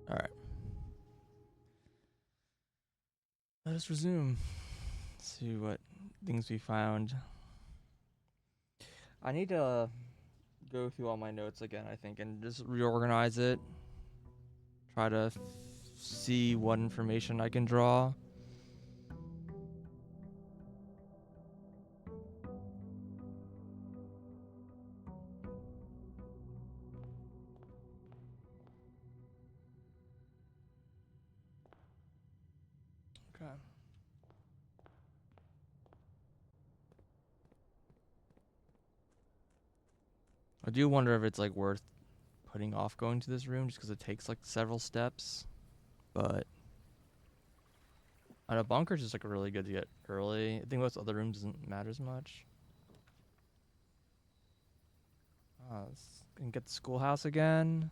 All right. Let us resume. See what things we found. I need to go through all my notes again, I think, and just reorganize it. Try to see what information I can draw. Okay. I do wonder if it's like worth putting off going to this room just because it takes like several steps. But I know bunker's just like really good to get early. I think most other rooms doesn't matter as much. Can get the schoolhouse again.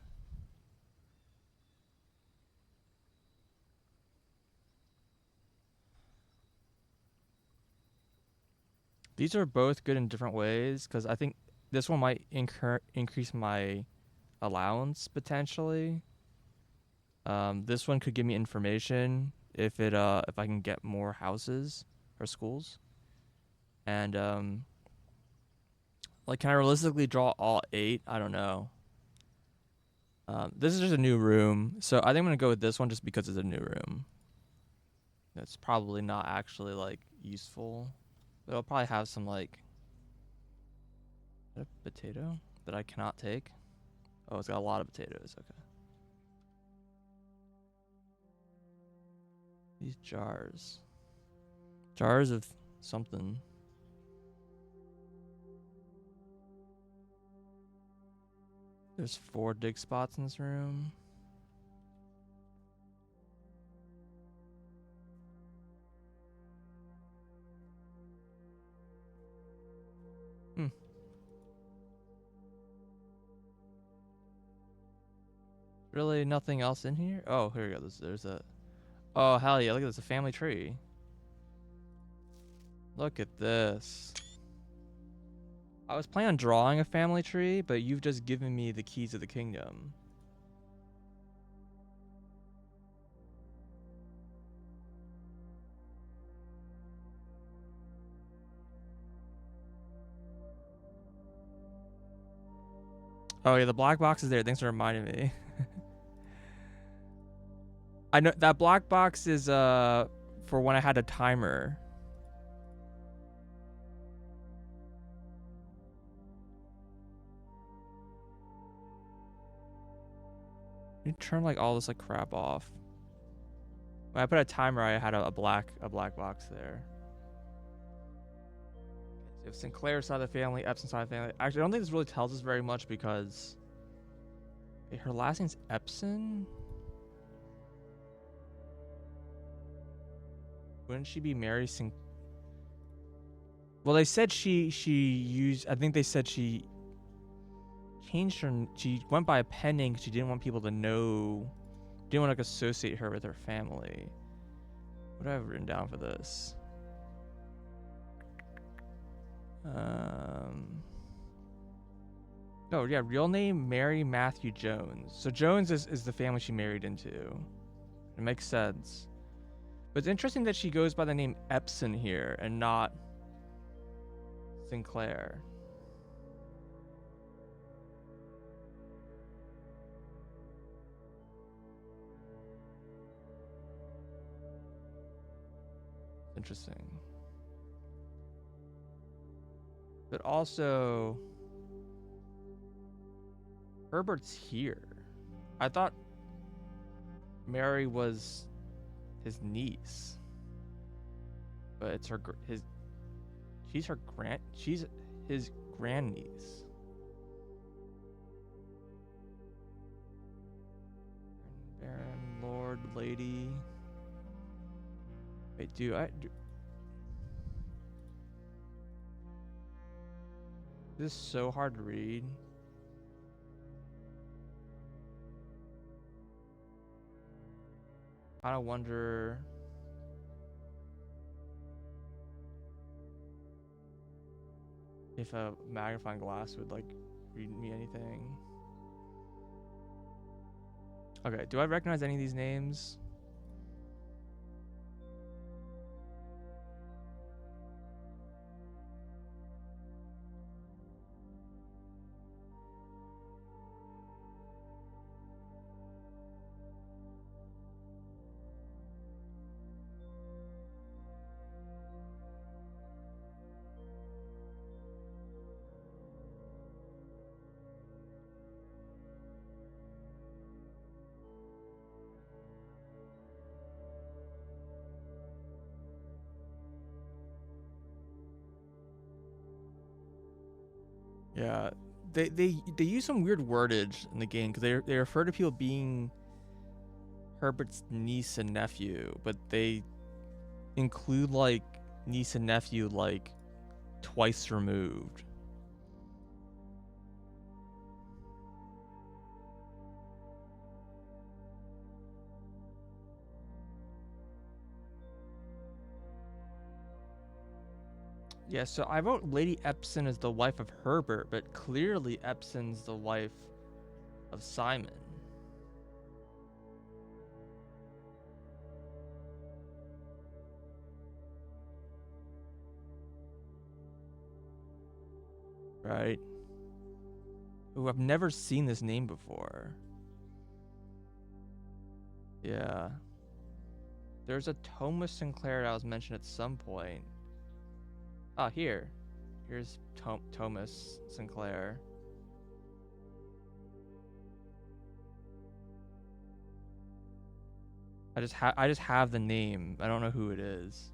These are both good in different ways because I think this one might increase my allowance potentially. This one could give me information if I can get more houses or schools, and like can I realistically draw all 8? I don't know. This is just a new room, so I think I'm gonna go with this one just because it's a new room. That's probably not actually like useful. But it'll probably have some like a potato that I cannot take. Oh, it's got a lot of potatoes. Okay. These jars. Jars of something. There's 4 dig spots in this room. Hmm. Really nothing else in here? Oh, here we go. There's a... Oh, hell yeah. Look at this. A family tree. Look at this. I was planning on drawing a family tree, but you've just given me the keys of the kingdom. Oh yeah, the black box is there. Thanks for reminding me. I know that black box is for when I had a timer. You turn like all this like crap off. When I put a timer, I had a black box there. So if Sinclair side of the family, Epson side of the family. Actually, I don't think this really tells us very much because her last name's Epson. Wouldn't she be Mary Sinclair? Well, they said she used. I think they said she changed her. She went by a pen name because she didn't want people to know. Didn't want to associate her with her family. What do I have written down for this? Oh yeah, real name Mary Matthew Jones. So Jones is the family she married into. It makes sense. But it's interesting that she goes by the name Epson here and not Sinclair. Interesting. But also, Herbert's here. I thought Mary was his niece, but it's his. She's his grandniece. Baron, Lord, Lady. Wait, this is so hard to read. I kind of wonder if a magnifying glass would like read me anything. Okay, do I recognize any of these names? Yeah, they use some weird wordage in the game because they refer to people being Herbert's niece and nephew, but they include like niece and nephew like twice removed. Yeah, so I wrote Lady Epson as the wife of Herbert, but clearly Epson's the wife of Simon. Right? Ooh, I've never seen this name before. Yeah. There's a Thomas Sinclair that was mentioned at some point. Ah, here. Here's Thomas Sinclair. I just have the name. I don't know who it is.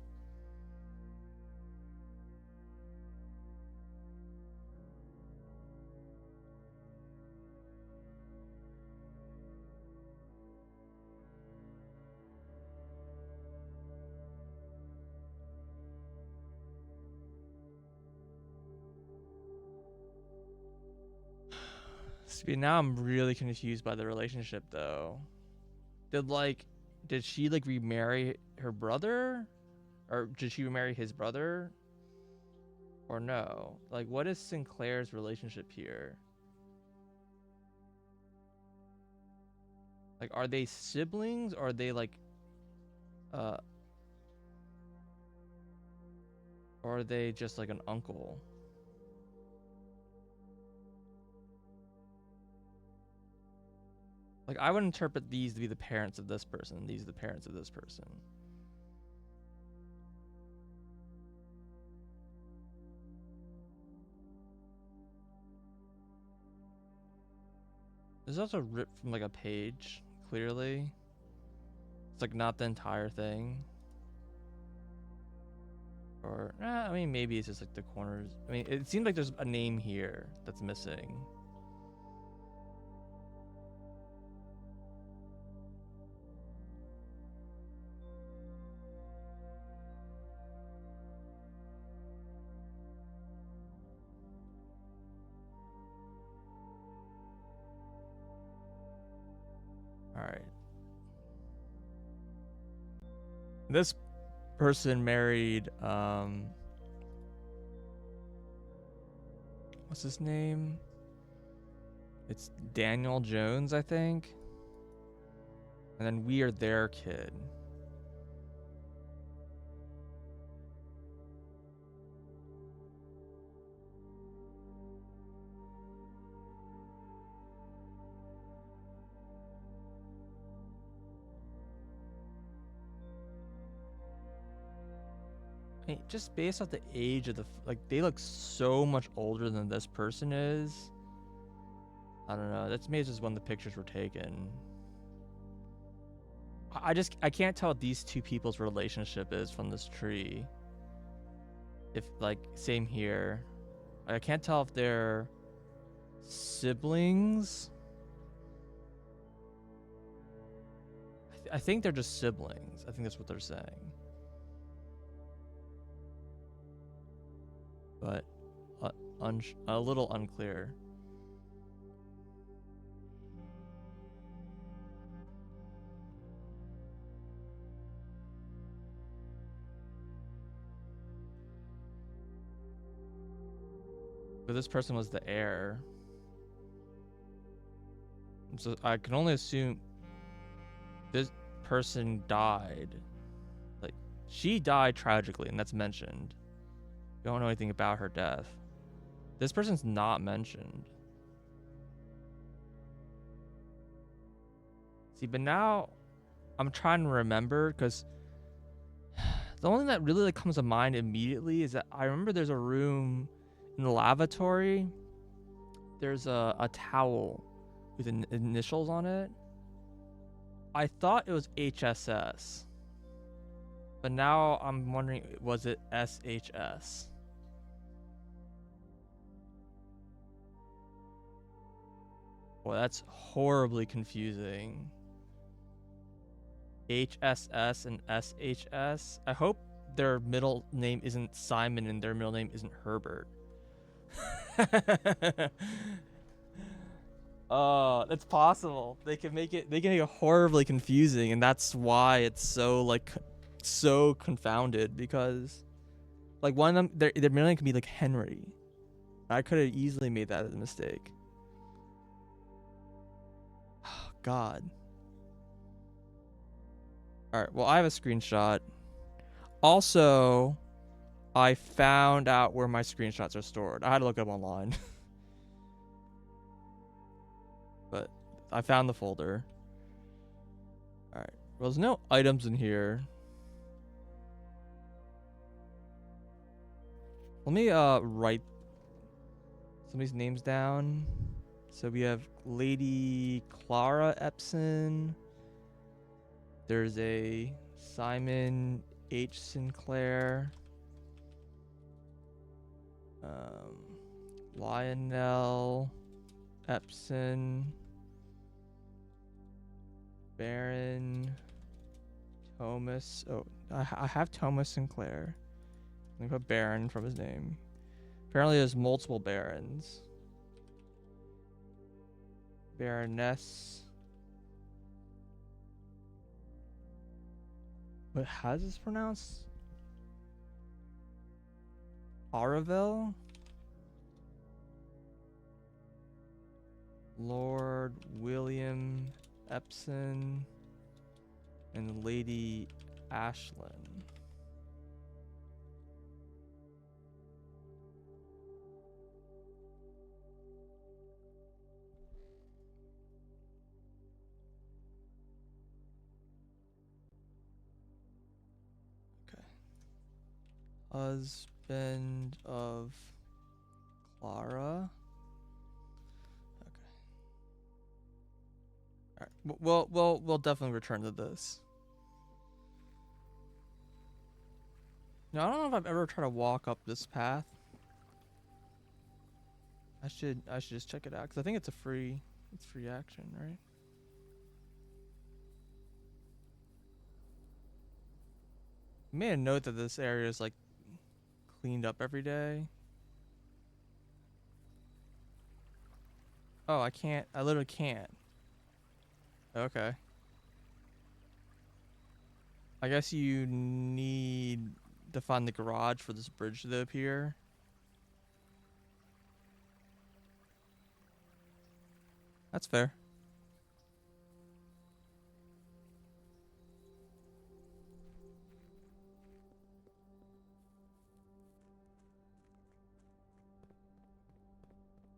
See, now I'm really confused by the relationship though. Did she like remarry her brother? Or did she remarry his brother? Or no? Like what is Sinclair's relationship here? Like are they siblings or are they like uh or are they just like an uncle? Like I would interpret these to be the parents of this person. These are the parents of this person. This is also ripped from like a page, clearly. It's like not the entire thing. Or I mean maybe it's just like the corners. I mean it seems like there's a name here that's missing. All right. This person married what's his name? It's Daniel Jones, I think. And then we are their kid. I mean, just based off the age of like they look so much older than this person is. I don't know. That's maybe just when the pictures were taken. I can't tell what these two people's relationship is from this tree. If like same here. I can't tell if they're siblings. I think they're just siblings. I think that's what they're saying. But a little unclear. But this person was the heir. So I can only assume this person died. Like, she died tragically, and that's mentioned. You don't know anything about her death. This person's not mentioned. See, but now I'm trying to remember because the only thing that really like comes to mind immediately is that I remember there's a room in the lavatory. There's a towel with initials on it. I thought it was HSS, but now I'm wondering, was it SHS? Boy, that's horribly confusing. HSS and SHS. I hope their middle name isn't Simon and their middle name isn't Herbert. It's possible. They can make it horribly confusing, and that's why it's so like so confounded because like one of them their middle name can be like Henry. I could have easily made that as a mistake. God. All right. Well, I have a screenshot. Also, I found out where my screenshots are stored. I had to look up online. But I found the folder. All right. Well, there's no items in here. Let me write somebody's names down. So we have Lady Clara Epson. There's a Simon H. Sinclair. Lionel Epson. Baron Thomas. Oh, I have Thomas Sinclair. Let me put Baron from his name. Apparently there's multiple Barons. Baroness. What, how is this pronounced? Aravel? Lord William Epson and Lady Ashlyn. Okay. Husband of Clara. All right. We'll definitely return to this. Now, I don't know if I've ever tried to walk up this path. I should just check it out because I think it's free action, right? I made a note that this area is like cleaned up every day. Oh, I can't. I literally can't. Okay. I guess you need to find the garage for this bridge to appear. That's fair.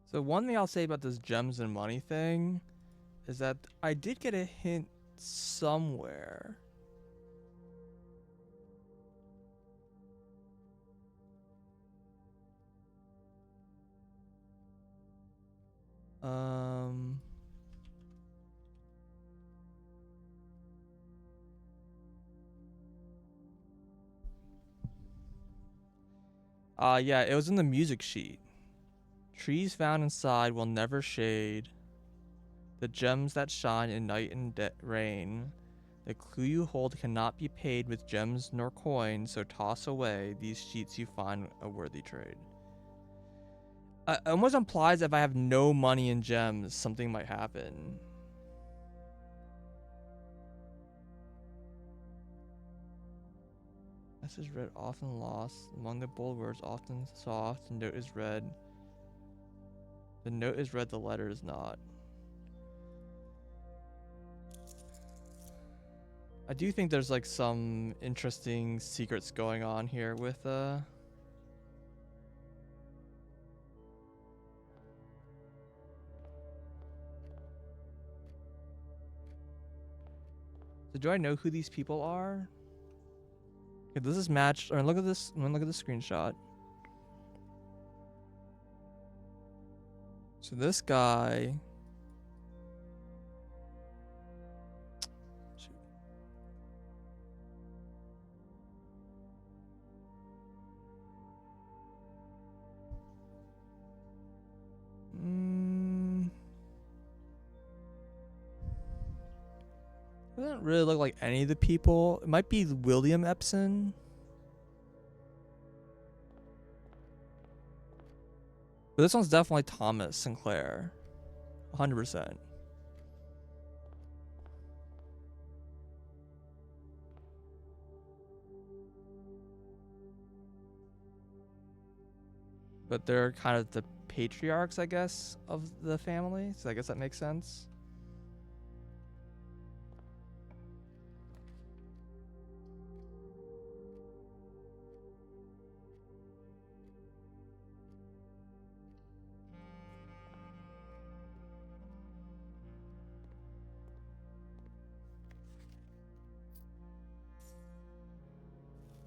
So one thing I'll say about this gems and money thing is that I did get a hint somewhere. Um yeah, it was in the music sheet. Trees found inside will never shade. The gems that shine in night and rain. The clue you hold cannot be paid with gems nor coins, so toss away these sheets you find a worthy trade. It almost implies that if I have no money in gems, something might happen. Message read often lost. Among the bold words often soft. The note is read. The note is read, the letter is not. I do think there's like some interesting secrets going on here with So do I know who these people are? Okay, this is matched. Or look at this. Look at the screenshot. So this guy. Shoot. Doesn't really look like any of the people. It might be William Epson. But this one's definitely Thomas Sinclair. 100%. But they're kind of the patriarchs, I guess, of the family. So I guess that makes sense.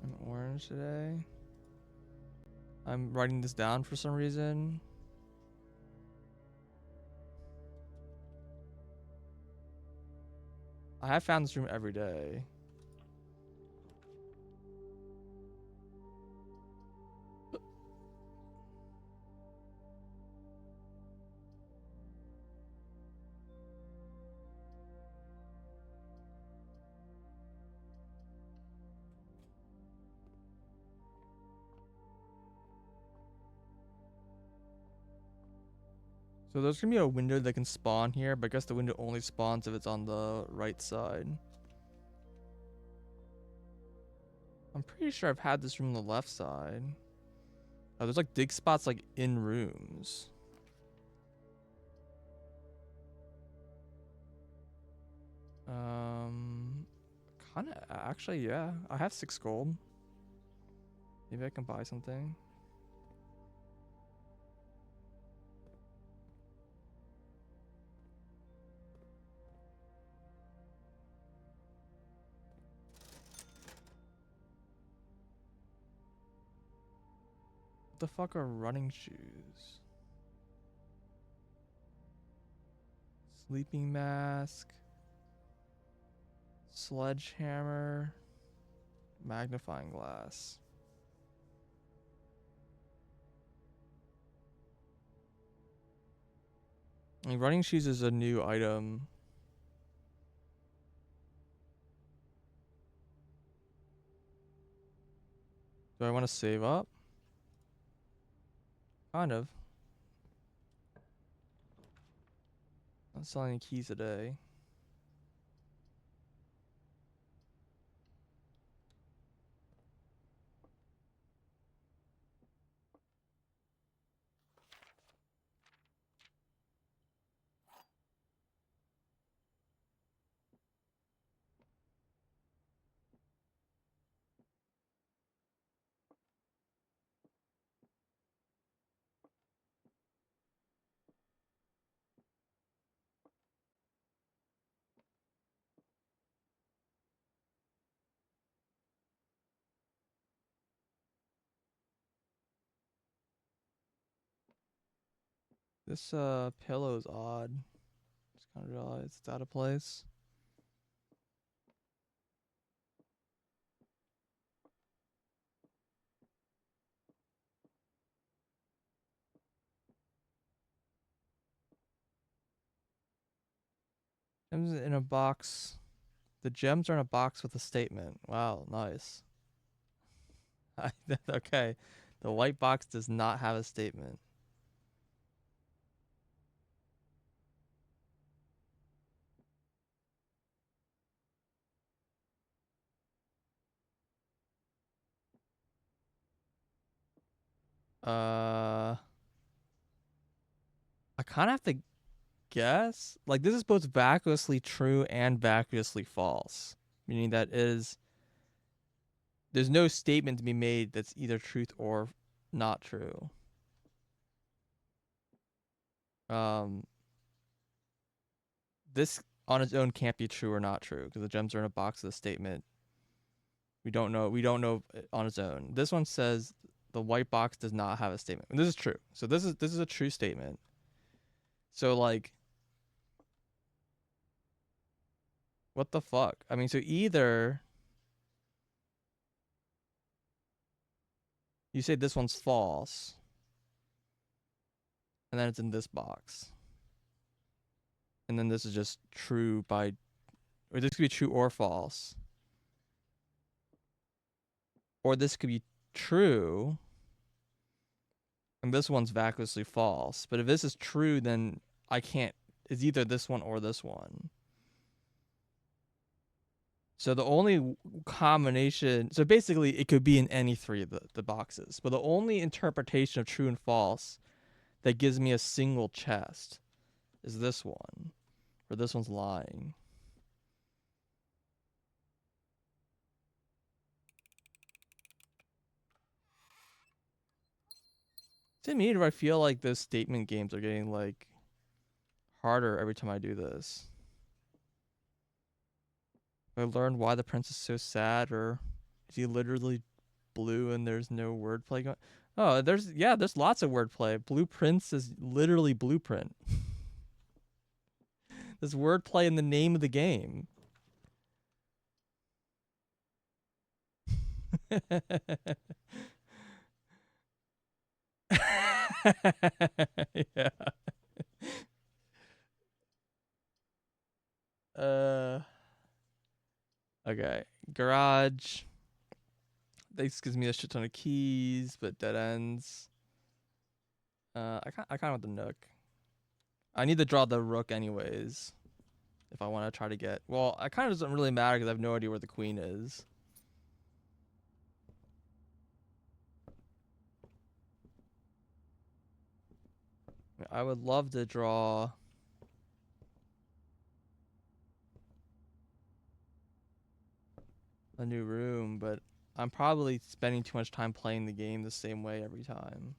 I'm orange today. I'm writing this down for some reason. I have found this room every day. So there's gonna be a window that can spawn here, but I guess the window only spawns if it's on the right side. I'm pretty sure I've had this room on the left side. Oh, there's like dig spots like in rooms. Kind of actually, yeah. I have 6 gold. Maybe I can buy something. What the fuck are running shoes? Sleeping mask. Sledgehammer. Magnifying glass. I mean, running shoes is a new item. Do I want to save up? Kind of. Not selling any keys today. This pillow is odd. Just kind of realized it's out of place. Gems in a box. The gems are in a box with a statement. Wow, nice. Okay. The white box does not have a statement. I kind of have to guess. Like, this is both vacuously true and vacuously false. meaning that there's no statement to be made that's either truth or not true. This on its own can't be true or not true because the gems are in a box of the statement. We don't know on its own. This one says the white box does not have a statement. And this is true. So this is a true statement. So like, what the fuck? I mean, so either you say this one's false, and then it's in this box. And then this is just true by, or this could be true or false. Or this could be true, and this one's vacuously false. But if this is true, then I can't, it's either this one or this one. So the only combination, so basically it could be in any three of the boxes. But the only interpretation of true and false that gives me a single chest is this one, or this one's lying. To me, do I feel like those statement games are getting like harder every time I do this? I learned why the prince is so sad, or is he literally blue and there's no wordplay going? Oh, there's lots of wordplay. Blue Prince is literally blueprint. There's wordplay in the name of the game. Yeah. Okay. Garage. This gives me a shit ton of keys, but dead ends. I kind of want the nook. I need to draw the rook anyways. If I want to try to get, well, it kind of doesn't really matter because I have no idea where the queen is. I would love to draw a new room, but I'm probably spending too much time playing the game the same way every time.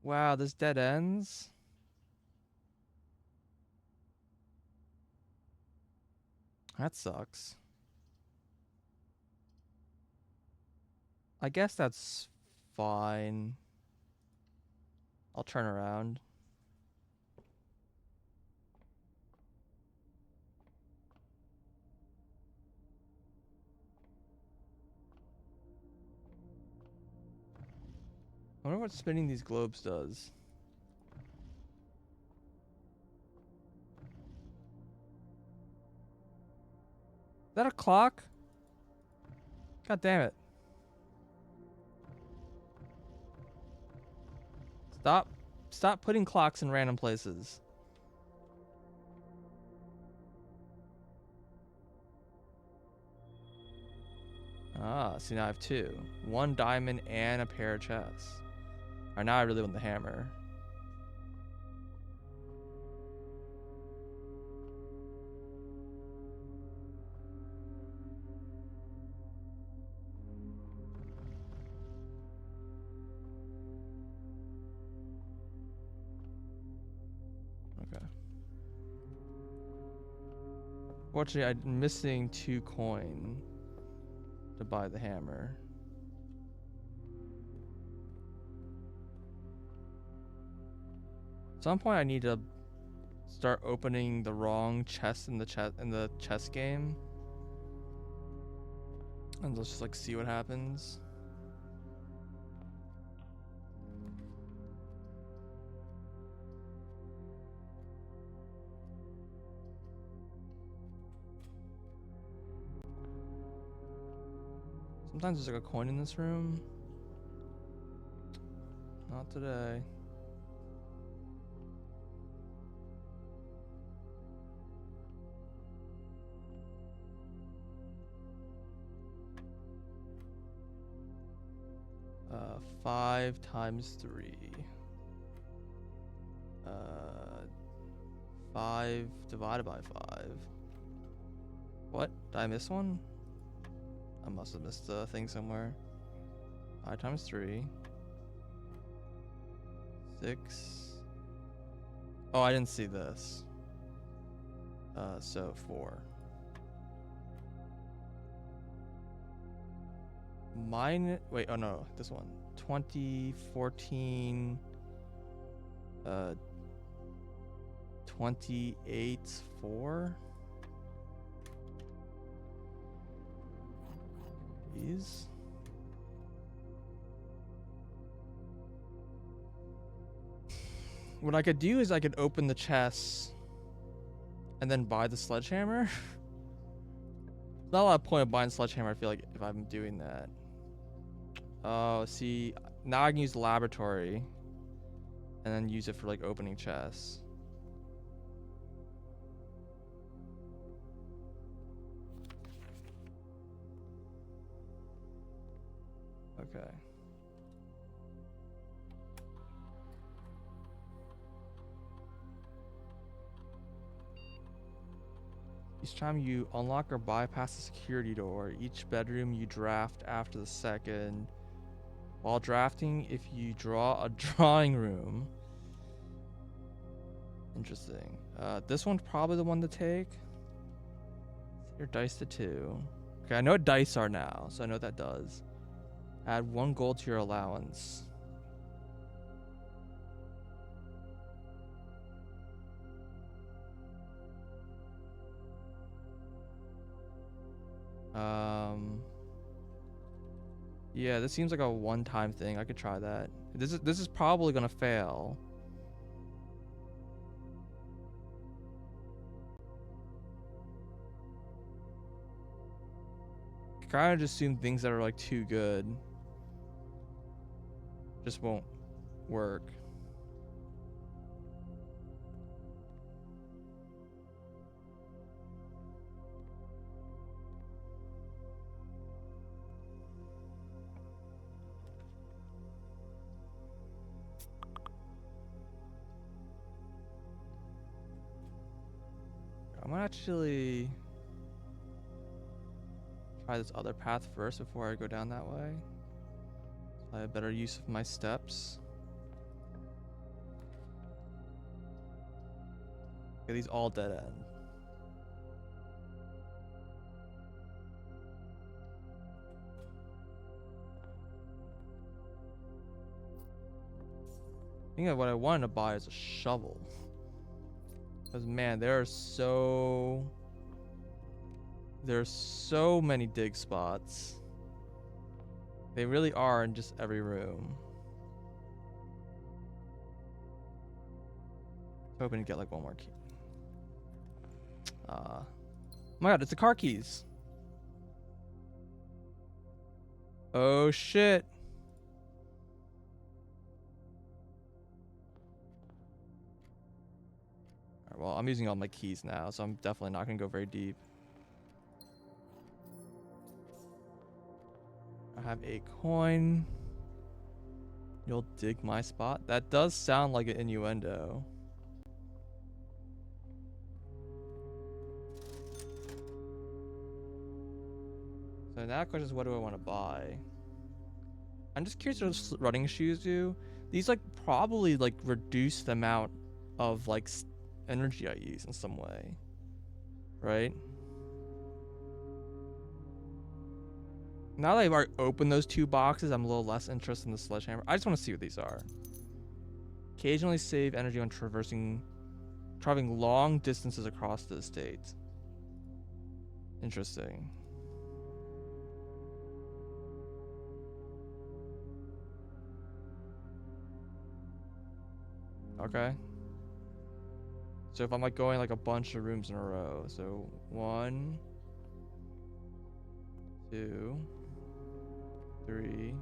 Wow, this dead ends? That sucks. I guess that's fine. I'll turn around. I wonder what spinning these globes does. Is that a clock? God damn it. Stop putting clocks in random places. Ah, see, now I have two. One diamond and a pair of chests. Alright, now I really want the hammer. Okay. Fortunately, I'm missing 2 coin to buy the hammer. At some point, I need to start opening the wrong chest in the chess game, and let's just like see what happens. Sometimes there's like a coin in this room. Not today. Uh, 5 times 3. 5 divided by 5. What? Did I miss one? I must have missed a thing somewhere. 5 times 3. 6. Oh, I didn't see this. So 4. Mine. Wait. Oh no, this one. 2014. 28 4. These. What I could do is I could open the chest and then buy the sledgehammer. Not a lot of point of buying sledgehammer, I feel like, if I'm doing that. Oh, see, now I can use the laboratory and then use it for like opening chests. Okay. Each time you unlock or bypass a security door, each bedroom you draft after the second. While drafting, if you draw a drawing room. Interesting. This one's probably the one to take. Set your dice to 2. Okay, I know what dice are now, so I know what that does. Add 1 gold to your allowance. Yeah, this seems like a one-time thing. I could try that. This is probably gonna fail. Kind of just assume things that are like too good just won't work. I'm gonna actually try this other path first before I go down that way. So I have better use of my steps. Okay, these all dead end. I think that what I wanted to buy is a shovel. Because man, there's so many dig spots. They really are in just every room. Hoping to get like one more key. Oh my god, it's the car keys. Oh shit. Alright, well, I'm using all my keys now, so I'm definitely not gonna go very deep. I have a coin. You'll dig my spot. That does sound like an innuendo. So now the question is, what do I want to buy? I'm just curious what running shoes do. These like probably like reduce the amount of like energy I use in some way, right? Now that I've already opened those 2 boxes, I'm a little less interested in the sledgehammer. I just want to see what these are. Occasionally save energy on traveling long distances across the estate. Interesting. Okay. So if I'm like going like a bunch of rooms in a row, so 1, 2, 3,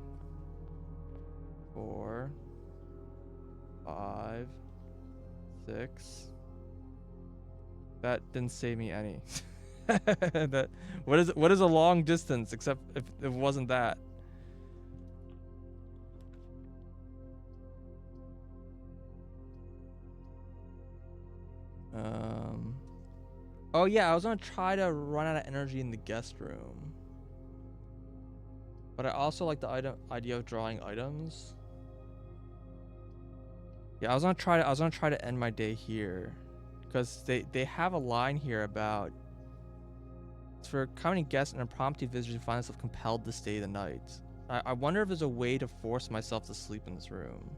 4, 5, 6. That didn't save me any. That what is a long distance except if it wasn't that? Oh yeah, I was gonna try to run out of energy in the guest room. But I also like the idea of drawing items. Yeah, I was gonna try to end my day here. Because they have a line here about for coming guests and impromptu visitors who find themselves compelled to stay the night. I wonder if there's a way to force myself to sleep in this room.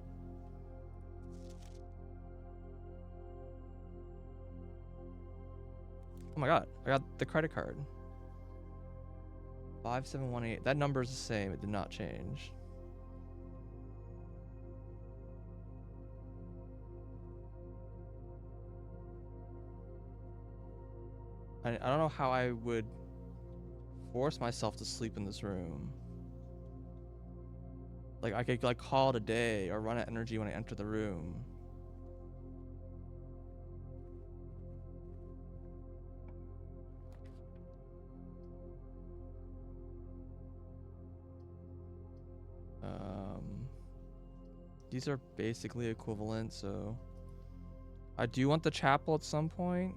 Oh my god, I got the credit card. 5718. That number is the same. It did not change. I don't know how I would force myself to sleep in this room. Like, I could like call it a day or run out of energy when I enter the room. These are basically equivalent, so I do want the chapel at some point.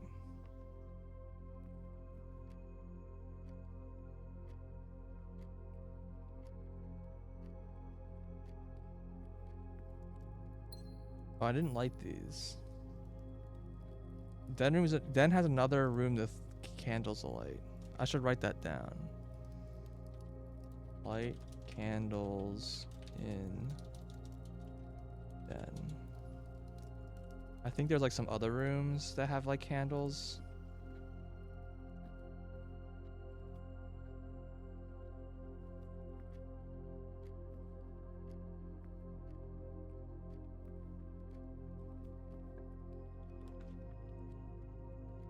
Oh, I didn't light these. Den has another room with candles alight. I should write that down. Light candles in den. I think there's like some other rooms that have like candles.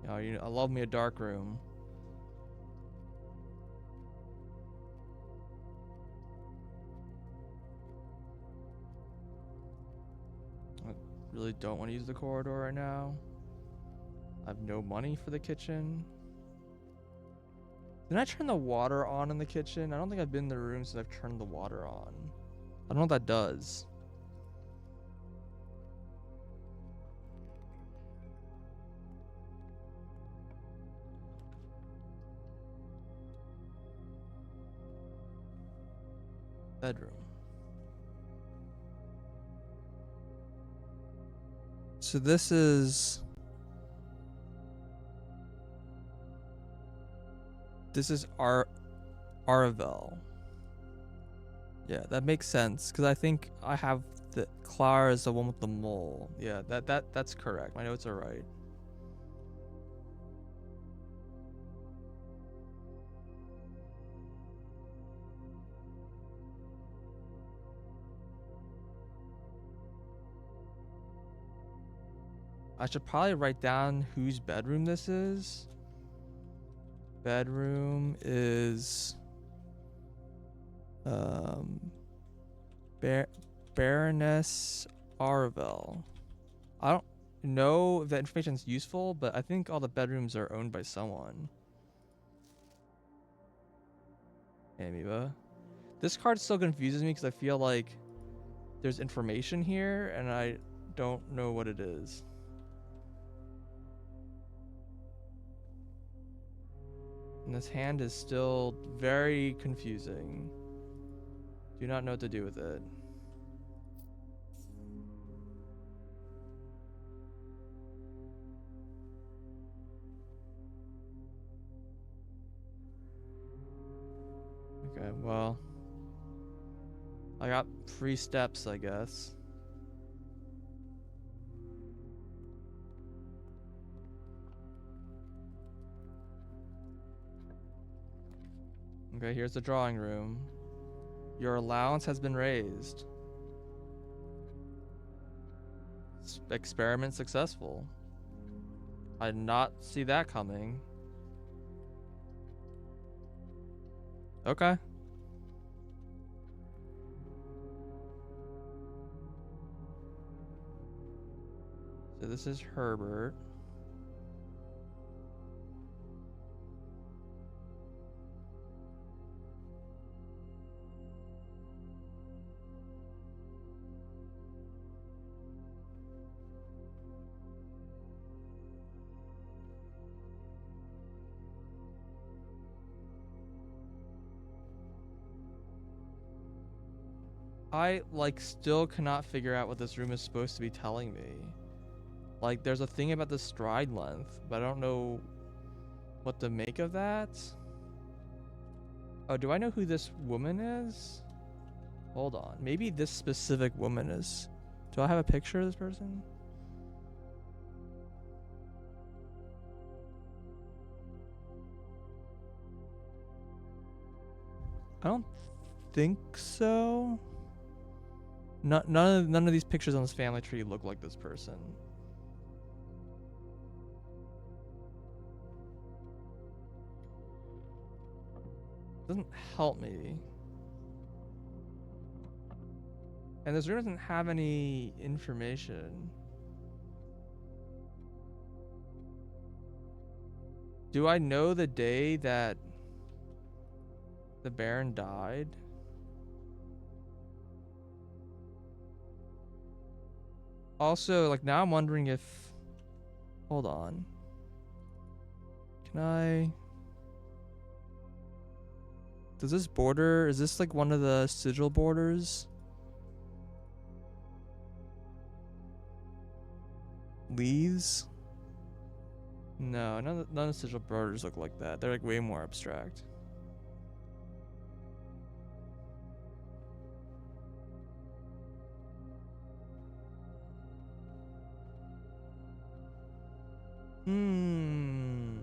Oh, I love me a dark room. I really don't want to use the corridor right now. I have no money for the kitchen. Didn't I turn the water on in the kitchen? I don't think I've been in the room since I've turned the water on. I don't know what that does. Bedroom. So this is Aravel. Yeah, that makes sense because I think I have the Clara is the one with the mole. Yeah, that's correct. My notes are right. I should probably write down whose bedroom this is. Bedroom is Baroness Aravel. I don't know if that information is useful, but I think all the bedrooms are owned by someone. Amoeba. This card still confuses me because I feel like there's information here and I don't know what it is. And this hand is still very confusing. Do not know what to do with it. Okay, well, I got free steps, I guess. Okay, here's the drawing room. Your allowance has been raised. Experiment successful. I did not see that coming. Okay. So this is Herbert. I like still cannot figure out what this room is supposed to be telling me. Like there's a thing about the stride length, but I don't know what to make of that. Oh, do I know who this woman is? Hold on. Maybe this specific woman is. Do I have a picture of this person? I don't think so. None of these pictures on this family tree look like this person. Doesn't help me. And this room doesn't have any information. Do I know the day that the Baron died? Also, like now I'm wondering if... Hold on. Can I... Does this border... Is this like one of the sigil borders? Leaves? No, none of the sigil borders look like that. They're like way more abstract. Hmm.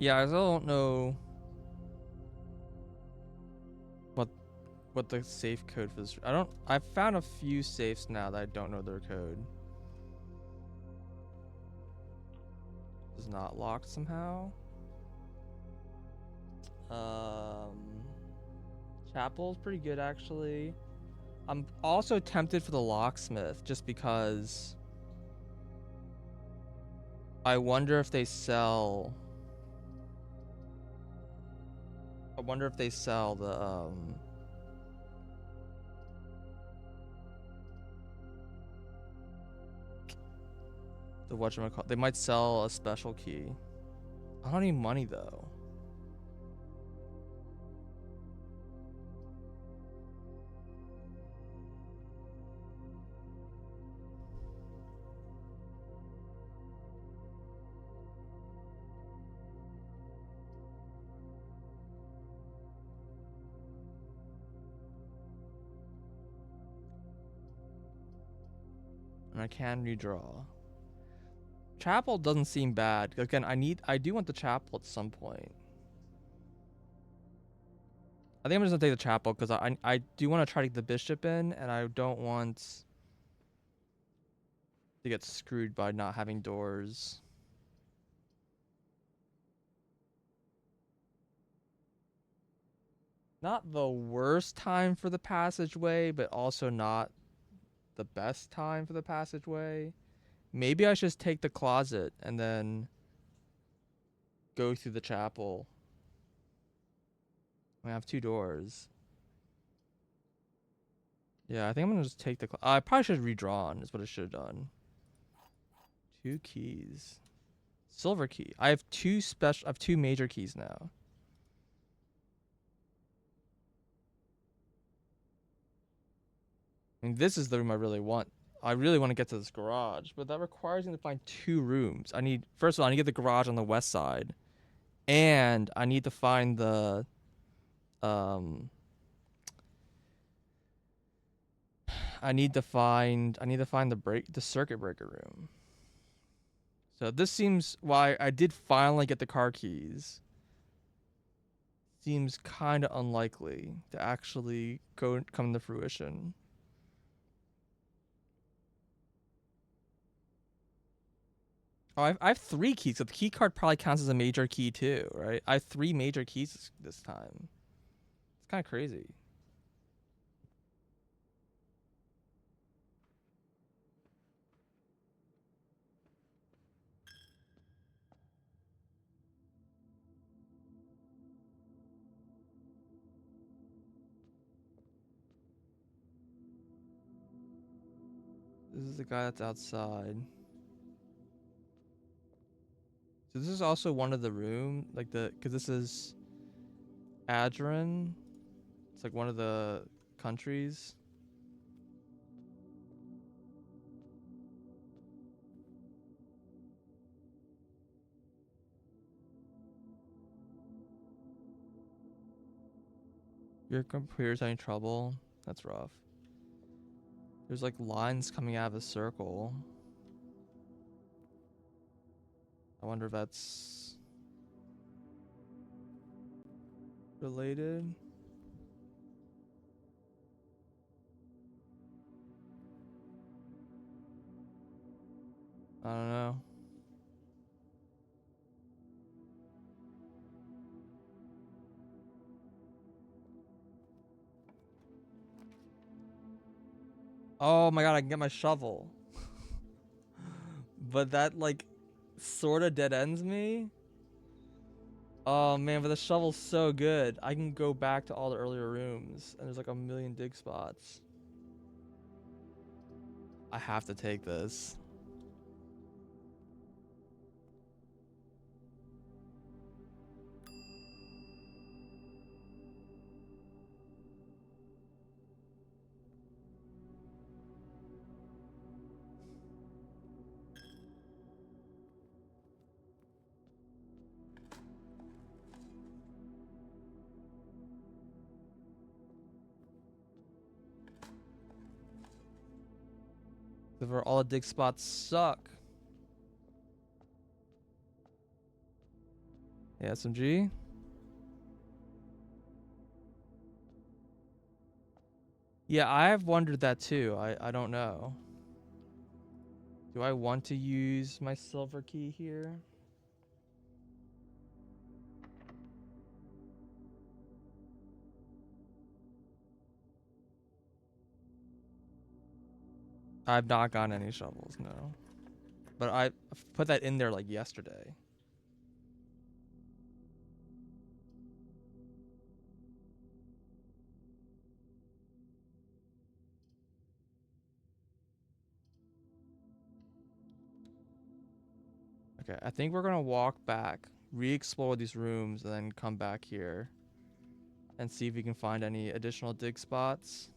Yeah, I still don't know what the safe code for this. I've found a few safes now that I don't know their code. Is not locked somehow. Chapel's pretty good actually. I'm also tempted for the locksmith just because I wonder if they sell the whatchamacallit. They might sell a special key. I don't need money though. And I can redraw. Chapel doesn't seem bad. Again, I do want the chapel at some point. I think I'm just gonna take the chapel because I do want to try to get the bishop in, and I don't want to get screwed by not having doors. Not the worst time for the passageway, but also not the best time for the passageway. Maybe I should just take the closet and then go through the chapel. I have two doors. Yeah, I think I'm gonna just take the. I probably should have redrawn. Is what I should have done. 2 keys. Silver key. I have two major keys now. I mean, this is the room I really want. I really want to get to this garage, but that requires me to find 2 rooms. First of all, I need to get the garage on the west side, and I need to find the, I need to find the circuit breaker room. So this seems why I did finally get the car keys. Seems kind of unlikely to actually come to fruition. Oh, I have 3 keys, so the key card probably counts as a major key too, right? I have 3 major keys this time. It's kind of crazy. This is the guy that's outside. So this is also one of the room, like because this is Adran. It's like one of the countries. Your computer's having trouble. That's rough. There's like lines coming out of a circle. I wonder if that's related. I don't know. Oh my god, I can get my shovel. But that like sort of dead ends me. Oh man, but the shovel's so good. I can go back to all the earlier rooms and there's like a million dig spots. I have to take this. Where all the dig spots suck. Yeah, SMG. Yeah, I have wondered that too. I don't know. Do I want to use my silver key here? I've not gotten any shovels, no. But I put that in there like yesterday. Okay, I think we're gonna walk back, re-explore these rooms, and then come back here and see if we can find any additional dig spots.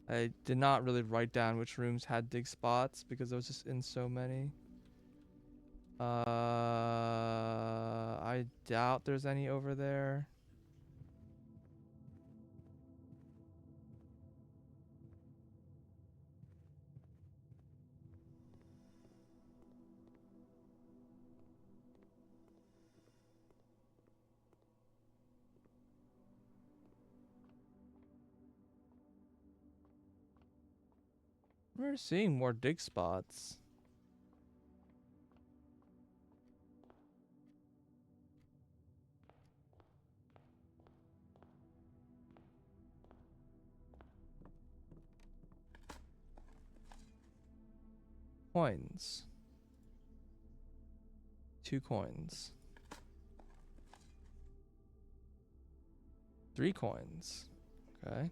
I did not really write down which rooms had dig spots because I was just in so many. I doubt there's any over there. We're seeing more dig spots. Coins. 2 coins. 3 coins. Okay.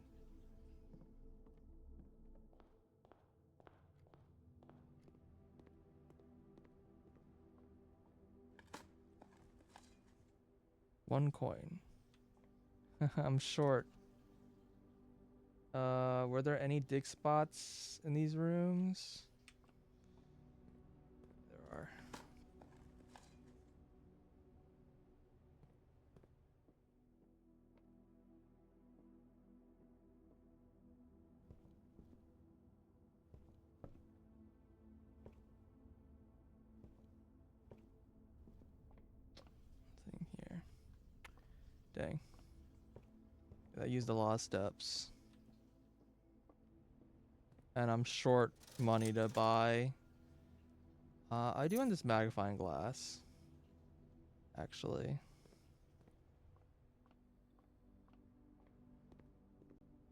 One coin. I'm short. Were there any dig spots in these rooms? There are. Thing here. Dang. I used a lot of steps. And I'm short money to buy. I do want this magnifying glass. Actually.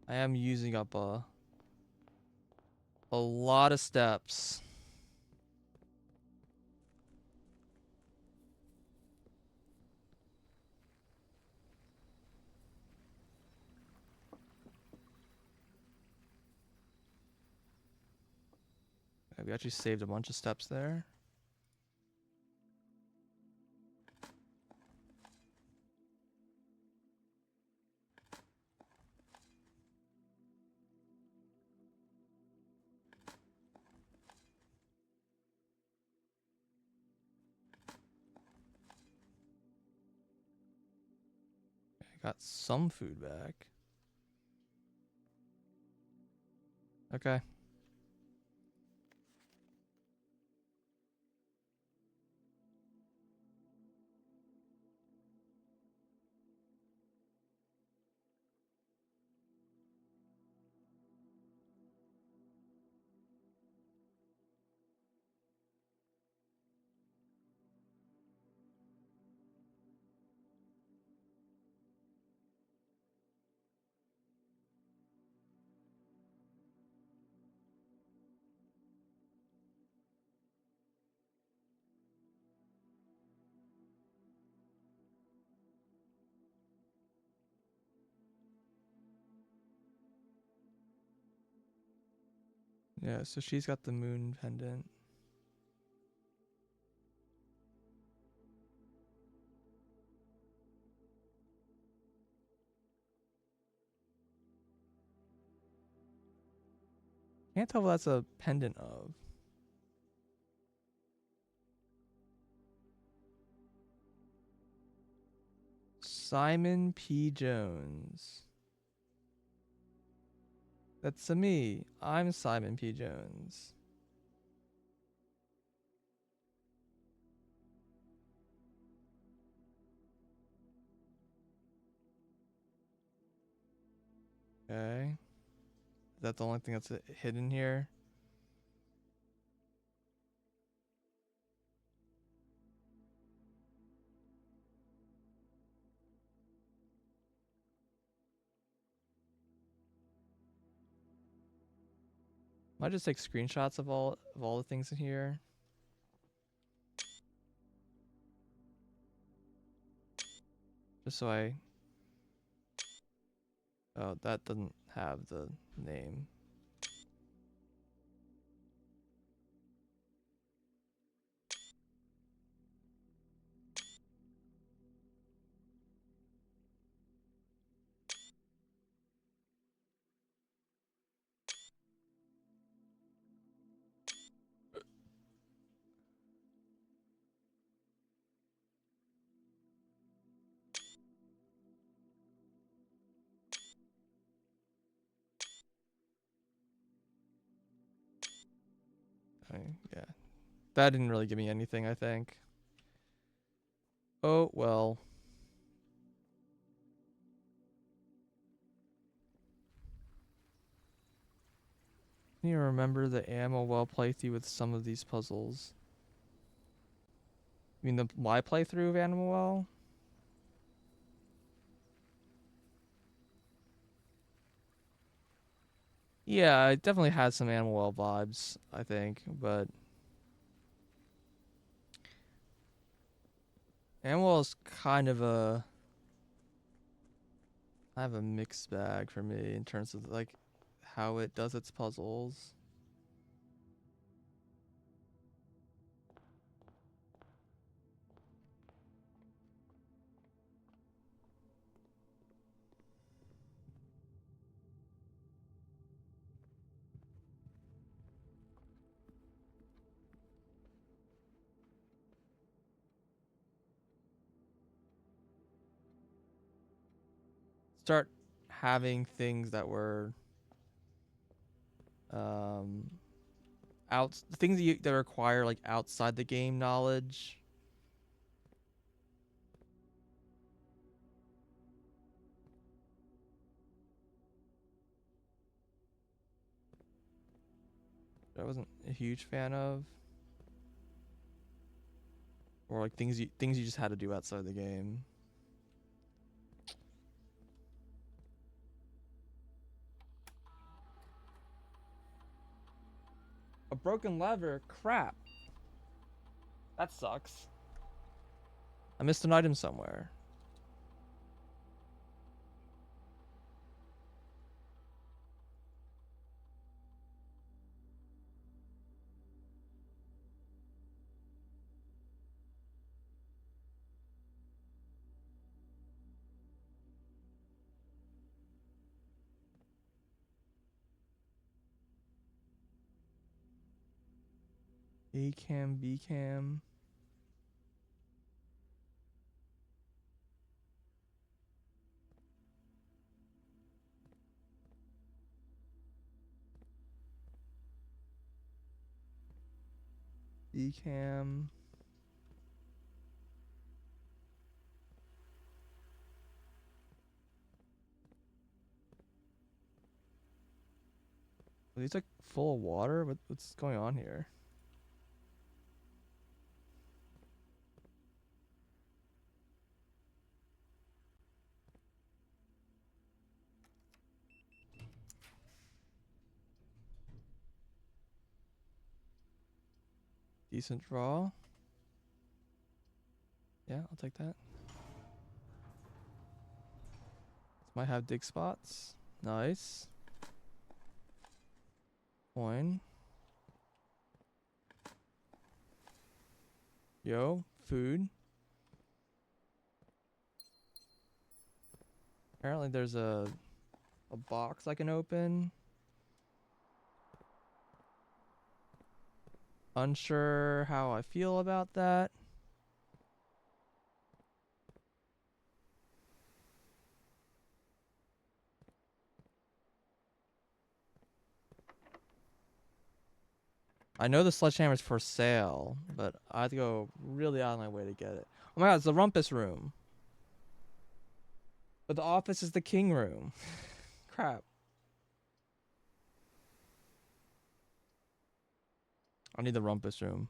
I am using up a lot of steps. We actually saved a bunch of steps there. I got some food back. Okay. Yeah, so she's got the moon pendant. Can't tell what that's a pendant of. Simon P. Jones. That's me. I'm Simon P. Jones. Okay. Is that the only thing that's hidden here? Might just take screenshots of all the things in here. Just so I... Oh, that doesn't have the name. Yeah. That didn't really give me anything, I think. Oh, well. Can you remember the ammo well playthrough with some of these puzzles? I mean, my playthrough of Animal Well? Yeah, it definitely has some Animal Well vibes, I think, but Animal Well is kind of a mixed bag for me in terms of like how it does its puzzles. Start having things that were um things that require like outside the game knowledge. That I wasn't a huge fan of, or like things you just had to do outside the game. A broken lever? Crap. That sucks. I missed an item somewhere. A cam, B cam. B cam. Are these like full of water? What's going on here? Decent draw. Yeah, I'll take that. This might have dig spots. Nice. Coin. Yo, food. Apparently there's a box I can open. Unsure how I feel about that. I know the sledgehammer is for sale, but I have to go really out of my way to get it. Oh my god, it's the rumpus room. But the office is the king room. Crap. I need the rumpus room.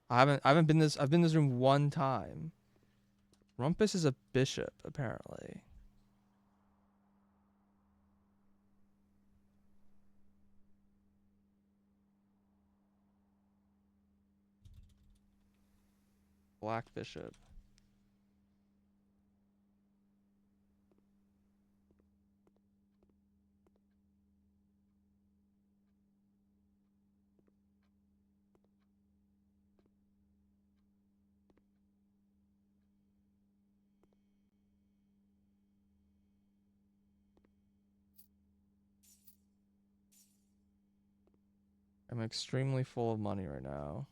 I've been I've been in this room one time. Rumpus is a bishop, apparently. Black bishop. I'm extremely full of money right now.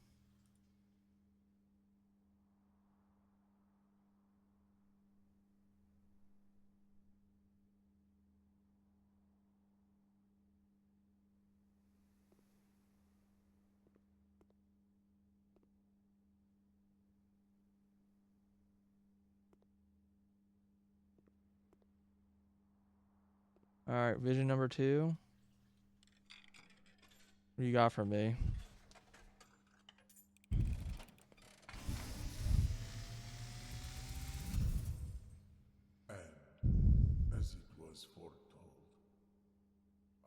Alright, vision number 2. What do you got for me? And as it was foretold,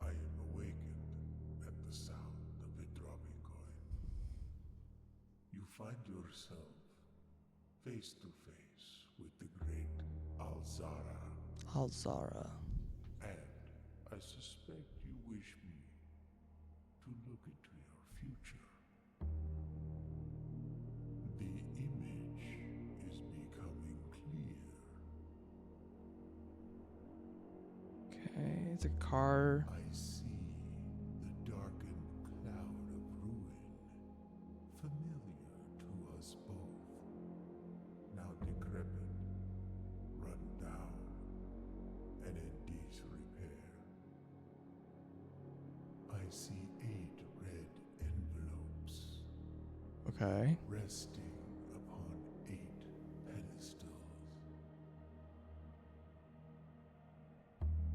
I am awakened at the sound of a dropping coin. You find yourself face to face with the great Alzara, Alzara. and I suspect you wish me to look into your future. The image is becoming clear. Okay, it's a car. I see the darkened cloud of ruin, familiar to us both, now decrepit, run down, and in disrepair. I see 8 red envelopes Okay. resting upon 8 pedestals.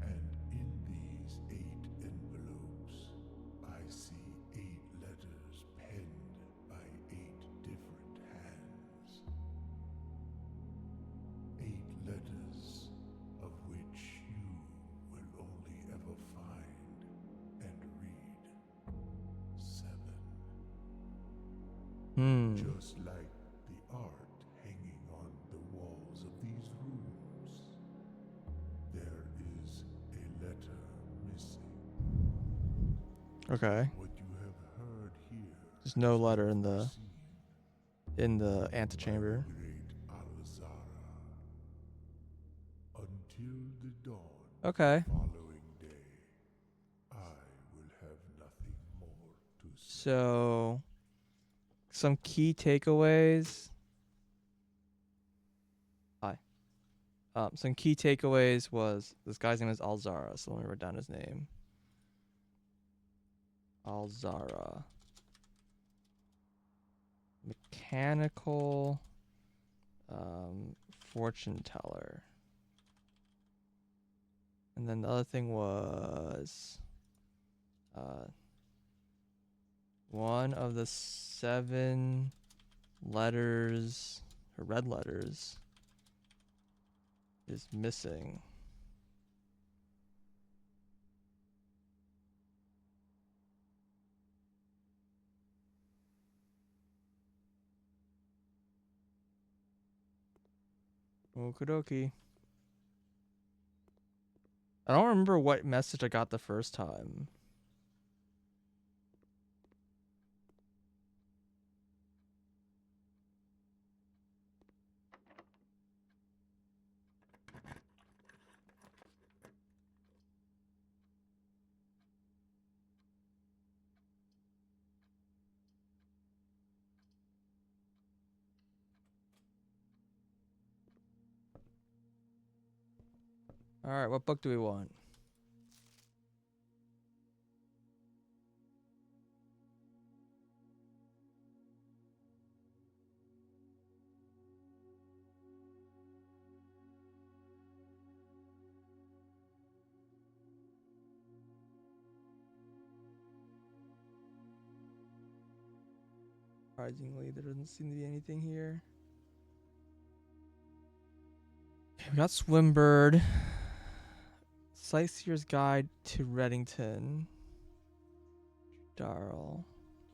And in these 8 envelopes, I see 8 letters penned by 8 different hands. 8 letters of which you will only ever find and read 7. Just like the art hanging on the walls of these rooms, there is a letter missing. Okay. What you have heard here There's no is letter in never the seen by the antechamber. great Alzara. Until the dawn Okay. of the following day, I will have nothing more to say. So some key takeaways. Hi. Some key takeaways was this guy's name is Alzara, so let me write down his name. Alzara. Mechanical fortune teller. And then the other thing was one of the 7 letters, or red letters, is missing. Okie dokie. I don't remember what message I got the first time. Alright, what book do we want? Surprisingly, there doesn't seem to be anything here. Okay, we got Swimbird. Sightseer's Guide to Reddington. Darl.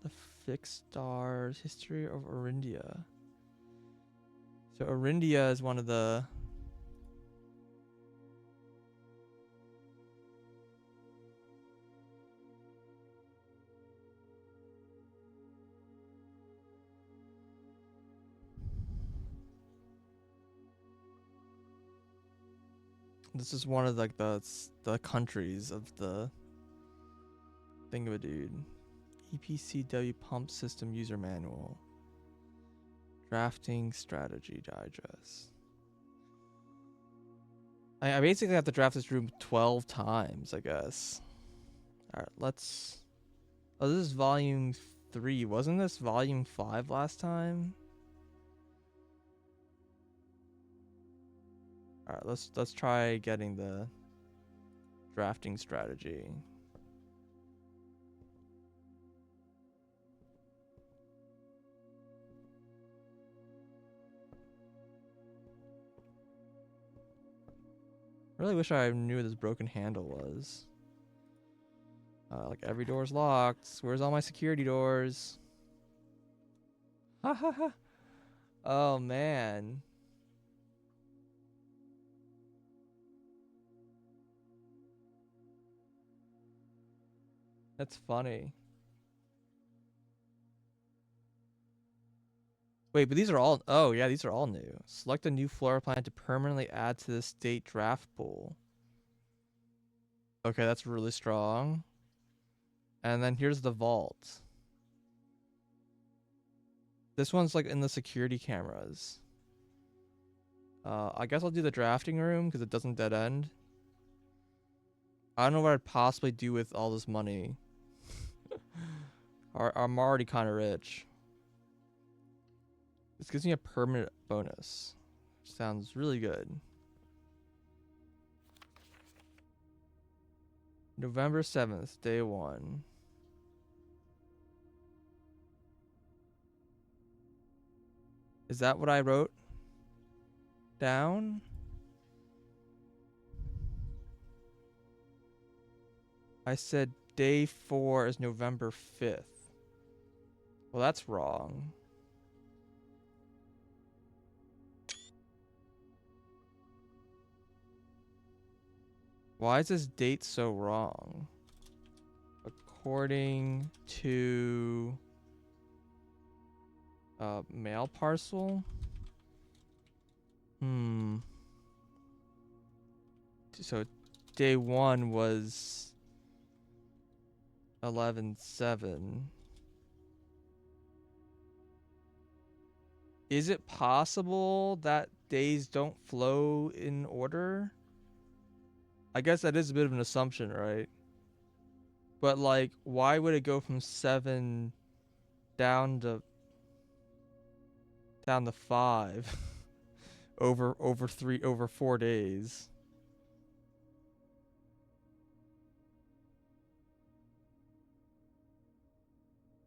The Fixed Stars. History of Orindia. So Orindia is one of the... This is one of like the countries of the thingamadude. EPCW Pump System User Manual. Drafting Strategy Digest. I basically have to draft this room 12 times, I guess. Alright, let's... Oh, this is volume 3. Wasn't this volume 5 last time? Alright, let's try getting the drafting strategy. Really wish I knew what this broken handle was. Like every door's locked. Where's all my security doors? Ha ha ha. Oh man. That's funny. Wait, but these are all... Oh, yeah, these are all new. Select a new floor plan to permanently add to the state draft pool. Okay, that's really strong. And then here's the vault. This one's like in the security cameras. I guess I'll do the drafting room because it doesn't dead end. I don't know what I'd possibly do with all this money. I'm already kind of rich. This gives me a permanent bonus. Sounds really good. November 7th, day 1. Is that what I wrote down? I said day 4 is November 5th. Well, that's wrong. Why is this date so wrong? According to mail parcel? So day 1 was 11/7. Is it possible that days don't flow in order? I guess that is a bit of an assumption, right? But like, why would it go from 7 down to 5 over 4 days?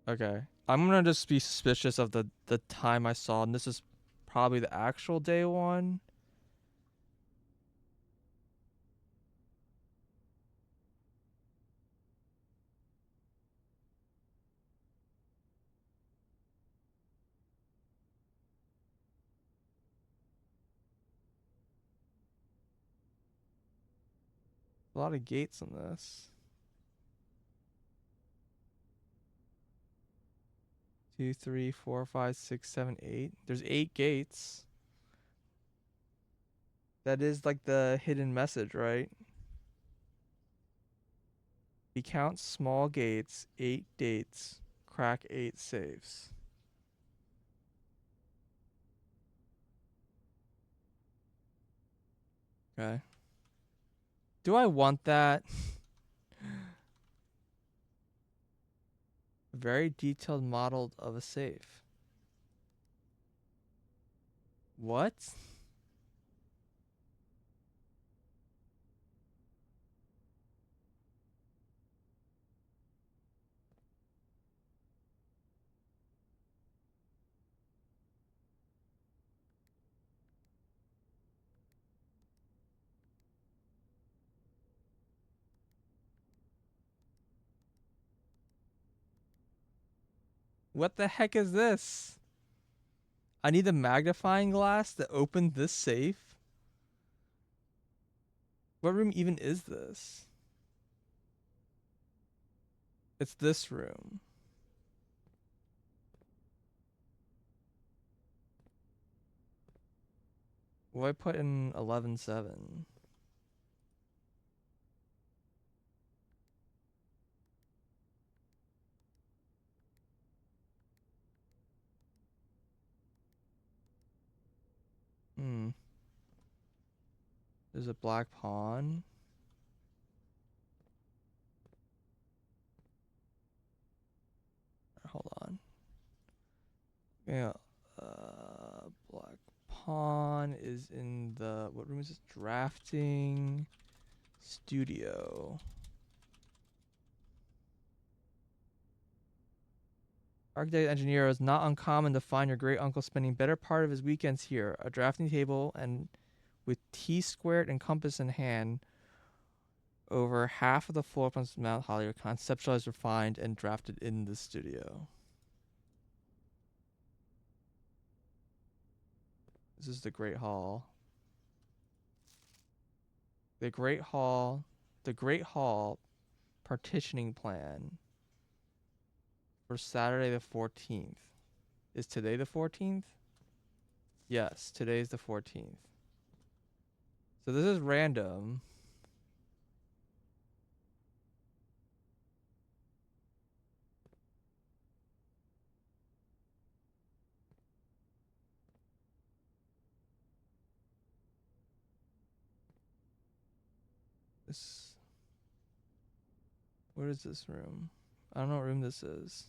Okay. I'm gonna just be suspicious of the time I saw, and this is probably the actual day one. A lot of gates in this. 2, 3, 4, 5, 6, 7, 8. There's 8 gates. That is like the hidden message, right? He counts small gates, 8 dates, crack 8 safes. Okay. Do I want that? Very detailed model of a safe. What? What the heck is this? I need the magnifying glass to open this safe? What room even is this? It's this room. What do I put in 11.7? Hmm. There's a black pawn. Hold on. Yeah. Black pawn is in the, what room is this? Drafting studio. Architect engineer, is not uncommon to find your great uncle spending better part of his weekends here. A drafting table and with T squared and compass in hand, over half of the floor plans of Mount Holly are conceptualized, refined, and drafted in the studio. This is the Great Hall. The Great Hall. The Great Hall partitioning plan for Saturday the 14th. Is today the 14th? Yes, today's the 14th. So this is random. This. What is this room? I don't know what room this is.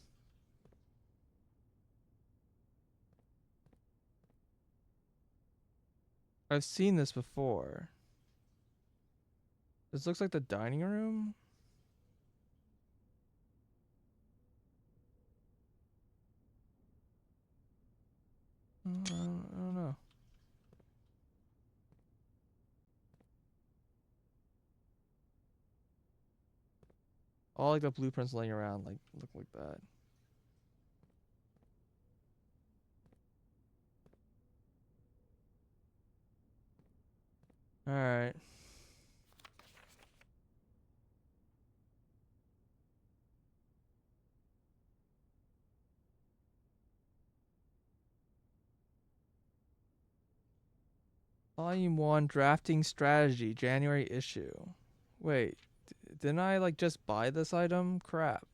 I've seen this before. This looks like the dining room. I don't know. All like the blueprints laying around like look like that. All right. Volume 1 Drafting Strategy January issue. Wait, didn't I like just buy this item? Crap.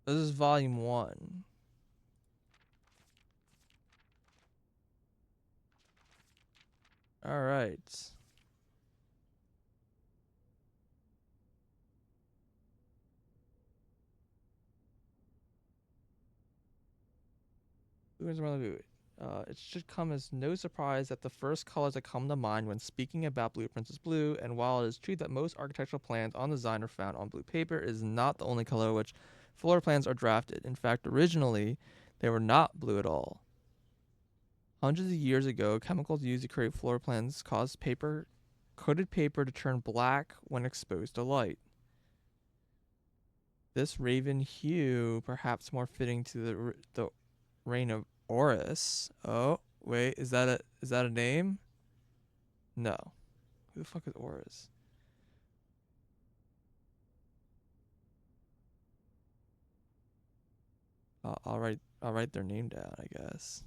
This is volume 1. All right. It should come as no surprise that the first colors that come to mind when speaking about blueprints is blue, and while it is true that most architectural plans on design are found on blue paper, it is not the only color which floor plans are drafted. In fact, originally, they were not blue at all. Hundreds of years ago, chemicals used to create floor plans caused coated paper to turn black when exposed to light. This raven hue, perhaps more fitting to the reign of Horus. Oh, wait, is that a name? No. Who the fuck is Horus? I'll write their name down, I guess.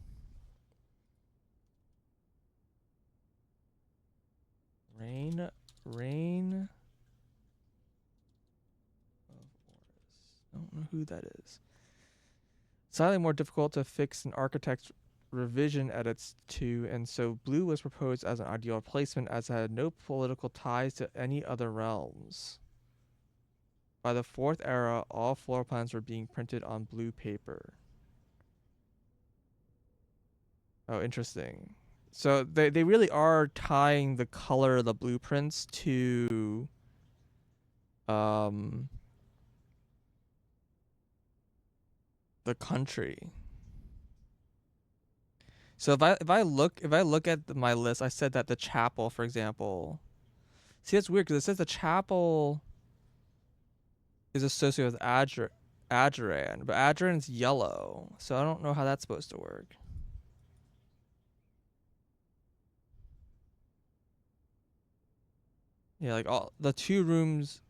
Reign of Horus. I don't know who that is. Slightly more difficult to fix an architect's revision edits to, and so blue was proposed as an ideal replacement as it had no political ties to any other realms. By the fourth era, all floor plans were being printed on blue paper. Oh, interesting. So they really are tying the color of the blueprints to um the country. So if I look at my list, I said that the chapel, for example. See, that's weird because it says the chapel is associated with Adran, but Adran's yellow, so I don't know how that's supposed to work. Yeah, like all the rooms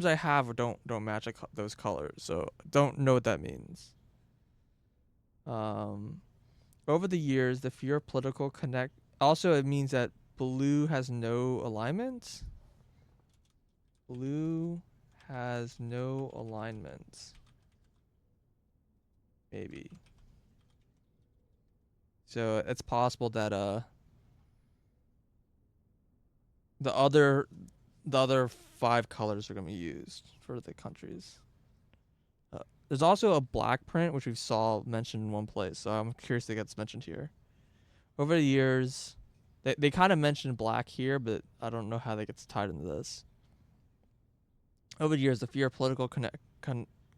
I have don't match those colors, so don't know what that means. Um, over the years, the fewer political connect. Also, it means that blue has no alignment. Blue has no alignment. Maybe. So it's possible that the other the other five colors are gonna be used for the countries. There's also a black print which we saw mentioned in one place, so I'm curious if it gets mentioned here. Over the years, they kind of mentioned black here, but I don't know how that gets tied into this. Over the years, the fear of political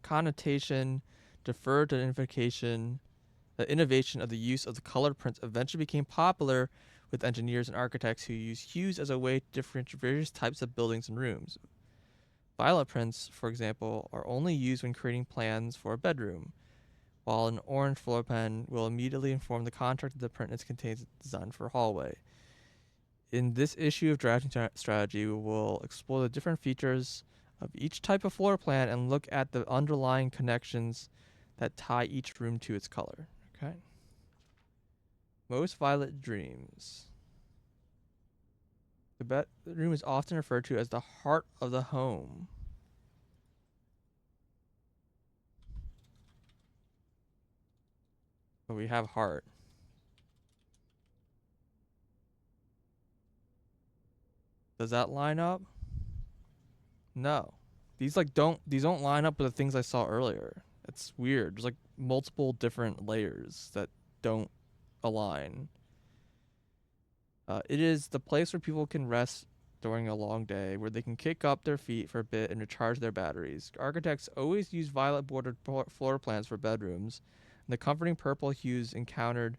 connotation deferred to the innovation of the use of the colored prints eventually became popular with engineers and architects who use hues as a way to differentiate various types of buildings and rooms. Violet prints, for example, are only used when creating plans for a bedroom, while an orange floor plan will immediately inform the contractor the print it contains designed for a hallway. In this issue of drafting strategy, we will explore the different features of each type of floor plan and look at the underlying connections that tie each room to its color. Okay. Most violet dreams. The bedroom is often referred to as the heart of the home. But we have heart. Does that line up? No. These don't line up with the things I saw earlier. It's weird. There's like multiple different layers that don't align. It is the place where people can rest during a long day, where they can kick up their feet for a bit and recharge their batteries. Architects always use violet bordered floor plans for bedrooms, and the comforting purple hues encountered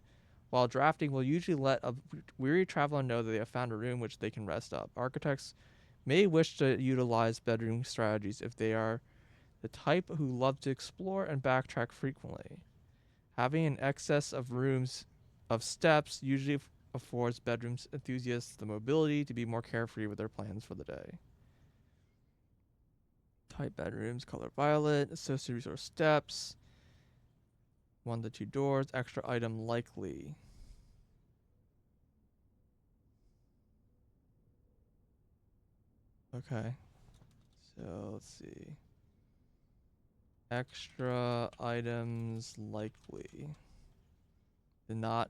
while drafting will usually let a weary traveler know that they have found a room which they can rest up. Architects may wish to utilize bedroom strategies if they are the type who love to explore and backtrack frequently. Having an excess of rooms of steps usually affords bedrooms enthusiasts the mobility to be more carefree with their plans for the day. Type bedrooms, color violet, associated resource steps, 1 to 2 doors, extra item likely. Okay. So let's see. Extra items likely. Did not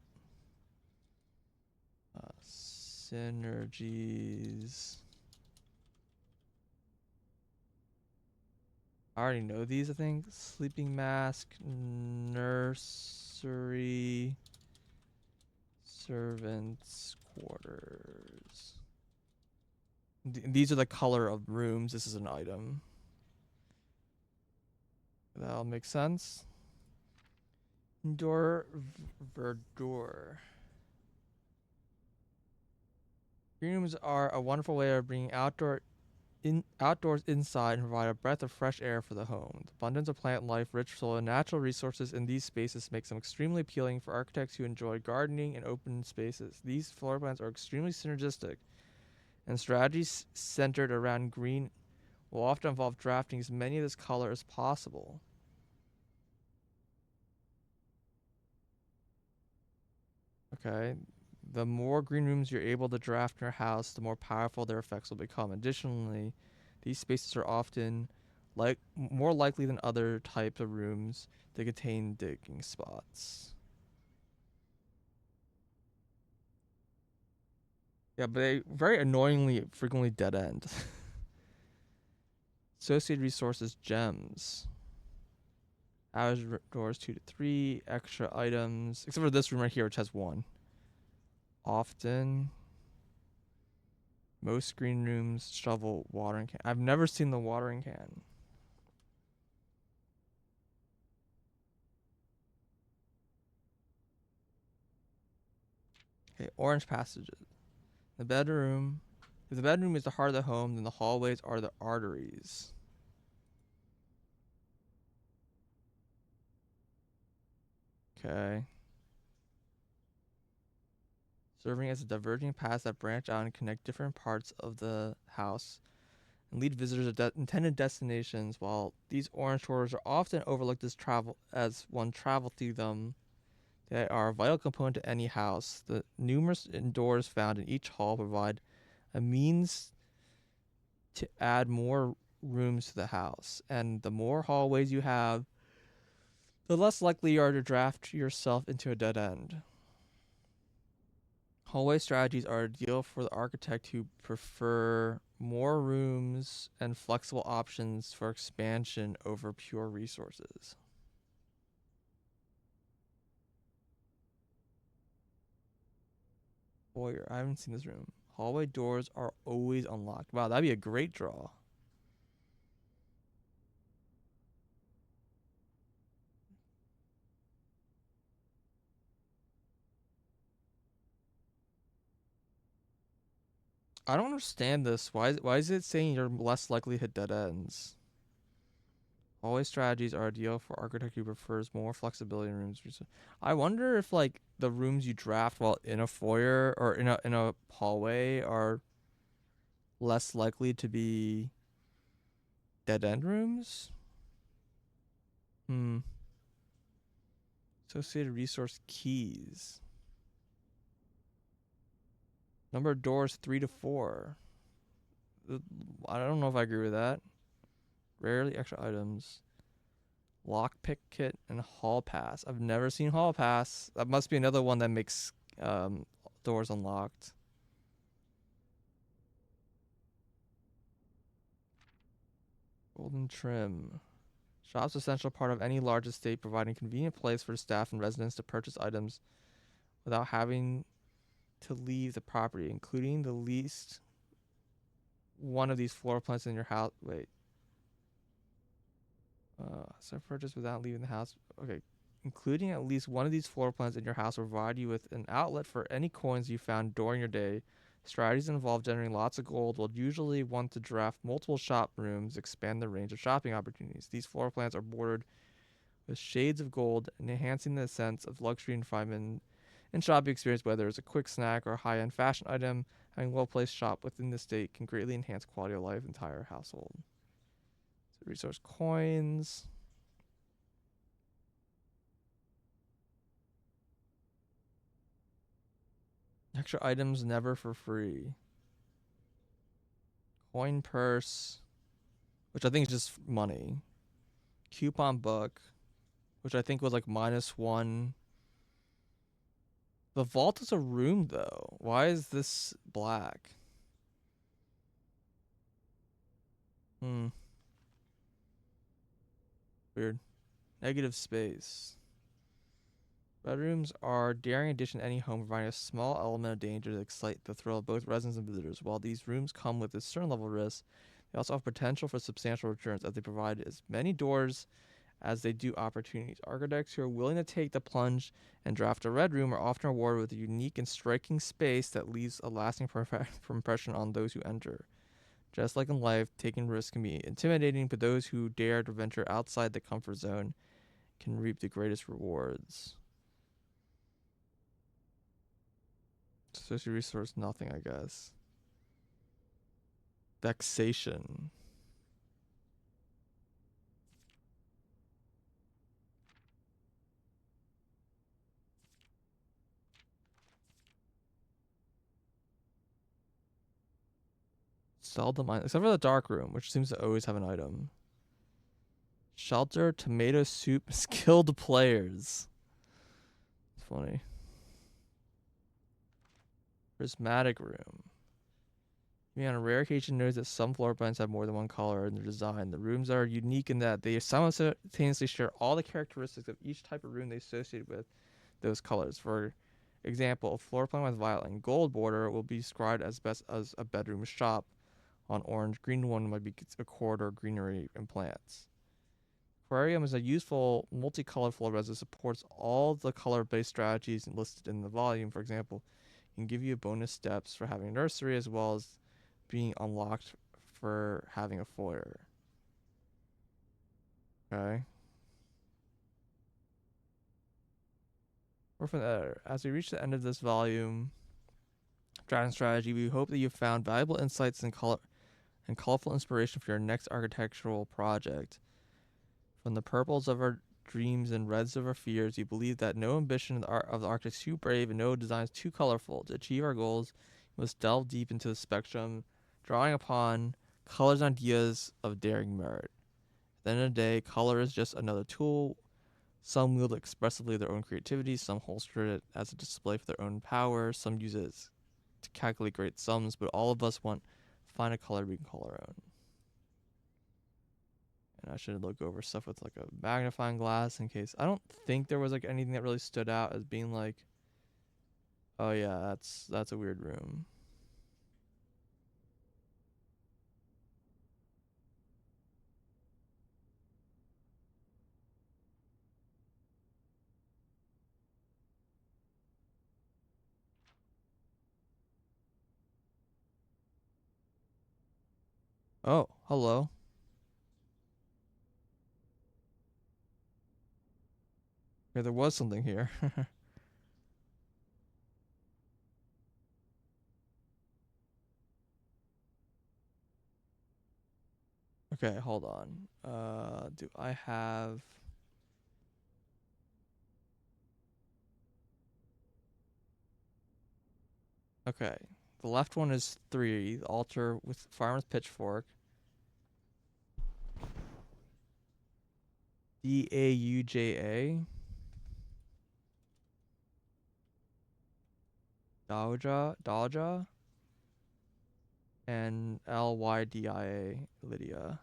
Synergies. I already know these, I think. Sleeping mask, nursery, servants' quarters. These are the color of rooms. This is an item. That'll make sense. Indoor verdure. Green rooms are a wonderful way of bringing outdoors inside and provide a breath of fresh air for the home. The abundance of plant life, rich soil, and natural resources in these spaces makes them extremely appealing for architects who enjoy gardening and open spaces. These floor plans are extremely synergistic, and strategies centered around green will often involve drafting as many of this color as possible. Okay. The more green rooms you're able to draft in your house, the more powerful their effects will become. Additionally, these spaces are often more likely than other types of rooms to contain digging spots. Yeah, but they very annoyingly frequently dead end. Associated resources, gems. Average doors 2 to 3, extra items, except for this room right here, which has 1. Often. Most green rooms, shovel, watering can. I've never seen the watering can. Okay, orange passages. The bedroom. If the bedroom is the heart of the home, then the hallways are the arteries. Okay. Serving as a diverging paths that branch out and connect different parts of the house and lead visitors to intended destinations. While these orange doors are often overlooked as one travel through them, they are a vital component to any house. The numerous doors found in each hall provide a means to add more rooms to the house. And the more hallways you have, the less likely you are to draft yourself into a dead end. Hallway strategies are ideal for the architect who prefer more rooms and flexible options for expansion over pure resources. Foyer. I haven't seen this room. Hallway doors are always unlocked. Wow, that'd be a great draw. I don't understand this. Why is it saying you're less likely to hit dead ends? Hallway strategies are ideal for architect who prefers more flexibility in rooms. I wonder if like the rooms you draft while in a foyer or in a hallway are less likely to be dead end rooms. Associated resource keys. Number of doors 3 to 4. I don't know if I agree with that. Rarely extra items. Lockpick kit and hall pass. I've never seen hall pass. That must be another one that makes doors unlocked. Golden trim. Shop's essential part of any large estate, providing a convenient place for staff and residents to purchase items without having to leave the property, including the least one of these floor plans in your house. Wait. So purchase without leaving the house. Okay. Including at least one of these floor plans in your house will provide you with an outlet for any coins you found during your day. Strategies involve generating lots of gold will usually want to draft multiple shop rooms, expand the range of shopping opportunities. These floor plans are bordered with shades of gold, enhancing the sense of luxury and refinement and shopping experience, whether it's a quick snack or a high-end fashion item. Having a well-placed shop within the state can greatly enhance quality of life of the entire household. So resource coins. Extra items never for free. Coin purse, which I think is just money. Coupon book, which I think was like -1 The vault is a room, though. Why is this black? Hmm. Weird. Negative space. Bedrooms are daring addition to any home, providing a small element of danger to excite the thrill of both residents and visitors. While these rooms come with a certain level of risk, they also have potential for substantial returns as they provide as many doors as they do opportunities. Architects who are willing to take the plunge and draft a red room are often rewarded with a unique and striking space that leaves a lasting impression on those who enter. Just like in life, taking risks can be intimidating, but those who dare to venture outside the comfort zone can reap the greatest rewards. Social resource, nothing, I guess. Vexation. Seldom, except for the dark room, which seems to always have an item. Shelter, tomato soup, skilled players. It's funny. Prismatic room. On a rare occasion, notice that some floor plans have more than one color in their design. The rooms are unique in that they simultaneously share all the characteristics of each type of room they associate with those colors. For example, a floor plan with violet and gold border will be described as best as a bedroom shop. On orange, green one might be a corridor, greenery, and plants. Aquarium is a useful multicolored floor as it supports all the color-based strategies listed in the volume. For example, it can give you bonus steps for having a nursery as well as being unlocked for having a foyer. Okay. Or from the editor. As we reach the end of this volume, Dragon Strategy, we hope that you've found valuable insights and colorful inspiration for your next architectural project. From the purples of our dreams and reds of our fears, we believe that no ambition of the architect is too brave and no design is too colorful. To achieve our goals, we must delve deep into the spectrum, drawing upon colors and ideas of daring merit. At the end of the day, color is just another tool. Some wield expressively their own creativity, some holster it as a display for their own power, some use it to calculate great sums, but all of us want to find a color we can call our own. And I should look over stuff with like a magnifying glass in case. I don't think there was like anything that really stood out as being like, oh yeah, that's a weird room. Oh, hello. Yeah, there was something here. Okay, hold on. Do I have? Okay, the left one is 3. The altar with farmer's pitchfork. Dauja. Dauja. And Lydia. Lydia.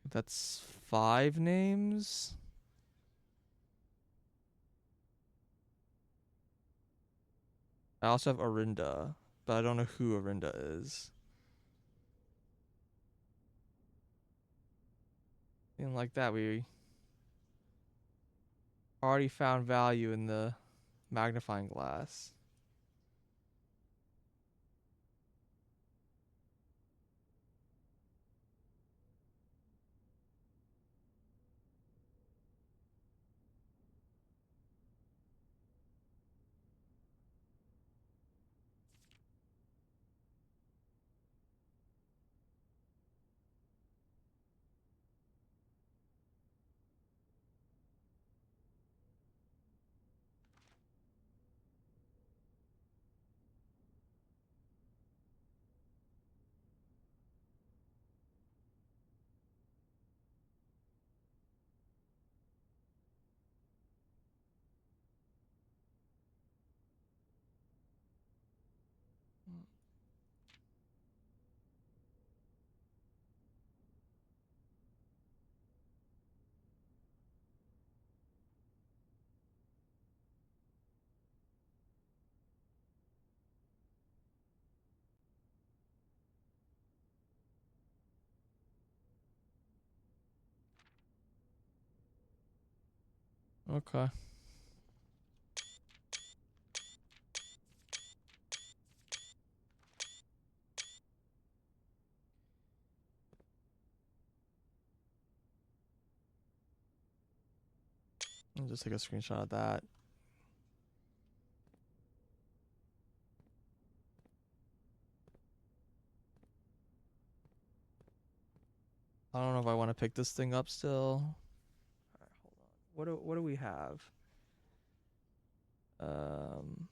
That's 5 names. I also have Orinda, but I don't know who Orinda is. And like that, we already found value in the magnifying glass. Okay. I'll just take a screenshot of that. I don't know if I want to pick this thing up still. All right, hold on. What do we have? Um,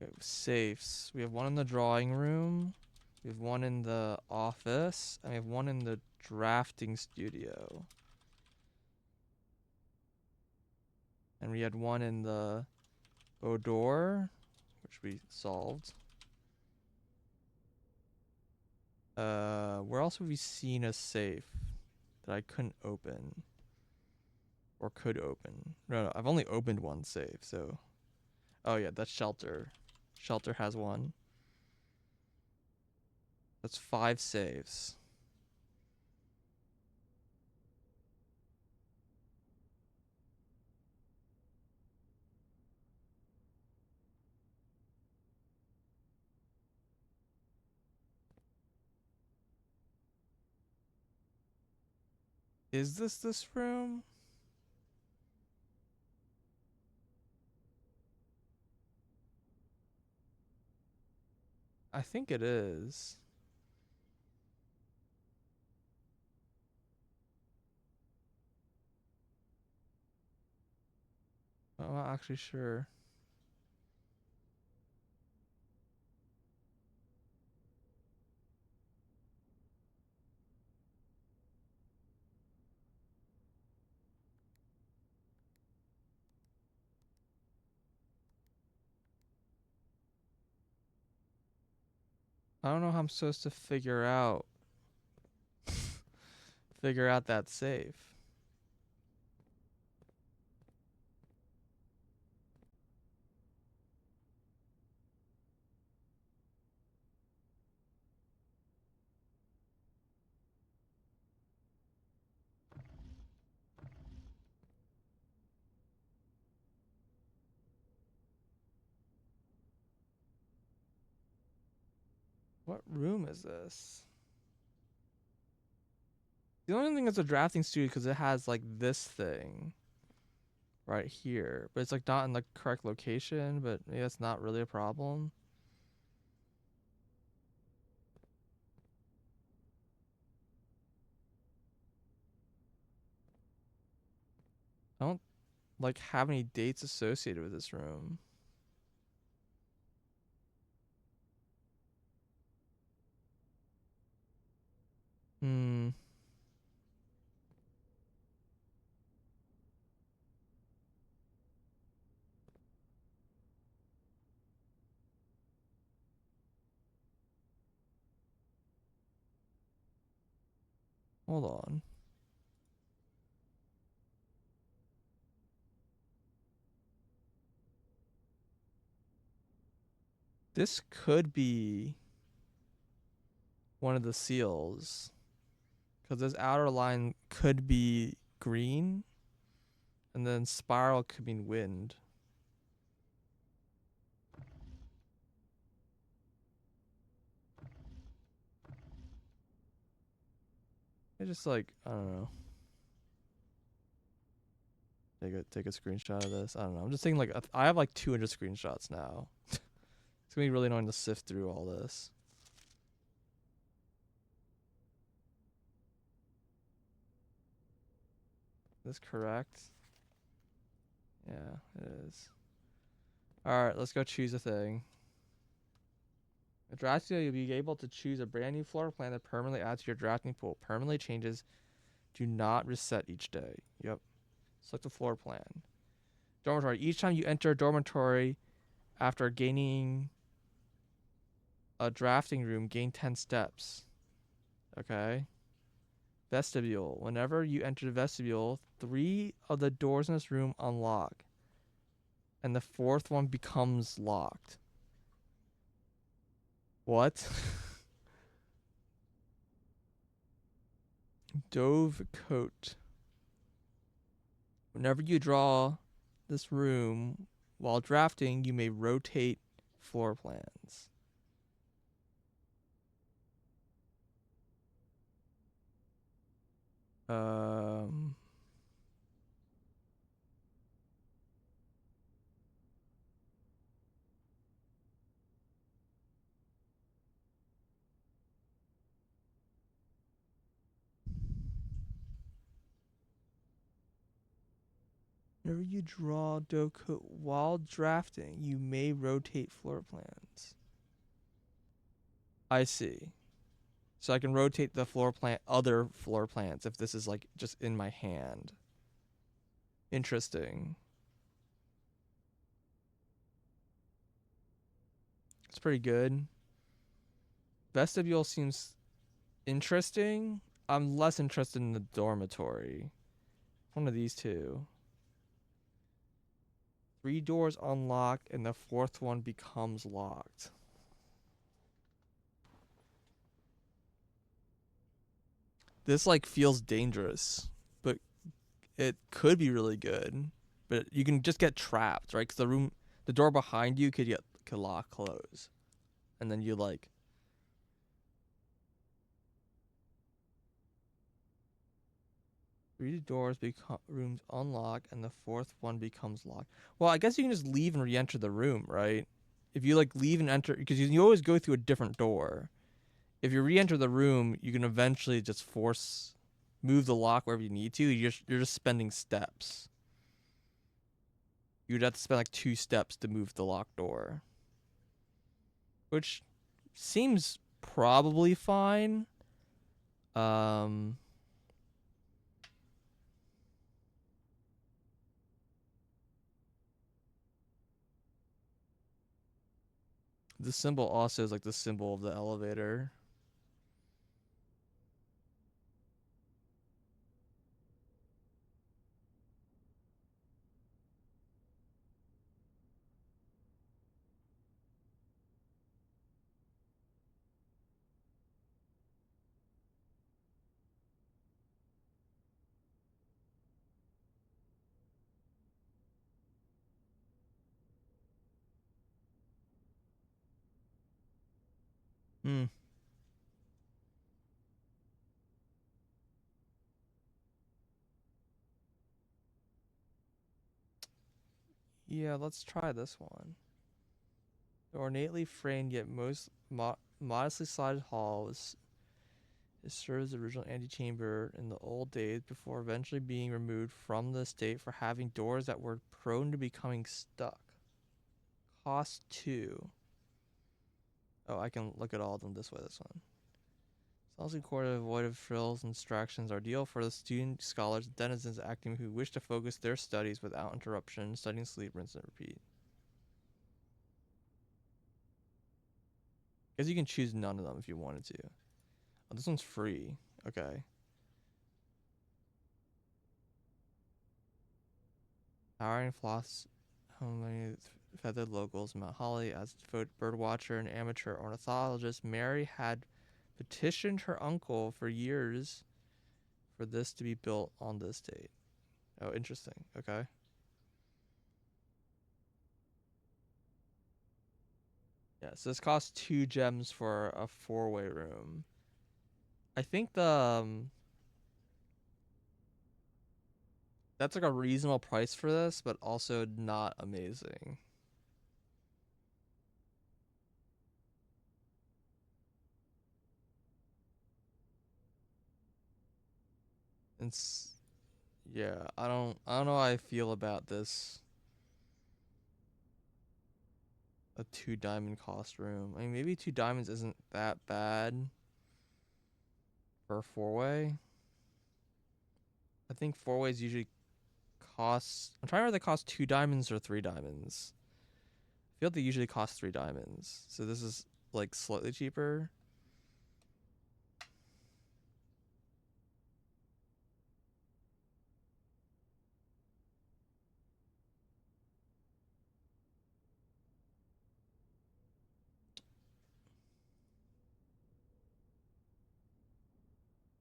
okay, safes. We have one in the drawing room. We have one in the office, and we have one in the drafting studio. And we had one in the Odor, which we solved. Where else have we seen a safe that I couldn't open? Or could open? No, I've only opened one safe, so. Oh yeah, that's shelter. Shelter has one. That's 5 saves. Is this room? I think it is. I'm not actually sure. I don't know how I'm supposed to figure out that safe. What room is this? The only thing is a drafting studio because it has like this thing right here, but it's like not in the correct location. But maybe that's not really a problem. I don't like have any dates associated with this room. Hmm. Hold on. This could be one of the seals because this outer line could be green, and then spiral could mean wind. I just like I don't know. Take a screenshot of this. I don't know. I'm just thinking like I have like 200 screenshots now. It's gonna be really annoying to sift through all this. Is this correct? Yeah, it is. All right, let's go choose a thing. A drafting, you'll be able to choose a brand new floor plan that permanently adds to your drafting pool. Permanently changes do not reset each day. Yep. Select the floor plan. Dormitory. Each time you enter a dormitory after gaining a drafting room, gain 10 steps. Okay. Vestibule. Whenever you enter the vestibule, 3 of the doors in this room unlock, and the 4th one becomes locked. What? Dove coat. Whenever you draw this room while drafting, you may rotate floor plans. Um, Whenever you draw Dove coat while drafting, you may rotate floor plans. I see. So I can rotate the other floor plans if this is like just in my hand. Interesting. It's pretty good. Vestibule seems interesting. I'm less interested in the dormitory. One of these two. 3 doors unlock and the 4th one becomes locked. This like feels dangerous, but it could be really good. But you can just get trapped, right? Because the door behind you could lock close, and then you like 3 doors become rooms unlock, and the 4th one becomes locked. Well, I guess you can just leave and re-enter the room, right? If you like leave and enter, because you always go through a different door. If you re-enter the room, you can eventually just move the lock wherever you need to. You're just spending steps. You'd have to spend like 2 steps to move the locked door, which seems probably fine. The symbol also is like the symbol of the elevator. Hmm. Yeah, let's try this one. The ornately framed yet modestly sided hall it serves the original antechamber in the old days before eventually being removed from the estate for having doors that were prone to becoming stuck. Cost 2. Oh, I can look at all of them this way, this one. Salty Court of avoided frills and distractions are ideal for the student, scholars, and denizens acting who wish to focus their studies without interruption, studying, sleep, rinse, and repeat. Guess you can choose none of them if you wanted to. Oh, this one's free. Okay. Towering floss, how many feathered locals, Mount Holly, as a birdwatcher and amateur ornithologist, Mary had petitioned her uncle for years for this to be built on the estate. Oh, interesting. Okay. Yeah, so this costs 2 gems for a 4-way room. I think that's like a reasonable price for this, but also not amazing. It's yeah, I don't know how I feel about this. A 2 diamond cost room. I mean, maybe 2 diamonds isn't that bad for a 4-way. I think 4-ways usually cost. I'm trying to remember they cost 2 diamonds or 3 diamonds. I feel like they usually cost 3 diamonds. So this is like slightly cheaper.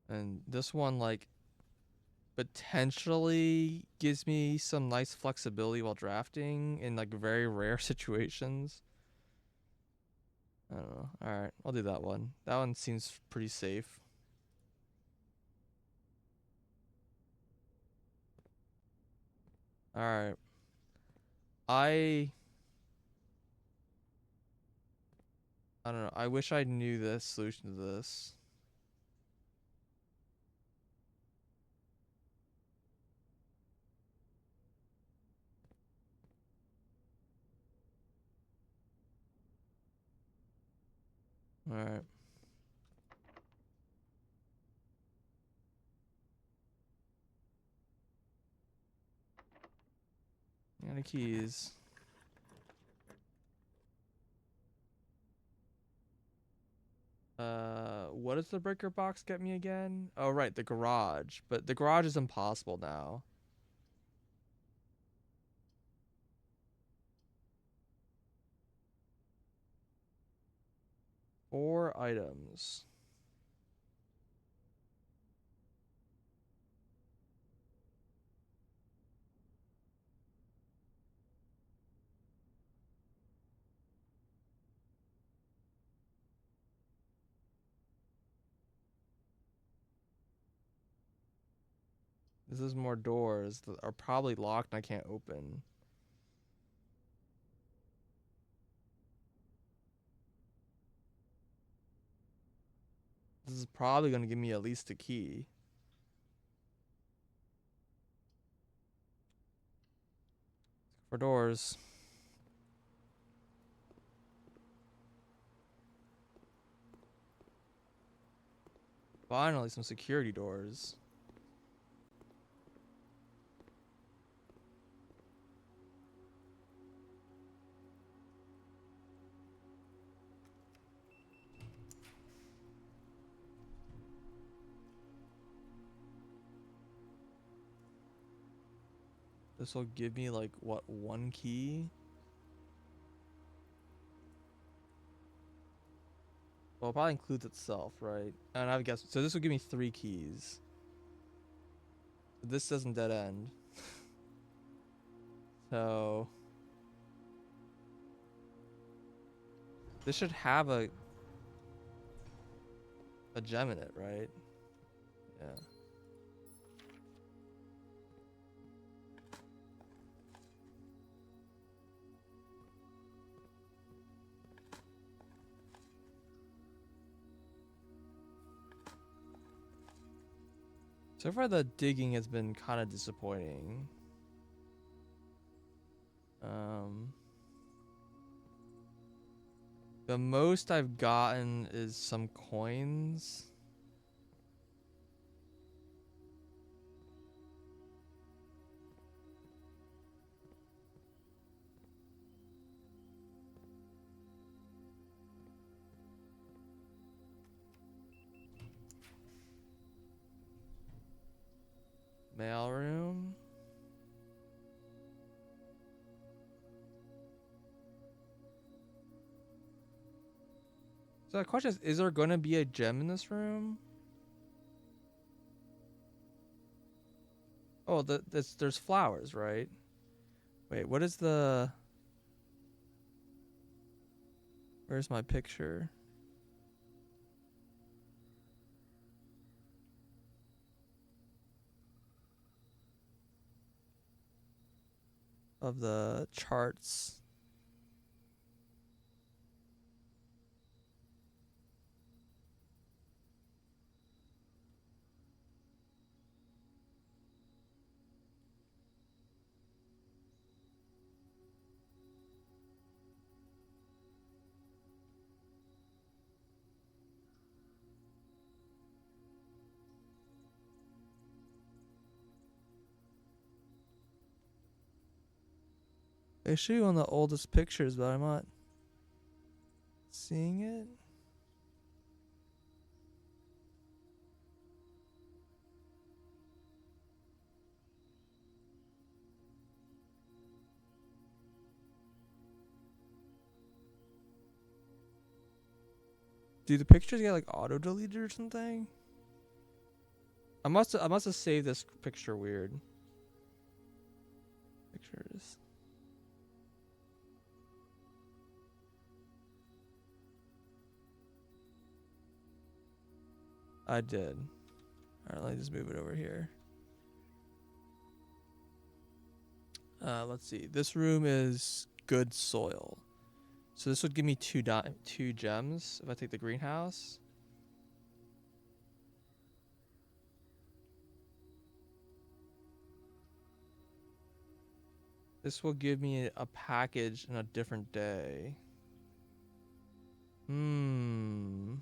And this one, like, potentially gives me some nice flexibility while drafting in, like, very rare situations. I don't know. Alright, I'll do that one. That one seems pretty safe. Alright. I don't know. I wish I knew the solution to this. Alright. And the keys. What does the breaker box get me again? Oh, right, the garage. But the garage is impossible now. 4 items. This is more doors that are probably locked and I can't open. This is probably going to give me at least a key. For doors. Finally, some security doors. This will give me, like, what, 1 key? Well, it probably includes itself, right? And I would guess. So this will give me 3 keys. This doesn't dead end. So this should have a gem in it, right? Yeah. So far the digging has been kind of disappointing. The most I've gotten is some coins. Mailroom. So the question is there going to be a gem in this room? Oh, there's flowers, right? Wait, what is the... Where's my picture? Of the charts. They show you one of the oldest pictures, but I'm not seeing it. Do the pictures get like auto deleted or something? I must have saved this picture weird. Pictures. I did. Alright, let me just move it over here. Let's see. This room is good soil. So this would give me two gems if I take the greenhouse. This will give me a package in a different day. The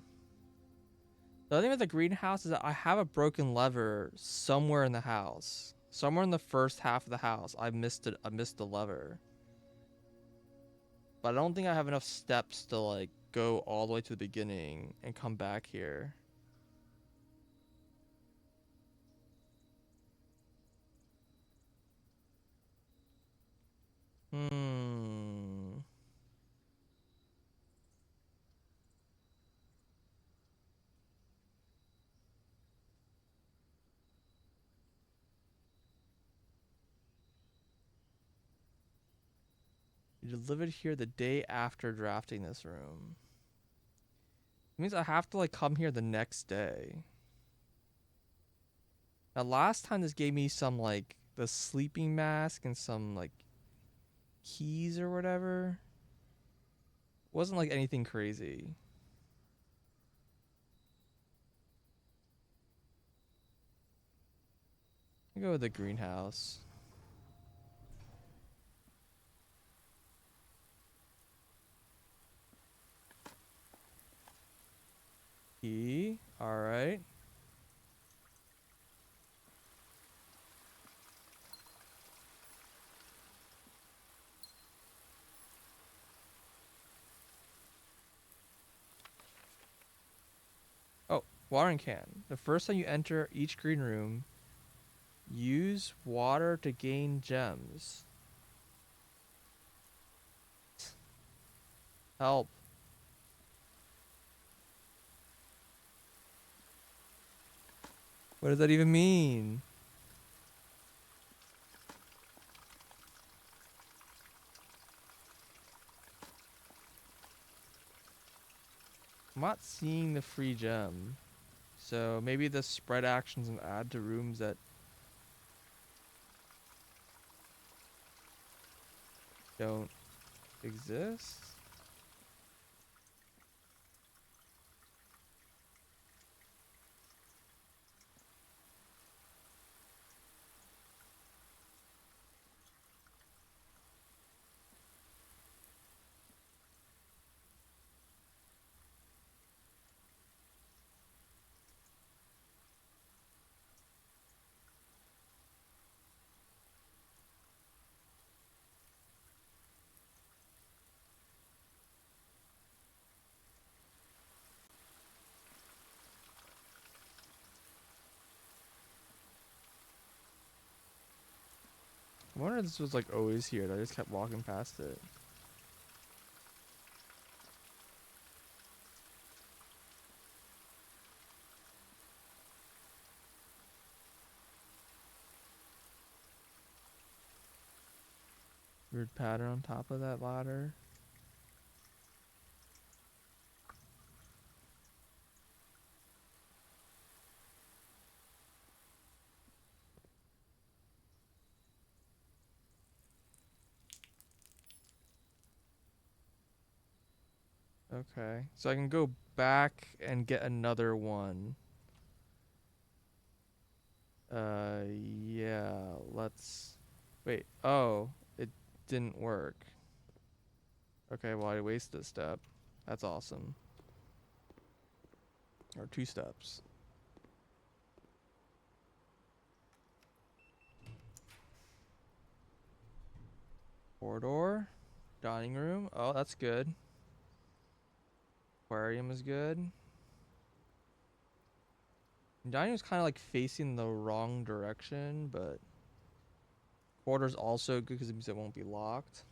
other thing with the greenhouse is that I have a broken lever somewhere in the house. Somewhere in the first half of the house, I missed it. I missed the lever. But I don't think I have enough steps to like go all the way to the beginning and come back here. Hmm. You delivered here the day after drafting this room. It means I have to like come here the next day. Now last time this gave me some like the sleeping mask and some like keys or whatever. Wasn't like anything crazy. I'll go with the greenhouse. Key. Alright. Oh, watering can. The first time you enter each green room, use water to gain gems. Help. What does that even mean? I'm not seeing the free gem. So maybe the spread actions and add to rooms that don't exist. I wonder if this was like always here. I just kept walking past it. Weird pattern on top of that ladder. Okay, so I can go back and get another one. Yeah, let's... Wait, oh, it didn't work. Okay, well, I wasted a step. That's awesome. Or 2 steps. Corridor. Dining room. Oh, that's good. Aquarium is good. Dining room's kind of like facing the wrong direction, but... Corridor's also good because it means it won't be locked.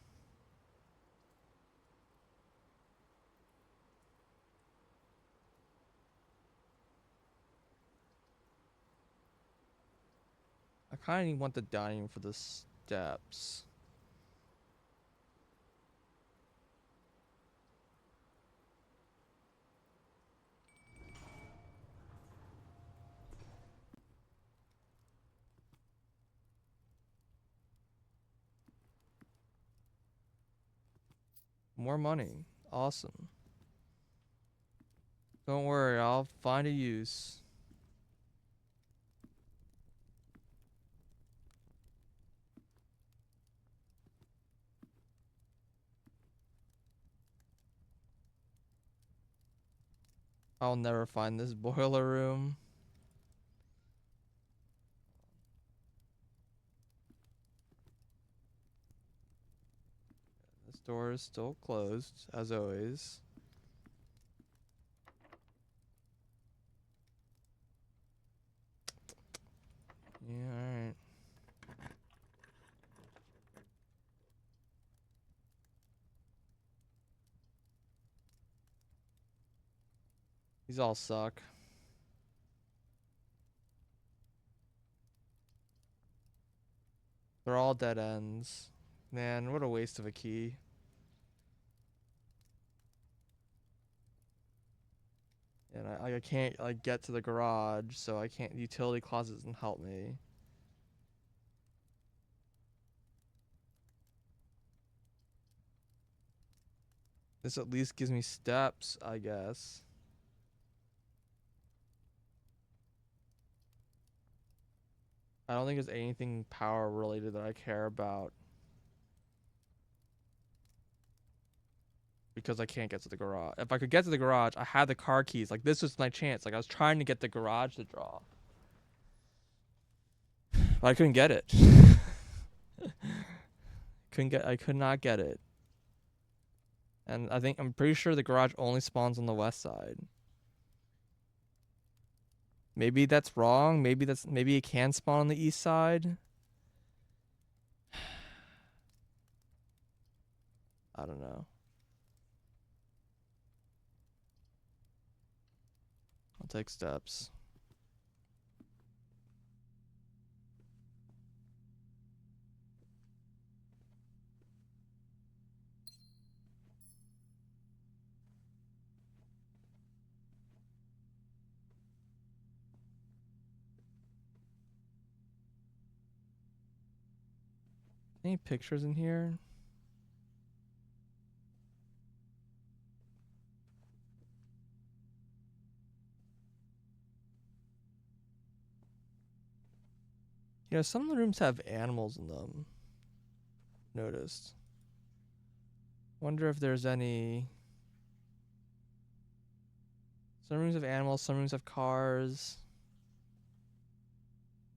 I kind of want the dining room for the steps. More money. Awesome. Don't worry, I'll find a use. I'll never find this boiler room. This door is still closed, as always. Yeah, alright. These all suck. They're all dead ends. Man, what a waste of a key. And I can't like get to the garage, so I can't. Utility closet doesn't help me. This at least gives me steps, I guess. I don't think there's anything power related that I care about. Because I can't get to the garage. If I could get to the garage, I had the car keys. Like, this was my chance. Like, I was trying to get the garage to draw. But I couldn't get it. I could not get it. And I'm pretty sure the garage only spawns on the west side. Maybe that's wrong. Maybe it can spawn on the east side. I don't know. I'll take steps. Any pictures in here? You know, some of the rooms have animals in them. Noticed. Wonder if there's any. Some rooms have animals, some rooms have cars.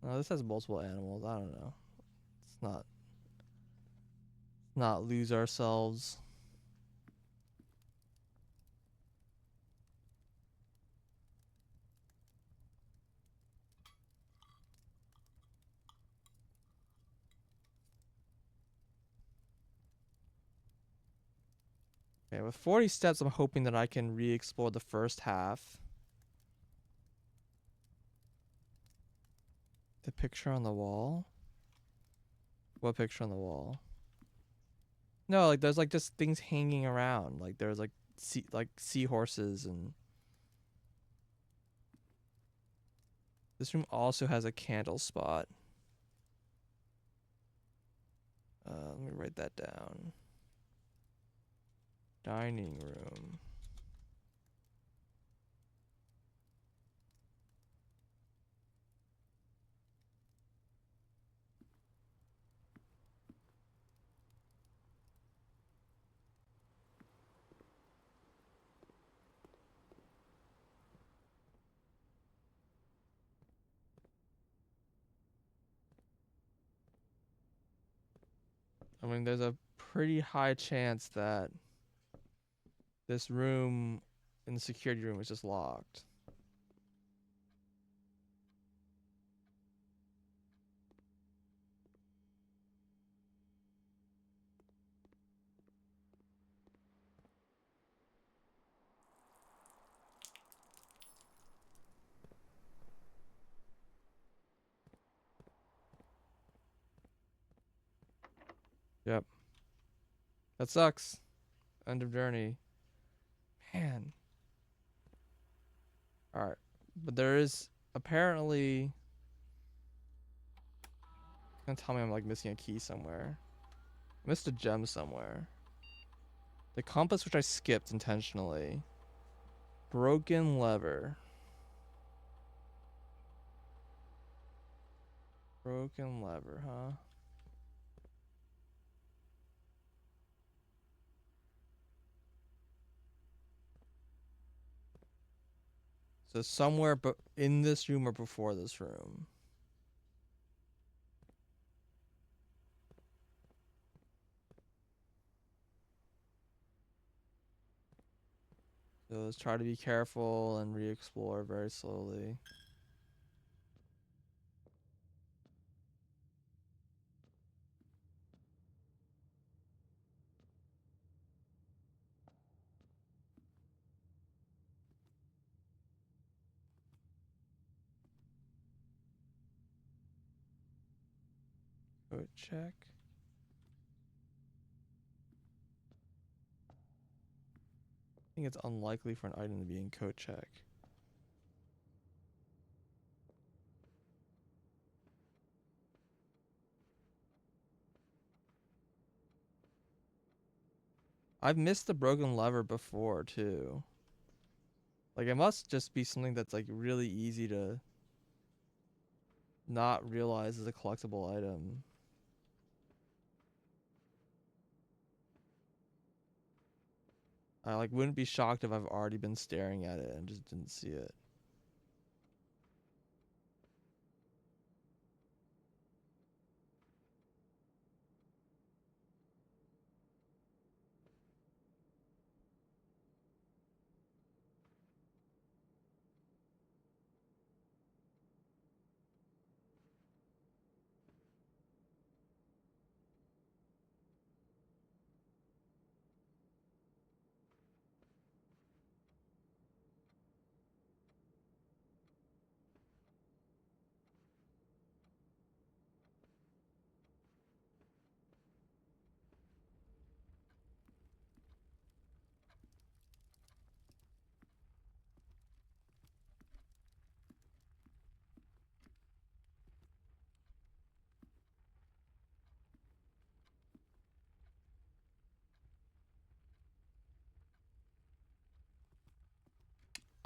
Oh, this has multiple animals. I don't know. Let's not lose ourselves. Okay, with 40 steps, I'm hoping that I can re-explore the first half. The picture on the wall? What picture on the wall? No, like there's like just things hanging around. Like there's like seahorses and this room also has a candle spot. Let me write that down. Dining room. I mean, there's a pretty high chance that this room in the security room is just locked. Yep. That sucks. End of journey. Man. Alright. But there is apparently gonna tell me I'm like missing a key somewhere. I missed a gem somewhere. The compass, which I skipped intentionally. Broken lever. Broken lever, huh? So somewhere but in this room or before this room. So let's try to be careful and re-explore very slowly. Code check. I think it's unlikely for an item to be in code check. I've missed the broken lever before too. Like it must just be something that's like really easy to not realize is a collectible item. I like wouldn't be shocked if I've already been staring at it and just didn't see it.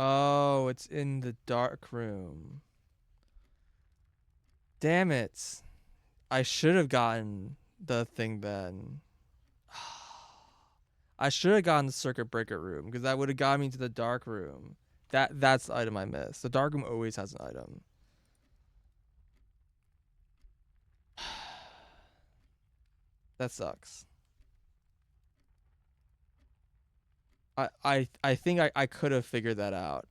Oh, it's in the dark room. Damn it. I should have gotten the thing then. I should have gotten the circuit breaker room because that would have got me to the dark room. That's the item I missed. The dark room always has an item. That sucks. I think I could have figured that out.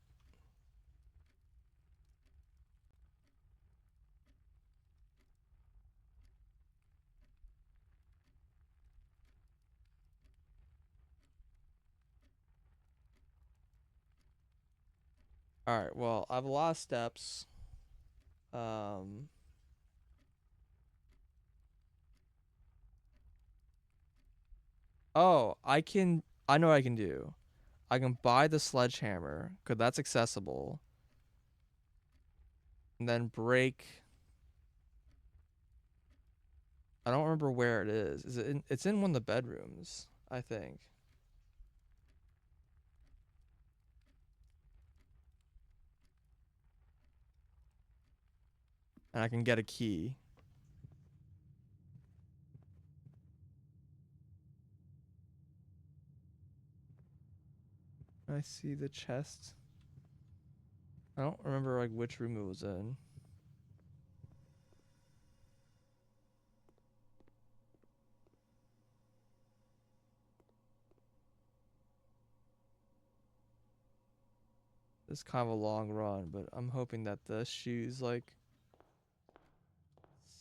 All right, well, I have a lot of steps. Um Oh, I know what I can do. I can buy the sledgehammer cuz that's accessible and then break. I don't remember where it is. Is it it's in one of the bedrooms, I think. And I can get a key. I see the chest. I don't remember like which room it was in. It's kind of a long run, but I'm hoping that the shoes like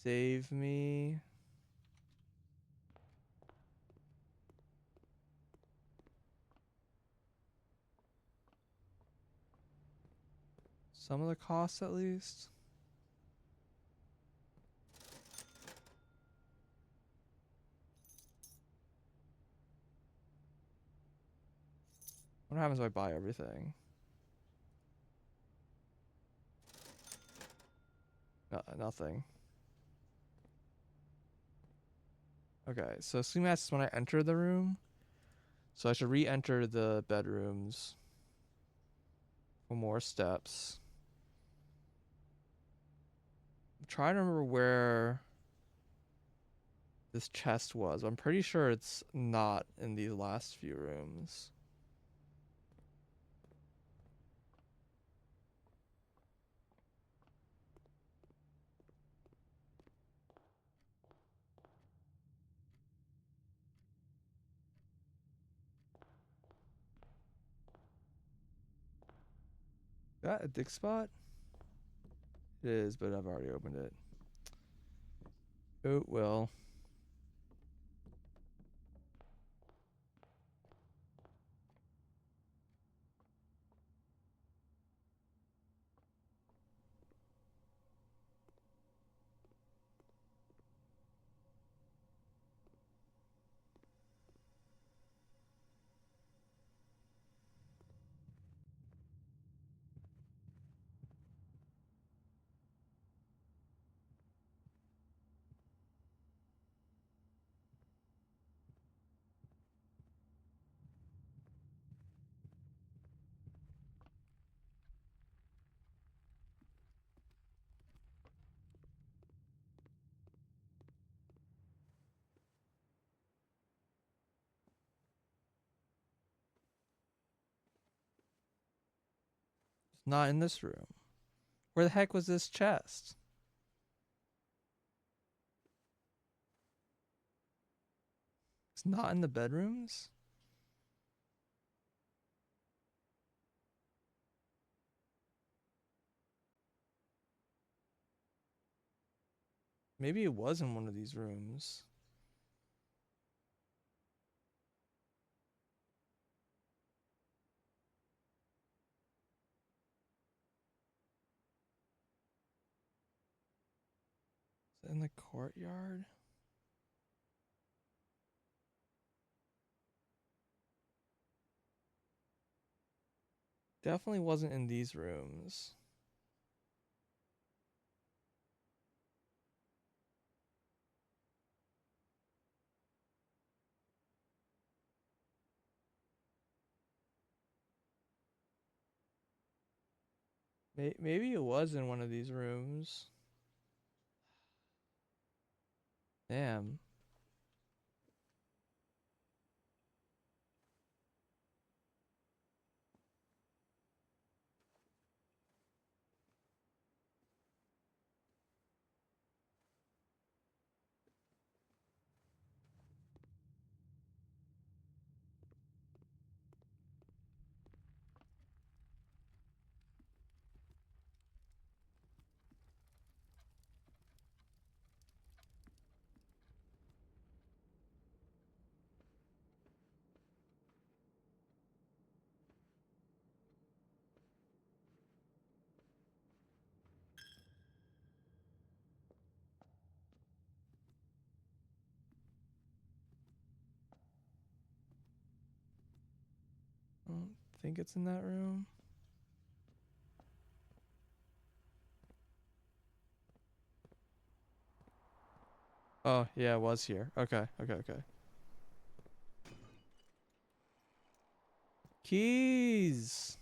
save me. Some of the costs at least. What happens if I buy everything? No, nothing. Okay, so sleep mask is when I enter the room. So I should re-enter the bedrooms for more steps. I'm trying to remember where this chest was. I'm pretty sure it's not in these last few rooms. Is that a dig spot? It is, but I've already opened it. Oh, well. It's not in this room. Where the heck was this chest? It's not in the bedrooms? Maybe it was in one of these rooms. Is it in the courtyard? Definitely wasn't in these rooms. Maybe it was in one of these rooms. Damn. I don't think it's in that room. Oh, yeah, it was here. Okay. Keys!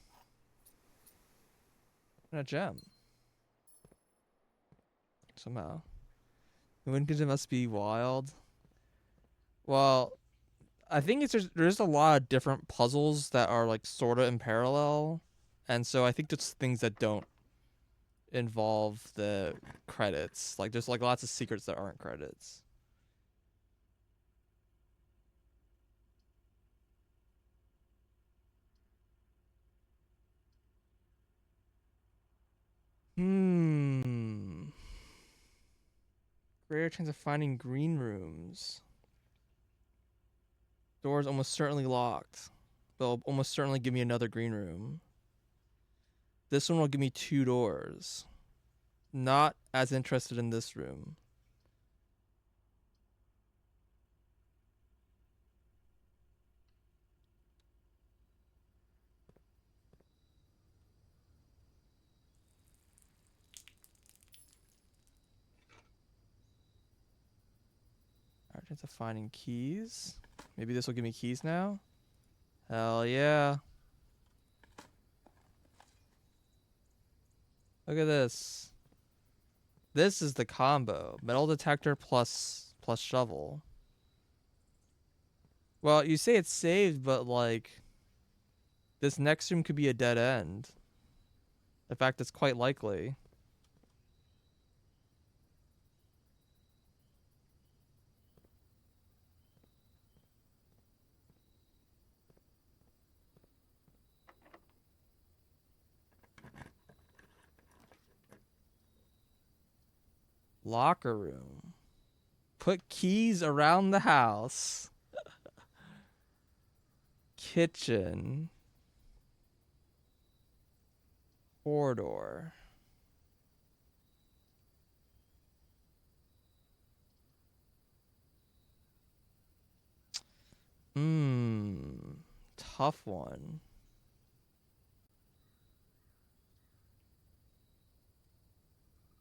And a gem. Somehow. The Wind must be wild. Well, I think there's a lot of different puzzles that are like sorta in parallel. And so I think there's things that don't involve the credits. Like there's like lots of secrets that aren't credits. Hmm. Greater chance of finding green rooms. Doors almost certainly locked. They'll almost certainly give me another green room. This one will give me 2 doors. Not as interested in this room. Chance of finding keys. Maybe this will give me keys now. Hell yeah. Look at this. This is the combo. Metal detector plus shovel. Well, you say it's saved, but like this next room could be a dead end. In fact, it's quite likely. Locker room. Put keys around the house. Kitchen. Corridor. Tough one.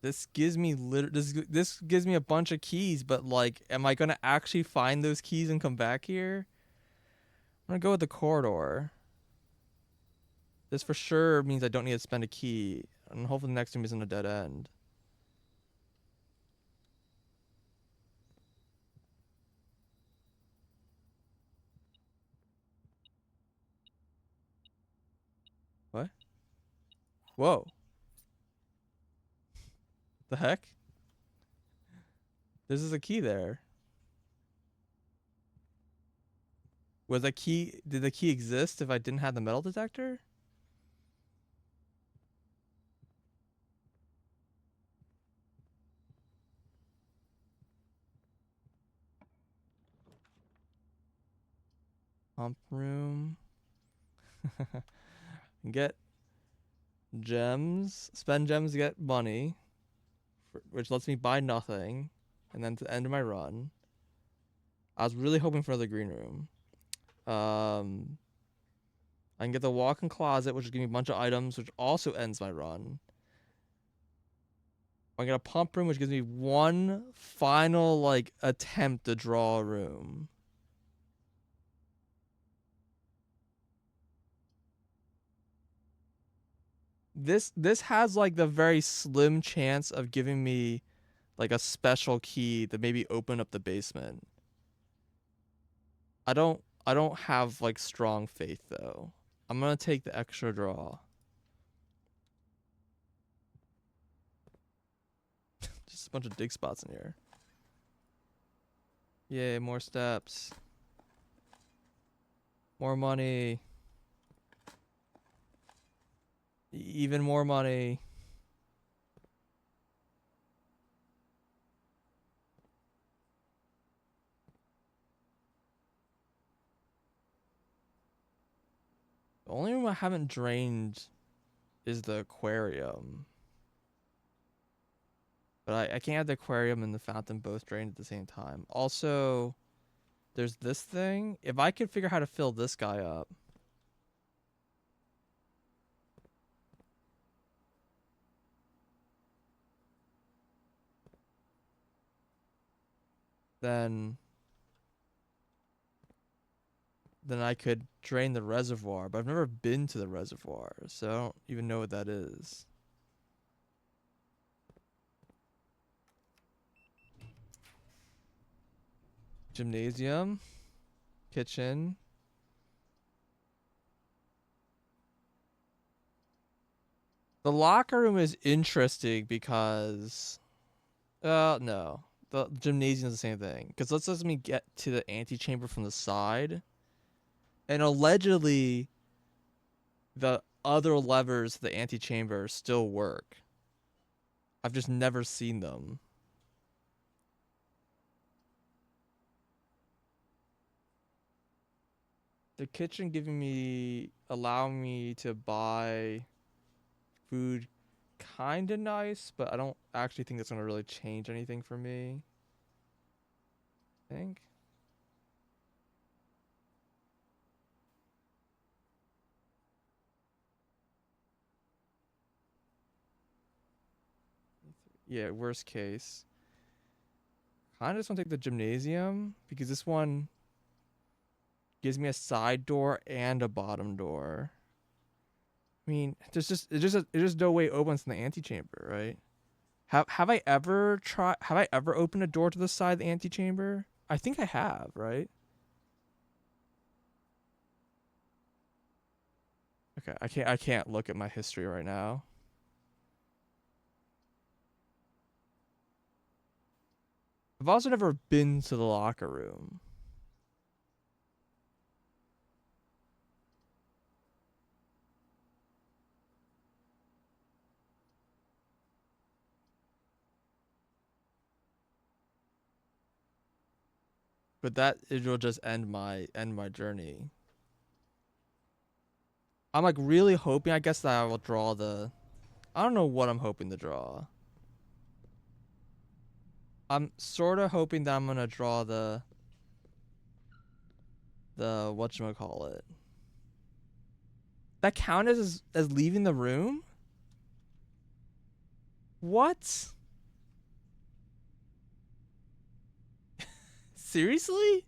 This gives me this gives me a bunch of keys, but like, am I gonna actually find those keys and come back here? I'm gonna go with the corridor. This for sure means I don't need to spend a key, and hopefully the next room isn't a dead end. What? Whoa. The heck? This is a key there. Was a key? Did the key exist if I didn't have the metal detector? Pump room. Get gems. Spend gems to get money, which lets me buy nothing, and then to end my run. I was really hoping for the green room. I can get the walk-in closet, which will give me a bunch of items, which also ends my run. I get a pump room, which gives me one final like attempt to draw a room. This has like the very slim chance of giving me like a special key to maybe open up the basement. I don't have like strong faith though. I'm gonna take the extra draw. Just a bunch of dig spots in here. Yay, more steps. More money. Even more money. The only room I haven't drained is the aquarium. But I can't have the aquarium and the fountain both drained at the same time. Also, there's this thing. If I could figure out how to fill this guy up. Then I could drain the reservoir, but I've never been to the reservoir, so I don't even know what that is. Gymnasium, kitchen. The locker room is interesting because, no, the gymnasium is the same thing. Because let's let me get to the antechamber from the side, and allegedly, the other levers of the antechamber still work. I've just never seen them. The kitchen allowing me to buy food kind of nice, but I don't actually think that's going to really change anything for me. I think. Yeah, worst case. kind of just want to take the gymnasium because this one gives me a side door and a bottom door. I mean, there's just no way it opens in the antechamber, right? Have I ever opened a door to the side of the antechamber? I think I have, right? Okay, I can't look at my history right now. I've also never been to the locker room. But that it will just end my journey. I'm like really hoping I guess that I will draw the I don't know what I'm hoping to draw. I'm sort of hoping that I'm gonna draw the whatchamacallit. That count as leaving the room? What? Seriously?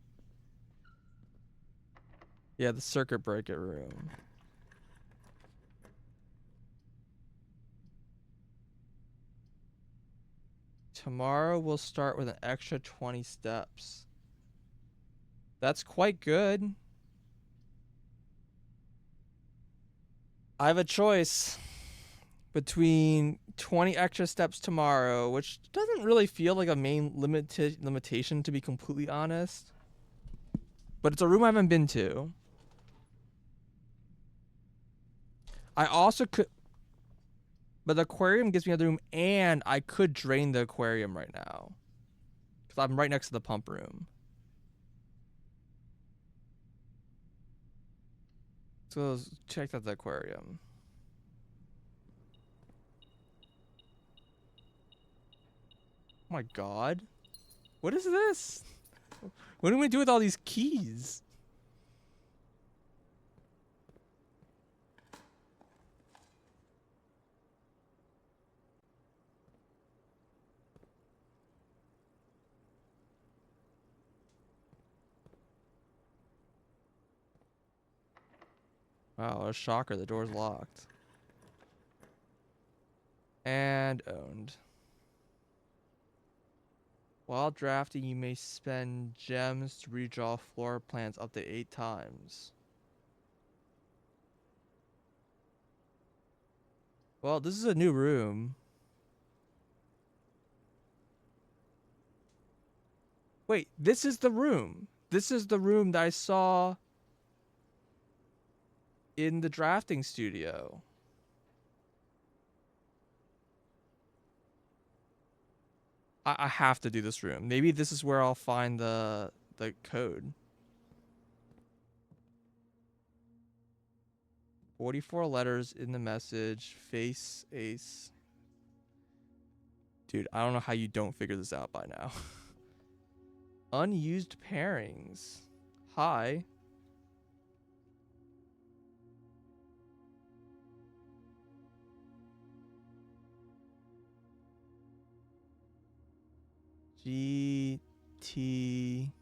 Yeah, the circuit breaker room. Tomorrow we'll start with an extra 20 steps. That's quite good. I have a choice between 20 extra steps tomorrow, which doesn't really feel like a main limitation to be completely honest. But it's a room I haven't been to. I also could but the aquarium gives me another room and I could drain the aquarium right now. Cuz I'm right next to the pump room. So let's check out the aquarium. Oh my god. What is this? What do we do with all these keys? Wow, a shocker. The door's locked. And owned. While drafting, you may spend gems to redraw floor plans up to 8 times. Well, this is a new room. Wait, this is the room. This is the room that I saw in the drafting studio. I have to do this room. Maybe this is where I'll find the code. 44 letters in the message. Face ace. Dude, I don't know how you don't figure this out by now. Unused pairings. Hi. G T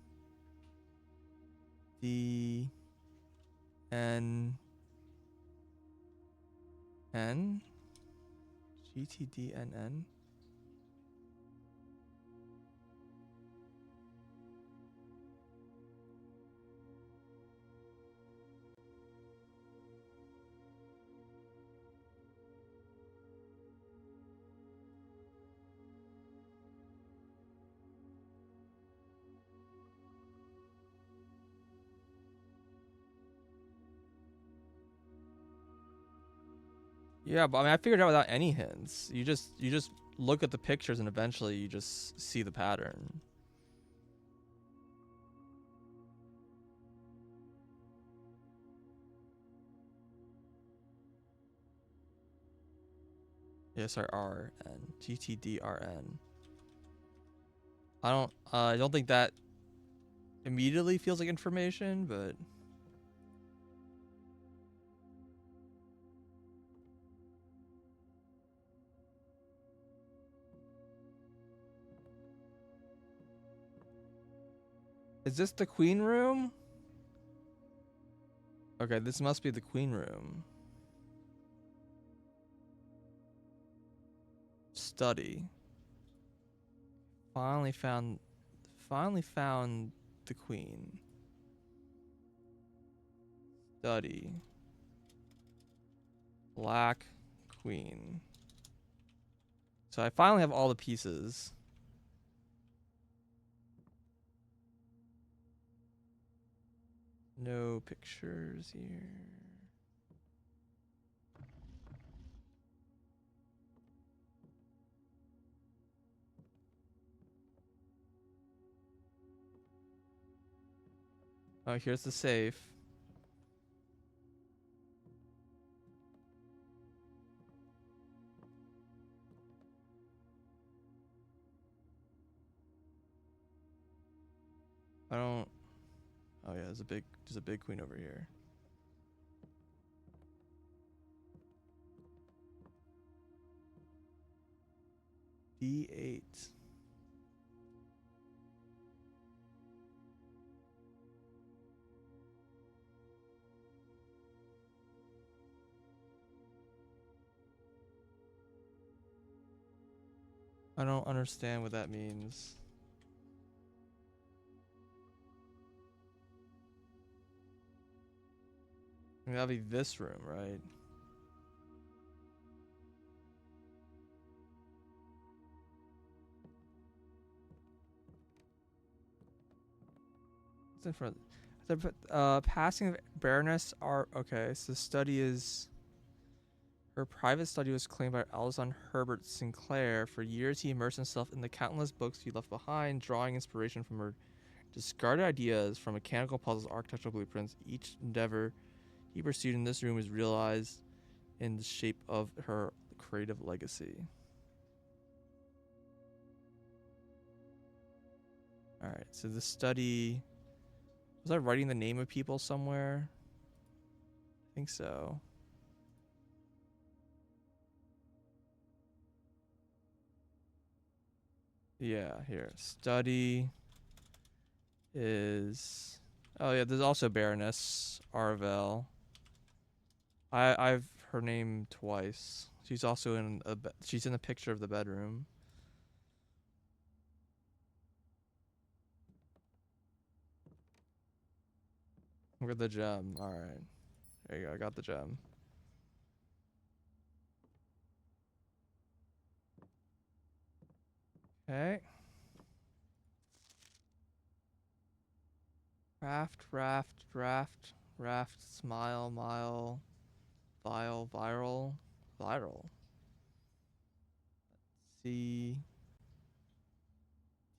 D N N G T D N N. Yeah, but I mean, I figured it out without any hints. You just look at the pictures and eventually you just see the pattern. Yeah, sorry, R N G T D R N. I don't think that immediately feels like information, but Is this the queen room? Okay, this must be the queen room. Study. Finally found the queen. Study. Black queen. So I finally have all the pieces. No pictures here. Oh, here's the safe. I don't. Oh yeah, there's a big queen over here. D8. I don't understand what that means. I mean, that'll be this room, right? What's in front? Passing of Baroness are okay. So study is her private study was claimed by Alison Herbert Sinclair. For years, he immersed himself in the countless books he left behind, drawing inspiration from her discarded ideas, from mechanical puzzles, architectural blueprints. Each endeavor he pursued in this room is realized in the shape of her creative legacy. All right, so the study. Was I writing the name of people somewhere? I think so. Yeah, here. Study is. Oh yeah, there's also Baroness Arvel. I've her name twice. She's also in she's in a picture of the bedroom. Look at the gem. All right, there you go. I got the gem. Okay. Raft, smile, mile, vial, viral. C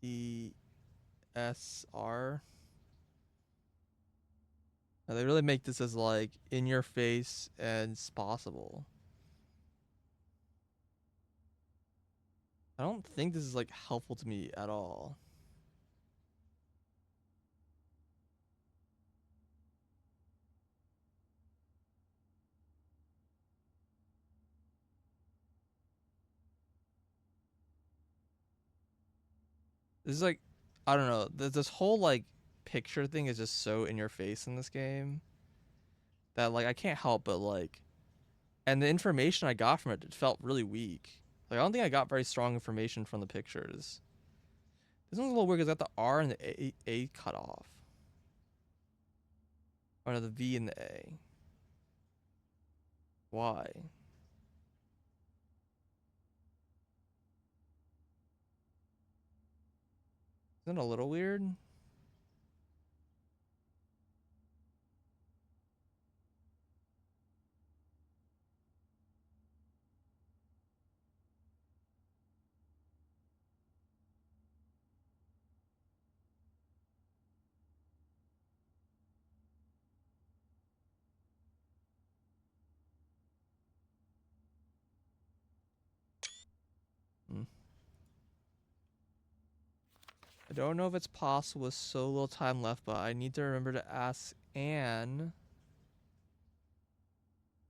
E S R. Now they really make this as like in your face and it's possible. I don't think this is like helpful to me at all. This is like, I don't know. This whole like picture thing is just so in your face in this game that like I can't help but like, and the information I got from it felt really weak. Like I don't think I got very strong information from the pictures. This one's a little weird because I got the R and the A cut off. Or no, the V and the A. Why? Isn't it a little weird? Hmm. I don't know if it's possible with so little time left, but I need to remember to ask Anne.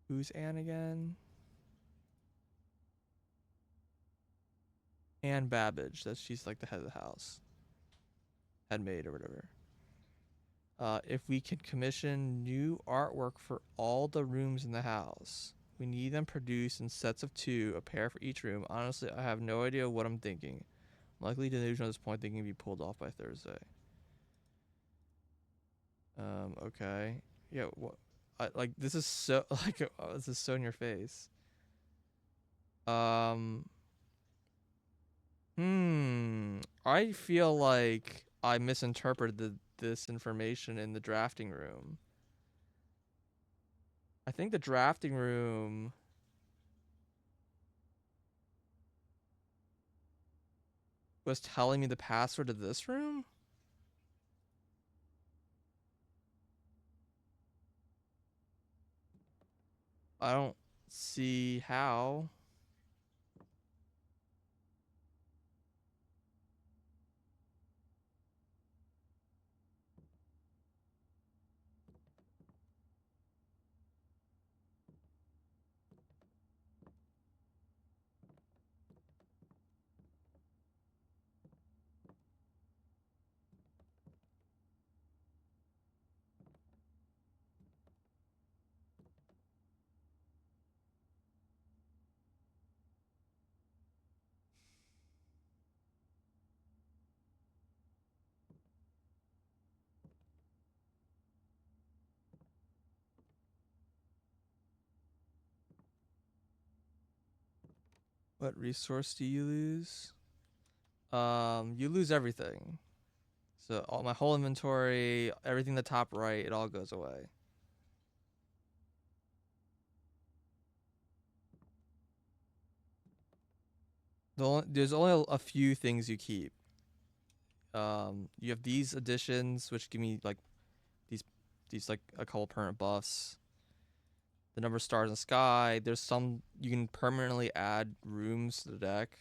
Who's Anne again? Anne Babbage. She's like the head of the house. Head maid or whatever. If we can commission new artwork for all the rooms in the house, we need them produced in sets of 2, a pair for each room. Honestly, I have no idea what I'm thinking. I'm likely delusional at this point, thinking it can be pulled off by Thursday. Okay. Yeah, what? Like, this is so, like, this is so in your face. Um, I feel like I misinterpreted this information in the drafting room. I think the drafting room was telling me the password to this room? I don't see how. What resource do you lose? You lose everything. So all my whole inventory, everything in the top right, it all goes away. There's only a few things you keep. You have these additions, which give me like these like a couple permanent buffs. The number of stars in the sky. There's some you can permanently add rooms to the deck.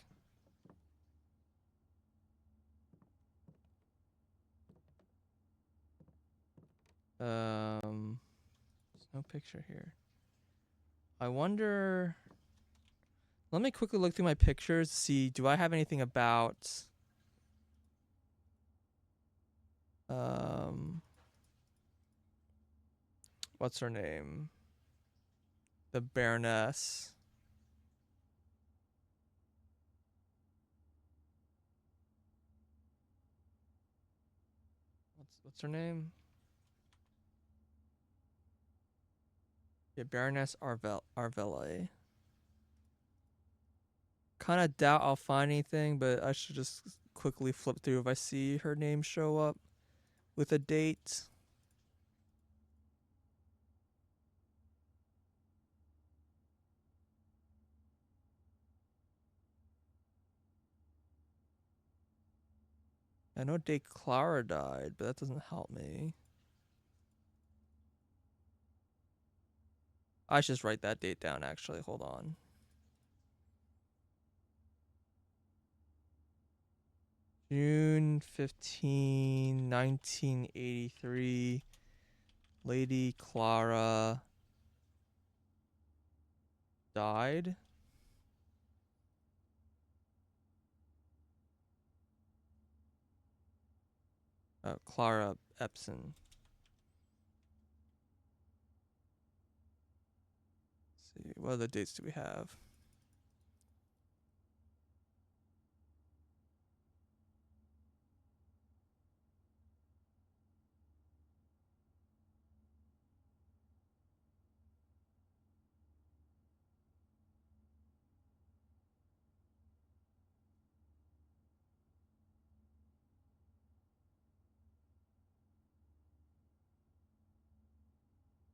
There's no picture here. I wonder. Let me quickly look through my pictures to see, do I have anything about what's her name? The Baroness. What's her name? Yeah, Baroness Arvelle. Kind of doubt I'll find anything, but I should just quickly flip through if I see her name show up with a date. I know date Clara died, but that doesn't help me. I should just write that date down, actually. Hold on. June 15, 1983. Lady Clara died. Clara Epson. Let's see, what other dates do we have?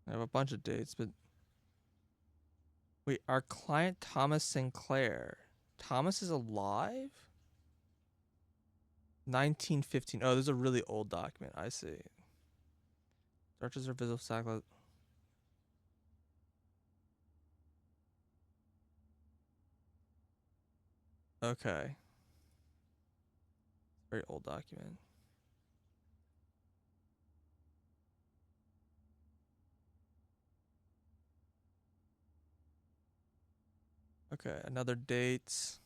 I have a bunch of dates, but wait, our client Thomas Sinclair. Thomas is alive? 1915. Oh, this is a really old document. I see. Searches are visible satellite. Okay. Very old document. Okay, another date.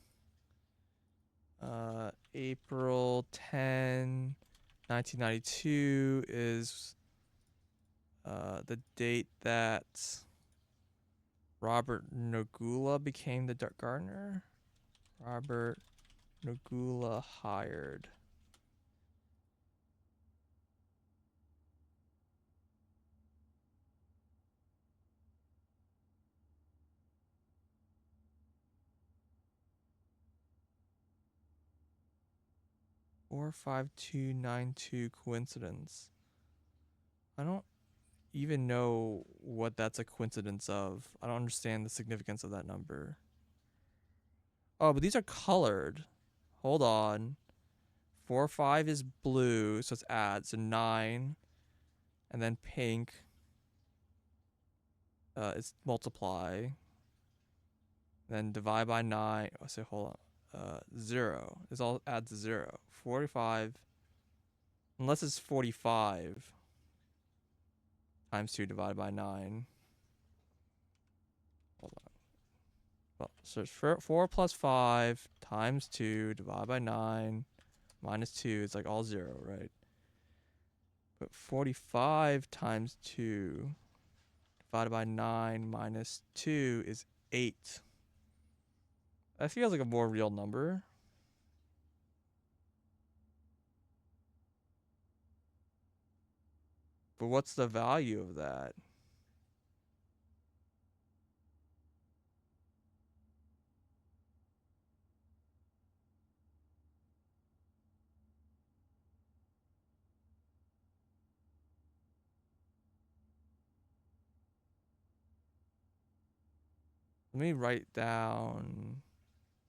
April 10, 1992 is the date that Robert Nagula became the Dark Gardener. Robert Nagula hired. Four five two nine two coincidence. I don't even know what that's a coincidence of. I don't understand the significance of that number. Oh, but these are colored. Hold on. 4 5 is blue, so it's add. So 9. And then pink is multiply. Then divide by 9. Oh, so hold on. 0. This all adds 0. 45. Unless it's 45 times 2 divided by 9. Hold on. Well, so it's 4 plus 5 times 2 divided by 9 minus 2. It's like all 0, right? But 45 times 2 divided by 9 minus 2 is 8. That feels like a more real number. But what's the value of that? Let me write down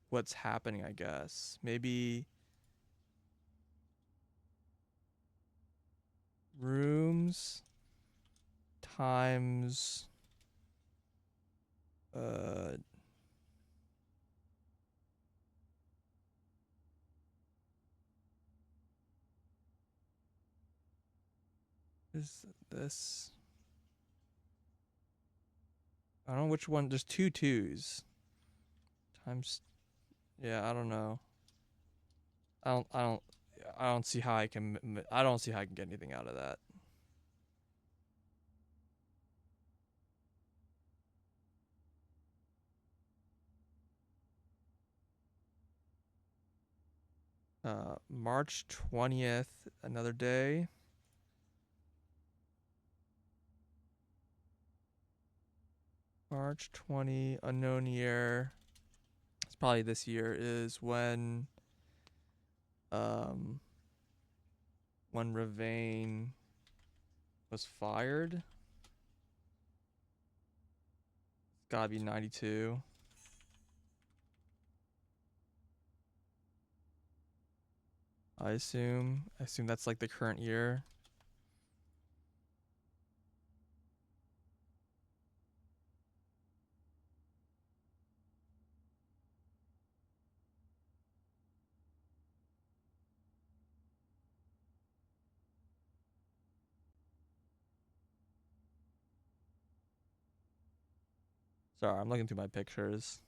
what's happening, I guess. Maybe rooms times uh is this, I don't know which one. There's two twos times, yeah, I don't know. I don't see how I can I don't see how I can get anything out of that. March 20th, another day. March 20, unknown year. It's probably this year, is um when Ravane was fired. It's gotta be 92. I assume that's like the current year. Sorry, I'm looking through my pictures.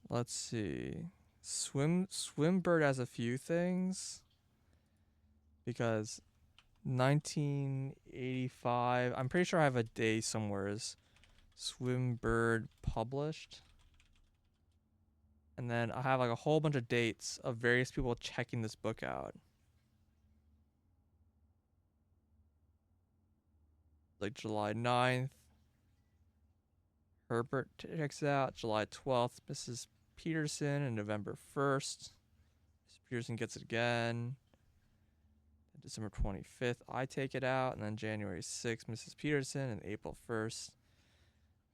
Let's see. Swimbird has a few things because 1985. I'm pretty sure I have a day somewheres. Swimbird published. And then I have like a whole bunch of dates of various people checking this book out. Like July 9th, Herbert checks it out. July 12th, Mrs. Peterson. And November 1st, Mrs. Peterson gets it again. December 25th, I take it out. And then January 6th, Mrs. Peterson. And April 1st,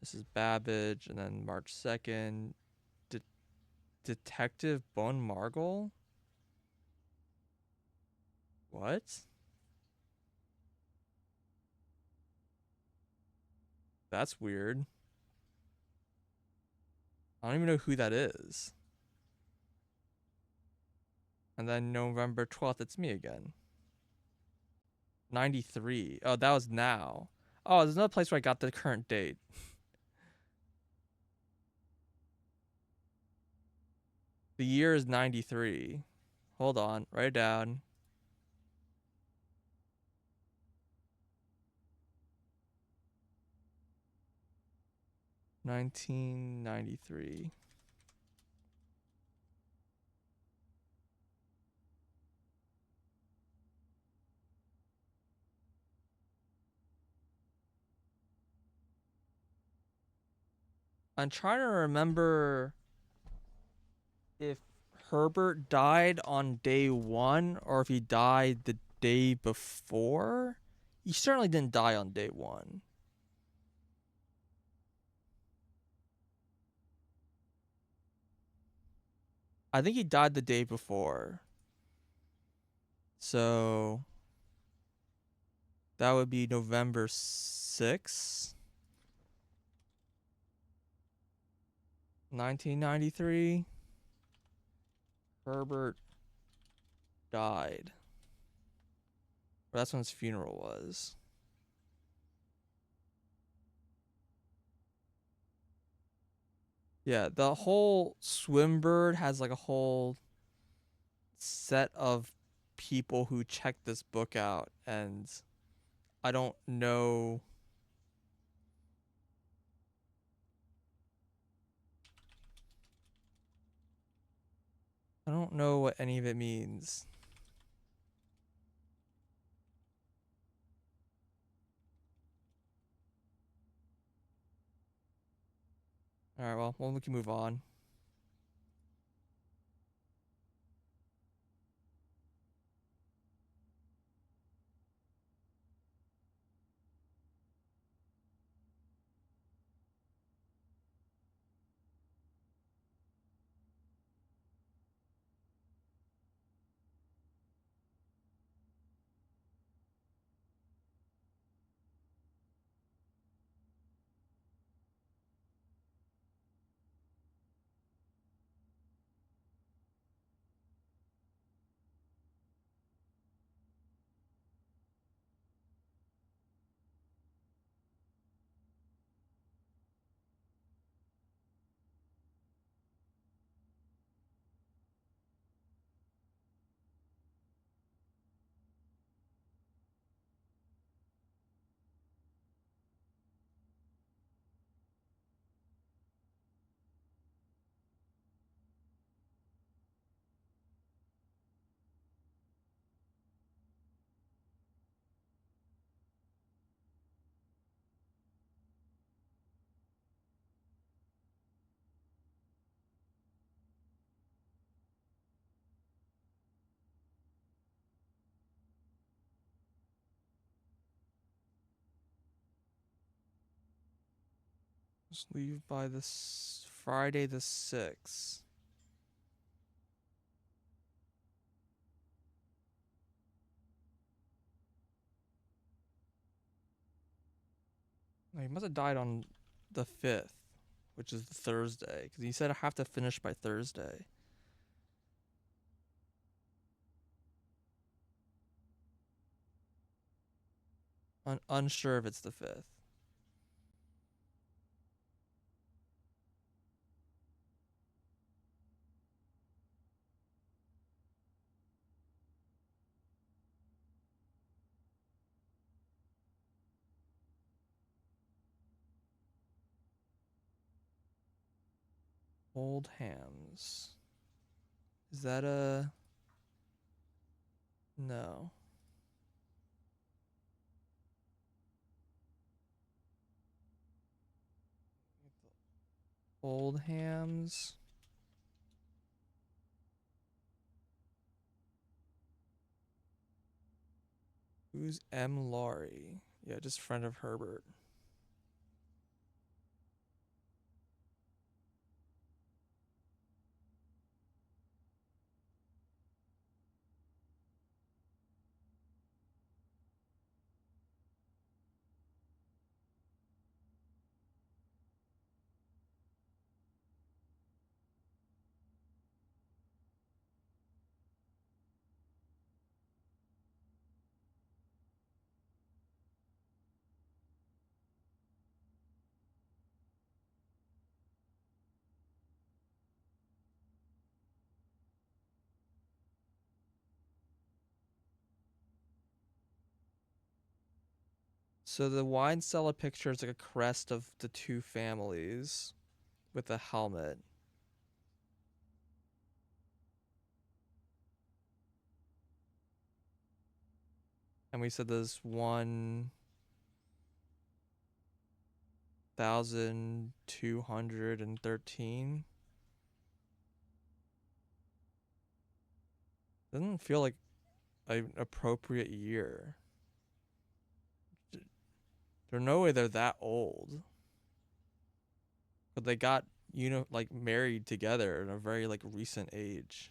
Mrs. Babbage. And then March 2nd, Detective Bone Margle? What? That's weird. I don't even know who that is. And then November 12th, it's me again. 93. Oh, that was now. Oh, there's another place where I got the current date. The year is 93. Hold on, write it down. 1993. I'm trying to remember if Herbert died on day one or if he died the day before. He certainly didn't die on day one. I think he died the day before. So that would be November 6th, 1993. Herbert died. That's when his funeral was. Yeah, the whole Swimbird has like a whole set of people who check this book out, and I don't know. I don't know what any of it means. All right, well, we can move on. Just leave by this Friday the 6th. No, he must have died on the 5th, which is the Thursday, because he said I have to finish by Thursday. Unsure if it's the 5th. Old Hams. Is that a... No. Old Hams. Who's M. Laurie? Yeah, just friend of Herbert. So the wine cellar picture is like a crest of the two families with a helmet. And we said there's 1,213. Doesn't feel like an appropriate year. There's no way they're that old. But they got, like married together in a very like recent age.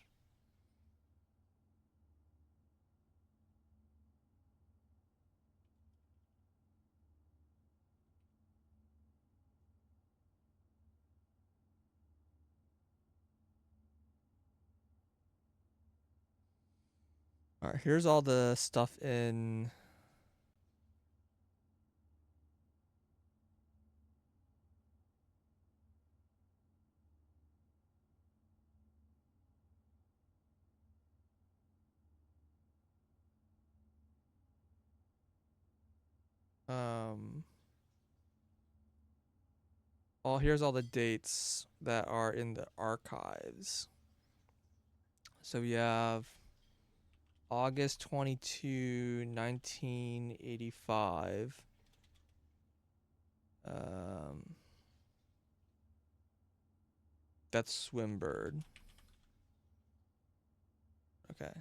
All right, here's all the stuff in um here's all the dates that are in the archives. So we have August 22, 1985. That's Swimbird. Okay.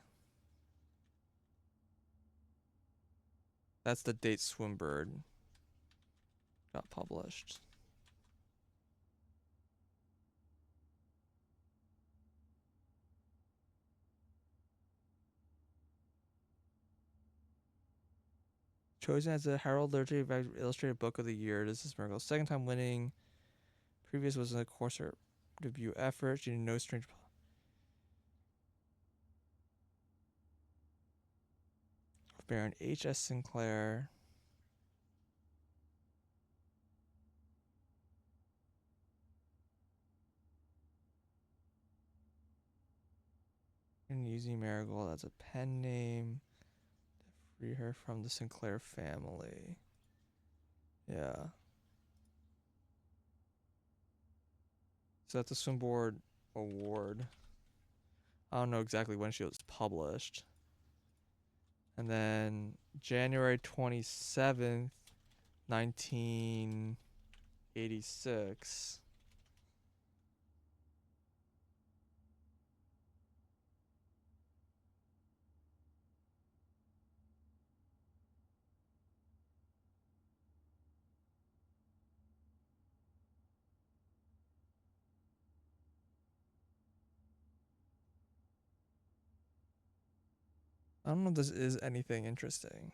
That's the date Swimbird got published. Chosen as the Herald Literary Illustrated Book of the Year. This is Miracle's second time winning. Previous was a Corsair debut effort. She did No Strange. Baron H.S. Sinclair. And using Marigold as a pen name to free her from the Sinclair family. Yeah. So that's a Swinboard Award. I don't know exactly when she was published. And then January 27th, 1986. I don't know if this is anything interesting.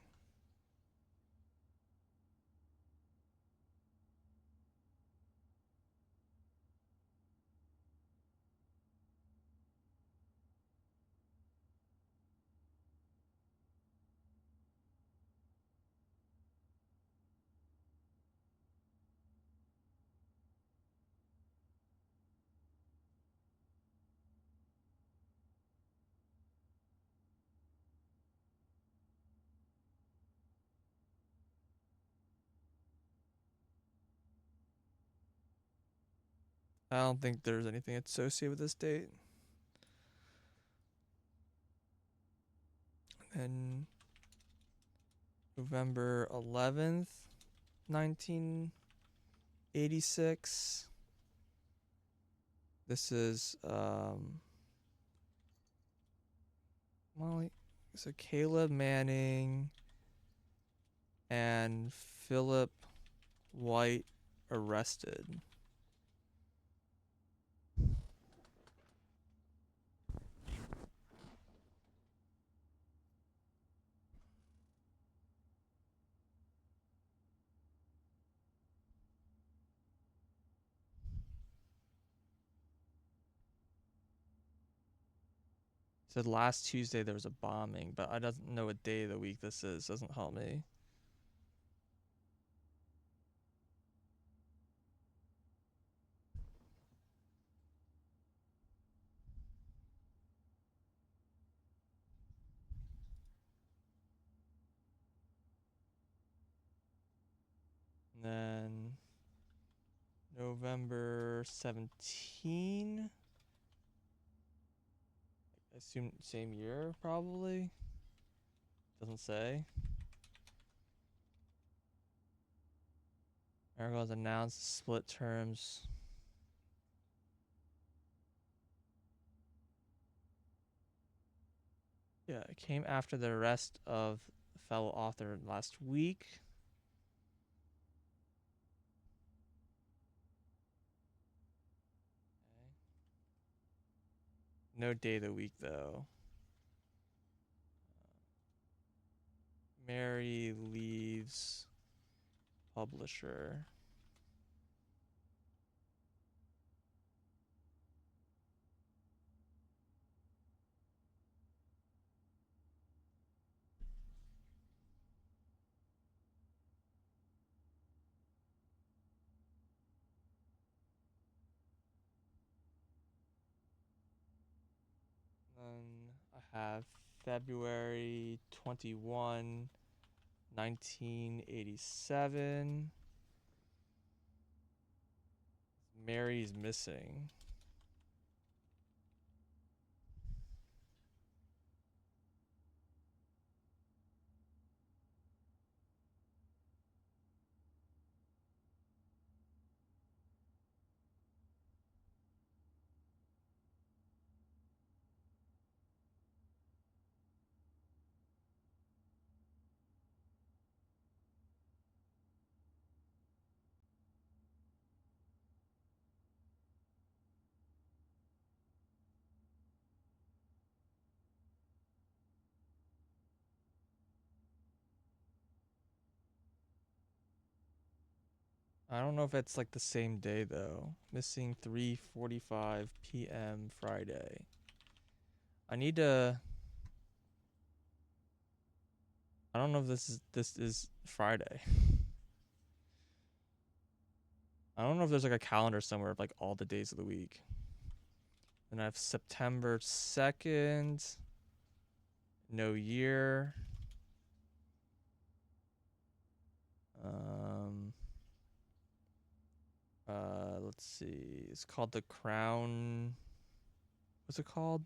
I don't think there's anything associated with this date. And November 11th, 1986. This is Molly. So Caleb Manning and Philip White arrested. Said last Tuesday there was a bombing, but I don't know what day of the week this is. Doesn't help me. November 17. I assume same year, probably. Doesn't say. Aragorn has announced split terms. Yeah, it came after the arrest of fellow author last week. Okay. No day of the week, though. Mary leaves publisher. Then I have February 21, 1987. Mary's missing. I don't know if it's like the same day though. Missing 3:45 p.m. Friday. I need to. I don't know if this is Friday. I don't know if there's like a calendar somewhere of like all the days of the week. And I have September 2nd. No year. Um let's see. It's called The Crown. What's it called?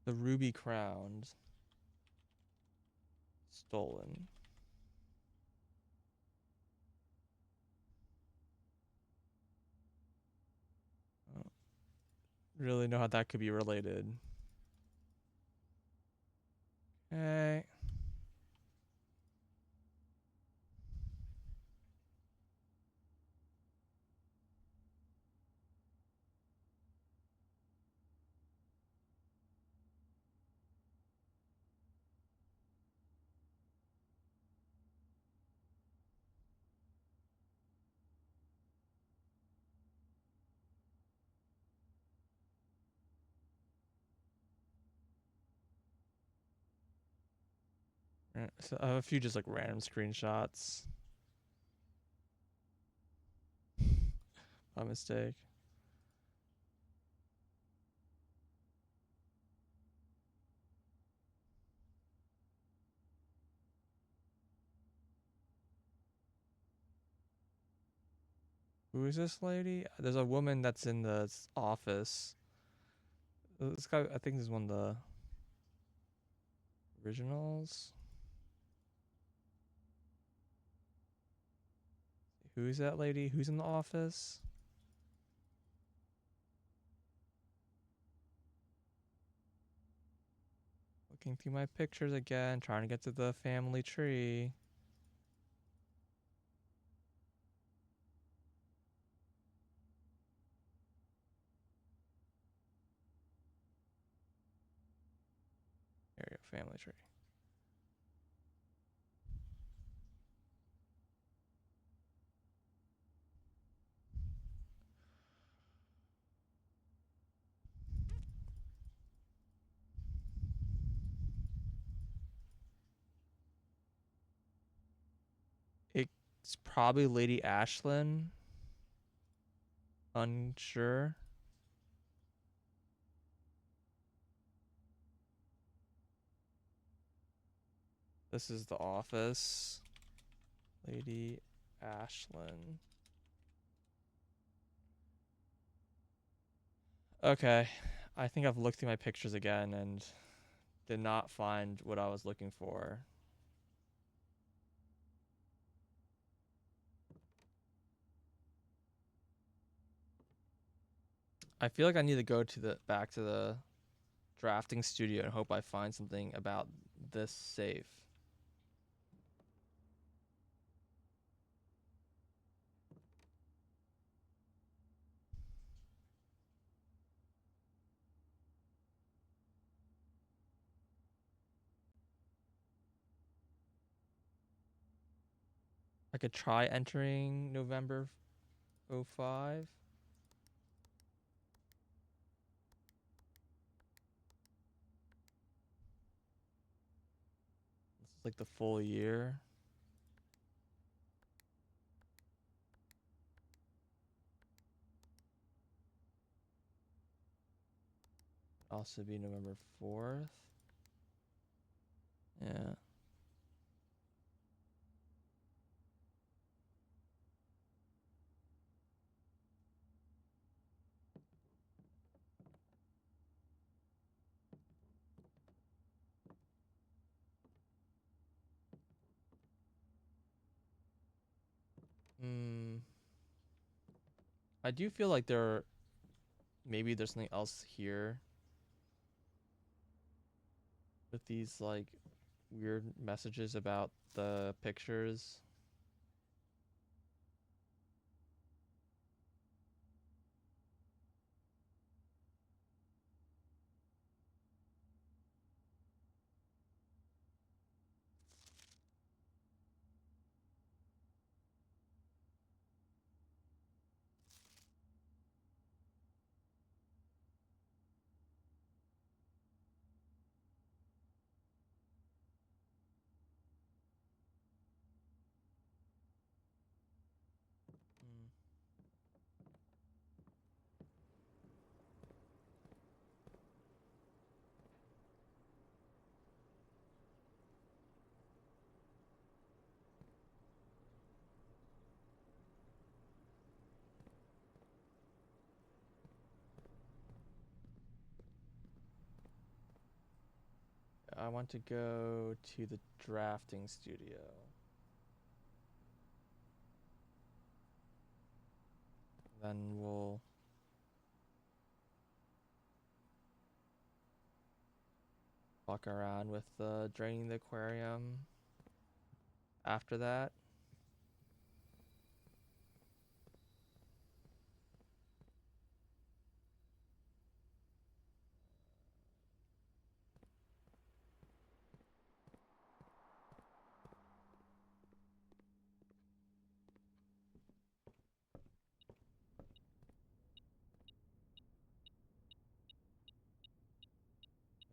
The Ruby Crown. Stolen. I don't really know how that could be related. Okay. So I have a few just like random screenshots by mistake. Who is this lady? There's a woman that's in the office. This guy, I think, this is one of the originals. Who is that lady? Who's in the office? Looking through my pictures again, trying to get to the family tree. There you go, family tree. It's probably Lady Ashlyn. unsure. This is the office. Lady Ashlyn. Okay. I think I've looked through my pictures again and did not find what I was looking for. I feel like I need to go to the back to the drafting studio and hope I find something about this safe. I could try entering November 05. This is like the full year. Also be November 4th. Yeah. Hmm. I do feel like maybe there's something else here with these like weird messages about the pictures. Hmm. I want to go to the drafting studio. Then we'll walk around with draining the aquarium after that.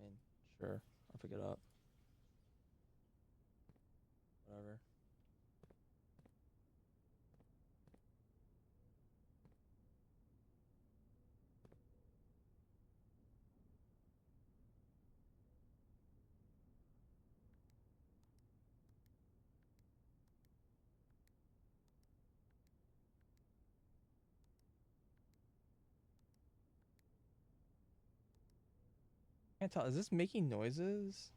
I mean, sure, I'll pick it up. Whatever. Can't tell. Is this making noises?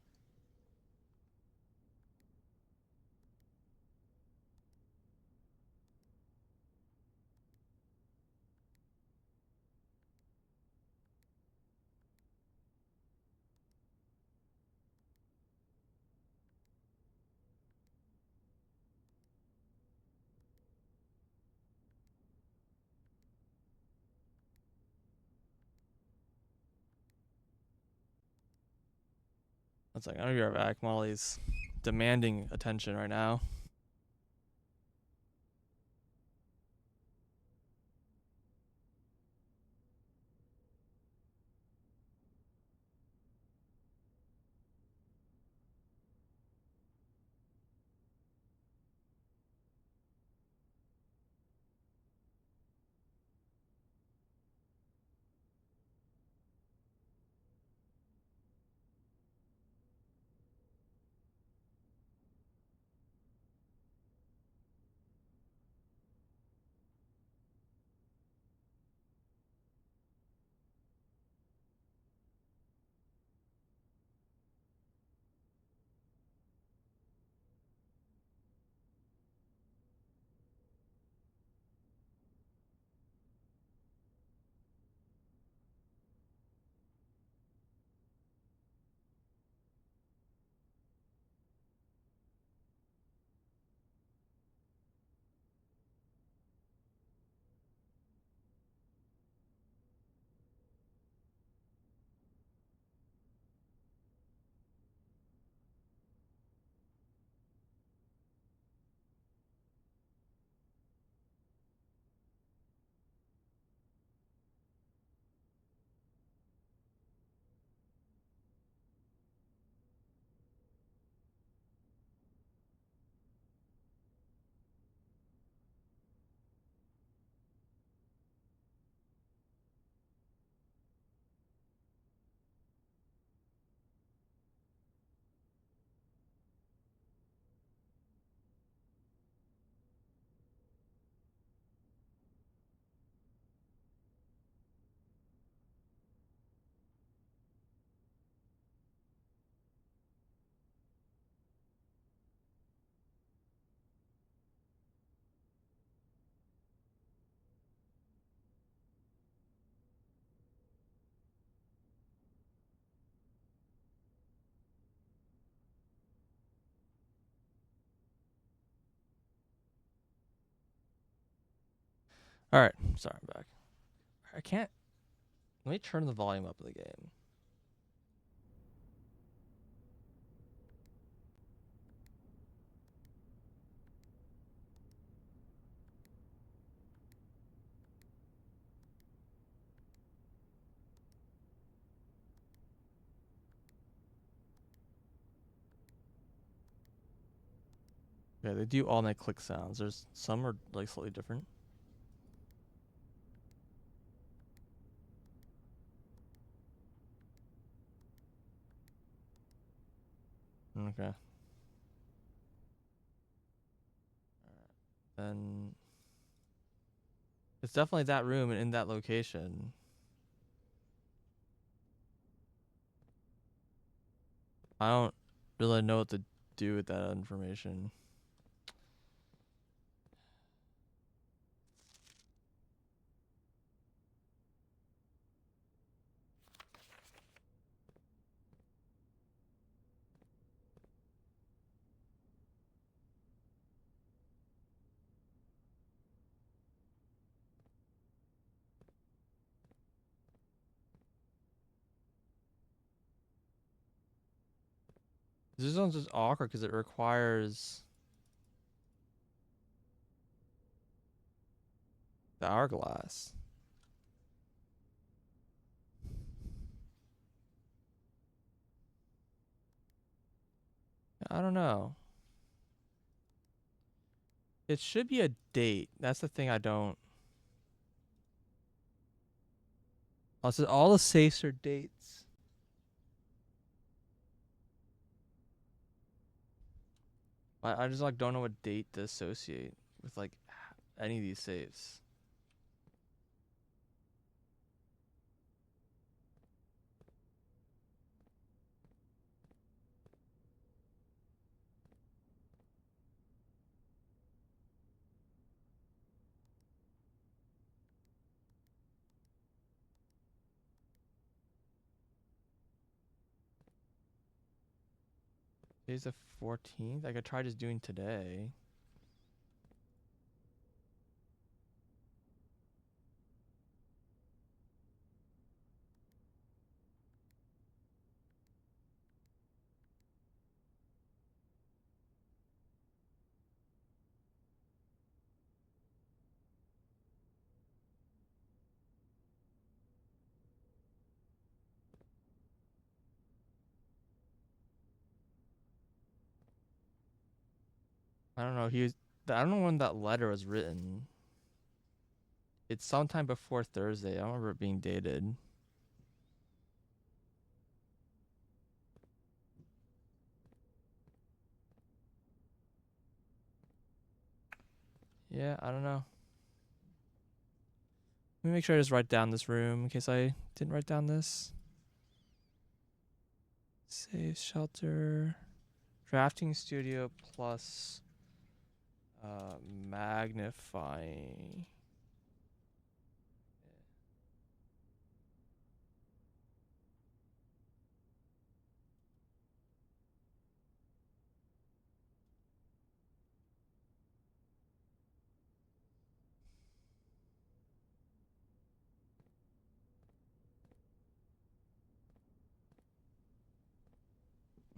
It's like, I'll be right back. Molly's demanding attention right now. All right, sorry, I'm back. I can't. Let me turn the volume up of the game. Yeah, they do all night click sounds. There's some are like slightly different. Okay. Then it's definitely that room and in that location. I don't really know what to do with that information. This one's just awkward because it requires the hourglass. I don't know. It should be a date. That's the thing I don't. Also, all the safes are dates. I just like don't know what date to associate with like any of these safes. Today's the 14th. I could try just doing today. I don't know. I don't know when that letter was written. It's sometime before Thursday. I don't remember it being dated. Yeah, I don't know. Let me make sure I just write down this room in case I didn't write down this. Safe shelter. Drafting studio plus magnifying.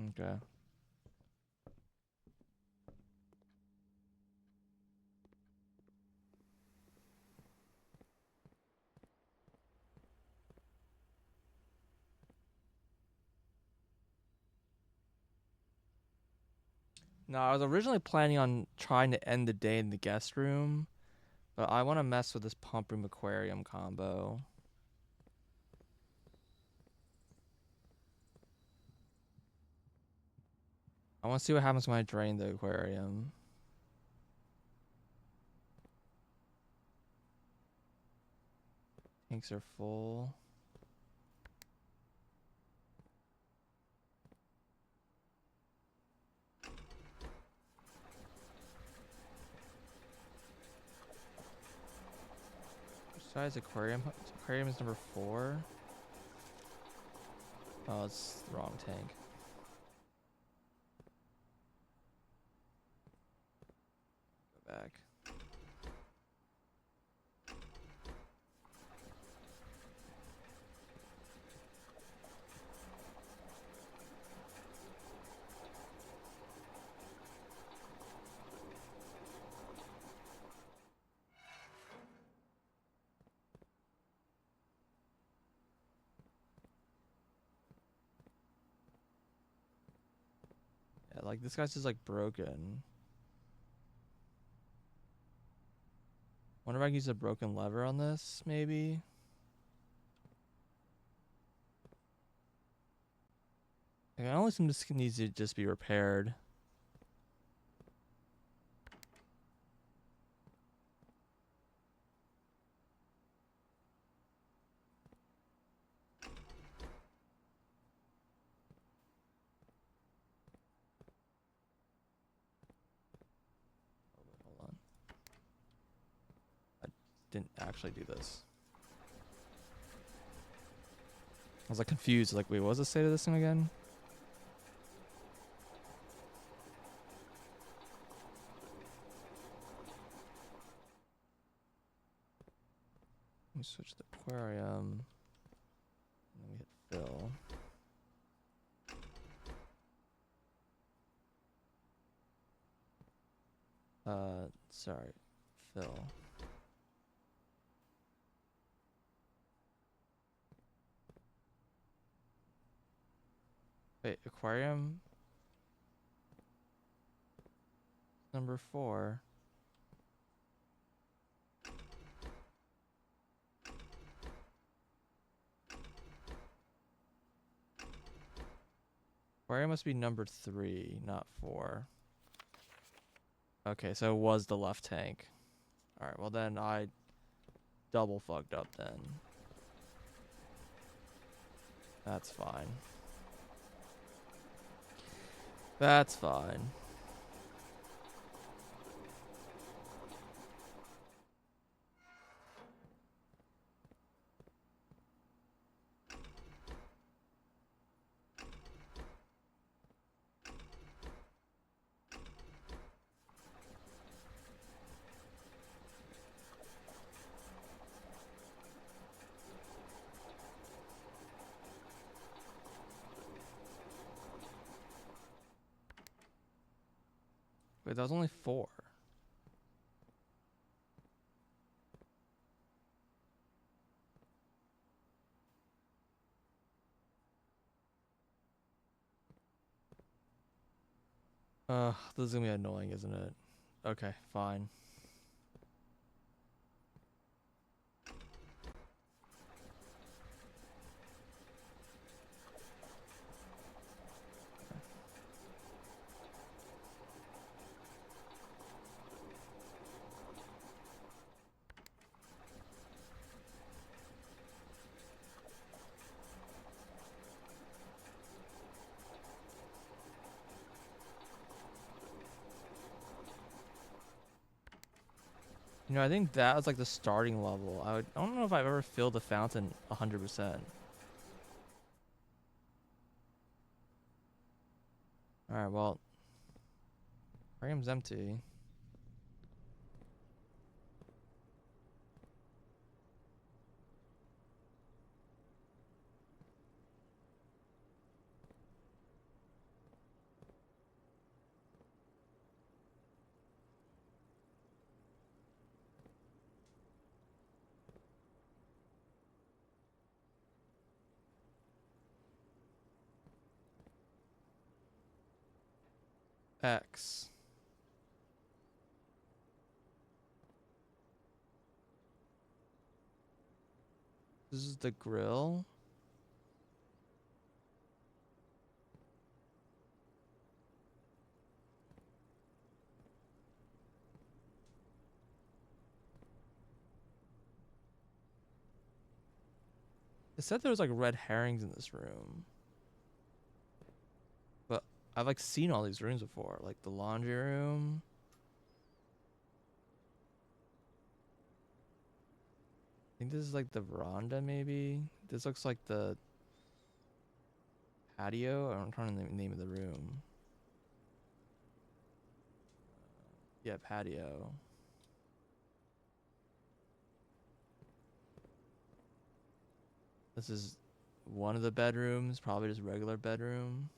Okay. No, I was originally planning on trying to end the day in the guest room, but I want to mess with this pump room aquarium combo. I want to see what happens when I drain the aquarium. Tanks are full. Size aquarium. Aquarium is number 4. Oh, it's the wrong tank. Go back. like this guy's just like broken. Wonder if I can use a broken lever on this, maybe? Like, I only assume this needs to just be repaired. Oh, wait, hold on. I didn't actually do this. I was like confused. Like, wait, what was the state of this thing again? Let me switch the aquarium. And then we hit fill. Sorry, fill. Wait, aquarium number 4. Aquarium must be number 3, not 4. Okay, so it was the left tank. Alright, well then I double fucked up then. That's fine. That's fine. Wait, that was only 4. This is gonna be annoying, isn't it? Okay, fine. You know, I think that was like the starting level. I don't know if I've ever filled the fountain 100%. Alright, well, aquarium's empty. X. This is the grill. It said there was like red herrings in this room. But I've like seen all these rooms before. Like the laundry room. I think this is like the veranda maybe. This looks like the patio. I'm trying to name the name of the room. Yeah, patio. This is one of the bedrooms, probably just regular bedroom.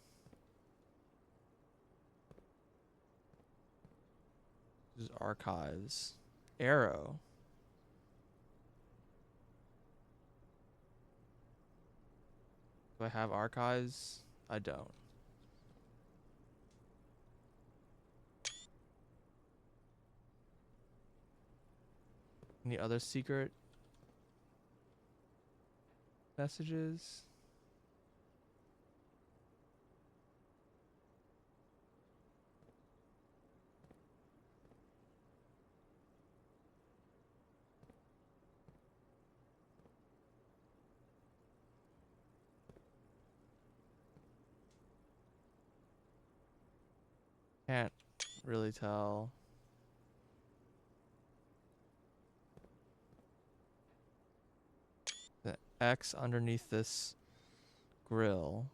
This is archives. Arrow. Do I have archives? I don't. Any other secret messages? Can't really tell. The X underneath this grill.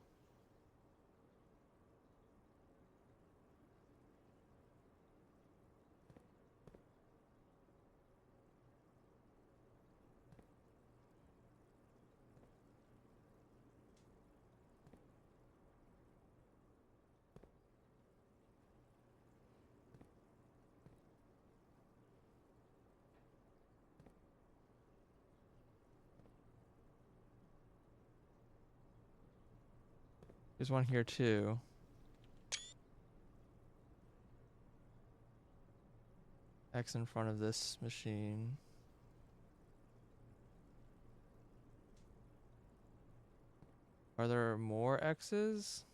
There's one here too. X in front of this machine. Are there more X's?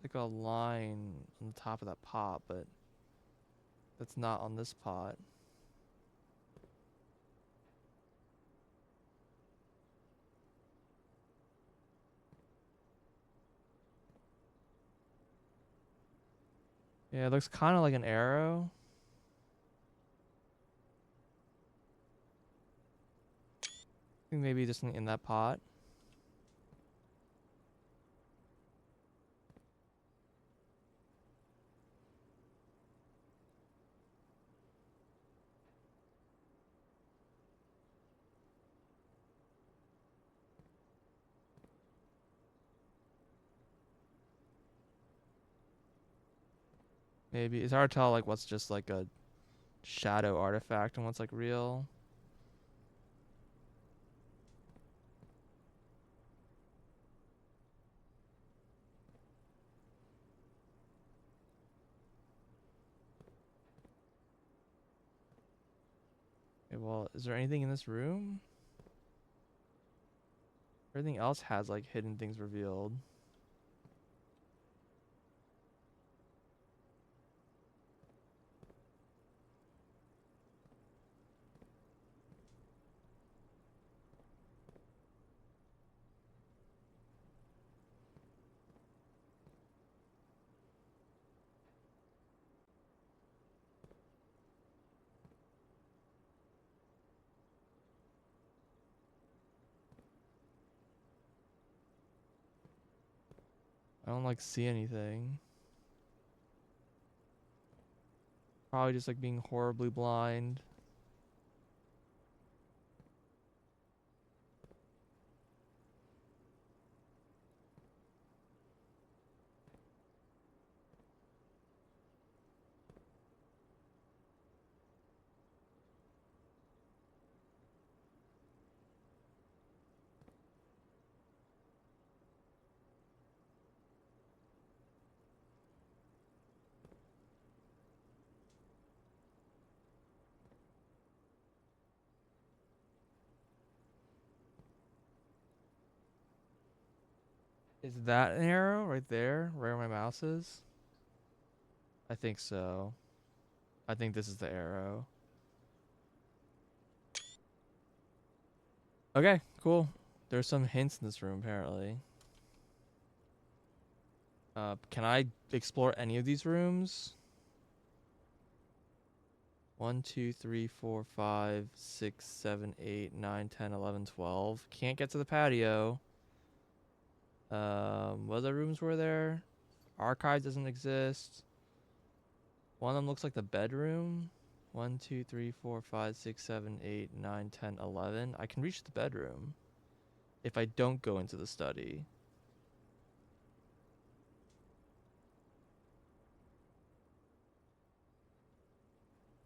Like a line on the top of that pot, but that's not on this pot. Yeah, it looks kind of like an arrow. I think maybe just in that pot. Maybe it's hard to tell like what's just like a shadow artifact and what's like real. Okay, well, is there anything in this room? Everything else has like hidden things revealed. I don't like see anything. Probably just like being horribly blind. Is that an arrow right there, where my mouse is? I think so. I think this is the arrow. Okay, cool. There's some hints in this room apparently. Can I explore any of these rooms? 1, 2, 3, 4, 5, 6, 7, 8, 9, 10, 11, 12. Can't get to the patio. What other rooms were there? Archive doesn't exist. One of them looks like the bedroom. 1, 2, 3, 4, 5, 6, 7, 8, 9, 10, 11. I can reach the bedroom if I don't go into the study.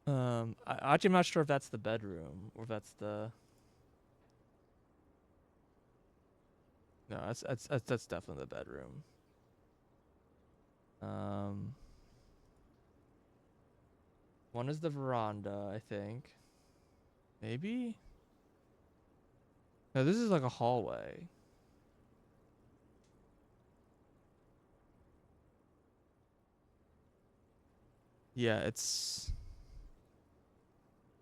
Actually, I'm not sure if that's the bedroom or if that's the. No, that's definitely the bedroom. Um, one is the veranda, I think. Maybe. No, this is like a hallway. Yeah, it's.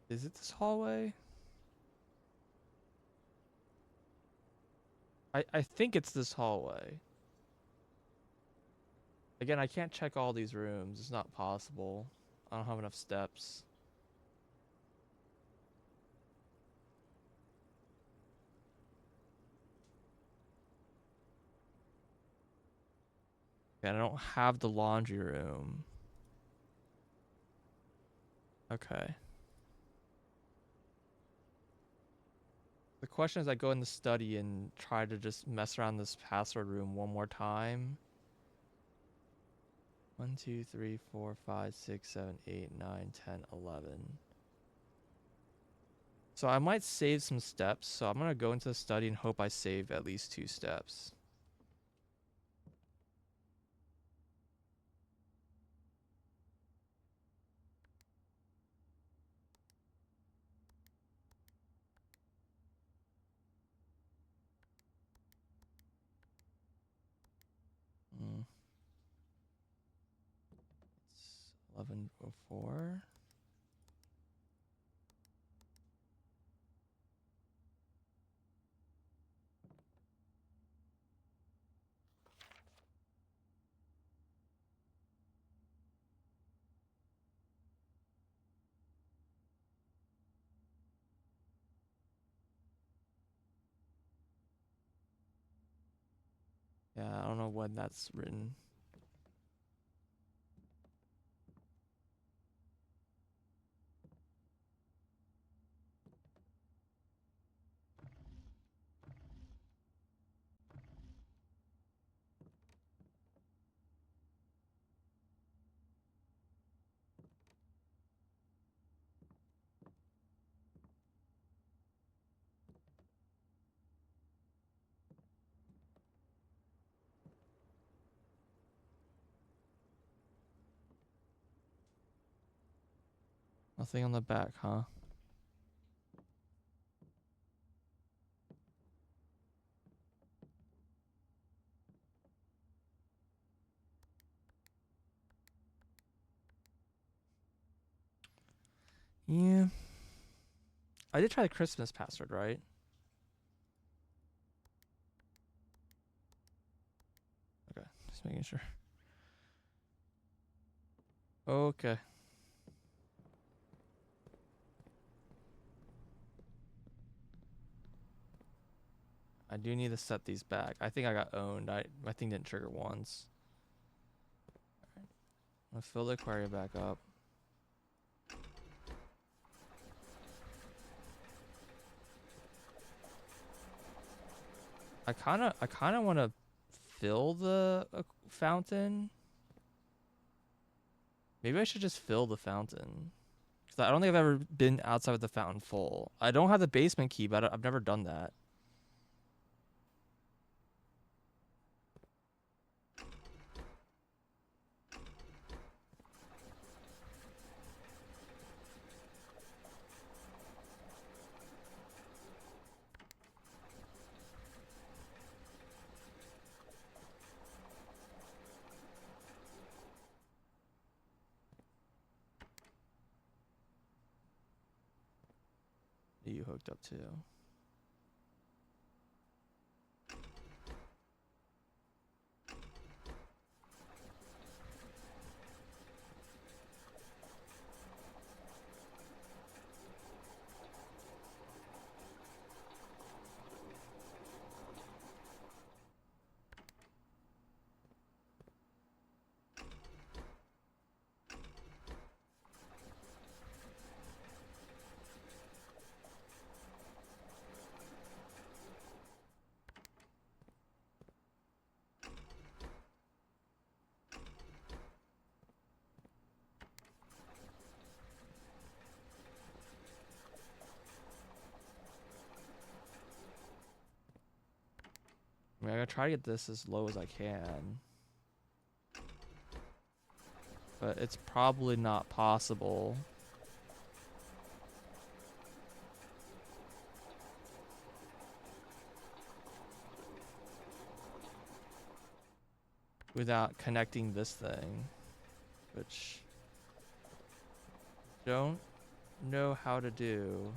Is it this hallway? I think it's this hallway. Again, I can't check all these rooms. It's not possible. I don't have enough steps. And I don't have the laundry room. Okay. The question is, I go in the study and try to just mess around this password room one more time. 1, 2, 3, 4, 5, 6, 7, 8, 9, 10, 11. So I might save some steps. So I'm gonna go into the study and hope I save at least 2 steps. Mm. It's 11:04. Yeah, I don't know when that's written. Nothing on the back, huh? Yeah. I did try the Christmas password, right? Okay, just making sure. Okay. I do need to set these back. I think I got owned. My thing didn't trigger once. I'm gonna fill the aquarium back up. I kinda want to fill the fountain. Maybe I should just fill the fountain. Cause I don't think I've ever been outside with the fountain full. I don't have the basement key, but I've never done that. You hooked up too. I mean, I gotta try to get this as low as I can. But it's probably not possible. Without connecting this thing. Which... don't know how to do.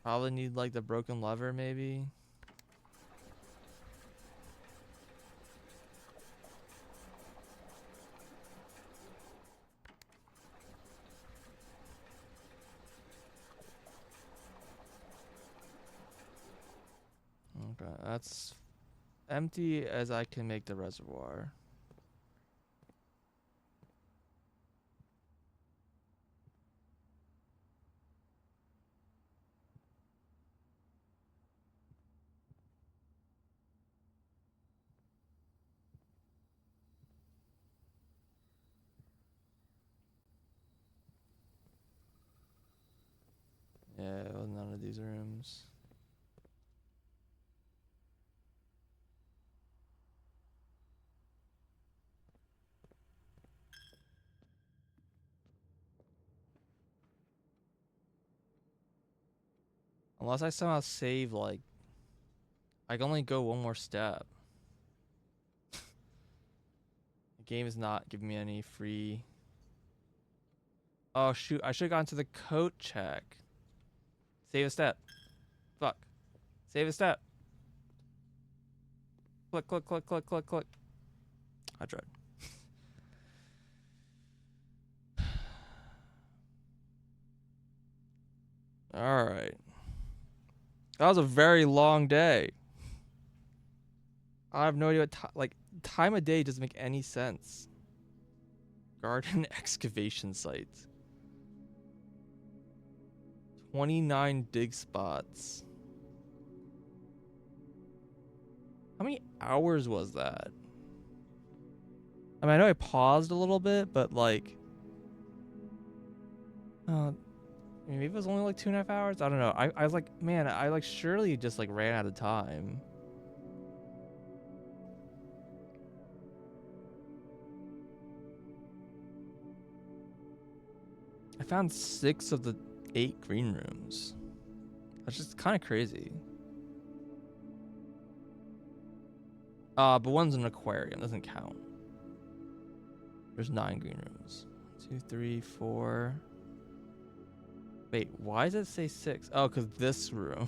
Probably need like the broken lever maybe. Okay, that's empty as I can make the reservoir. Yeah, well, none of these rooms. Unless I somehow save, like... I can only go one more step. The game is not giving me any free... Oh, shoot. I should have gone to the coat check. Save a step. Fuck. Save a step. Click, click, click, click, click, click. I tried. Alright. That was a very long day. I have no idea what like time of day doesn't make any sense. Garden excavation site. 29 dig spots. How many hours was that? I mean, I know I paused a little bit, but like, maybe it was only like 2.5 hours. I don't know. I was like, man, I like surely just like ran out of time. I found 6 of the 8 green rooms. That's just kind of crazy. But one's an aquarium, doesn't count. There's 9 green rooms. 1, 2, 3, 4. Wait, why does it say 6? Oh, because this room.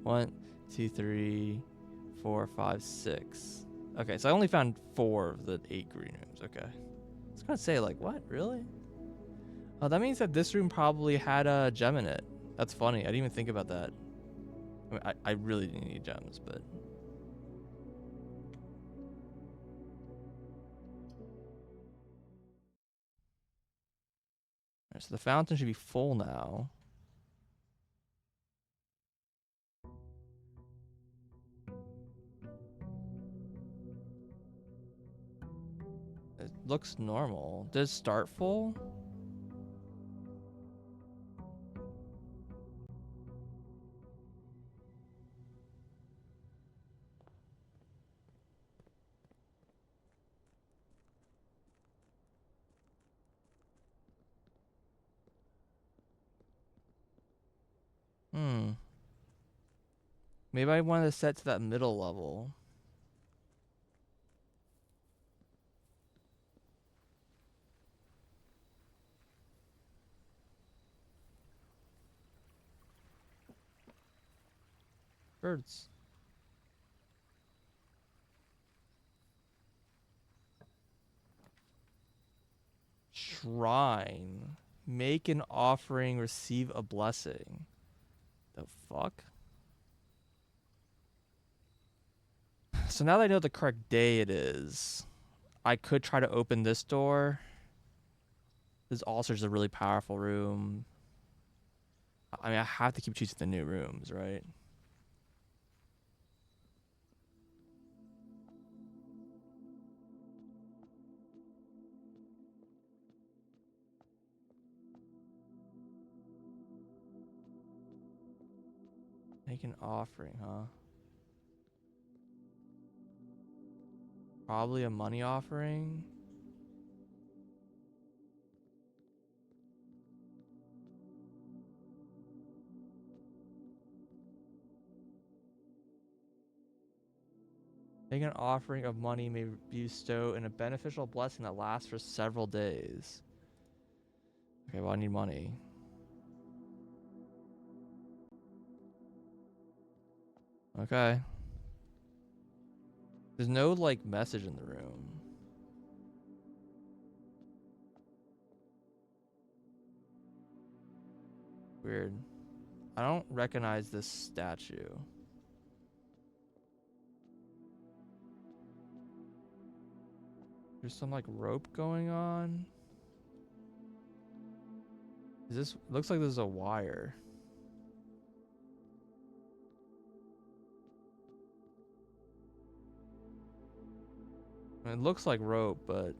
1, 2, 3, 4, 5, 6. Okay, so I only found 4 of the 8 green rooms. Okay. I was gonna say, like, what? Really? Oh, that means that this room probably had a gem in it. That's funny. I didn't even think about that. I mean, I really didn't need gems, but... Alright, so the fountain should be full now. It looks normal. Does it start full? Maybe I wanted to set to that middle level. Birds. Shrine. Make an offering, receive a blessing. The fuck? So now that I know the correct day it is, I could try to open this door. This also is a really powerful room. I mean, I have to keep choosing the new rooms, right? Make an offering, huh? Probably a money offering. Make an offering of money may be bestowed in a beneficial blessing that lasts for several days. Okay, well, I need money. Okay. There's no, like, message in the room. Weird. I don't recognize this statue. There's some, like, rope going on. Is this... Looks like this is a wire. I mean, it looks like rope, but...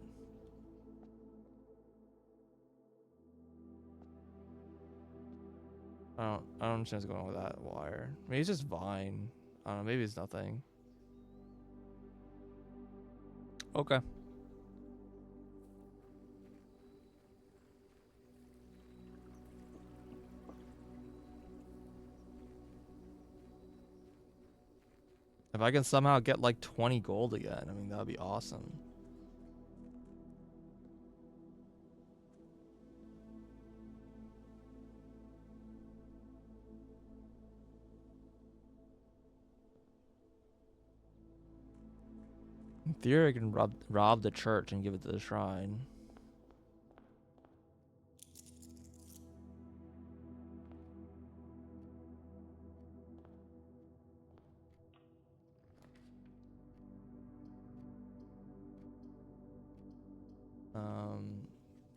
I don't understand what's going on with that wire. Maybe it's just vine. I don't know, maybe it's nothing. Okay. If I can somehow get like 20 gold again, I mean, that'd be awesome. In theory, I can rob the church and give it to the shrine.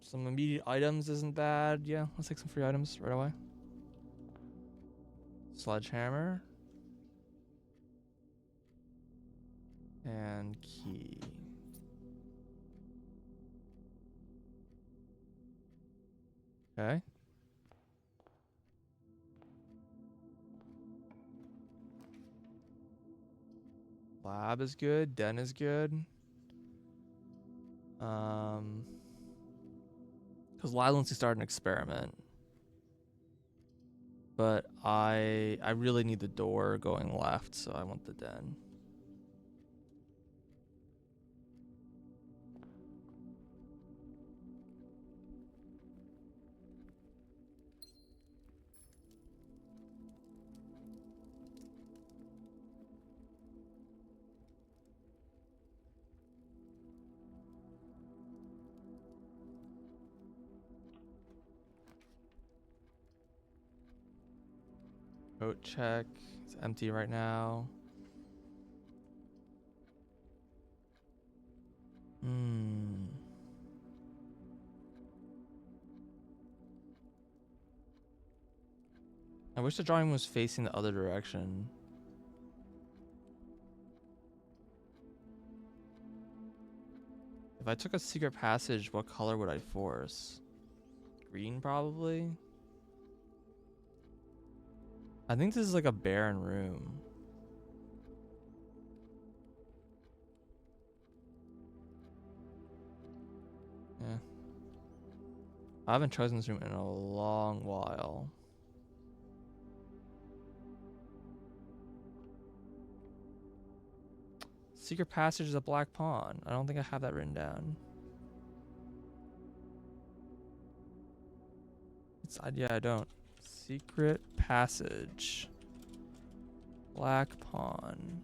Some immediate items isn't bad. Yeah, let's take some free items right away. Sledgehammer. And key. Okay. Lab is good. Den is good. Because Lyle wants to start an experiment. But I really need the door going left, so I want the den. Coat check. It's empty right now. I wish the drawing was facing the other direction. If I took a secret passage, what color would I force? Green, probably? I think this is like a barren room. Yeah. I haven't chosen this room in a long while. Secret passage is a black pawn. I don't think I have that written down. Yeah, I don't. Secret passage. Black pawn.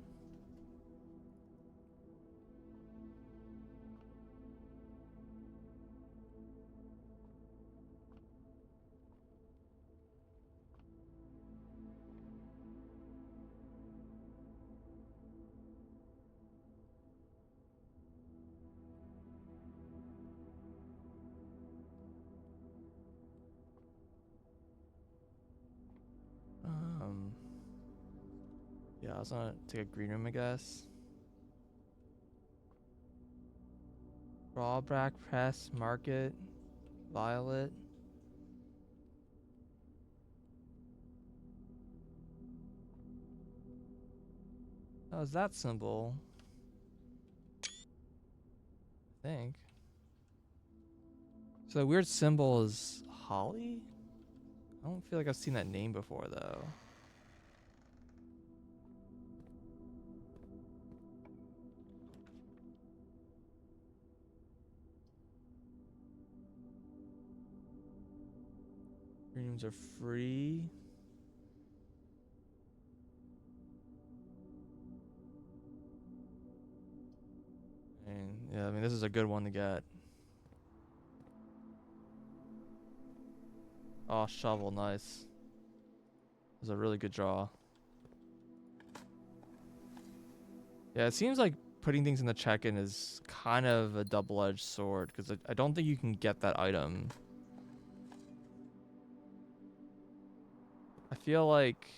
Yeah, I was gonna take a green room, I guess. Drawback, press, market, violet. Oh, is that symbol? I think. So the weird symbol is Holly? I don't feel like I've seen that name before though. Rooms are free. And yeah, I mean this is a good one to get. Oh, shovel, nice. It was a really good draw. Yeah, it seems like putting things in the check-in is kind of a double-edged sword because I don't think you can get that item. I feel like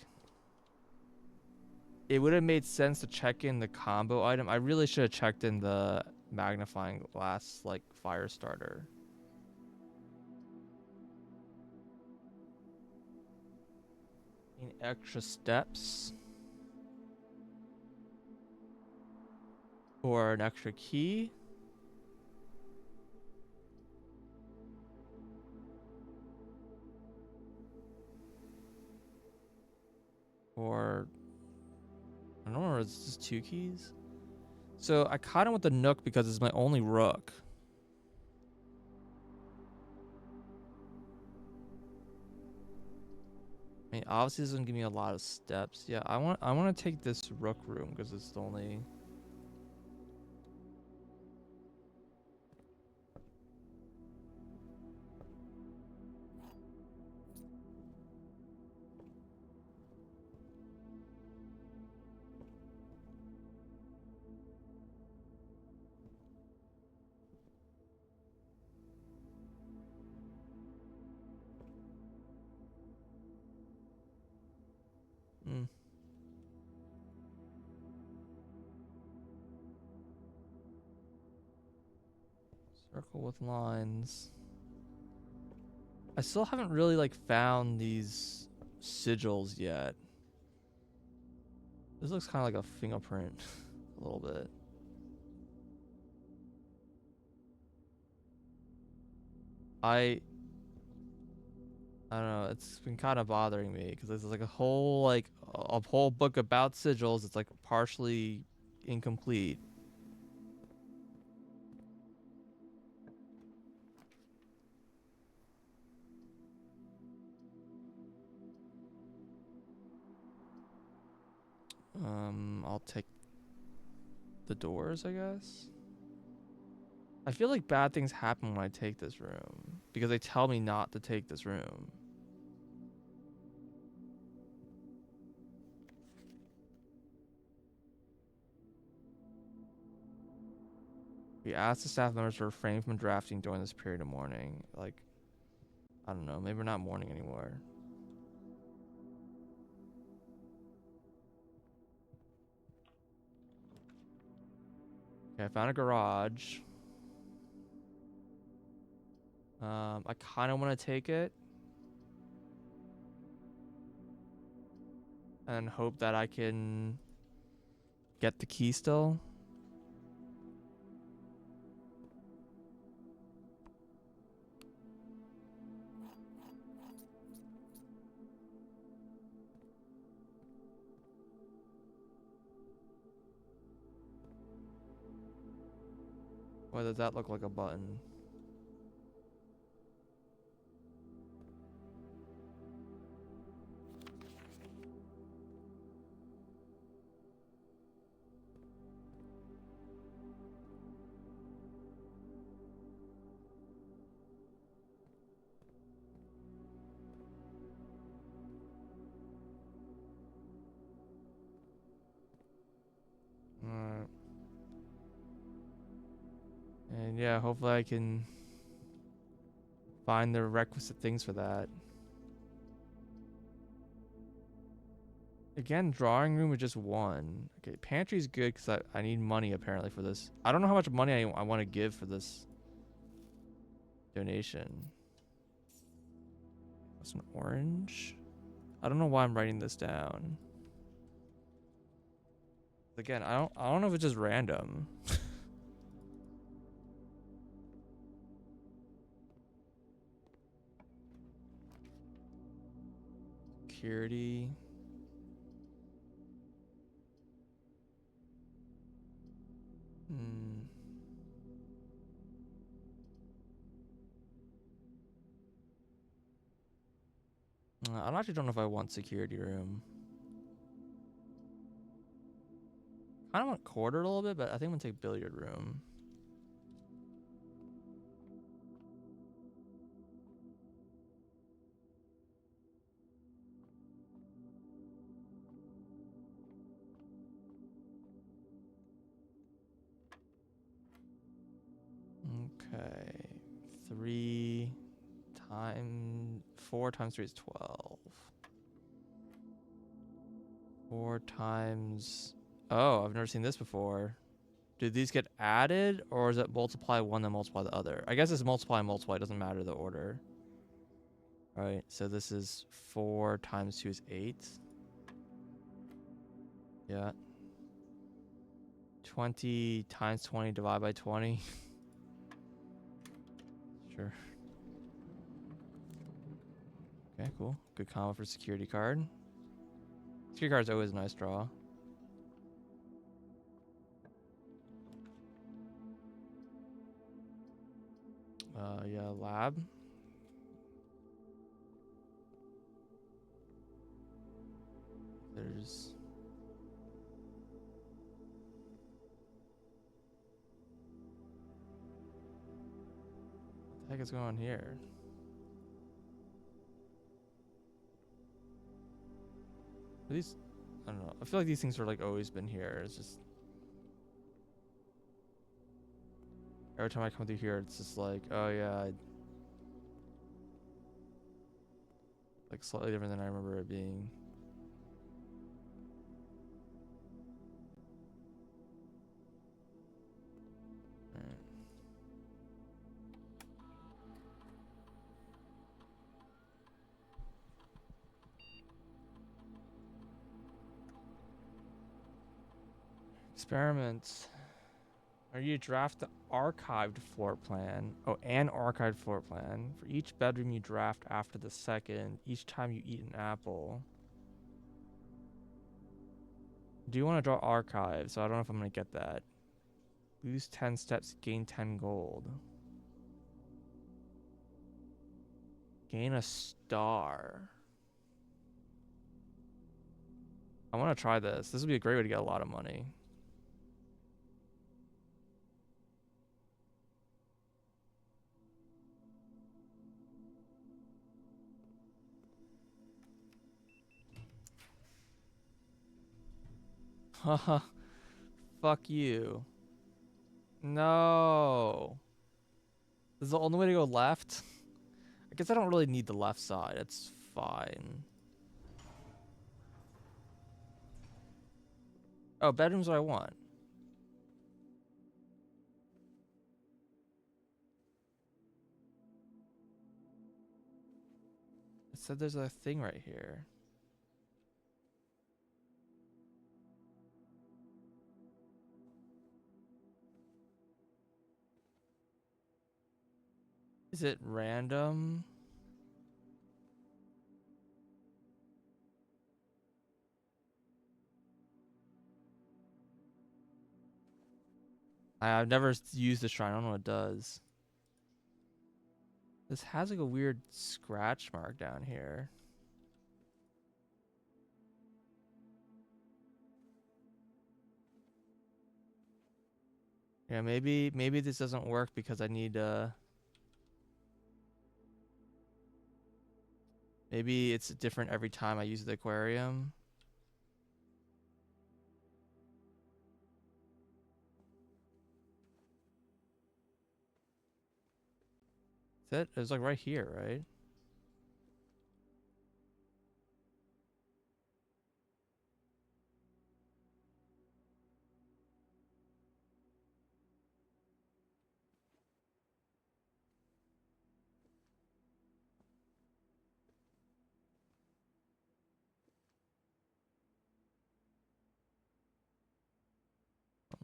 it would have made sense to check in the combo item. I really should have checked in the magnifying glass, like, fire starter. Extra steps. Or an extra key. Or I don't know, it's just 2 keys. So I kind of want the Nook because it's my only rook. I mean, obviously this doesn't give me a lot of steps. Yeah, I want to take this rook room because it's the only. Mm. Circle with lines. I still haven't really like found these sigils yet. This looks kind of like a fingerprint, a little bit. I don't know. It's been kind of bothering me because there's like a whole book about sigils. It's like partially incomplete. I'll take the doors, I guess. I feel like bad things happen when I take this room because they tell me not to take this room. We asked the staff members to refrain from drafting during this period of mourning. Like, I don't know. Maybe we're not mourning anymore. Okay, I found a garage. I kind of want to take it and hope that I can get the key still. Why does that look like a button? Alright. And yeah, hopefully I can find the requisite things for that. Again, drawing room is just 1. Okay, pantry's good because I need money apparently for this. I don't know how much money I want to give for this donation. That's an orange. I don't know why I'm writing this down. Again, I don't know if it's just random. Security. Hmm. I actually don't know if I want security room. I don't want quarter a little bit, but I think I'm gonna take billiard room. Okay. 4 times 3 is 12. 4 times. Oh, I've never seen this before. Do these get added, or is it multiply one then multiply the other? I guess it's multiply and multiply. It doesn't matter the order. All right, so this is 4 times 2 is 8. Yeah. 20 times 20 divided by 20. Sure. Okay, cool. Good combo for security card. Security card is always a nice draw. Yeah, lab. There's what the heck is going on here? Are these, I don't know. I feel like these things are like always been here. It's just every time I come through here, it's just like, oh yeah, like slightly different than I remember it being. Alright. Experiment. Or you draft the archived floor plan. Oh, an archived floor plan. For each bedroom you draft after the second, each time you eat an apple. Do you want to draw archive? So I don't know if I'm going to get that. Lose 10 steps, gain 10 gold. Gain a star. I want to try this. This would be a great way to get a lot of money. Haha. Fuck you. No. This is the only way to go left? I guess I don't really need the left side. It's fine. Oh, bedroom's what I want. It said there's a thing right here. Is it random? I've never used the shrine. I don't know what it does. This has like a weird scratch mark down here. Yeah, maybe this doesn't work because I need maybe it's different every time I use the aquarium. Is it? It's like right here, right?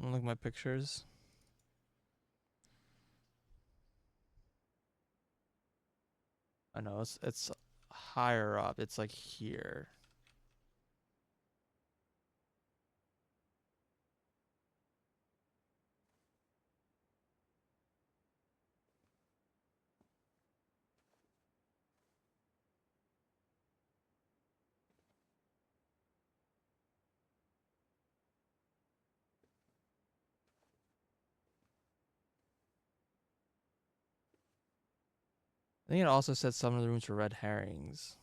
Look at my pictures. I know it's higher up. It's like here. I think it also said some of the rooms were red herrings.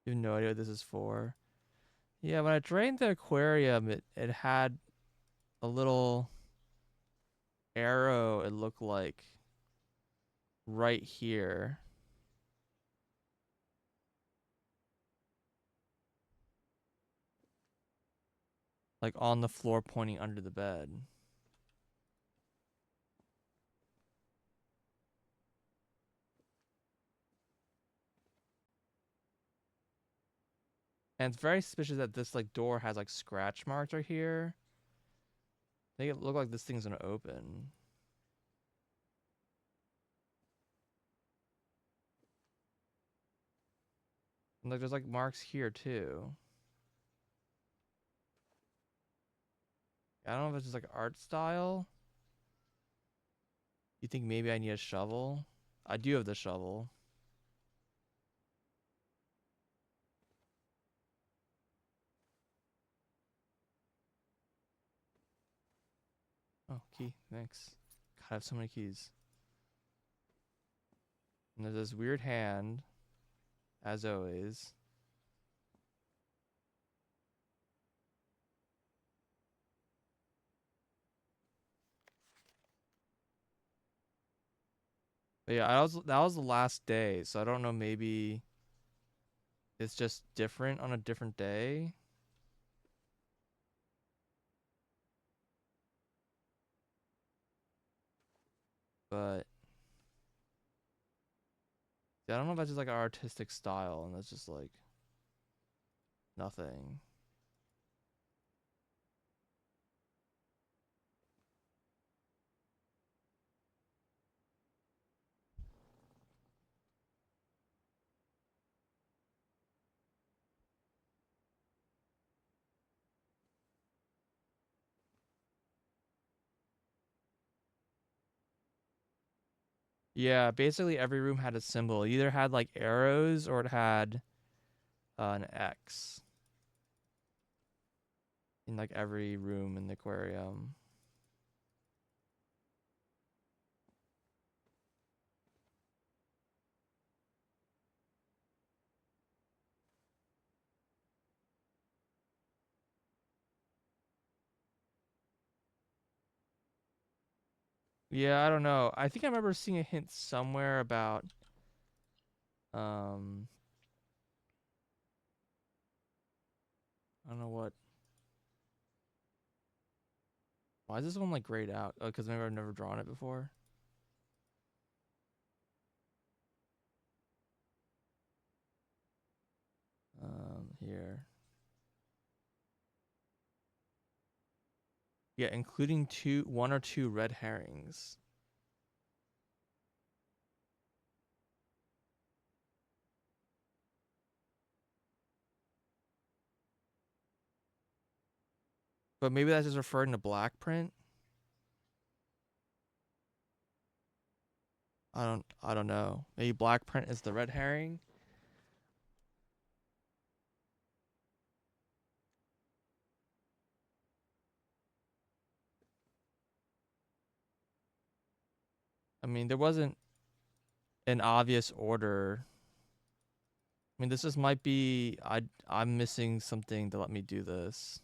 You have no idea what this is for. Yeah, when I drained the aquarium, it had a little arrow, it looked like, right here. Like on the floor pointing under the bed. And it's very suspicious that this like door has like scratch marks right here. Make it look like this thing's gonna open. And like there's like marks here too. I don't know if it's just like art style. You think maybe I need a shovel? I do have the shovel. Oh, key. Thanks. God, I have so many keys. And there's this weird hand, as always. But yeah, that was the last day, so I don't know, maybe it's just different on a different day. But yeah, I don't know if that's just like an artistic style and that's just like nothing. Yeah, basically every room had a symbol. It either had like arrows or it had an X in like every room in the aquarium. Yeah, I don't know. I think I remember seeing a hint somewhere about um I don't know what. Why is this one like grayed out? Oh, because maybe I've never drawn it before. Here. Yeah, including one or two red herrings. But maybe that's just referring to black print. I don't know. Maybe black print is the red herring. I mean, there wasn't an obvious order. I mean, this just might be I'm missing something to let me do this.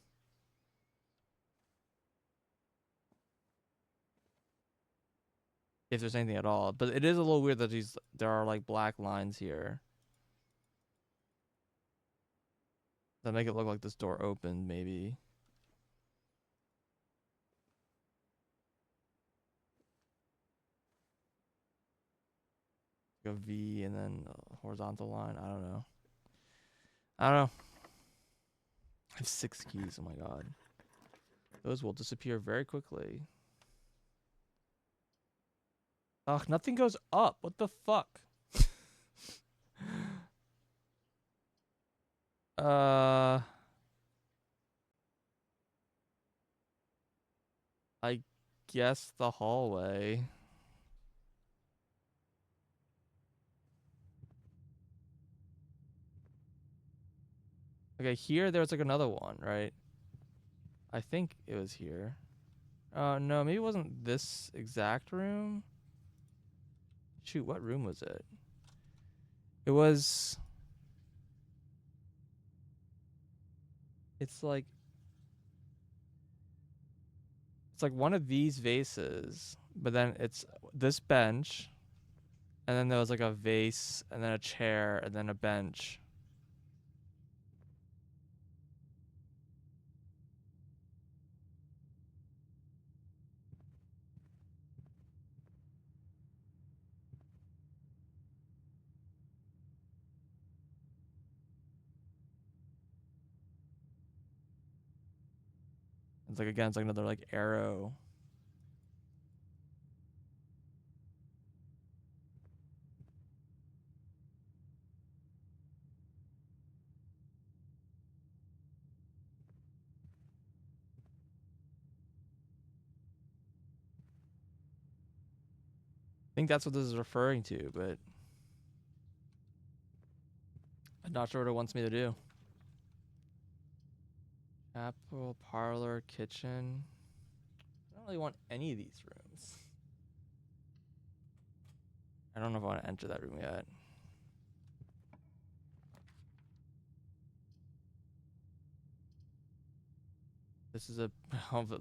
If there's anything at all. But it is a little weird that there are like black lines here that make it look like this door opened, maybe. a V and then a horizontal line. I don't know. I don't know. I have 6 keys. Oh my god. Those will disappear very quickly. Ugh, nothing goes up. What the fuck? uh, I guess the hallway. Okay, here there's like another one, right? I think it was here. No, maybe it wasn't this exact room. Shoot, what room was it? It was. It's like. It's like one of these vases, but then it's this bench, and then there was like a vase, and then a chair, and then a bench. It's like again, it's like another like arrow. I think that's what this is referring to, but I'm not sure what it wants me to do. Chapel, parlor, kitchen. I don't really want any of these rooms. I don't know if I want to enter that room yet. This is a.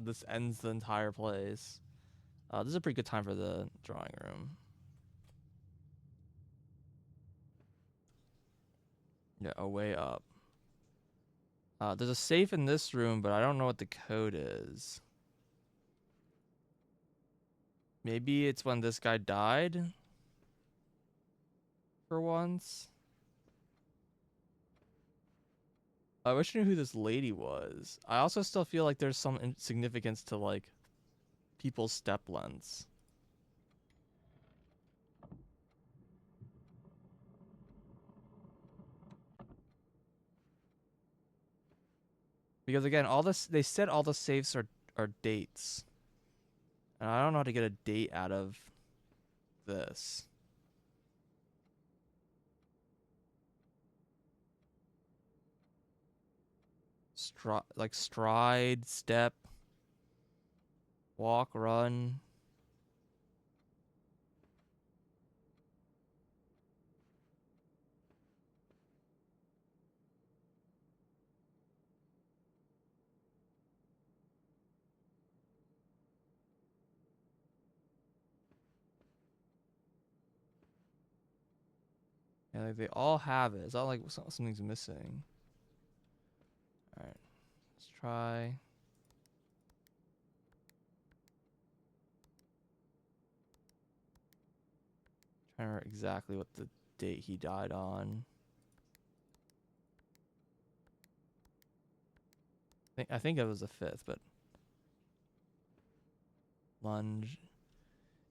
This ends the entire place. This is a pretty good time for the drawing room. Yeah, a way up. There's a safe in this room, but I don't know what the code is. Maybe it's when this guy died. For once. I wish I knew who this lady was. I also still feel like there's some significance to like people's step lengths. Because again, all this they said all the safes are dates. And I don't know how to get a date out of this. Stride, step, walk, run. Yeah, like they all have it. It's not like something's missing. All right, let's try. Trying to remember exactly what the date he died on. I think it was the 5th, but lunge.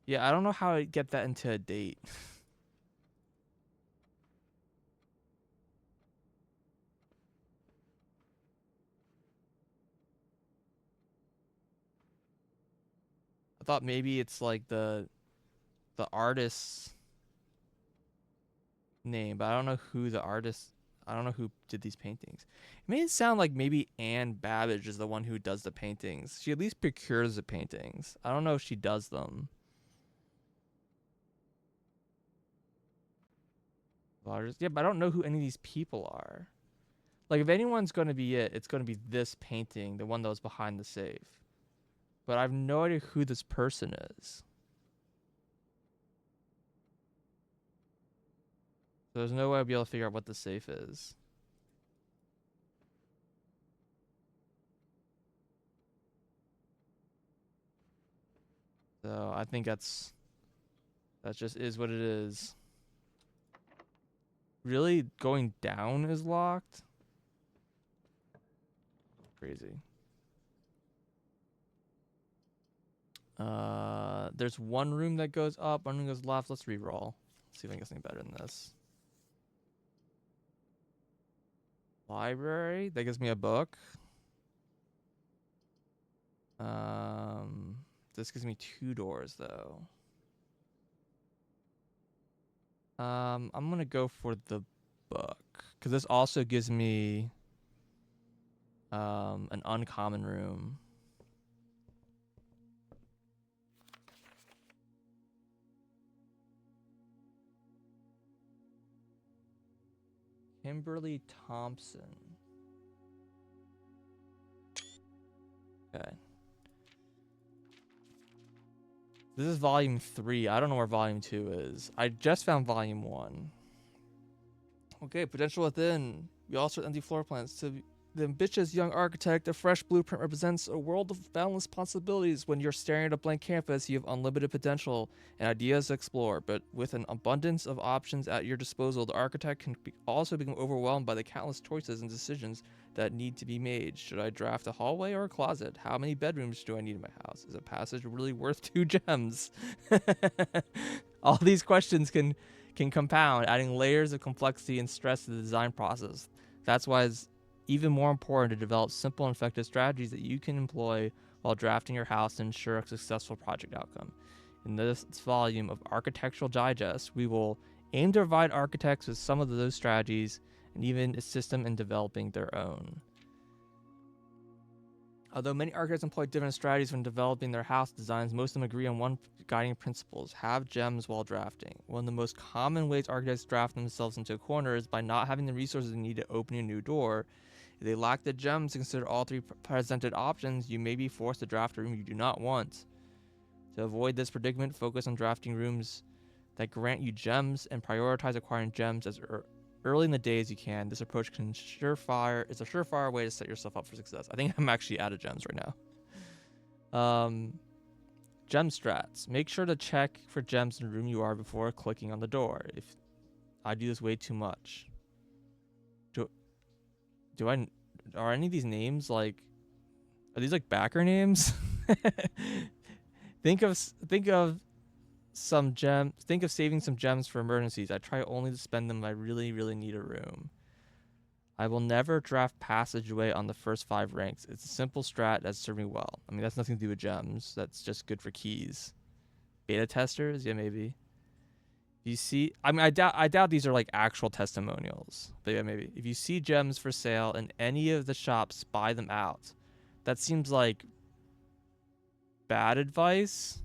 Yeah, I don't know how to get that into a date. I thought maybe it's like the artist's name, but I don't know who the artist. I don't know who did these paintings. It made it sound like maybe Anne Babbage is the one who does the paintings. She at least procures the paintings. I don't know if she does them. Yeah, but I don't know who any of these people are. Like, if anyone's going to be it, it's going to be this painting, the one that was behind the safe. But I have no idea who this person is. So there's no way I'll be able to figure out what the safe is. So I think that just is what it is. Really, going down is locked? Crazy. There's one room that goes up, one room goes left. Let's re-roll. See if I can get something better than this. Library. That gives me a book. This gives me 2 doors though. I'm gonna go for the book because this also gives me an uncommon room. Kimberly Thompson. Okay. This is volume 3. I don't know where volume 2 is. I just found volume 1. Okay, potential within. We also empty floor plans. To the ambitious young architect, a fresh blueprint represents a world of boundless possibilities. When you're staring at a blank canvas, you have unlimited potential and ideas to explore. But with an abundance of options at your disposal, the architect can also become overwhelmed by the countless choices and decisions that need to be made. Should I draft a hallway or a closet? How many bedrooms do I need in my house? Is a passage really worth 2 gems? All these questions can compound, adding layers of complexity and stress to the design process. That's why it's even more important to develop simple and effective strategies that you can employ while drafting your house to ensure a successful project outcome. In this volume of Architectural Digest, we will aim to provide architects with some of those strategies and even assist them in developing their own. Although many architects employ different strategies when developing their house designs, most of them agree on one guiding principles: have gems while drafting. One of the most common ways architects draft themselves into a corner is by not having the resources they need to open a new door. If they lack the gems to consider all 3 presented options, you may be forced to draft a room you do not want. To avoid this predicament, focus on drafting rooms that grant you gems and prioritize acquiring gems as early in the day as you can. This approach is a surefire way to set yourself up for success. I think I'm actually out of gems right now. Gem strats. Make sure to check for gems in the room you are before clicking on the door. If I do this way too much. Are any of these names like, are these like backer names? Think of saving some gems for emergencies. I try only to spend them if I really, really need a room. I will never draft passageway on the first 5 ranks. It's a simple strat that's served me well. I mean, that's nothing to do with gems. That's just good for keys. Beta testers? Yeah, maybe. You see, I mean, I doubt these are like actual testimonials. But yeah, maybe. If you see gems for sale in any of the shops, buy them out. That seems like bad advice.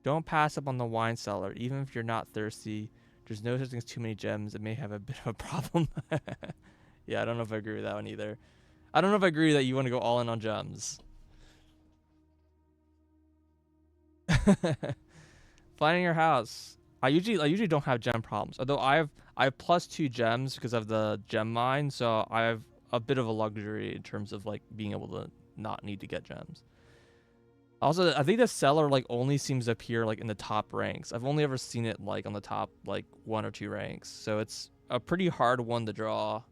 Don't pass up on the wine cellar, even if you're not thirsty. There's no such thing as too many gems. It may have a bit of a problem. Yeah, I don't know if I agree with that one either. I don't know if I agree that you want to go all in on gems. Finding your house. I usually don't have gem problems. Although I have +2 gems because of the gem mine, so I have a bit of a luxury in terms of like being able to not need to get gems. Also, I think the cellar like only seems to appear like in the top ranks. I've only ever seen it like on the top like 1 or 2 ranks, so it's a pretty hard one to draw.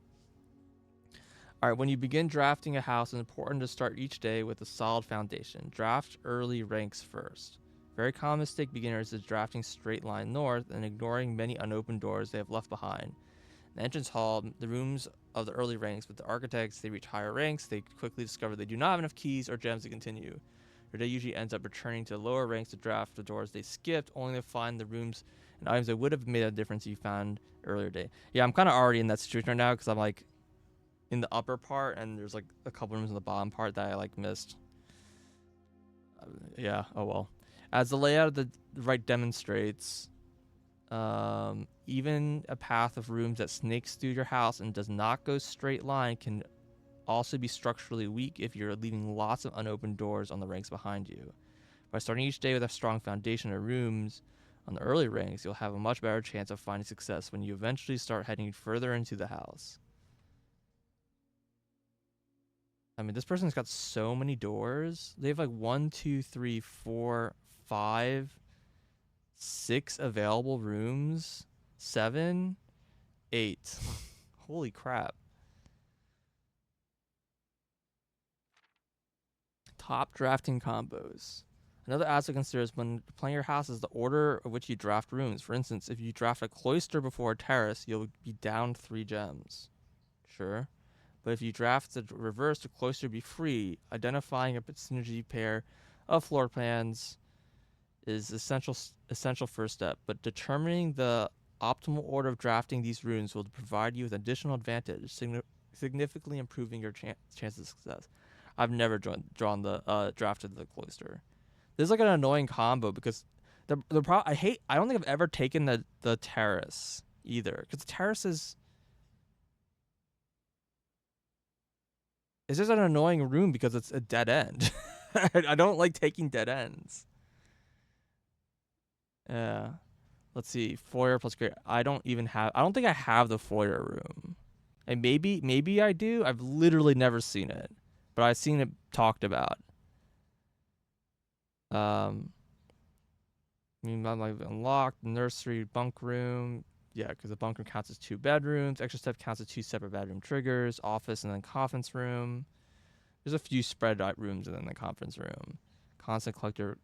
All right, when you begin drafting a house, it's important to start each day with a solid foundation. Draft early ranks first. Very common mistake beginners is drafting straight line north and ignoring many unopened doors they have left behind. In the entrance hall, the rooms of the early ranks, with the architects, they reach higher ranks, they quickly discover they do not have enough keys or gems to continue. Their day usually ends up returning to the lower ranks to draft the doors they skipped, only to find the rooms and items that would have made a difference you found earlier day. Yeah, I'm kind of already in that situation right now because I'm like in the upper part and there's like a couple rooms in the bottom part that I like missed. Yeah, oh well. As the layout of the right demonstrates, even a path of rooms that snakes through your house and does not go straight line can also be structurally weak if you're leaving lots of unopened doors on the ranks behind you. By starting each day with a strong foundation of rooms on the early ranks, you'll have a much better chance of finding success when you eventually start heading further into the house. I mean, this person's got so many doors. They have like 1, 2, 3, 4, 5, 6 available rooms. 7. 8. Holy crap. Top drafting combos. Another aspect to consider is when planning your house is the order of which you draft rooms. For instance, if you draft a cloister before a terrace, you'll be down 3 gems. Sure. But if you draft the reverse, the cloister will be free. Identifying a synergy pair of floor plans is essential first step. But determining the optimal order of drafting these runes will provide you with additional advantage, significantly improving your chances of success. I've never drafted the cloister. This is like an annoying combo because I don't think I've ever taken the terrace either, because the terrace is it's just an annoying room because it's a dead end. I don't like taking dead ends. Yeah. Let's see. Foyer plus great. I don't think I have the foyer room. And maybe I do. I've literally never seen it, but I've seen it talked about. I mean, I'm like unlocked nursery bunk room. Yeah, because the bunk room counts as 2 bedrooms. Extra step counts as 2 separate bedroom triggers. Office and then conference room. There's a few spread out rooms and then the conference room. Constant collector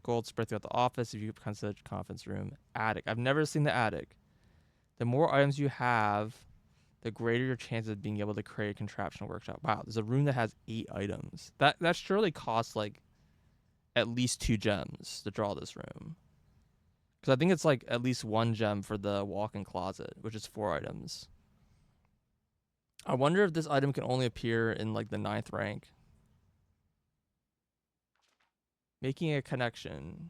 gold spread throughout the office if you consider conference room. Attic. I've never seen the attic. The more items you have, the greater your chances of being able to create a contraption workshop. Wow, there's a room that has 8 items. That surely costs like at least 2 gems to draw this room. Because I think it's like at least 1 gem for the walk-in closet, which is 4 items. I wonder if this item can only appear in like the 9th rank. Making a connection.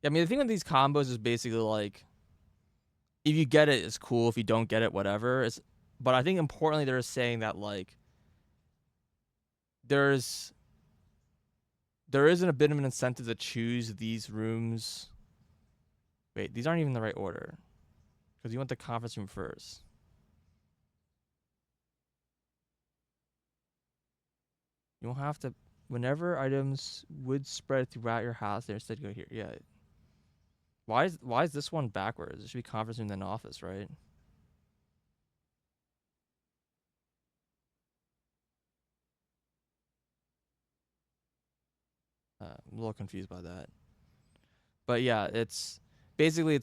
Yeah, I mean, the thing with these combos is basically like, if you get it, it's cool. If you don't get it, whatever. But I think importantly, they're saying that like, there isn't a bit of an incentive to choose these rooms. Wait, these aren't even the right order, because you want the conference room first. You don't have to. Whenever items would spread throughout your house, they instead go here. Yeah. Why is this one backwards? It should be conference room then office, right? I'm a little confused by that. But yeah, it's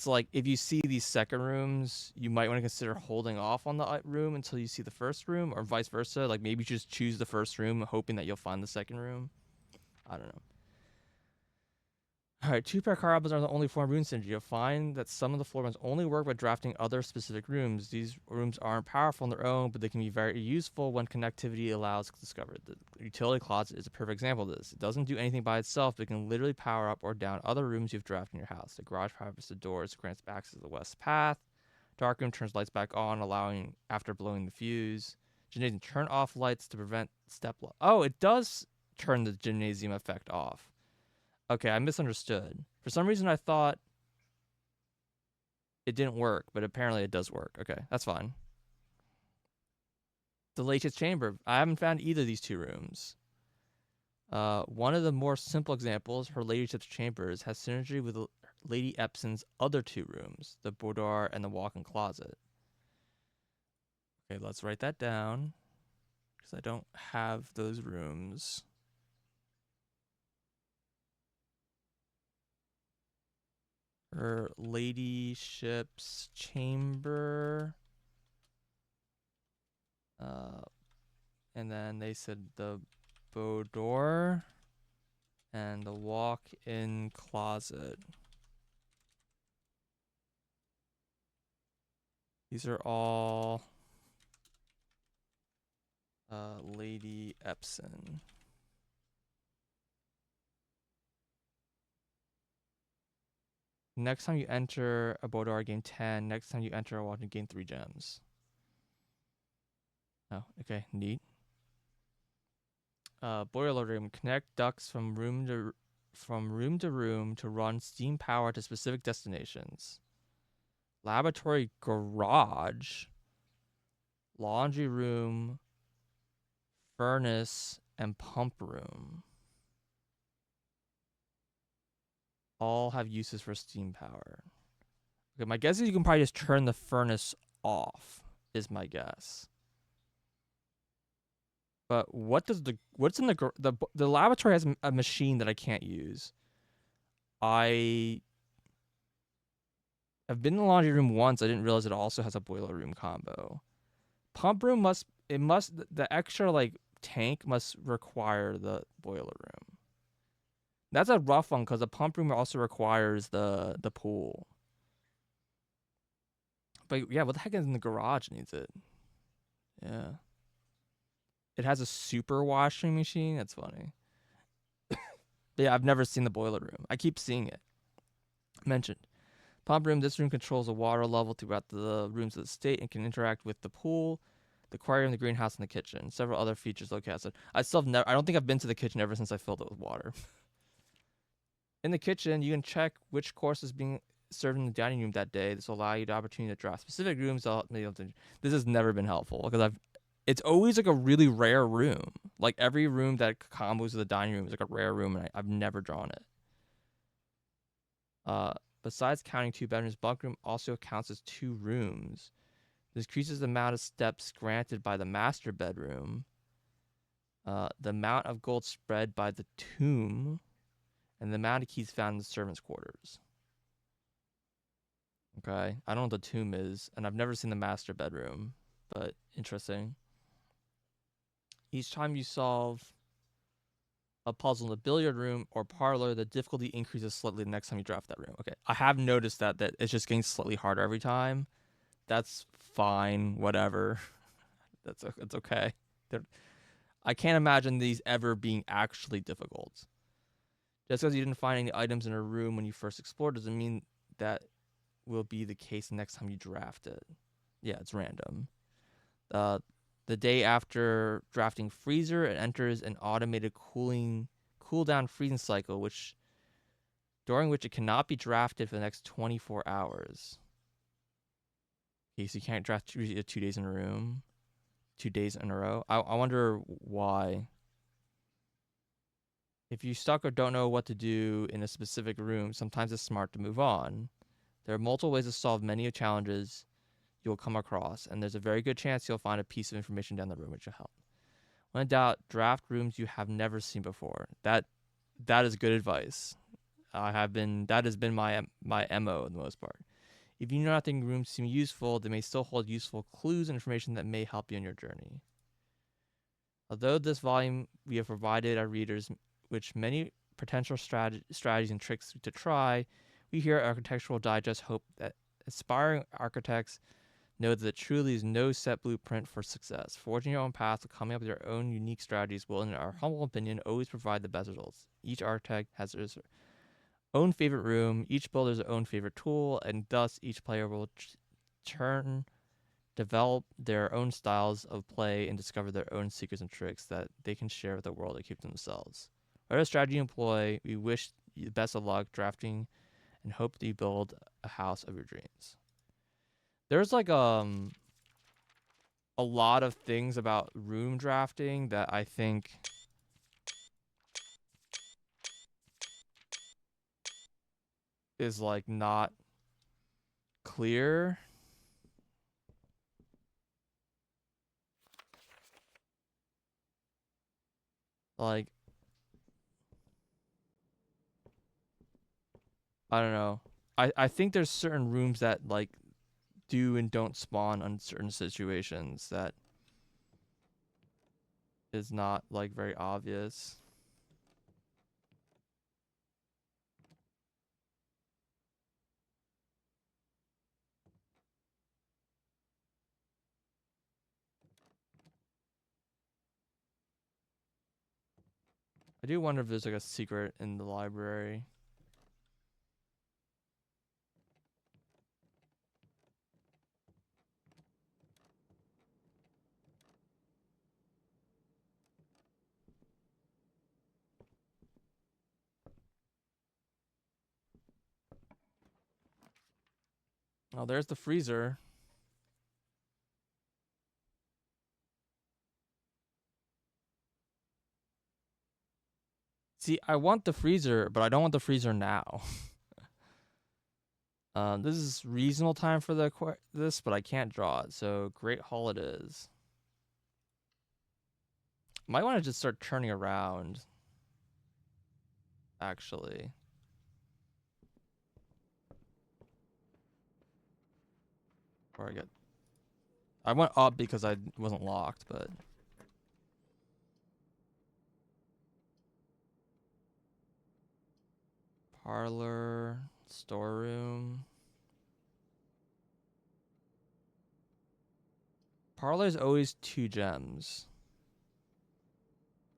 like if you see these second rooms, you might want to consider holding off on the room until you see the first room, or vice versa. Like maybe just choose the first room, hoping that you'll find the second room. I don't know. All right, 2-pair car albums are the only form of rune synergy. You'll find that some of the floor ones only work by drafting other specific rooms. These rooms aren't powerful on their own, but they can be very useful when connectivity allows discovery. The utility closet is a perfect example of this. It doesn't do anything by itself, but it can literally power up or down other rooms you've drafted in your house. The garage powers the doors, grants access to the west path. Dark room turns lights back on, allowing after blowing the fuse. Gymnasium, turn off lights to prevent step. Oh, it does turn the gymnasium effect off. Okay, I misunderstood. For some reason, I thought it didn't work, but apparently it does work. Okay, that's fine. The latest chamber. I haven't found either of these 2 rooms. One of the more simple examples, her ladyship's chambers, has synergy with Lady Epson's other 2 rooms, the boudoir and the walk-in closet. Okay, let's write that down, because I don't have those rooms. Her ladyship's chamber. And then they said the boudoir and the walk-in closet. These are all Lady Epson. Next time you enter a boudoir, gain 10. Next time you enter a walk-in, gain 3 gems. Oh, okay, neat. Boiler room. Connect ducts from room to room to run steam power to specific destinations. Laboratory garage. Laundry room. Furnace and pump room. All have uses for steam power. Okay, my guess is you can probably just turn the furnace off, is my guess. But what's in the laboratory has a machine that I can't use. I have been in the laundry room once. I didn't realize it also has a boiler room combo. Pump room must the extra like tank must require the boiler room. That's a rough one because the pump room also requires the pool. But yeah, what the heck is in the garage needs it? Yeah. It has a super washing machine. That's funny. But yeah, I've never seen the boiler room. I keep seeing it mentioned. Pump room. This room controls the water level throughout the rooms of the state and can interact with the pool, the aquarium, the greenhouse, and the kitchen. Several other features located. I still have never. I don't think I've been to the kitchen ever since I filled it with water. In the kitchen, you can check which course is being served in the dining room that day. This will allow you the opportunity to draft specific rooms. This has never been helpful because it's always like a really rare room. Like every room that combos with the dining room is like a rare room, and I've never drawn it. Besides counting 2 bedrooms, bunk room also counts as 2 rooms. This increases the amount of steps granted by the master bedroom, the amount of gold spread by the tomb, and the amount of keys found in the servants' quarters. Okay, I don't know what the tomb is, and I've never seen the master bedroom, but interesting. Each time you solve a puzzle in the billiard room or parlor, the difficulty increases slightly the next time you draft that room. Okay, I have noticed that it's just getting slightly harder every time. That's fine, whatever. It's okay. I can't imagine these ever being actually difficult. Just because you didn't find any items in a room when you first explored doesn't mean that will be the case next time you draft it. Yeah, it's random. The day after drafting freezer, it enters an automated cool down freezing cycle, during which it cannot be drafted for the next 24 hours. Okay, so you can't draft 2 days in a room, 2 days in a row. I wonder why. If you stuck or don't know what to do in a specific room, sometimes it's smart to move on. There are multiple ways to solve many challenges you'll come across, and there's a very good chance you'll find a piece of information down the room which will help. When in doubt, draft rooms you have never seen before. That is good advice. That has been my MO in the most part. If you know nothing rooms seem useful, they may still hold useful clues and information that may help you on your journey. Although this volume we have provided our readers which many potential strategies and tricks to try, we here at Architectural Digest hope that aspiring architects know that there truly is no set blueprint for success. Forging your own path, coming up with your own unique strategies will, in our humble opinion, always provide the best results. Each architect has his own favorite room, each builder has their own favorite tool, and thus each player will develop their own styles of play and discover their own secrets and tricks that they can share with the world and keep to themselves. Whatever strategy you employ, we wish you the best of luck drafting and hope that you build a house of your dreams. There's like a lot of things about room drafting that I think is like not clear. Like, I don't know. I think there's certain rooms that like do and don't spawn on certain situations that is not like very obvious. I do wonder if there's like a secret in the library. Oh, there's the freezer. See, I want the freezer, but I don't want the freezer now. This is reasonable time for this, but I can't draw it. So Great Hall it is. Might want to just start turning around. Actually. Before I get. I went up because I wasn't locked, but. Parlor, storeroom. Parlor's always 2 gems.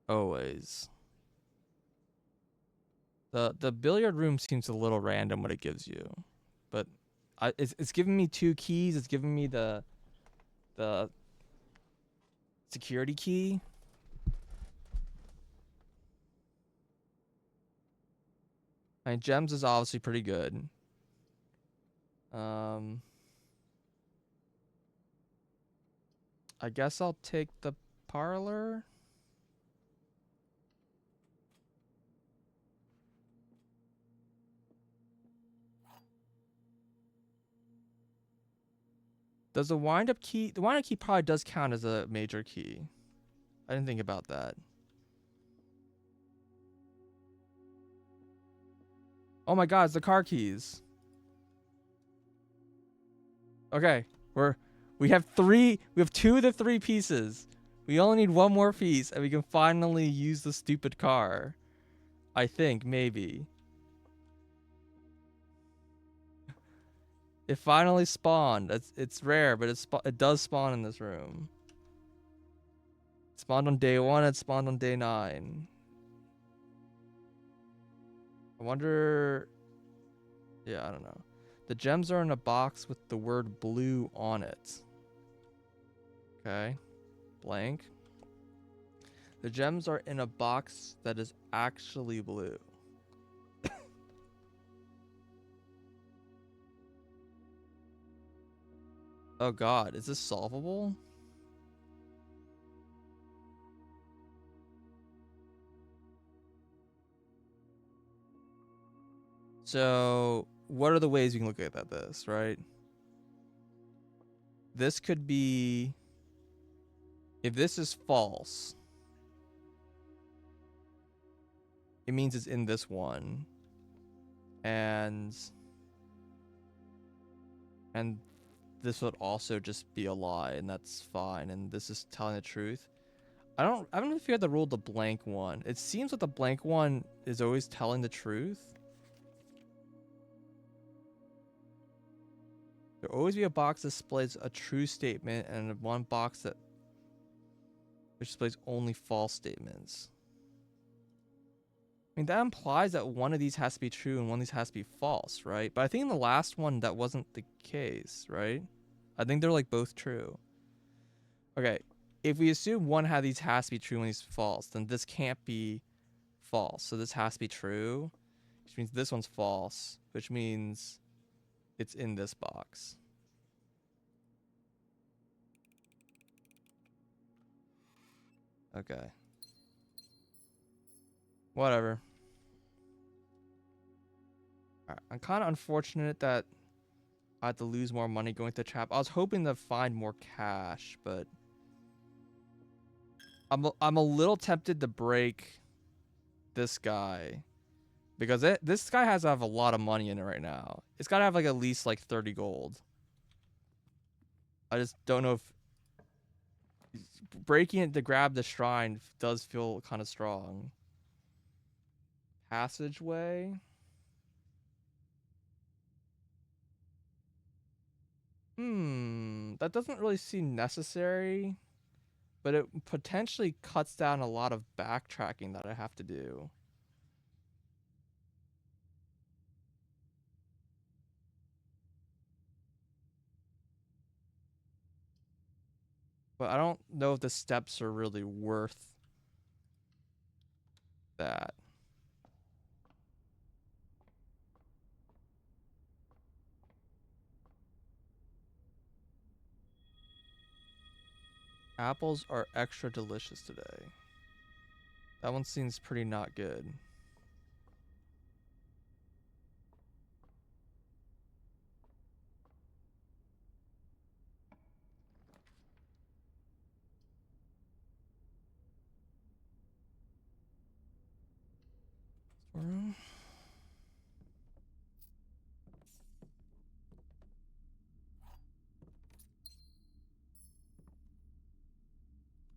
Always. The billiard room seems a little random what it gives you, but it's giving me 2 keys. It's giving me the security key. And gems is obviously pretty good. I guess I'll take the parlor. Does the wind-up key... The wind-up key probably does count as a major key. I didn't think about that. Oh my god, it's the car keys. Okay, we have 2 of the 3 pieces. We only need 1 more piece and we can finally use the stupid car. I think, maybe. It finally spawned. It's rare, but it does spawn in this room. It spawned on day 1, it spawned on day 9. I wonder... Yeah, I don't know. The gems are in a box with the word blue on it. Okay. Blank. The gems are in a box that is actually blue. Oh god, is this solvable? So, what are the ways you can look at this, right? This could be... If this is false, it means it's in this one. And this would also just be a lie, and that's fine. And this is telling the truth. I haven't figured out the rule of the blank one. It seems that the blank one is always telling the truth. There'll always be a box that displays a true statement, and one box that which displays only false statements. I mean, that implies that one of these has to be true and one of these has to be false, right? But I think in the last one, that wasn't the case, right? I think they're like both true. Okay, if we assume one of these has to be true and these false, then this can't be false. So this has to be true, which means this one's false, which means it's in this box. Okay. Whatever. Alright, I'm kind of unfortunate that I had to lose more money going to the trap. I was hoping to find more cash, but I'm a little tempted to break this guy because this guy has to have a lot of money in it right now. It's got to have like at least like 30 gold. I just don't know if breaking it to grab the shrine does feel kind of strong. Passageway. That doesn't really seem necessary, but it potentially cuts down a lot of backtracking that I have to do. But I don't know if the steps are really worth that. Apples are extra delicious today. That one seems pretty not good.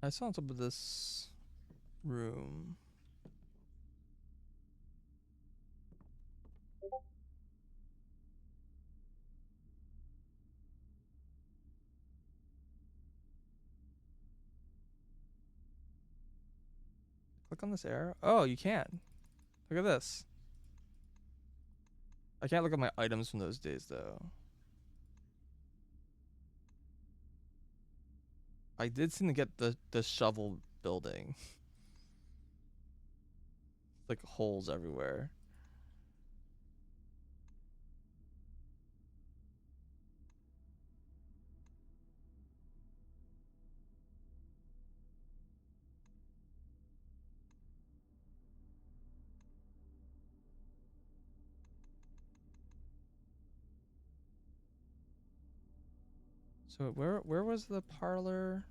I saw on top of this room. Click on this arrow. Oh, you can. Look at this. I can't look at my items from those days though. I did seem to get the shovel building. Like holes everywhere. So where was the parlor?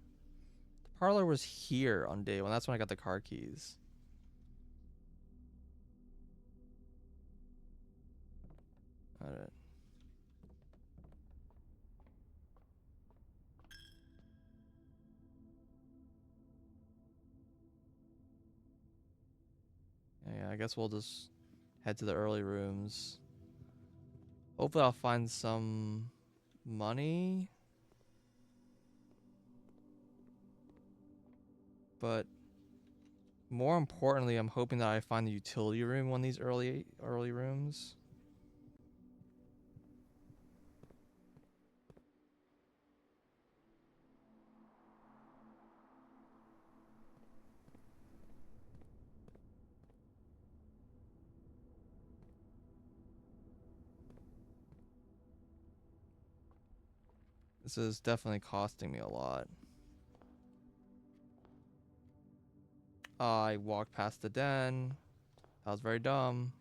The parlor was here on day one. That's when I got the car keys. Alright. Yeah, I guess we'll just head to the early rooms. Hopefully I'll find some money. But more importantly, I'm hoping that I find the utility room in one of these early rooms. This is definitely costing me a lot. I walked past the den. That was very dumb.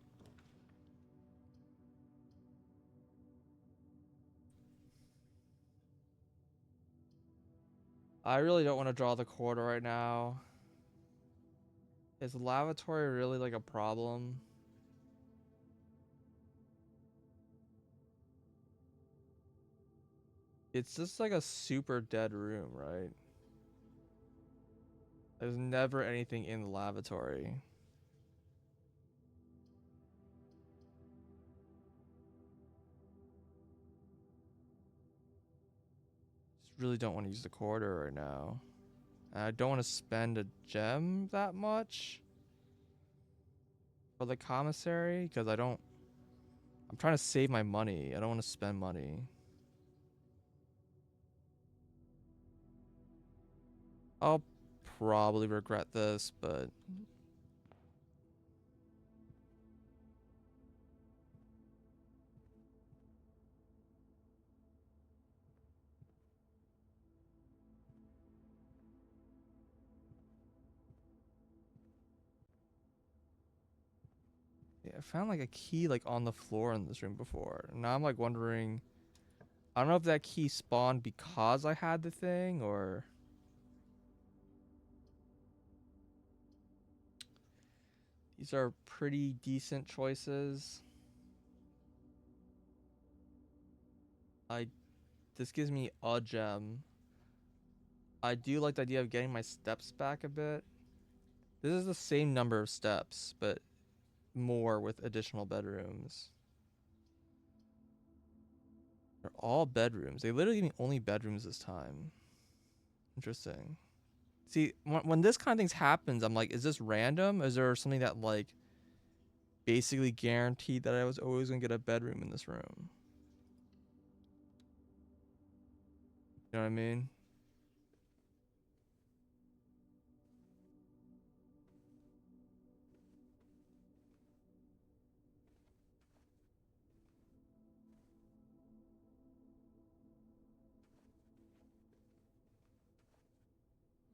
I really don't want to draw the corridor right now. Is the lavatory really like a problem? It's just like a super dead room, right? There's never anything in the lavatory. Just really don't want to use the corridor right now. And I don't want to spend a gem that much for the commissary because I don't. I'm trying to save my money. I don't want to spend money. I'll probably regret this, but yeah, I found like a key like on the floor in this room before. Now I'm like wondering. I don't know if that key spawned because I had the thing or. These are pretty decent choices. I This gives me a gem. I do like the idea of getting my steps back a bit. This is the same number of steps, but more with additional bedrooms. They're all bedrooms. They literally give me only bedrooms this time. Interesting. See, when this kind of things happens, I'm like, is this random? Is there something that like basically guaranteed that I was always gonna get a bedroom in this room? You know what I mean?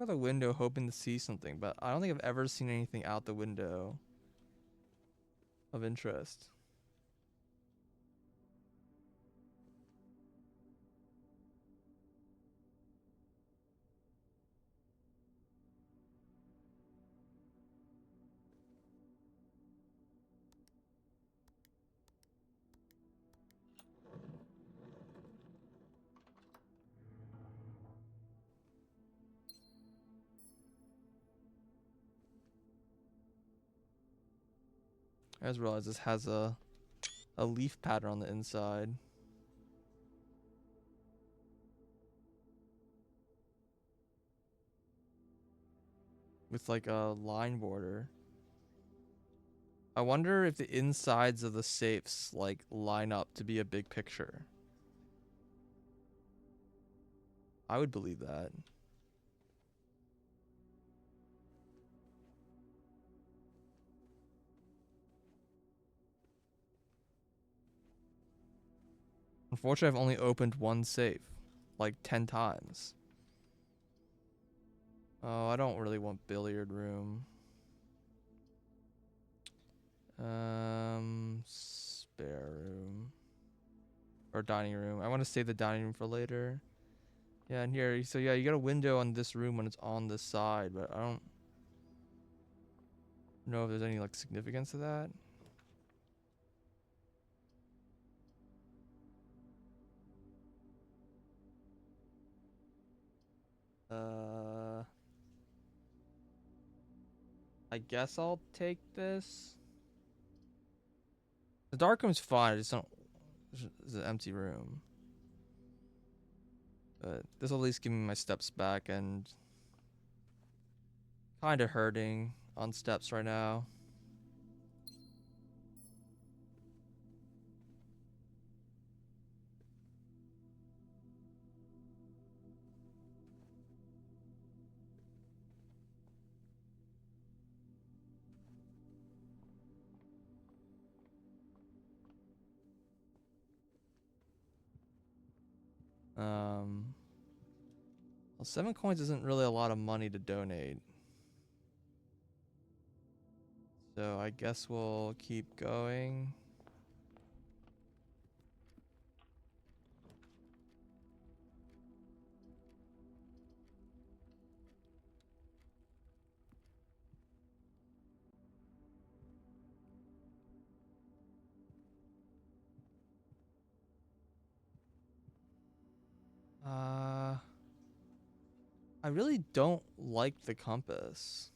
Out the window hoping to see something, but I don't think I've ever seen anything out the window of interest. I just realized this has a leaf pattern on the inside. With like a line border. I wonder if the insides of the safes like line up to be a big picture. I would believe that. Unfortunately, I've only opened one safe like 10 times. Oh, I don't really want billiard room. Spare room. Or dining room. I want to save the dining room for later. Yeah, and here, so yeah, you got a window on this room when it's on this side, but I don't know if there's any like significance to that. I guess I'll take this. The dark room's fine. I just don't. It's an empty room. But this will at least give me my steps back and kind of hurting on steps right now. Well, 7 coins isn't really a lot of money to donate. So I guess we'll keep going. I really don't like the compass.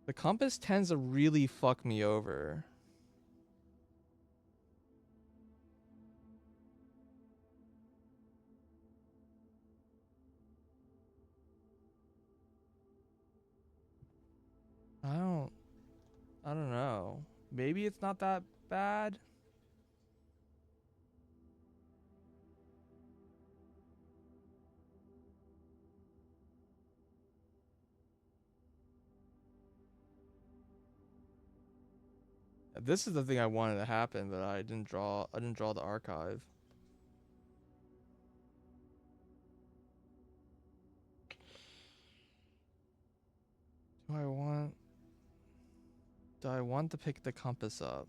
The compass tends to really fuck me over. I don't I don't know. Maybe it's not that bad. This is the thing I wanted to happen, but I didn't draw the archive. Do I want to pick the compass up?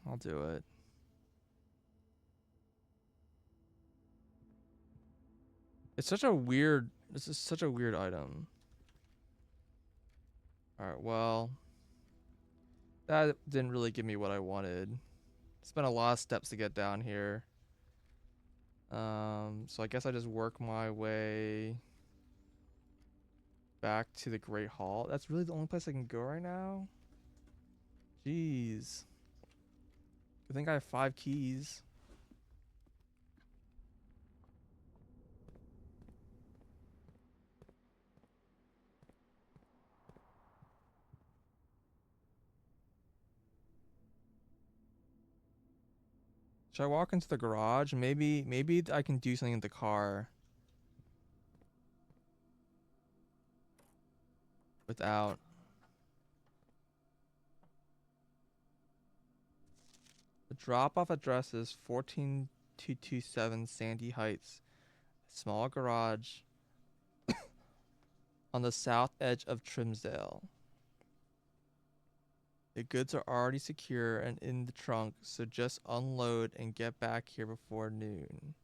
I'll do it. It's such a weird this is such a weird item. Alright, well, that didn't really give me what I wanted. It's been a lot of steps to get down here. So I guess I just work my way back to the Great Hall. That's really the only place I can go right now? Jeez. I think I have 5 keys. Should I walk into the garage? Maybe I can do something in the car without. The drop-off address is 14227 Sandy Heights. Small garage on the south edge of Trimsdale. The goods are already secure and in the trunk, so just unload and get back here before noon.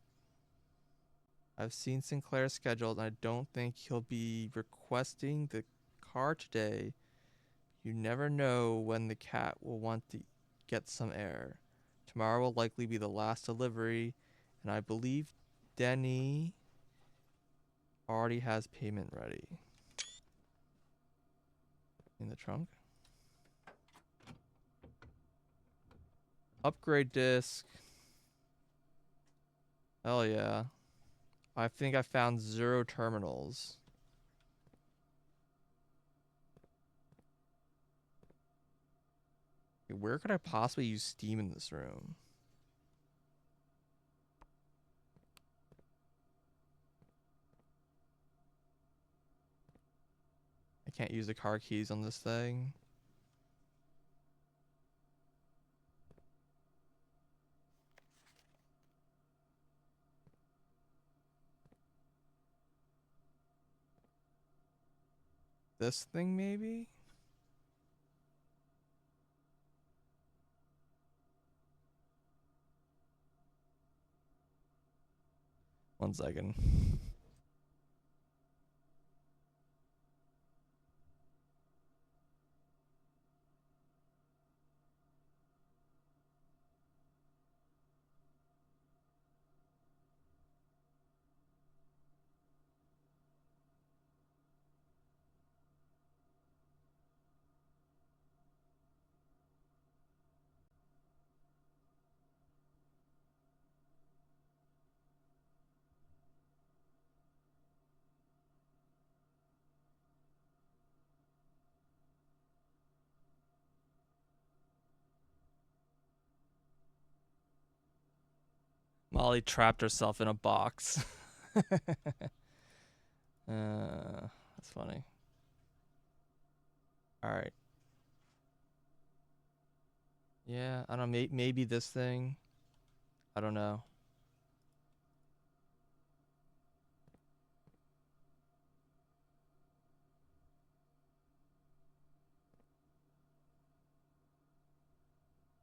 I've seen Sinclair's schedule and I don't think he'll be requesting the car today. You never know when the cat will want to get some air. Tomorrow will likely be the last delivery, and I believe Denny already has payment ready. In the trunk. Upgrade disc. Hell yeah. I think I found 0 terminals. Where could I possibly use Steam in this room? I can't use the car keys on this thing. This thing maybe? One second. Molly trapped herself in a box. That's funny. All right. Yeah, I don't know. Maybe this thing. I don't know.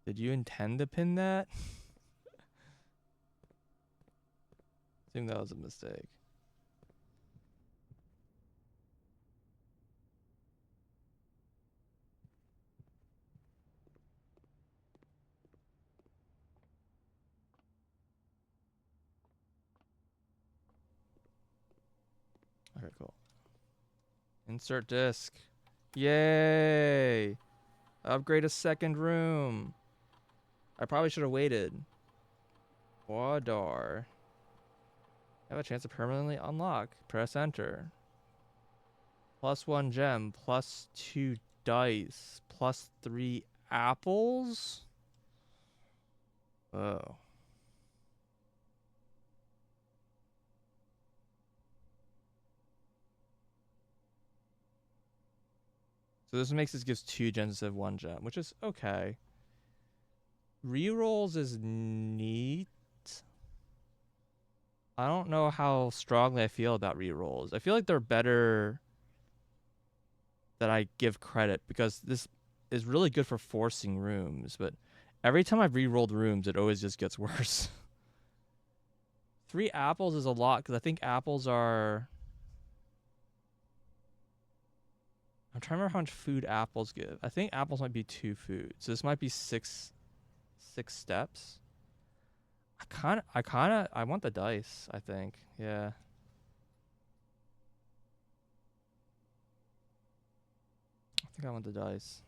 Did you intend to pin that? I think that was a mistake. Okay, cool. Insert disc. Yay! Upgrade a second room. I probably should have waited. Wadar. Have a chance to permanently unlock. Press enter. +1 gem, +2 dice, +3 apples? Oh. So this makes this gives 2 gems instead of 1 gem, which is okay. Rerolls is neat. I don't know how strongly I feel about rerolls. I feel like they're better than I give credit because this is really good for forcing rooms, but every time I've rerolled rooms, it always just gets worse. 3 apples is a lot because I think apples are... I'm trying to remember how much food apples give. I think apples might be 2 food. So this might be 6 steps. I want the dice, I think. Yeah. I think I want the dice.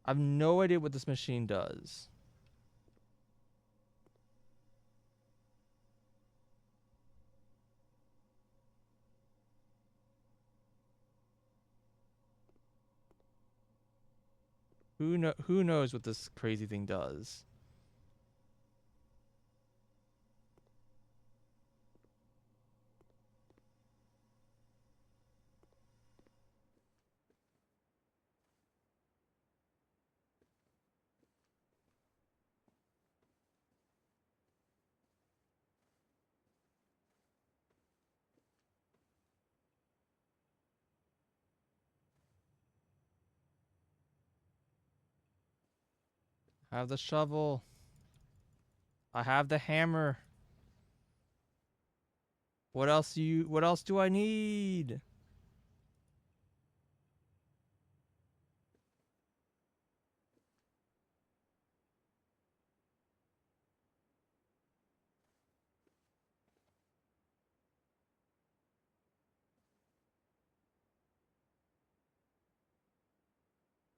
I have no idea what this machine does. Who knows what this crazy thing does? I have the shovel. I have the hammer. What else do I need?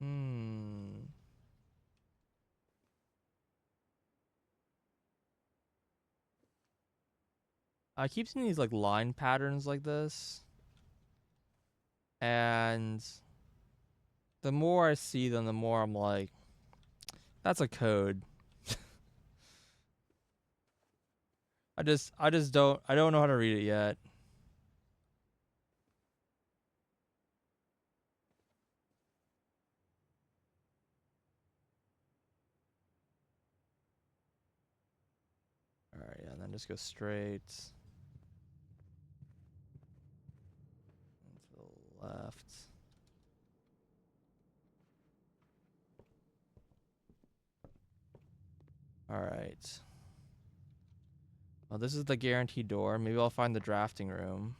Hmm. I keep seeing these like line patterns like this, and the more I see them, the more I'm like, that's a code. I don't know how to read it yet. All right, yeah, and then just go straight to the left. All right. Well, this is the guaranteed door. Maybe I'll find the drafting room.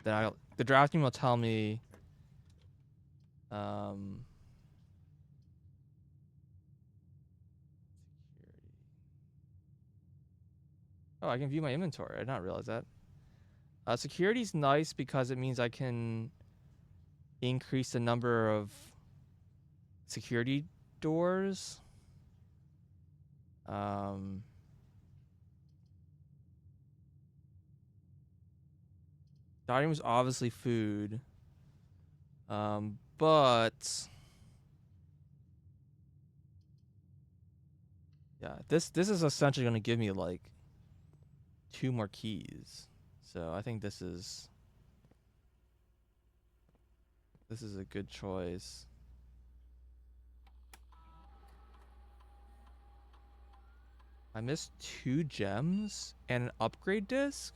The drafting will tell me. Um, oh, I can view my inventory. I did not realize that. Security's nice because it means I can increase the number of security doors. Um, dining room's obviously food. But yeah, this is essentially going to give me like 2 more keys. So I think this is a good choice. I missed 2 gems and an upgrade disc?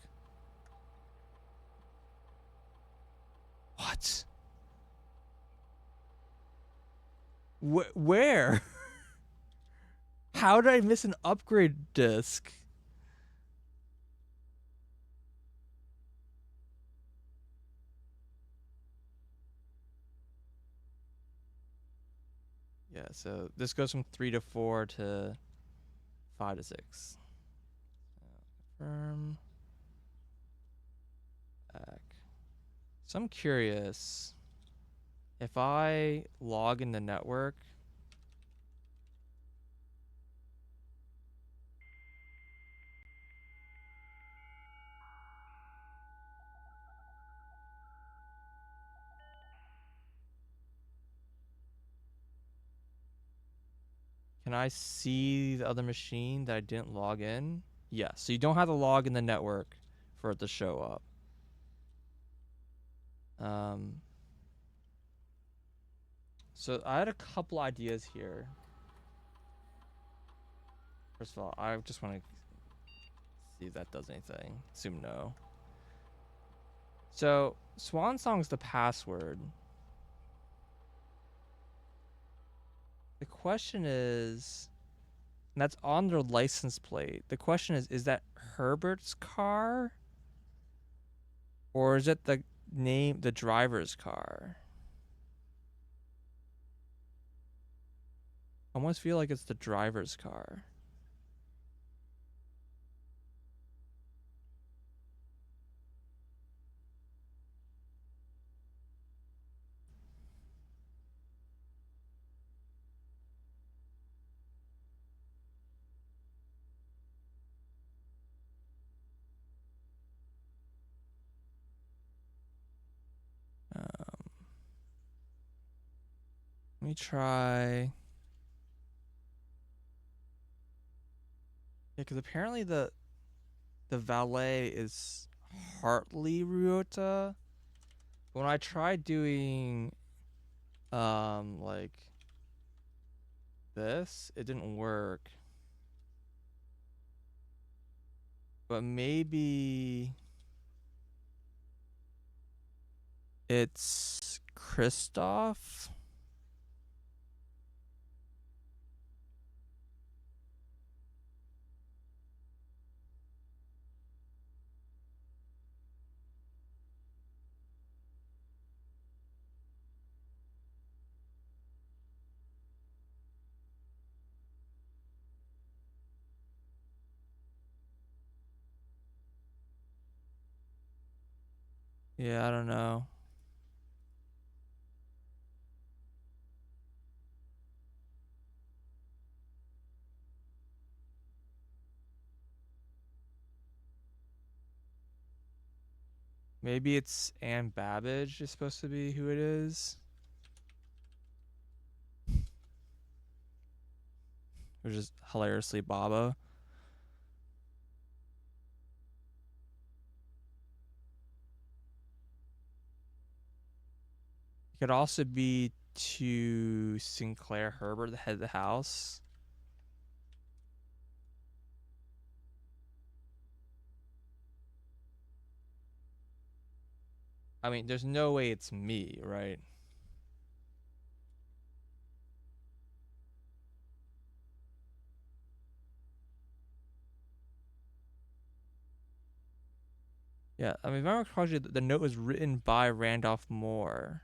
What? Where? How did I miss an upgrade disc? Yeah, so this goes from 3 to 4 to 5 to 6. Confirm. Back. So I'm curious. If I log in the network, can I see the other machine that I didn't log in? Yes. So you don't have to log in the network for it to show up. Um, so I had a couple ideas here. First of all, I just want to see if that does anything. Assume no. So Swan Song's the password. The question is, and that's on their license plate. The question is that Herbert's car? Or is it the driver's car? I almost feel like it's the driver's car. Let me try. Yeah, because apparently the valet is Hartley Ryota. When I tried doing like this, it didn't work. But maybe it's Christoph. Yeah, I don't know. Maybe it's Anne Babbage is supposed to be who it is. Which is hilariously Baba. It could also be to Sinclair Herbert, the head of the house. I mean, there's no way it's me, right? Yeah, I mean, if I remember correctly, the note was written by Randolph Moore.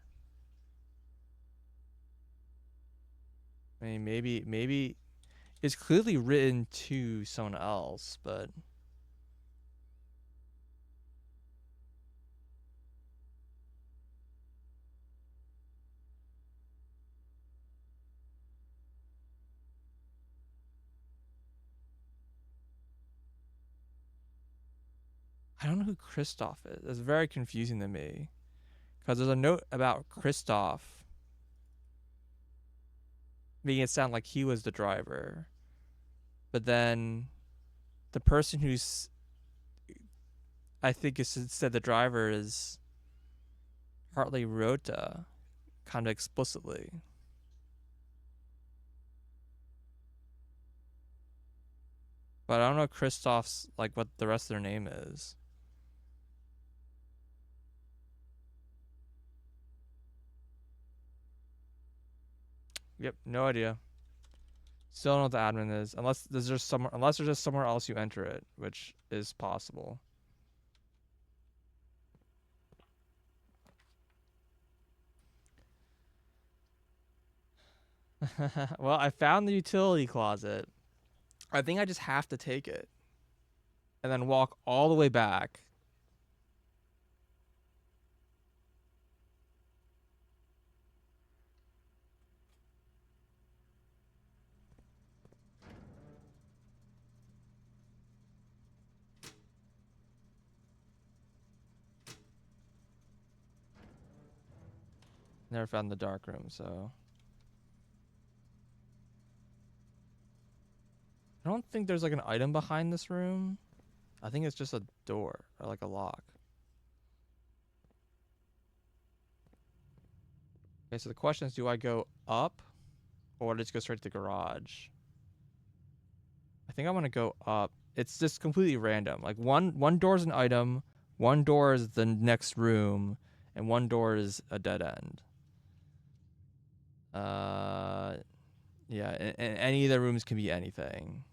I mean, maybe it's clearly written to someone else, but I don't know who Christoph is. It's very confusing to me because there's a note about Christoph making it sound like he was the driver, but then the person who's I think is said the driver is Hartley Rota, kind of explicitly. But I don't know Christoph's like what the rest of their name is. Yep, no idea. Still don't know what the admin is, unless there's just somewhere else you enter it, which is possible. Well, I found the utility closet. I think I just have to take it and then walk all the way back. Never found the dark room, so I don't think there's like an item behind this room. I think it's just a door or like a lock. Okay, so the question is, do I go up or just go straight to the garage? I think I want to go up. It's just completely random. Like one door is an item, one door is the next room, and one door is a dead end. Yeah, and any of the rooms can be anything.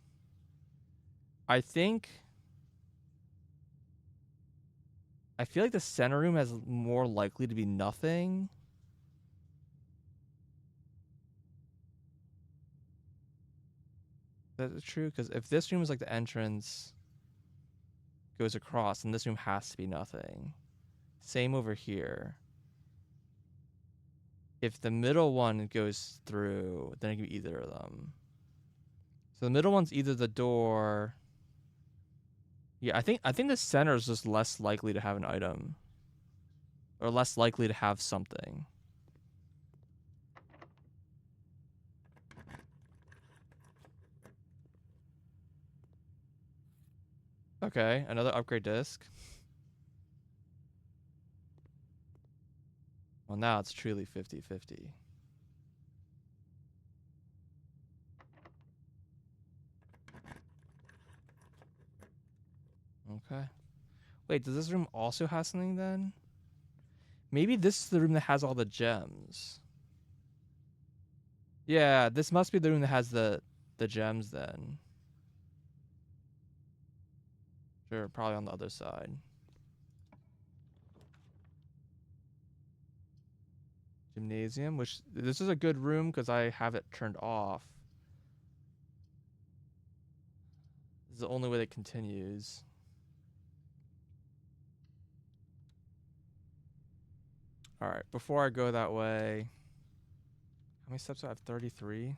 I feel like the center room has more likely to be nothing. That's true, because if this room is like the entrance goes across, then this room has to be nothing. Same over here. If the middle one goes through, then it can be either of them. So the middle one's either the door. Yeah, I think the center is just less likely to have an item. Or less likely to have something. Okay, another upgrade disc. Well, now it's truly 50-50. Okay. Wait, does this room also have something then? Maybe this is the room that has all the gems. Yeah, this must be the room that has the gems then. Sure, probably on the other side. Gymnasium, which this is a good room because I have it turned off. This is the only way that continues. All right, before I go that way, how many steps do I have? 33.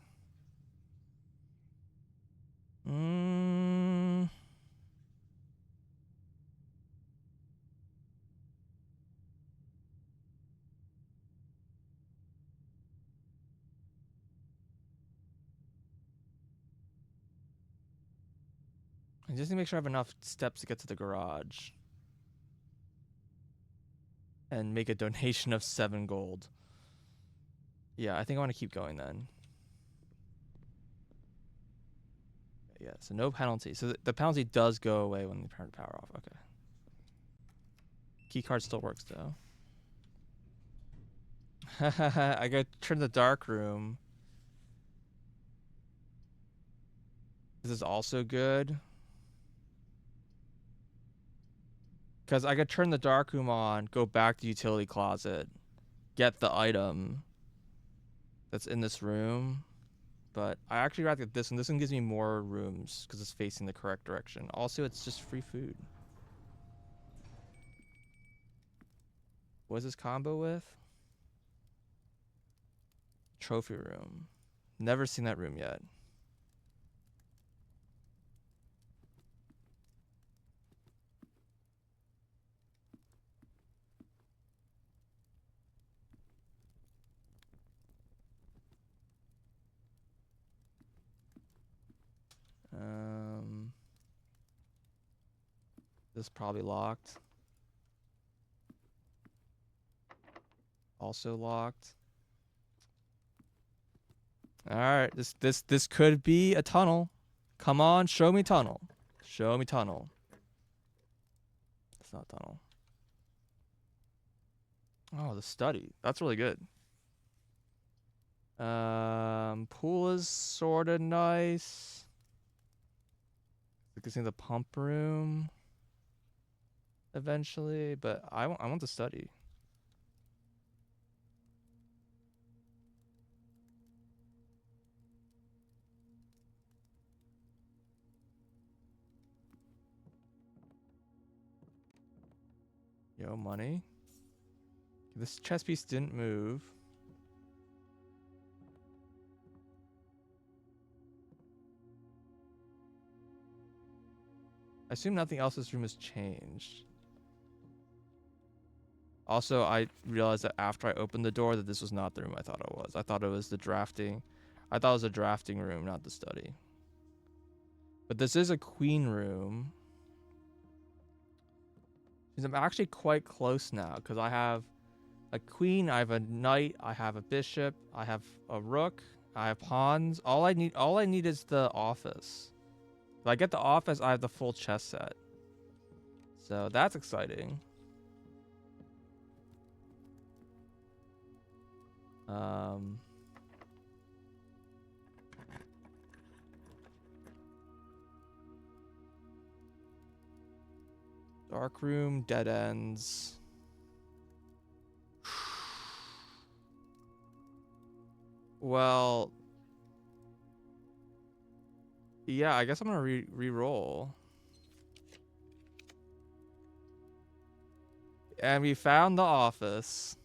I just need to make sure I have enough steps to get to the garage. And make a donation of 7 gold. Yeah, I think I want to keep going then. Yeah, so no penalty. So the penalty does go away when you turn the power off. Okay. Key card still works though. I gotta turn the dark room. This is also good. Because I could turn the dark room on, go back to utility closet, get the item that's in this room. But I actually rather get this one. This one gives me more rooms because it's facing the correct direction. Also, it's just free food. What is this combo with? Trophy room. Never seen that room yet. This is probably locked. Also locked. All right, this could be a tunnel. Come on, show me tunnel. Show me tunnel. It's not tunnel. Oh, the study. That's really good. Pool is sort of nice. You can see the pump room eventually, but I want the study. Yo, money. This chess piece didn't move. I assume nothing else in this room has changed. Also, I realized that after I opened the door that this was not the room I thought it was. I thought it was the drafting. I thought it was a drafting room, not the study. But this is a queen room. I'm actually quite close now because I have a queen, I have a knight, I have a bishop, I have a rook, I have pawns. All I need is the office. If I get the office, I have the full chess set. So that's exciting. Dark room, dead ends. Well, yeah, I guess I'm gonna re-roll. And we found the office.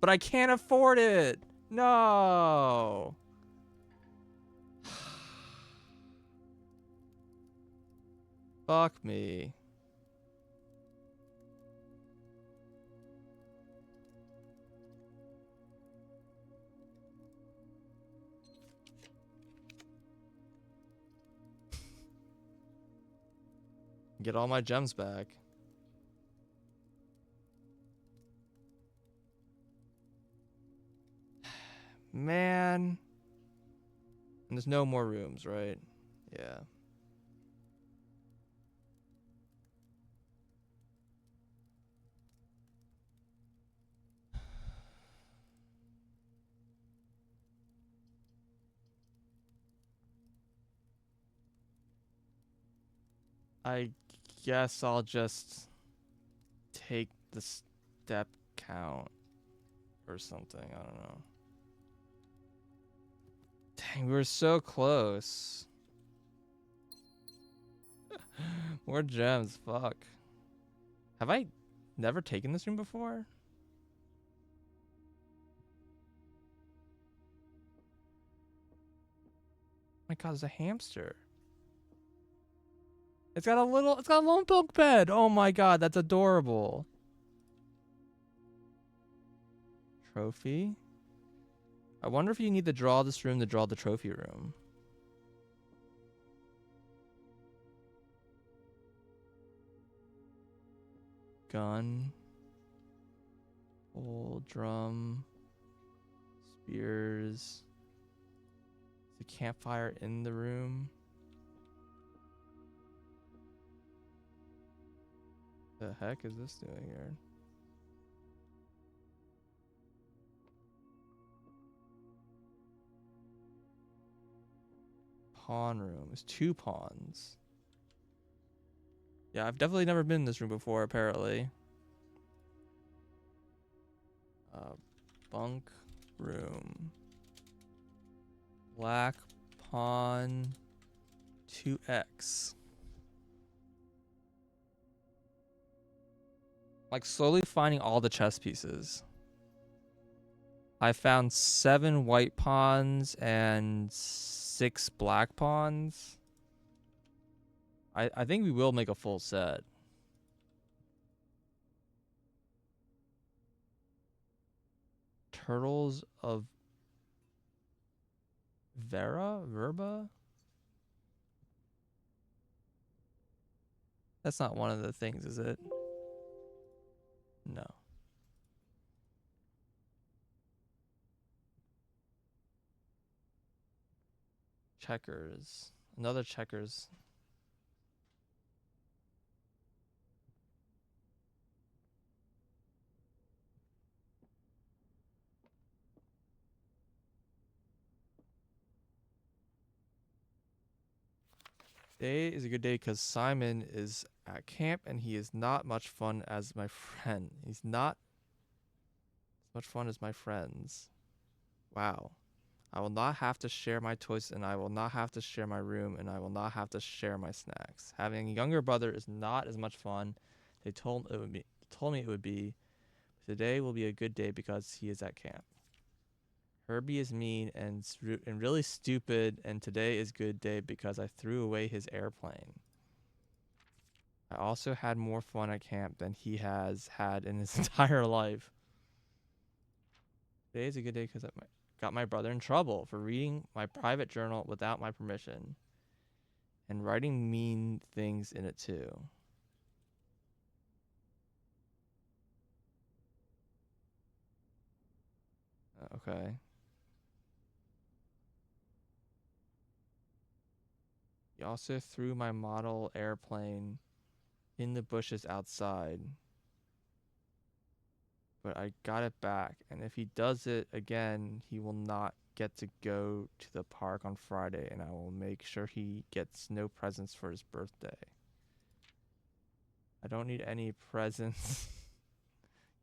But I can't afford it. No. Fuck me. Get all my gems back. Man. And there's no more rooms, right? Yeah. I guess I'll just take the step count or something. I don't know. Dang, we were so close. More gems, fuck. Have I never taken this room before? Oh my god, there's a hamster. It's got a lone bunk bed. Oh my god, that's adorable. Trophy. I wonder if you need to draw this room to draw the trophy room. gun, full drum, spears. The campfire in the room. The heck is this doing here? Pawn room. It's 2 pawns. Yeah, I've definitely never been in this room before, apparently. Bunk room. Black pawn 2x. Like slowly finding all the chess pieces. I found 7 white pawns and 6 black pawns. I think we will make a full set. Turtles of Verba? That's not one of the things, is it? No. Checkers. Another checkers. Today is a good day because Simon is at camp and he is not much fun as my friend. He's not as much fun as my friends. Wow. I will not have to share my toys and I will not have to share my room and I will not have to share my snacks. Having a younger brother is not as much fun. They told me it would be. Today will be a good day because he is at camp. Herbie is mean and really stupid, and today is good day because I threw away his airplane. I also had more fun at camp than he has had in his entire life. Today is a good day because I got my brother in trouble for reading my private journal without my permission and writing mean things in it too. Okay. He also threw my model airplane in the bushes outside. But I got it back, and if he does it again, he will not get to go to the park on Friday, and I will make sure he gets no presents for his birthday. I don't need any presents.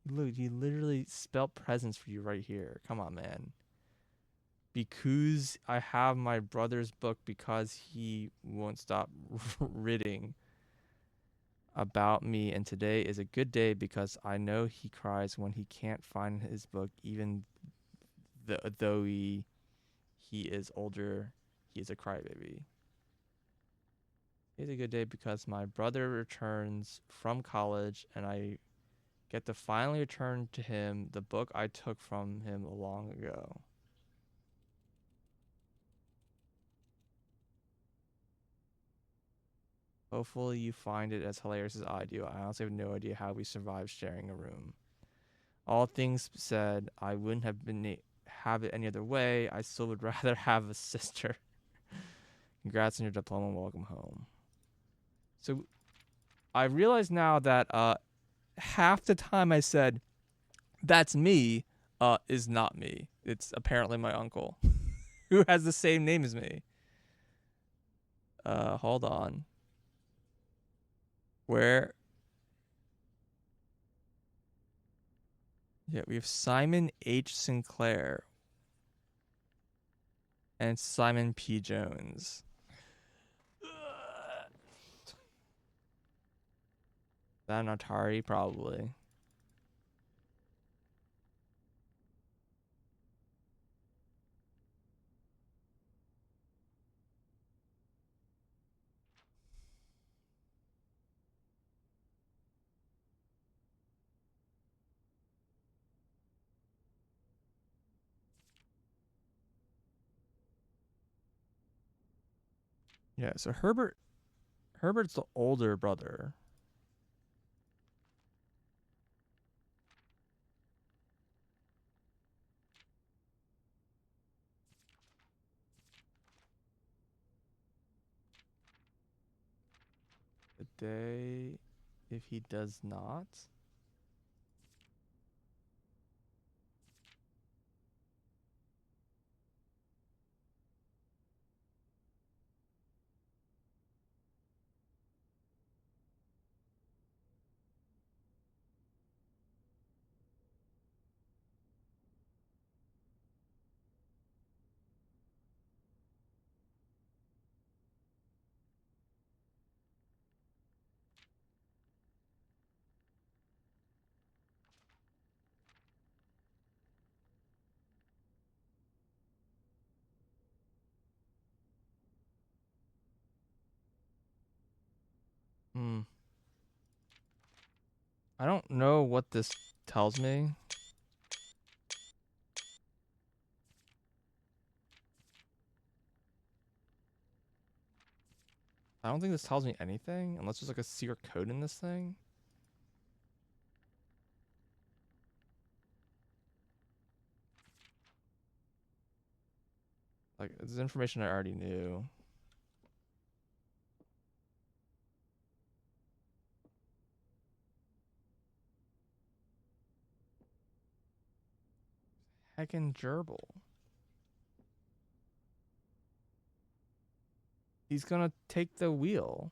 Look, he literally spelled presents for you right here. Come on, man. Because I have my brother's book because he won't stop reading about me, and today is a good day because I know he cries when he can't find his book, even though he is older. He is a crybaby. It's a good day because my brother returns from college and I get to finally return to him the book I took from him long ago. Hopefully you find it as hilarious as I do. I honestly have no idea how we survived sharing a room. All things said, I wouldn't have it any other way. I still would rather have a sister. Congrats on your diploma and welcome home. So I realize now that half the time I said that's me is not me. It's apparently my uncle who has the same name as me. Hold on. Where? Yeah, we have Simon H. Sinclair and Simon P. Jones. That an Atari? Probably. Yeah, so Herbert's the older brother. stay if he does not? Hmm. I don't know what this tells me. I don't think this tells me anything unless there's like a secret code in this thing. Like, this is information I already knew. Heckin' gerbil. He's gonna take the wheel.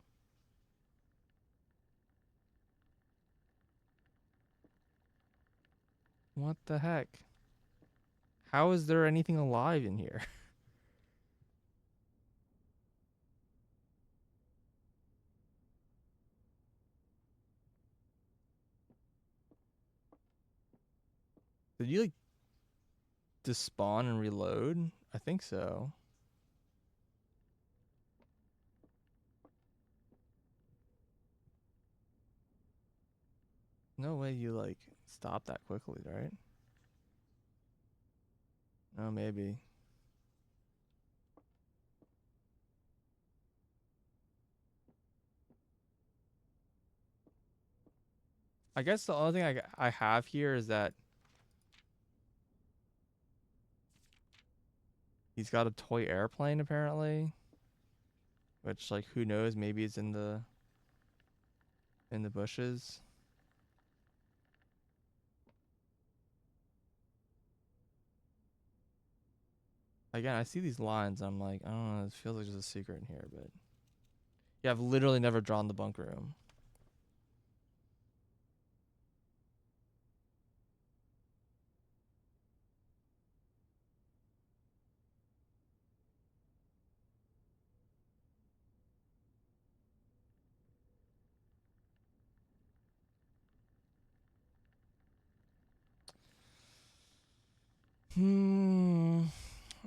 What the heck? How is there anything alive in here? Did you like despawn and reload? I think so. No way you like stop that quickly, right? Oh, maybe. I guess the only thing I have here is that he's got a toy airplane apparently, which like who knows? Maybe it's in the bushes. Again, I see these lines. I'm like, I don't know. It feels like there's a secret in here, but yeah, I've literally never drawn the bunk room.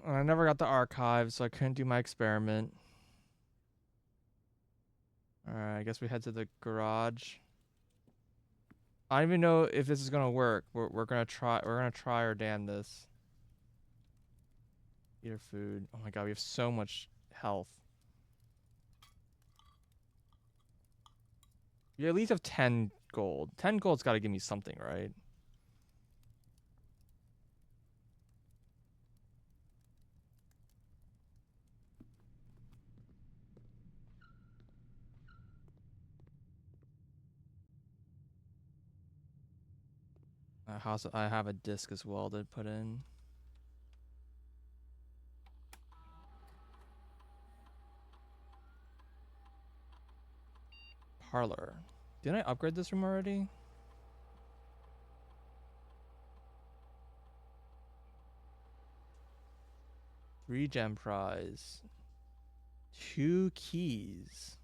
I never got the archive, so I couldn't do my experiment. Alright, I guess we head to the garage. I don't even know if this is gonna work. We're gonna try. We're gonna try or damn this. Eat our food. Oh my god, we have so much health. You at least have 10 gold. 10 gold's got to give me something, right? I have a disc as well to put in. Parlor. Didn't I upgrade this room already? Three gem prize. 2 keys.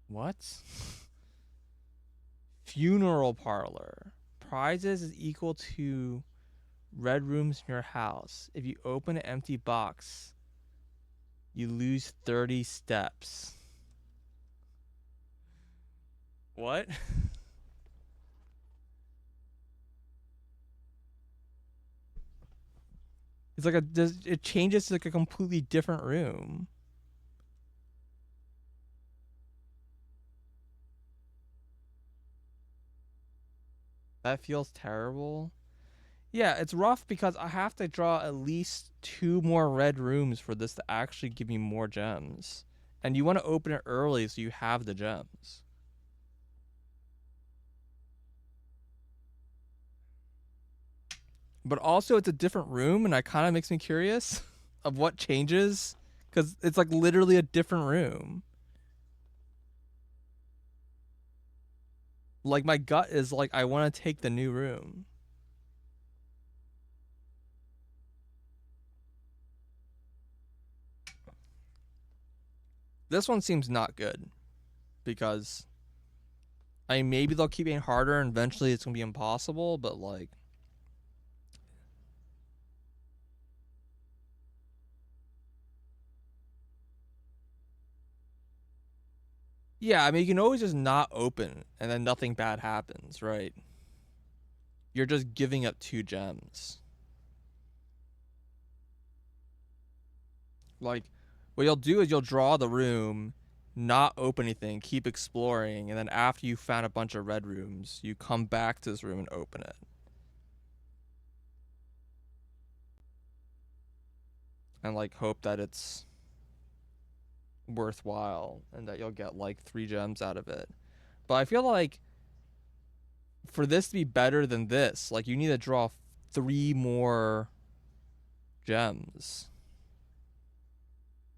What? Funeral parlor. Prizes is equal to red rooms in your house. If you open an empty box, you lose 30 steps. What? It's like it changes to like a completely different room. That feels terrible. Yeah, it's rough because I have to draw at least 2 more red rooms for this to actually give me more gems. And you want to open it early so you have the gems. But also, it's a different room, and that kind of makes me curious of what changes, because it's like literally a different room. Like, my gut is like, I want to take the new room. This one seems not good, because I mean, maybe they'll keep getting harder and eventually it's gonna be impossible, but like, yeah, I mean, you can always just not open and then nothing bad happens, right? You're just giving up 2 gems. Like, what you'll do is you'll draw the room, not open anything, keep exploring, and then after you found a bunch of red rooms, you come back to this room and open it. And like hope that it's worthwhile and that you'll get like 3 gems out of it. But I feel like for this to be better than this, like you need to draw 3 more gems.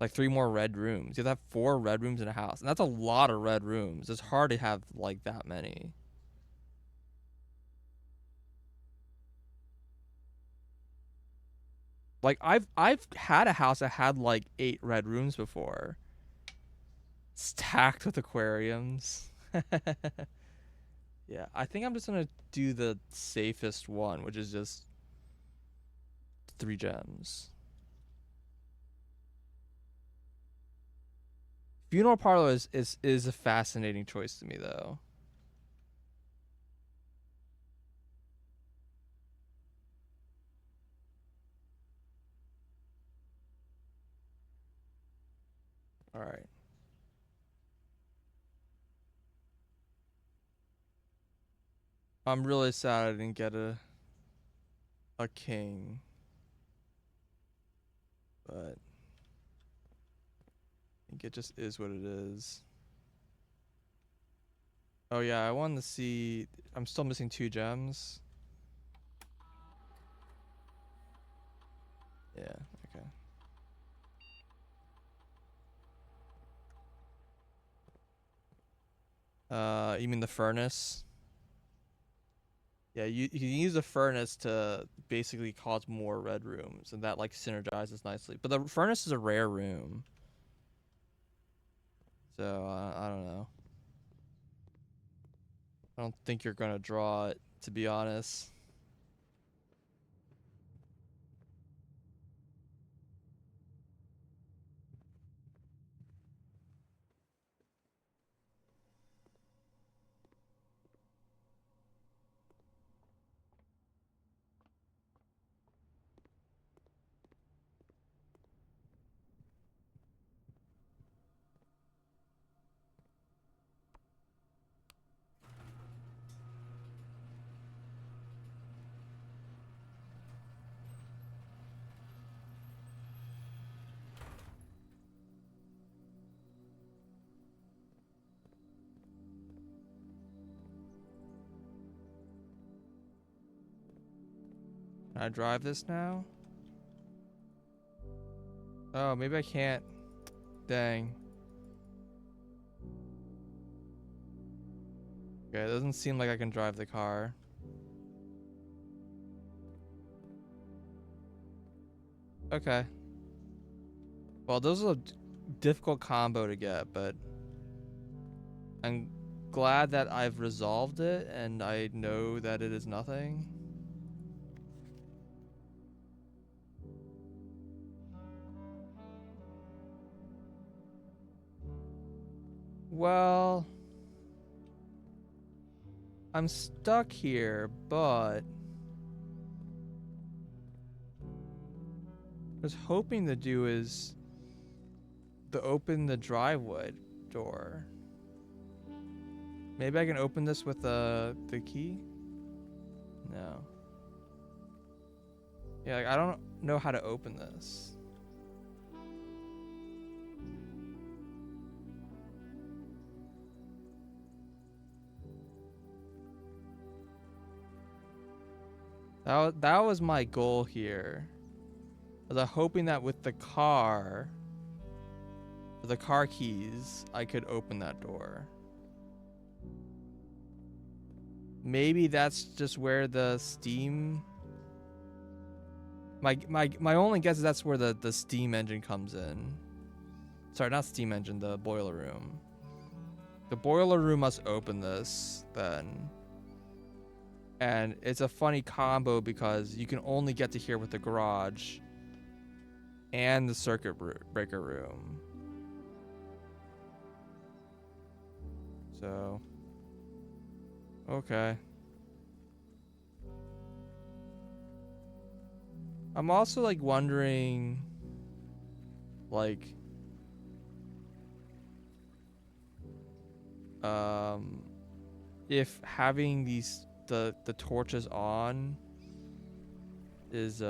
Like 3 more red rooms. You have to have 4 red rooms in a house. And that's a lot of red rooms. It's hard to have like that many. Like I've had a house that had like 8 red rooms before. Stacked with aquariums. Yeah, I think I'm just gonna do the safest one, which is just 3 gems. Funeral parlor is a fascinating choice to me though. All right. I'm really sad I didn't get a king, but I think it just is what it is. Oh yeah, I wanted to see. I'm still missing 2 gems. Yeah. Okay. You mean the furnace? Yeah, you can use the furnace to basically cause more red rooms, and that like synergizes nicely. But the furnace is a rare room, so I don't know. I don't think you're gonna draw it, to be honest. Can I drive this now? Oh, maybe I can't. Dang. Okay, it doesn't seem like I can drive the car. Okay. Well, those are a difficult combo to get, but I'm glad that I've resolved it and I know that it is nothing. Well, I'm stuck here, but what I was hoping to do is to open the driveway door. Maybe I can open this with the key? No. Yeah, like, I don't know how to open this. That was my goal here. I was hoping that with the car keys, I could open that door. Maybe that's just where the steam. My only guess is that's where the steam engine comes in. Sorry, not steam engine, the boiler room. The boiler room must open this then. And it's a funny combo because you can only get to here with the garage and the circuit breaker room. So, okay. I'm also like wondering, like, if having the torches on is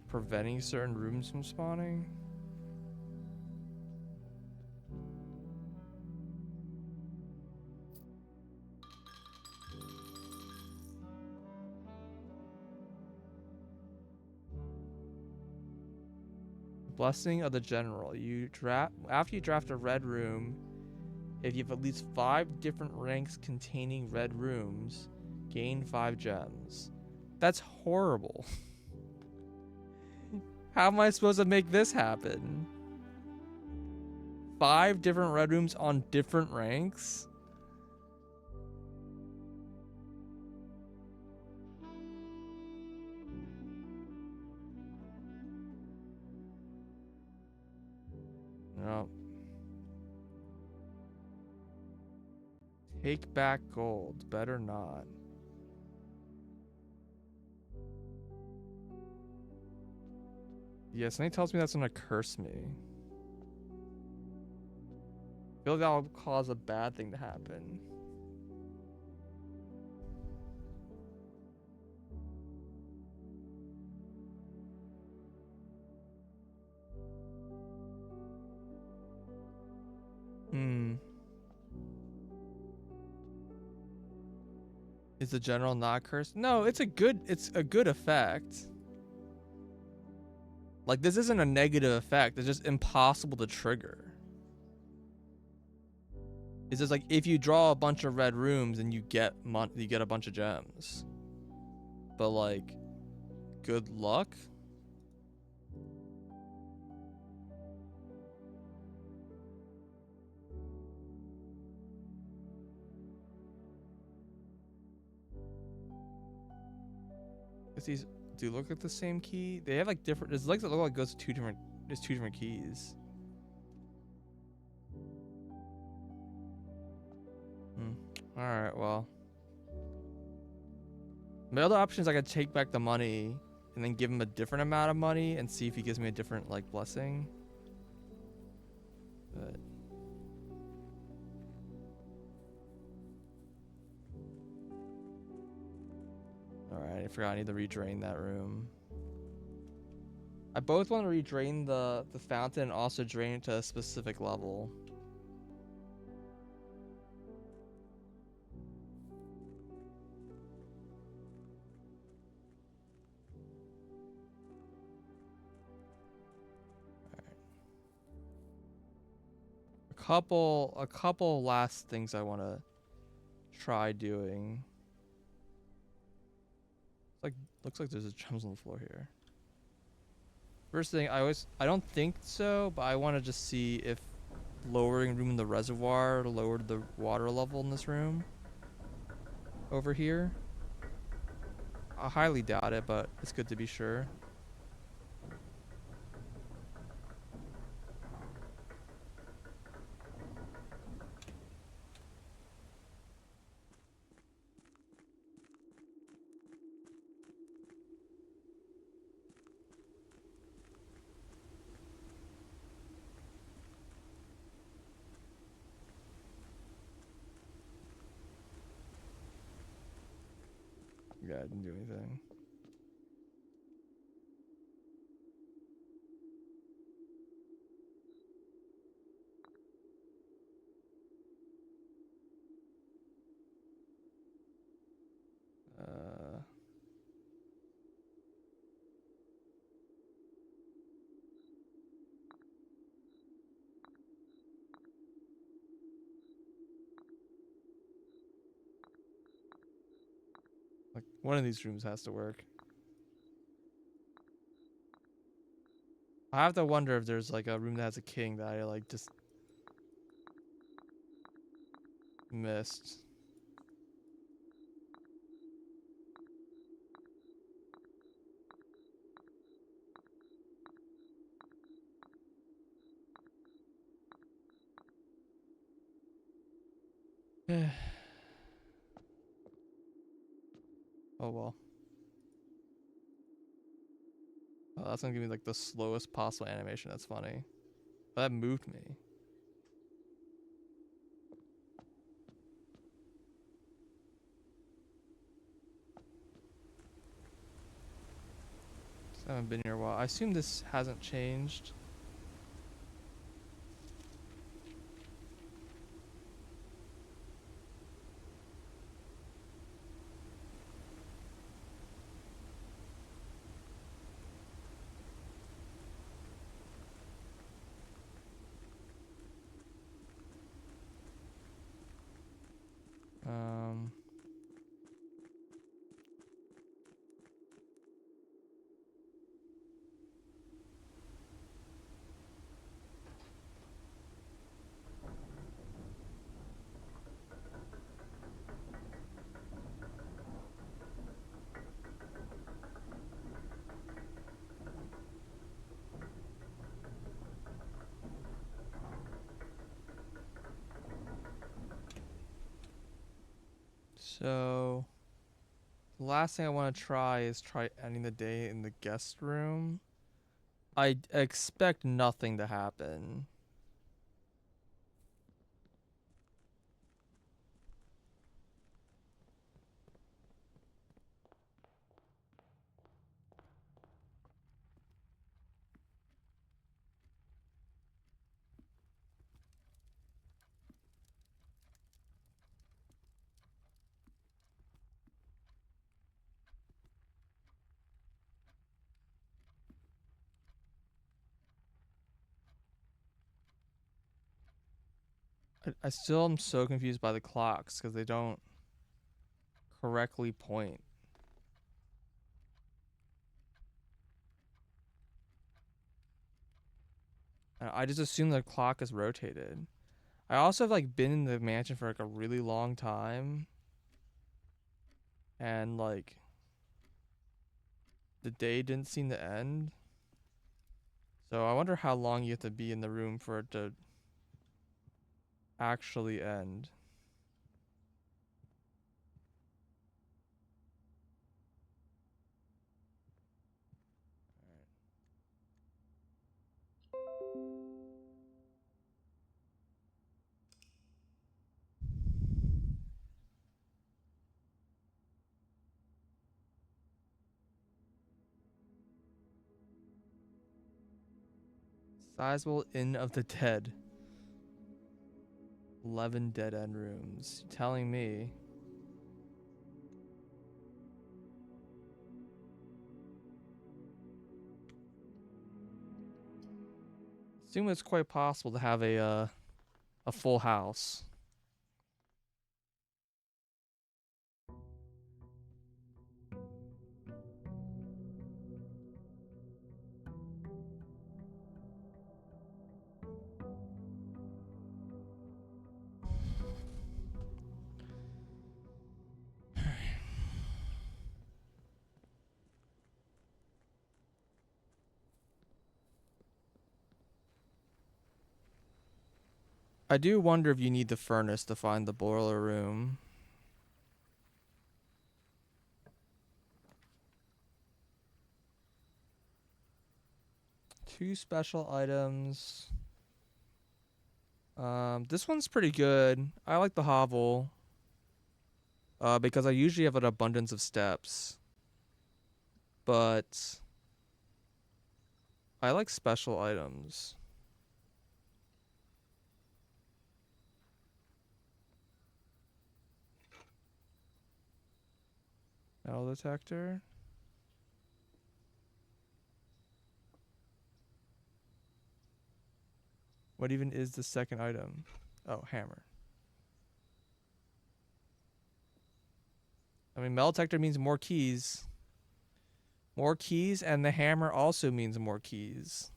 preventing certain rooms from spawning. Blessing of the General. After you draft a red room, if you have at least 5 different ranks containing red rooms, gain 5 gems. That's horrible. How am I supposed to make this happen? 5 different red rooms on different ranks? No. Take back gold. Better not. Yeah, something tells me that's gonna curse me. I feel like that'll cause a bad thing to happen. Is the general not cursed? No, it's a good effect. Like, this isn't a negative effect. It's just impossible to trigger. It's just like if you draw a bunch of red rooms and you get a bunch of gems. But like, good luck. These do look like the same key. They have like different. It's like it look like it goes to two different. There's 2 different keys. All right. Well, my other option is I could take back the money and then give him a different amount of money and see if he gives me a different like blessing. But all right, I forgot I need to redrain that room. I both want to redrain the fountain and also drain it to a specific level. A couple last things I want to try doing. Looks like there's gems on the floor here. First thing, I don't think so, but I want to just see if lowering room in the reservoir lowered the water level in this room over here. I highly doubt it, but it's good to be sure. Yeah, I didn't do anything. One of these rooms has to work. I have to wonder if there's like a room that has a king that I like just missed. Oh well. Oh, that's gonna give me like the slowest possible animation. That's funny. That moved me. I haven't been here a while. I assume this hasn't changed. Um. So, the last thing I want to try is try ending the day in the guest room. I expect nothing to happen. I still am so confused by the clocks because they don't correctly point. And I just assume the clock is rotated. I also have like been in the mansion for like a really long time. And like the day didn't seem to end. So I wonder how long you have to be in the room for it to actually end. Sizable Inn of the Dead. 11 dead end rooms. You're telling me. Assume it's quite possible to have a full house. I do wonder if you need the furnace to find the boiler room. Two special items. This one's pretty good. I like the hovel. Because I usually have an abundance of steps. But I like special items. Metal detector. What even is the second item? Oh, hammer. I mean, metal detector means more keys. More keys, and the hammer also means more keys.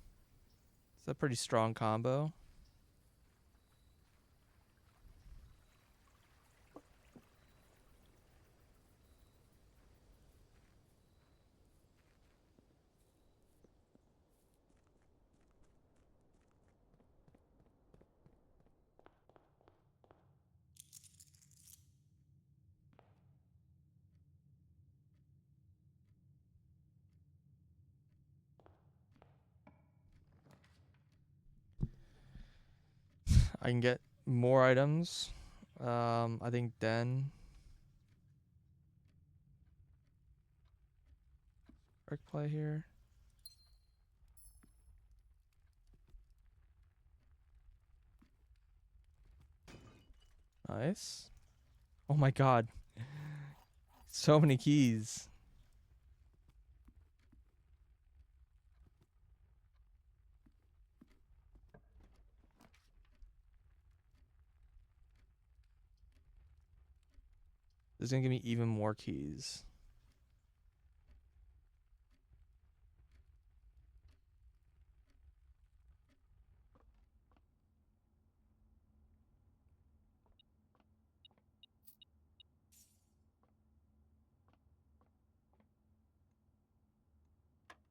It's a pretty strong combo. I can get more items. I think Den. Quick play here. Nice. Oh my god. So many keys. This is gonna give me even more keys.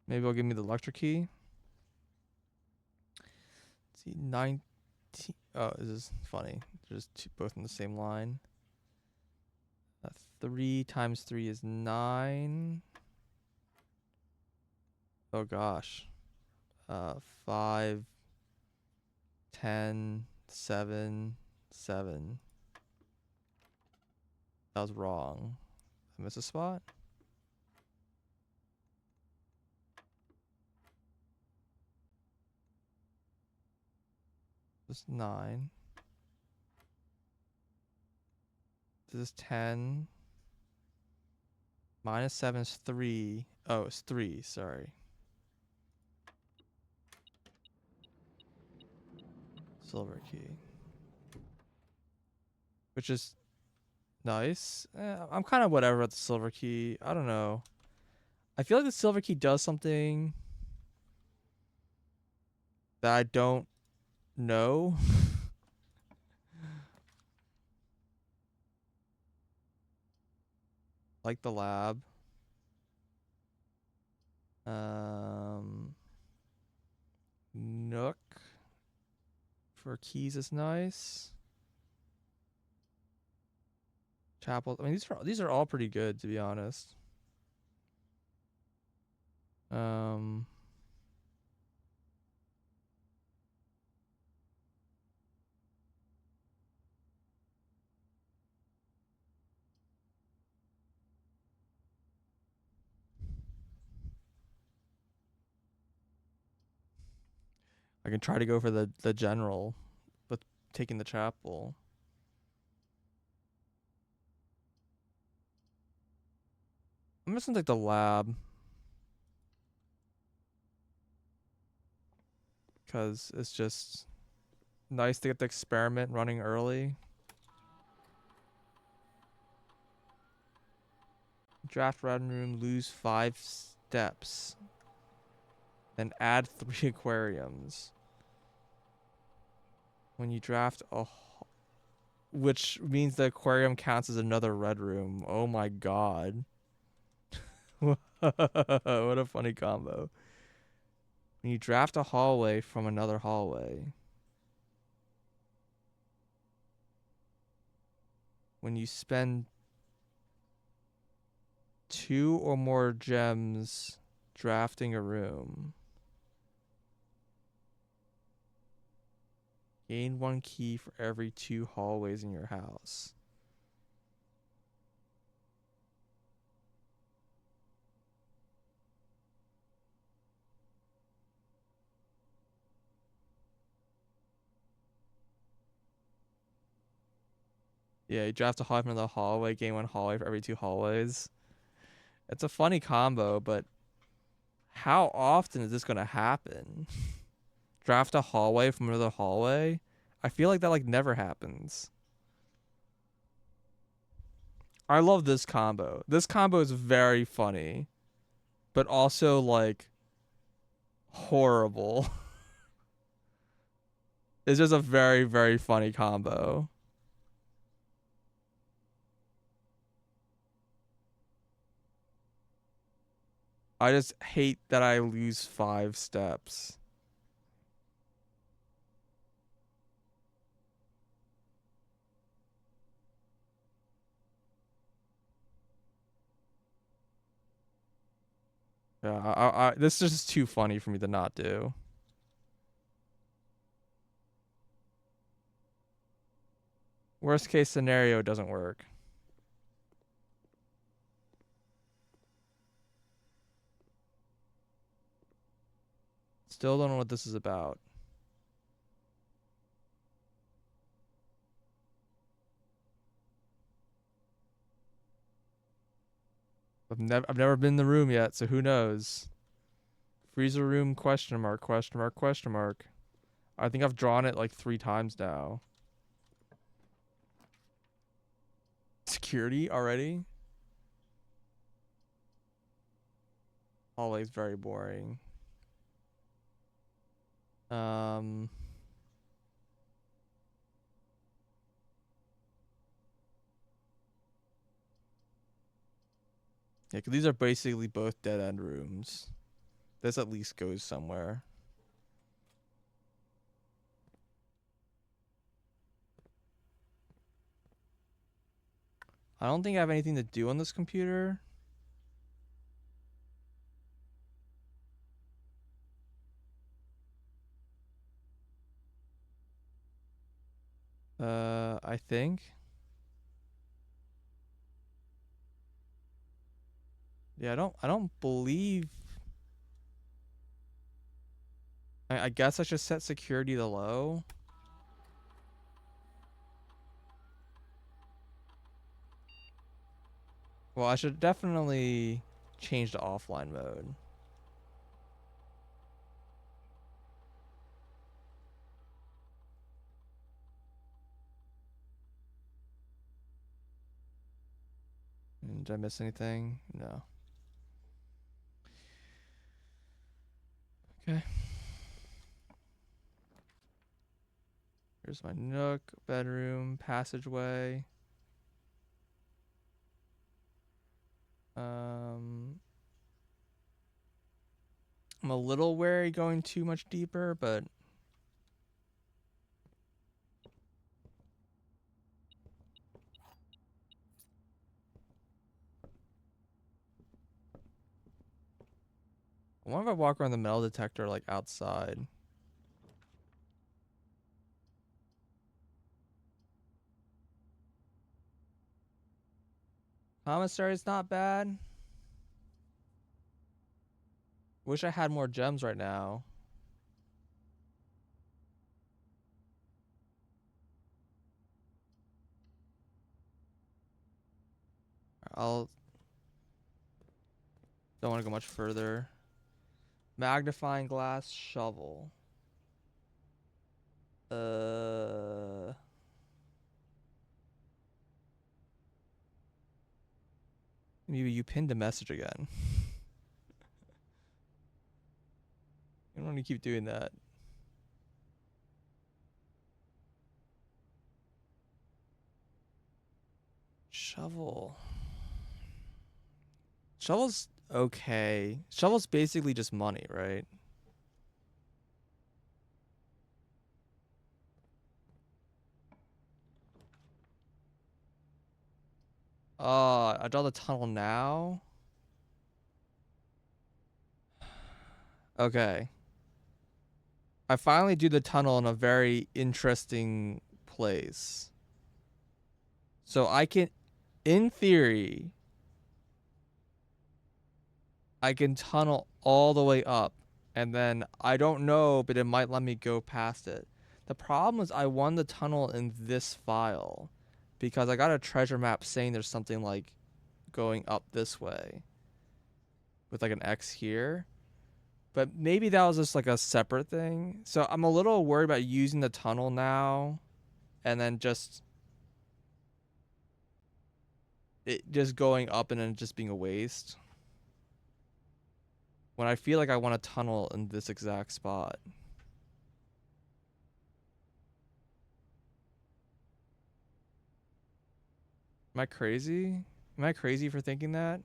Maybe it'll give me the electric key. Let's see, 19. Oh, this is funny. They're just both in the same line. 3 times 3 is 9. Oh gosh. 5, 10, 7, 7. That was wrong. I missed a spot? This is 9. This is 10. Minus 7 is 3. Oh, it's 3. Sorry. Silver key. Which is nice. I'm kind of whatever at the silver key. I don't know. I feel like the silver key does something that I don't know. Like the lab. Nook for keys is nice. Chapel. I mean, these are all pretty good, to be honest. I can try to go for the general, but taking the chapel. I'm just gonna take the lab. Because it's just nice to get the experiment running early. Draft red room, lose 5 steps. Then add 3 aquariums. When you draft which means the aquarium counts as another red room. Oh my god. What a funny combo. When you draft a hallway from another hallway. When you spend 2 or more gems drafting a room. Gain 1 key for every 2 hallways in your house. Yeah, you draft a hallway from another hallway, gain 1 hallway for every 2 hallways. It's a funny combo, but how often is this going to happen? Draft a hallway from another hallway? I feel like that like never happens. I love this combo. This combo is very funny, but also like horrible. It's just a very, very funny combo. I just hate that I lose 5 steps. Yeah, this is just too funny for me to not do. Worst case scenario doesn't work. Still don't know what this is about. I've never been in the room yet, so who knows? Freezer room question mark question mark question mark. I think I've drawn it like 3 times now. Security already? Always very boring. Um Yeah, 'cause these are basically both dead end rooms. This at least goes somewhere. I don't think I have anything to do on this computer. I think. Yeah, I don't believe. I guess I should set security to low. Well, I should definitely change to offline mode. Did I miss anything? No. Okay. Here's my nook, bedroom, passageway. I'm a little wary going too much deeper, but I wonder if I walk around the metal detector like outside. Commissary's not bad. Wish I had more gems right now. I'll don't want to go much further. Magnifying glass shovel. Maybe you pinned a message again. You don't want to keep doing that. Shovel. Shovel's okay. Shovel's basically just money, right? I draw the tunnel now. Okay. I finally do the tunnel in a very interesting place. So I can, in theory, I can tunnel all the way up. And then I don't know, but it might let me go past it. The problem is I won the tunnel in this file because I got a treasure map saying there's something like going up this way with like an X here. But maybe that was just like a separate thing. So I'm a little worried about using the tunnel now and then just it just going up and then just being a waste. When I feel like I want to tunnel in this exact spot. Am I crazy? Am I crazy for thinking that?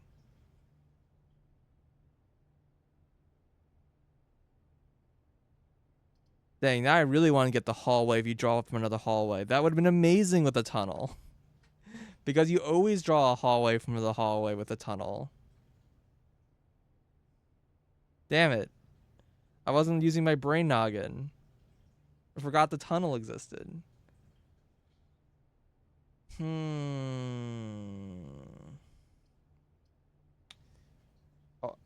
Dang, now I really want to get the hallway if you draw from another hallway. That would have been amazing with a tunnel. Because you always draw a hallway from the hallway with a tunnel. Damn it. I wasn't using my brain noggin. I forgot the tunnel existed. Oh,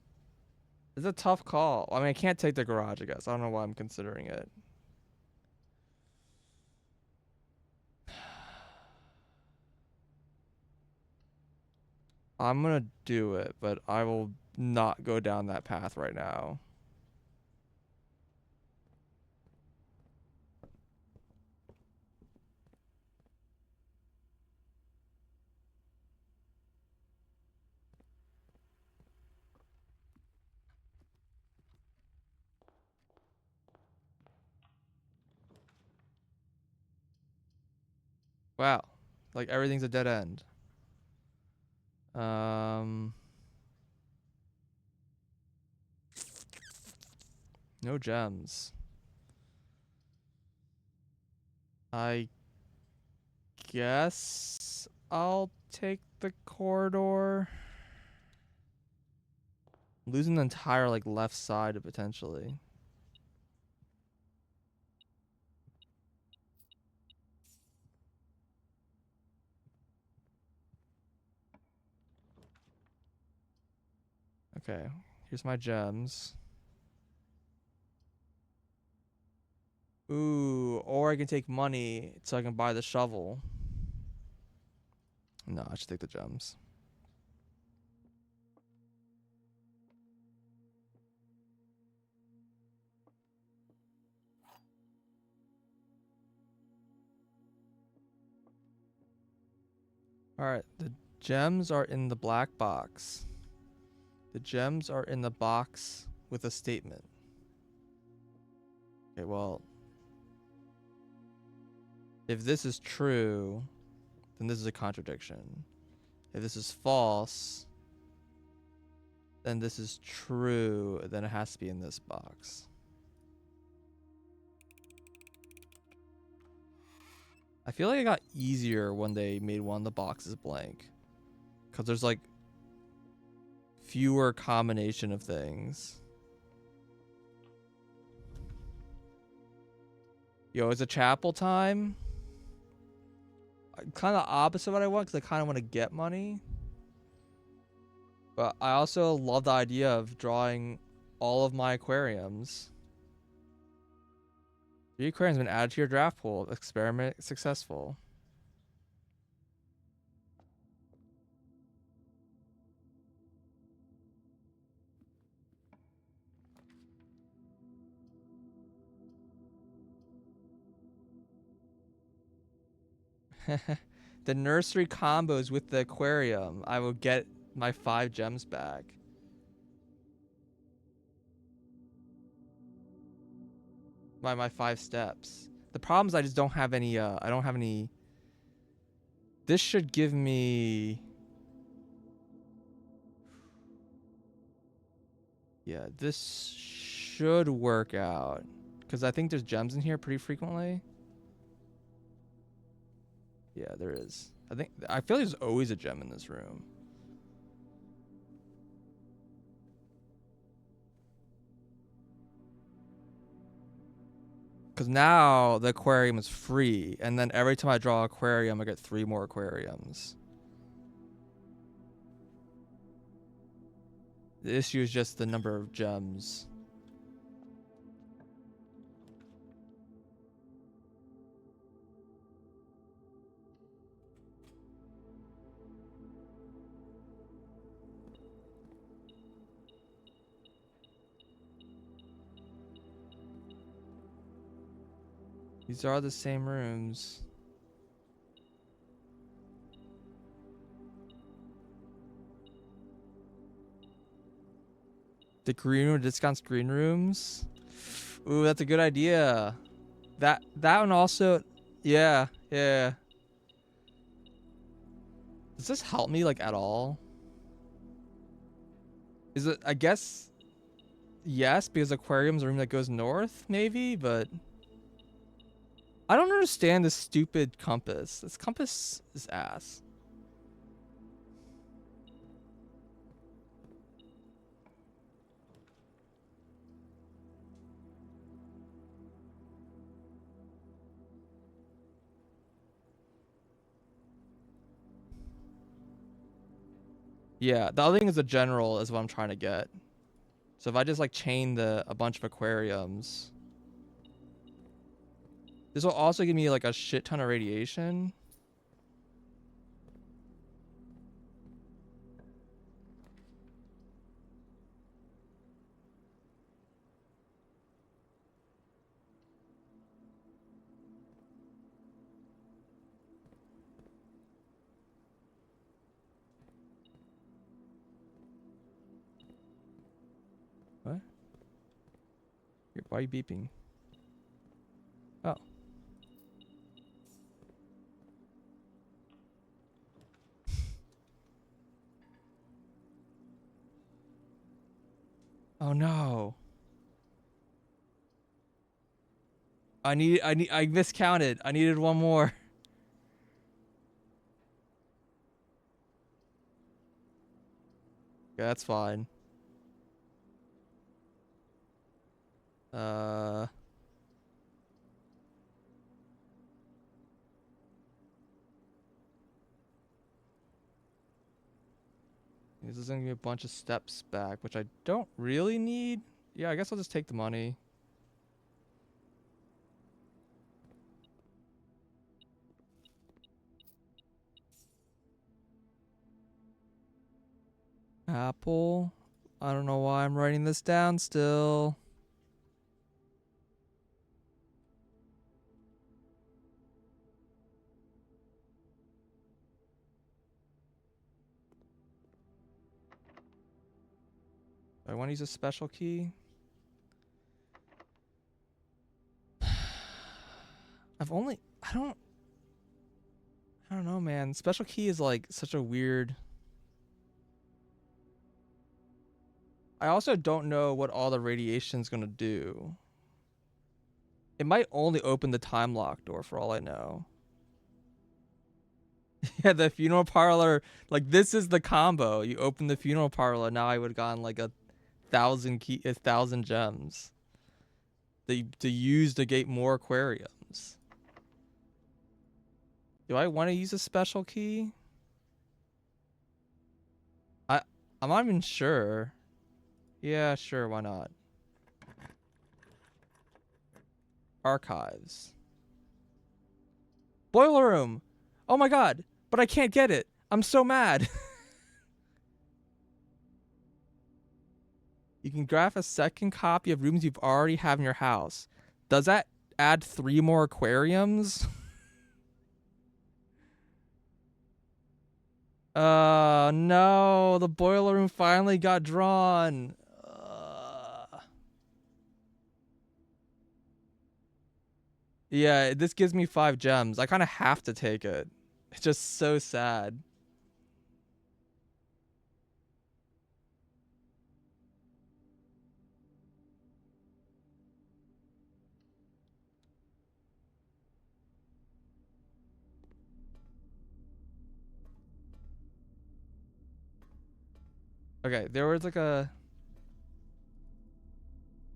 it's a tough call. I mean, I can't take the garage, I guess. I don't know why I'm considering it. I'm gonna do it, but I will not go down that path right now. Wow. Like everything's a dead end. No gems. I guess I'll take the corridor. Losing the entire like left side potentially. Okay, here's my gems. Ooh, or I can take money so I can buy the shovel. No, I should take the gems. Alright, the gems are in the black box. The gems are in the box with a statement. Okay, well, if this is true, then this is a contradiction. If this is false, then this is true, then it has to be in this box. I feel like it got easier when they made one of the boxes blank. Because there's like fewer combination of things. Yo, it's a chapel time. Kind of opposite what I want because I kind of want to get money. But I also love the idea of drawing all of my aquariums. 3 aquariums have been added to your draft pool. Experiment successful. The nursery combos with the aquarium. I will get my 5 gems back. My 5 steps. The problem is I just don't have any I don't have any. This should give me, yeah, this should work out because I think there's gems in here pretty frequently. Yeah, there is. I feel like there's always a gem in this room. Because now the aquarium is free, and then every time I draw an aquarium, I get 3 more aquariums. The issue is just the number of gems. These are the same rooms. The green room discounts green rooms. Ooh, that's a good idea. That one also, yeah, yeah. Does this help me like at all? Is it? I guess yes, because aquarium's a room that goes north, maybe, but I don't understand this stupid compass. This compass is ass. Yeah, the other thing is the general is what I'm trying to get. So if I just like chain a bunch of aquariums, this will also give me like a shit ton of radiation. What? Why are you beeping? Oh. Oh no. I miscounted. I needed one more. Yeah, that's fine. Uh, this is gonna give me a bunch of steps back, which I don't really need. Yeah, I guess I'll just take the money. Apple. I don't know why I'm writing this down still. Do I want to use a special key? I don't know, man. Special key is like such a weird. I also don't know what all the radiation's gonna do. It might only open the time lock door for all I know. Yeah, the funeral parlor, like this is the combo. You open the funeral parlor, now I would have gotten like 1,000 gems. To use to get more aquariums. Do I want to use a special key? I'm not even sure. Yeah, sure, why not? Archives. Boiler room. Oh my god, but I can't get it. I'm so mad. You can graph a second copy of rooms you've already have in your house. Does that add 3 more aquariums? No, the boiler room finally got drawn. Yeah, this gives me 5 gems. I kind of have to take it. It's just so sad. Okay, there was like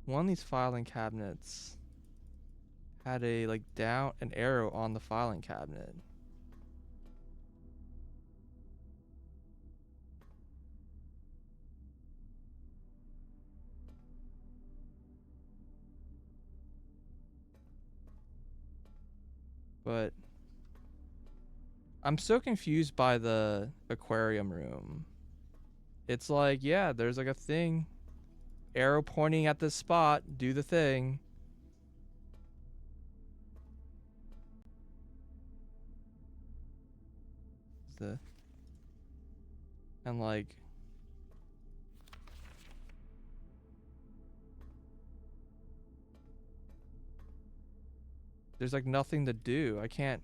one of these filing cabinets had a like down an arrow on the filing cabinet. But I'm so confused by the aquarium room. It's like, yeah, there's like a thing. Arrow pointing at this spot, do the thing. The and like There's like nothing to do. I can't.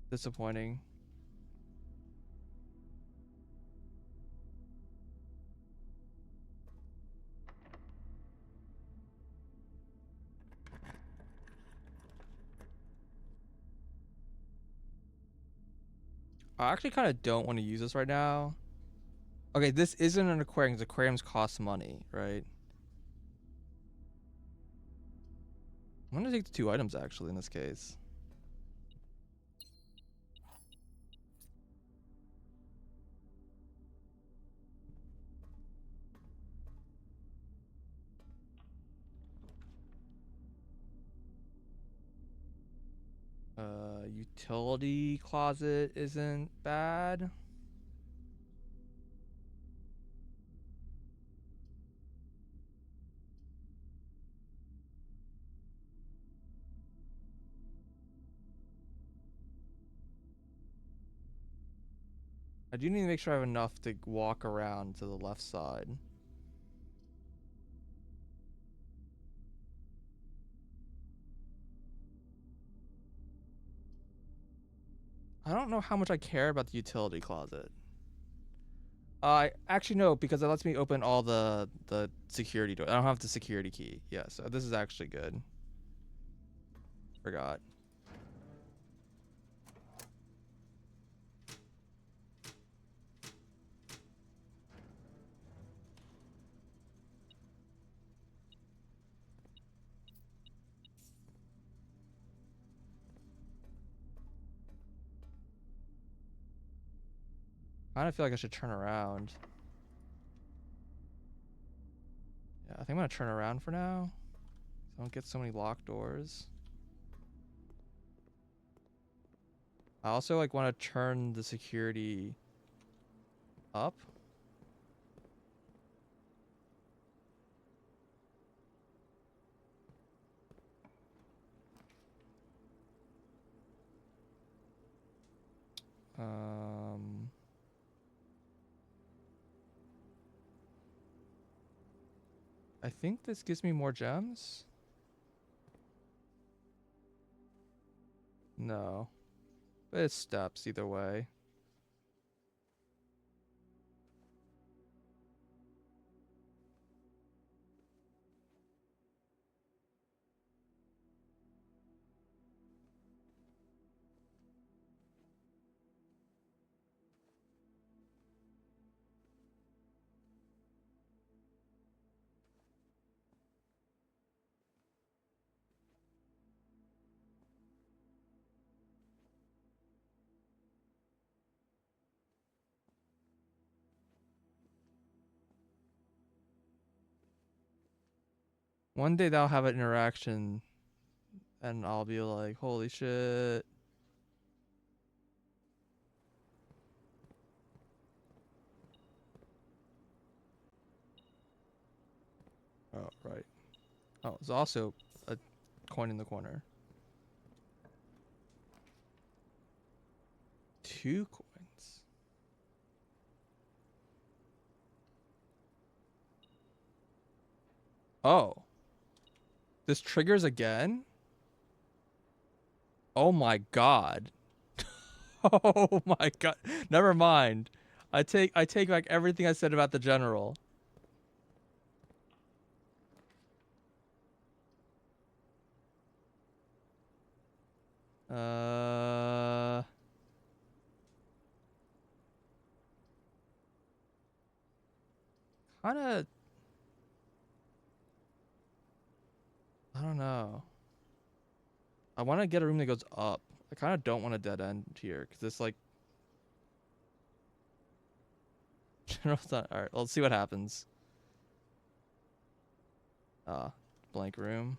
Disappointing. I actually kind of don't want to use this right now. Okay, this isn't an aquarium because aquariums cost money, right? I'm gonna take the 2 items actually in this case. Utility closet isn't bad. I do need to make sure I have enough to walk around to the left side. I don't know how much I care about the utility closet. I actually no, because it lets me open all the security doors. I don't have the security key. Yeah, so this is actually good. Forgot. I kind of feel like I should turn around. Yeah, I think I'm gonna turn around for now. So I don't get so many locked doors. I also like want to turn the security up. Um, I think this gives me more gems. No, but it's steps either way. One day they'll have an interaction, and I'll be like, "Holy shit!" Oh, right. Oh, there's also a coin in the corner. 2 coins. Oh, this triggers again? Oh my god. Oh my god. Never mind. I take back everything I said about the general. Uh kind of I don't know. I want to get a room that goes up. I kind of don't want a dead end here cuz it's like general's not. All right, let's see what happens. Blank room.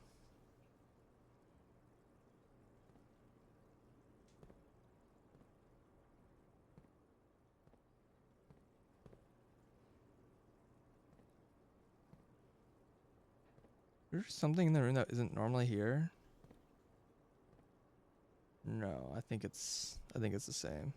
There's something in the room that isn't normally here. No, I think it's the same.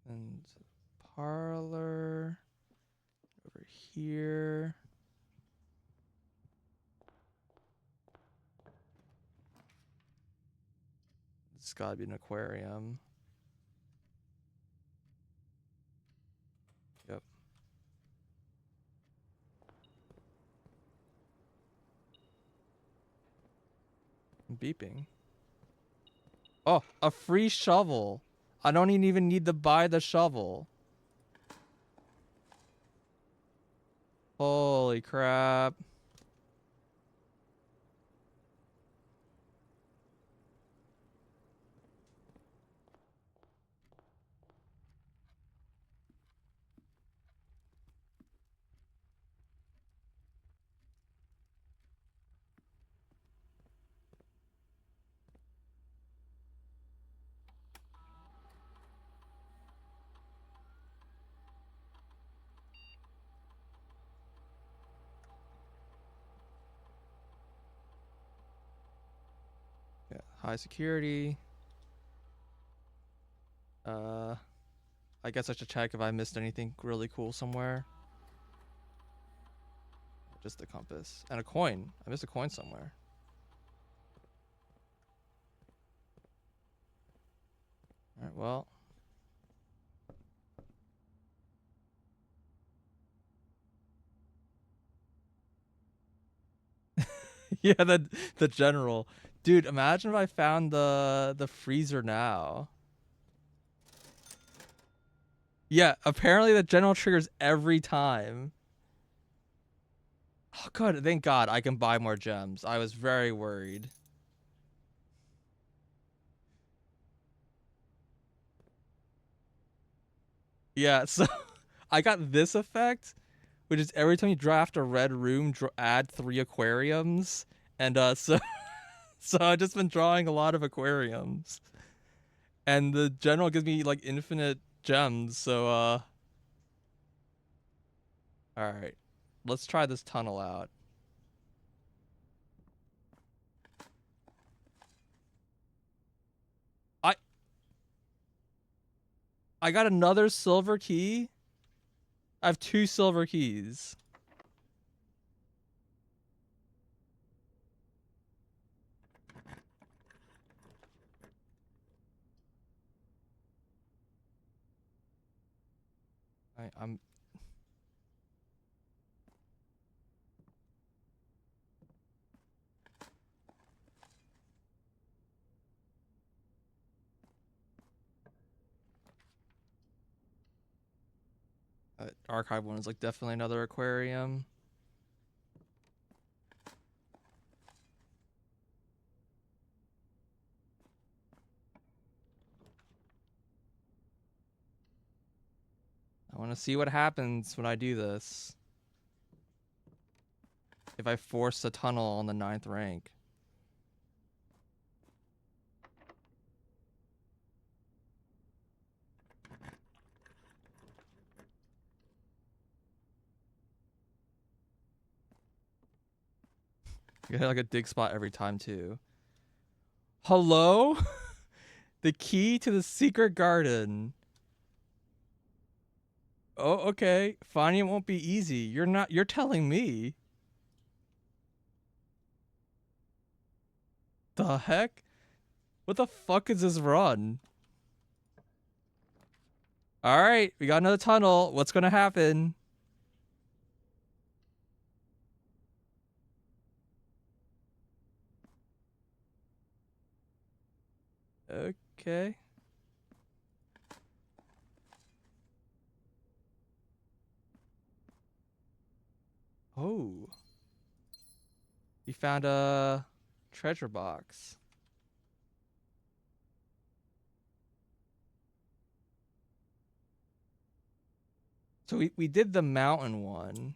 And parlor over here. It's gotta be an aquarium. Yep. I'm beeping. Oh, a free shovel. I don't even need to buy the shovel. Holy crap. Yeah, high security. I guess I should check if I missed anything really cool somewhere. Just the compass. And a coin. I missed a coin somewhere. Alright, well. Yeah, the general. Dude, imagine if I found the freezer now. Yeah, apparently the general triggers every time. Oh god, thank god I can buy more gems. I was very worried. Yeah, so I got this effect, which is every time you draft a red room, add 3 aquariums. And so so I've just been drawing a lot of aquariums. And the general gives me like infinite gems, so alright. Let's try this tunnel out. I got another silver key. I have 2 silver keys. I'm archive one is like definitely another aquarium. I want to see what happens when I do this. If I force a tunnel on the 9th rank. You get like a dig spot every time too. Hello? The key to the secret garden. Oh, okay. Finding it won't be easy. You're telling me. The heck? What the fuck is this run? Alright, we got another tunnel. What's gonna happen? Okay. Oh. We found a treasure box. So we did the mountain one.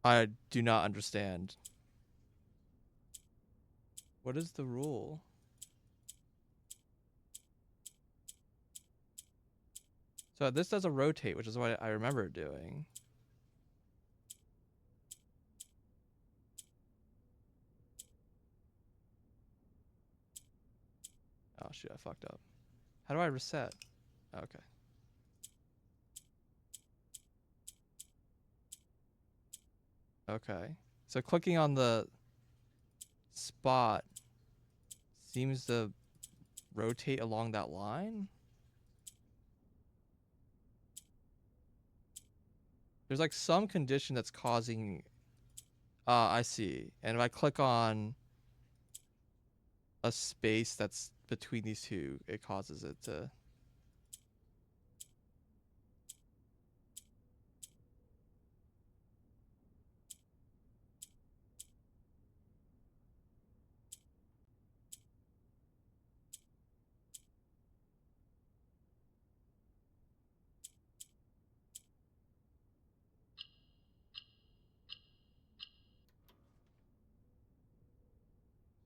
I do not understand. What is the rule? So this does a rotate, which is what I remember doing. Oh shoot, I fucked up. How do I reset? Okay. Okay. So clicking on the spot seems to rotate along that line. There's like some condition that's causing... I see. And if I click on a space that's between these two, it causes it to...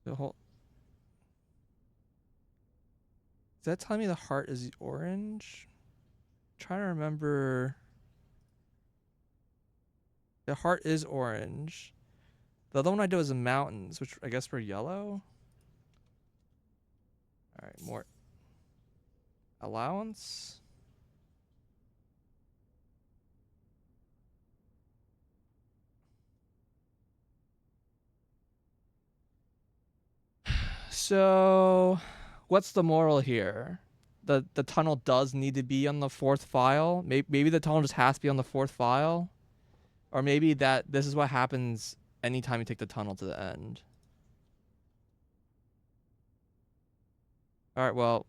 The whole... Is that telling me the heart is orange? I'm trying to remember... The heart is orange. The other one I did was the mountains, which I guess were yellow. All right, more allowance. So, what's the moral here? The tunnel does need to be on the fourth file. Maybe the tunnel just has to be on the fourth file, or maybe that this is what happens anytime you take the tunnel to the end. All right, well,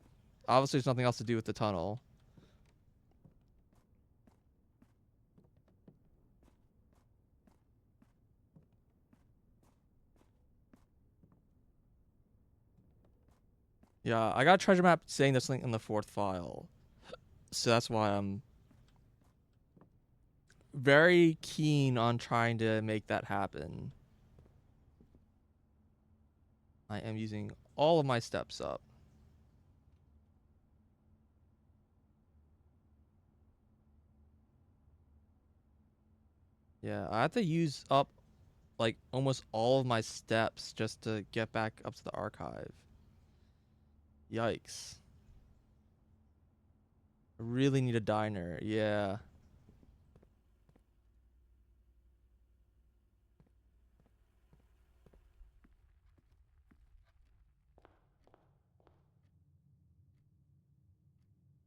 obviously there's nothing else to do with the tunnel. Yeah, I got a treasure map saying there's something in the fourth file. So that's why I'm very keen on trying to make that happen. I am using all of my steps up. Yeah, I have to use up like almost all of my steps just to get back up to the archive. Yikes. I really need a diner. Yeah.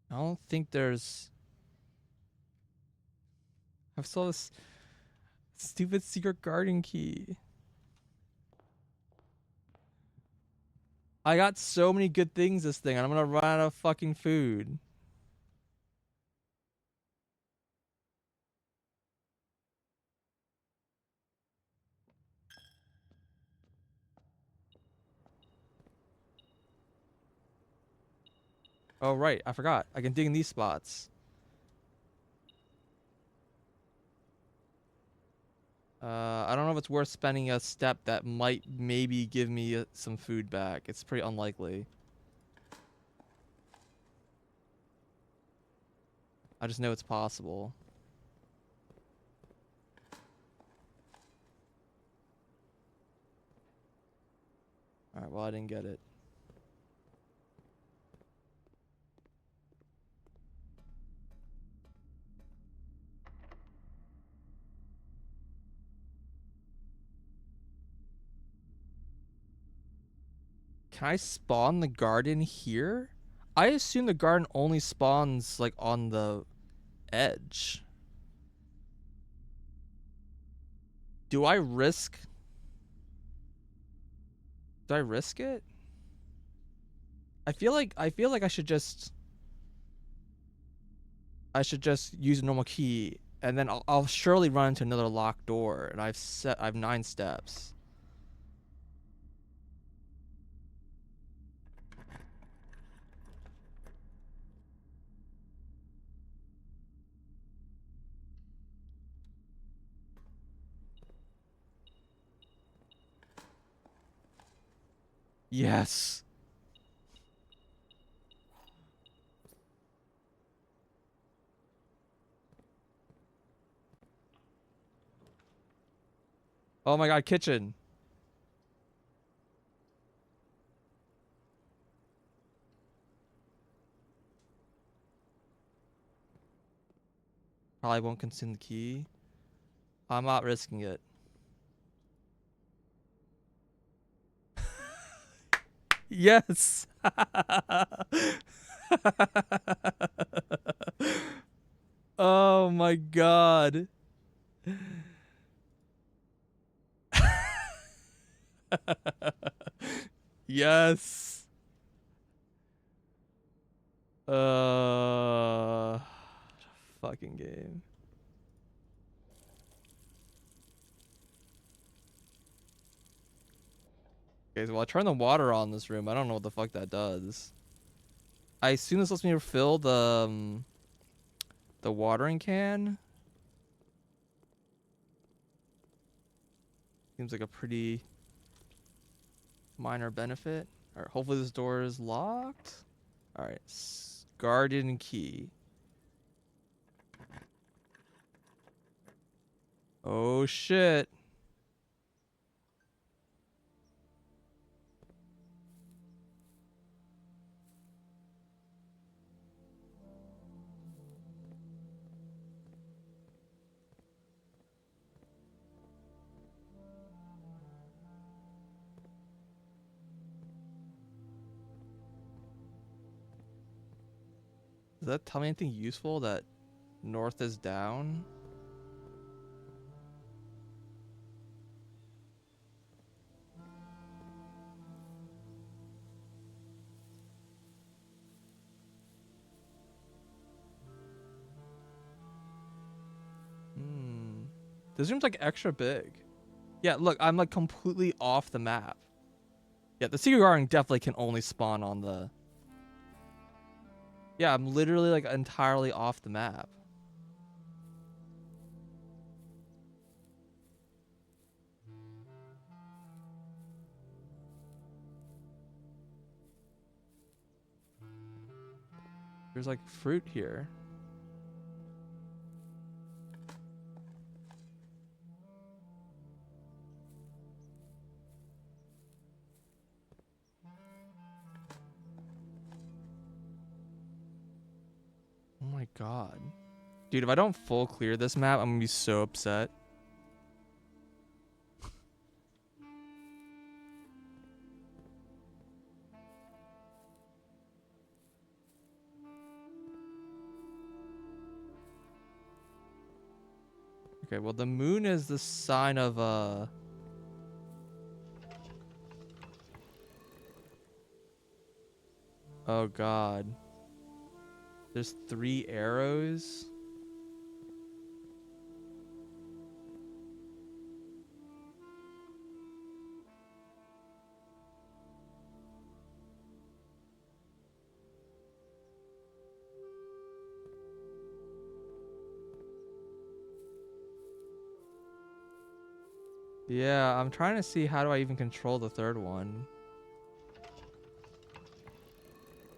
I don't think there's... I saw this stupid secret garden key. I got so many good things this thing, and I'm gonna run out of fucking food. Oh, right. I forgot. I can dig in these spots. I don't know if it's worth spending a step that might maybe give me some food back. It's pretty unlikely. I just know it's possible. Alright, well, I didn't get it. Can I spawn the garden here? I assume the garden only spawns, like, on the edge. Do I risk... Do I risk it? I feel like I should just... I should just use a normal key, and then I'll surely run into another locked door, and I have 9 steps. Yes. Oh my god, kitchen. Probably won't consume the key. I'm not risking it. Yes. Oh my god. Yes. Uh fucking game. Okay, so while I turn the water on in this room, I don't know what the fuck that does. I assume this lets me refill the watering can. Seems like a pretty minor benefit. Alright, hopefully this door is locked. Alright, garden key. Oh shit. Does that tell me anything useful that north is down? Hmm. This room's like extra big. Yeah, look, I'm like completely off the map. Yeah, the secret garden definitely can only spawn on the... Yeah, I'm literally like entirely off the map. There's like fruit here. Oh my god. Dude, if I don't full clear this map, I'm gonna be so upset. Okay, well the moon is the sign of oh god. There's 3 arrows. Yeah, I'm trying to see how do I even control the third one.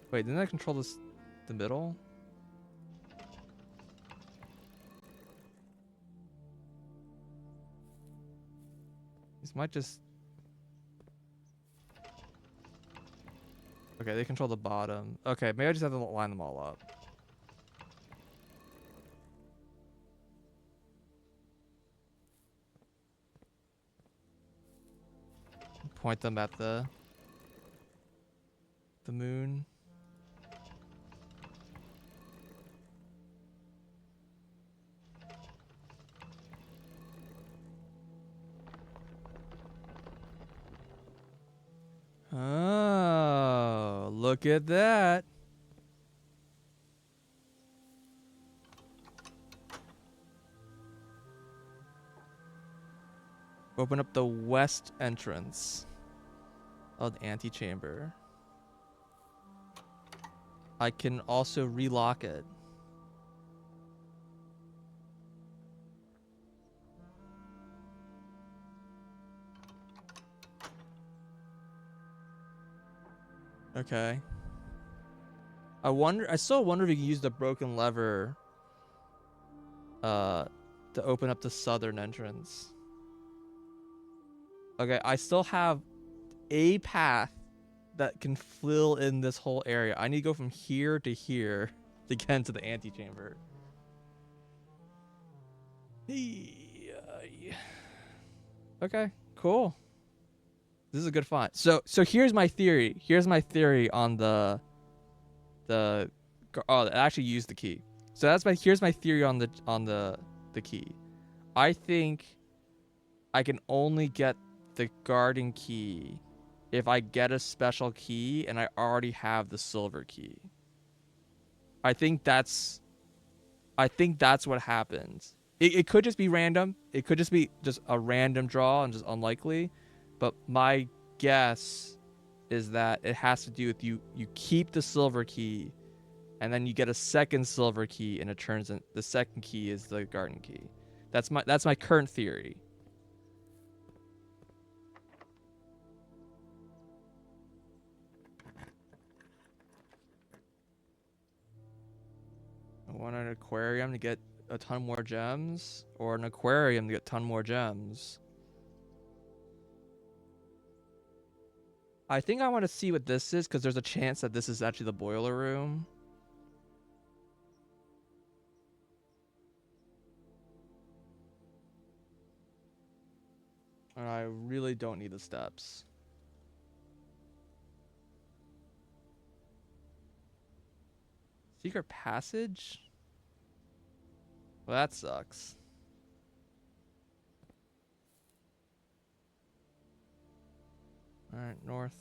Wait, didn't I control this the middle? These might just... Okay, they control the bottom. Okay, maybe I just have to line them all up. Point them at the moon. Oh, look at that. Open up the west entrance of the antechamber. I can also relock it. Okay. I still wonder if you can use the broken lever to open up the southern entrance. Okay, I still have a path that can fill in this whole area. I need to go from here to here to get into the antechamber. Okay, cool. This is a good find. So here's my theory. Here's my theory on the I actually used the key. So here's my theory on the key. I think I can only get the garden key if I get a special key and I already have the silver key. I think that's what happens. It could just be random. It could just be just a random draw and just unlikely. But my guess is that it has to do with you keep the silver key and then you get a second silver key and it turns in the second key is the garden key. That's my current theory. I want an aquarium to get a ton more gems, or an aquarium to get a ton more gems. I think I want to see what this is because there's a chance that this is actually the boiler room. And I really don't need the steps. Secret passage? Well, that sucks. Alright, north.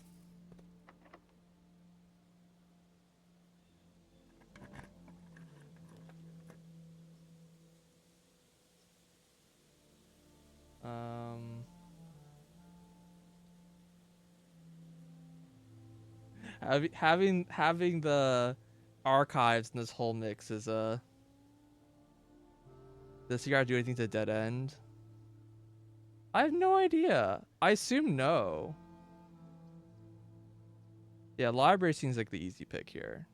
Having the archives in this whole mix is does he gotta do anything to dead end? I have no idea. I assume no. Yeah, library seems like the easy pick here.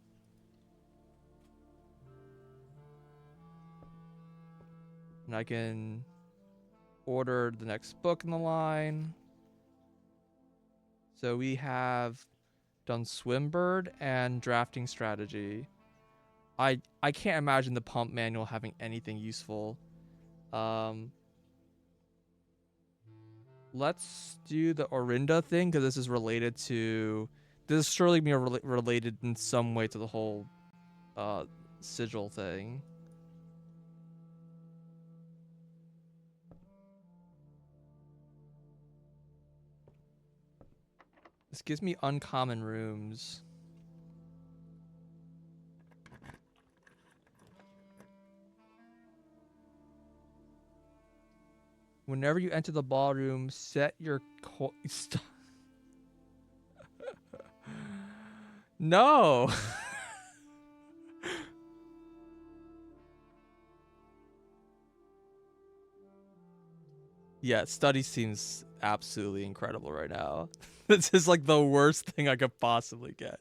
And I can order the next book in the line. So we have done Swimbird and drafting strategy. I can't imagine the pump manual having anything useful. Let's do the Orinda thing because this is related to. This is surely be related in some way to the whole sigil thing. This gives me uncommon rooms. Whenever you enter the ballroom, set your No. Yeah, study seems absolutely incredible right now. This is like the worst thing I could possibly get.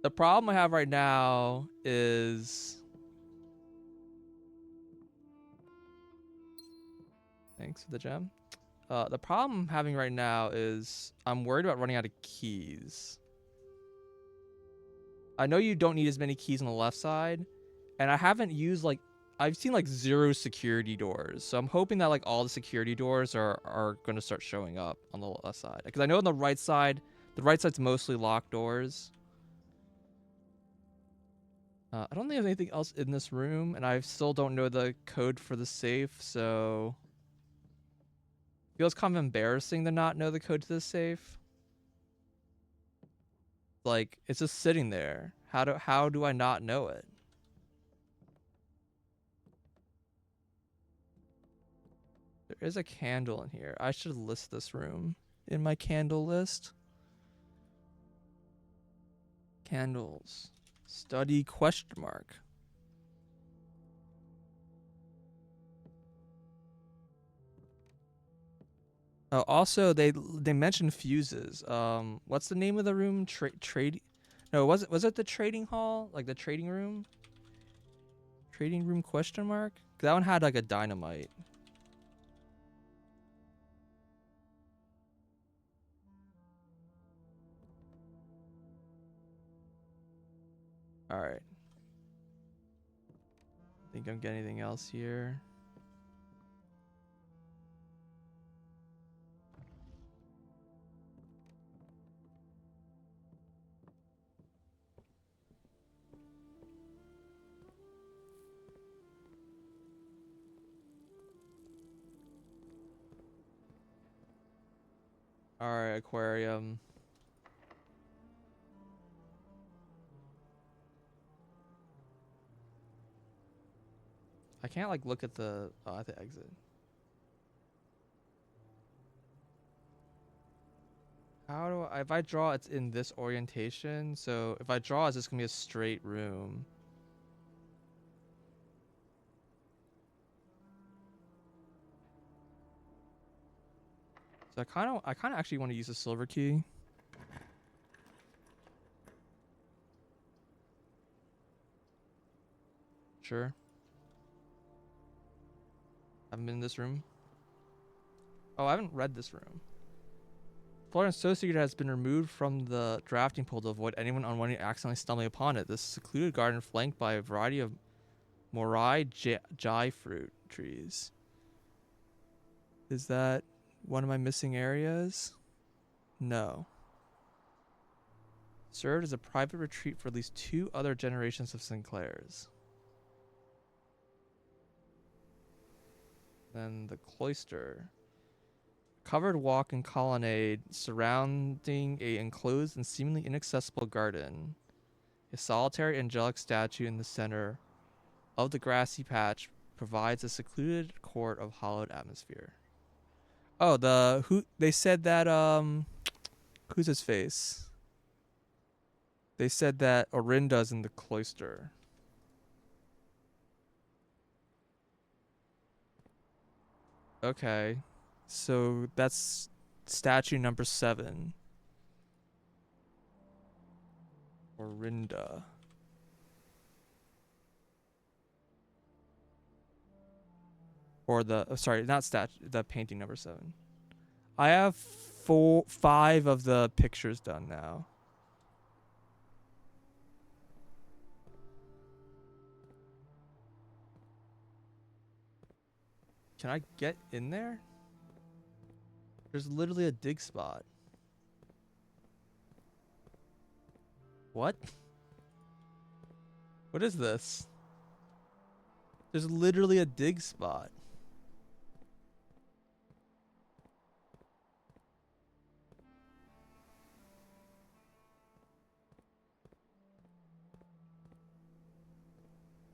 The problem I have right now is... Thanks for the gem. The problem I'm having right now is I'm worried about running out of keys. I know you don't need as many keys on the left side, and I haven't used like... I've seen like 0 security doors, so I'm hoping that like all the security doors are going to start showing up on the left side. Because I know on the right side's mostly locked doors. I don't think there's anything else in this room, and I still don't know the code for the safe, so... Feels kind of embarrassing to not know the code to this safe. Like, it's just sitting there. How do I not know it? There is a candle in here. I should list this room in my candle list. Candles. Study question mark. Also, they mentioned fuses. What's the name of the room? Trade. No, was it the trading hall? Like the trading room? Trading room question mark? That one had like a dynamite. All right. Think I'm getting anything else here? All right, aquarium. I can't like look at the at the exit. How do I, if I draw it's in this orientation, so if I draw it's just gonna be a straight room. So I kinda actually want to use a silver key. Sure. Haven't been in this room. Oh, I haven't read this room. Florence Associated has been removed from the drafting pool to avoid anyone unwanting accidentally stumbling upon it. This secluded garden flanked by a variety of morai jai fruit trees. Is that one of my missing areas? No. Served as a private retreat for at least 2 other generations of Sinclairs. Then the cloister. Covered walk and colonnade surrounding a enclosed and seemingly inaccessible garden. A solitary angelic statue in the center of the grassy patch provides a secluded court of hallowed atmosphere. Oh, they said that who's his face? They said that Orinda's in the cloister. Okay. So that's statue number 7. Orinda. Or the sorry, not statue, the painting number 7. I have 5 of the pictures done now. Can I get in there? There's literally a dig spot. What? What is this? There's literally a dig spot.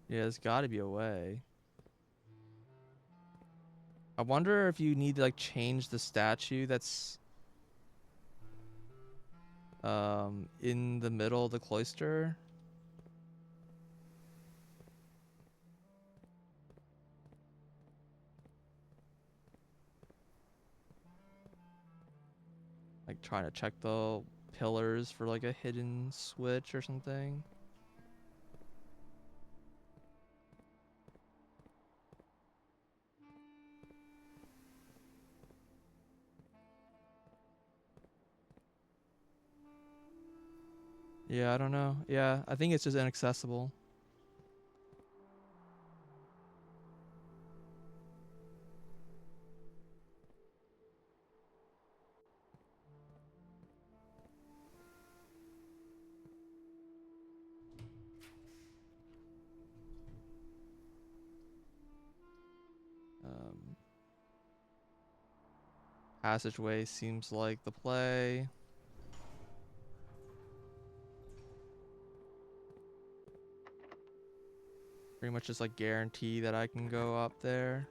Yeah, there's got to be a way. I wonder if you need to like change the statue that's in the middle of the cloister. Like trying to check the pillars for like a hidden switch or something. Yeah, I don't know. Yeah, I think it's just inaccessible. Um, Passageway seems like the play. Pretty much just like guarantee that I can go up there.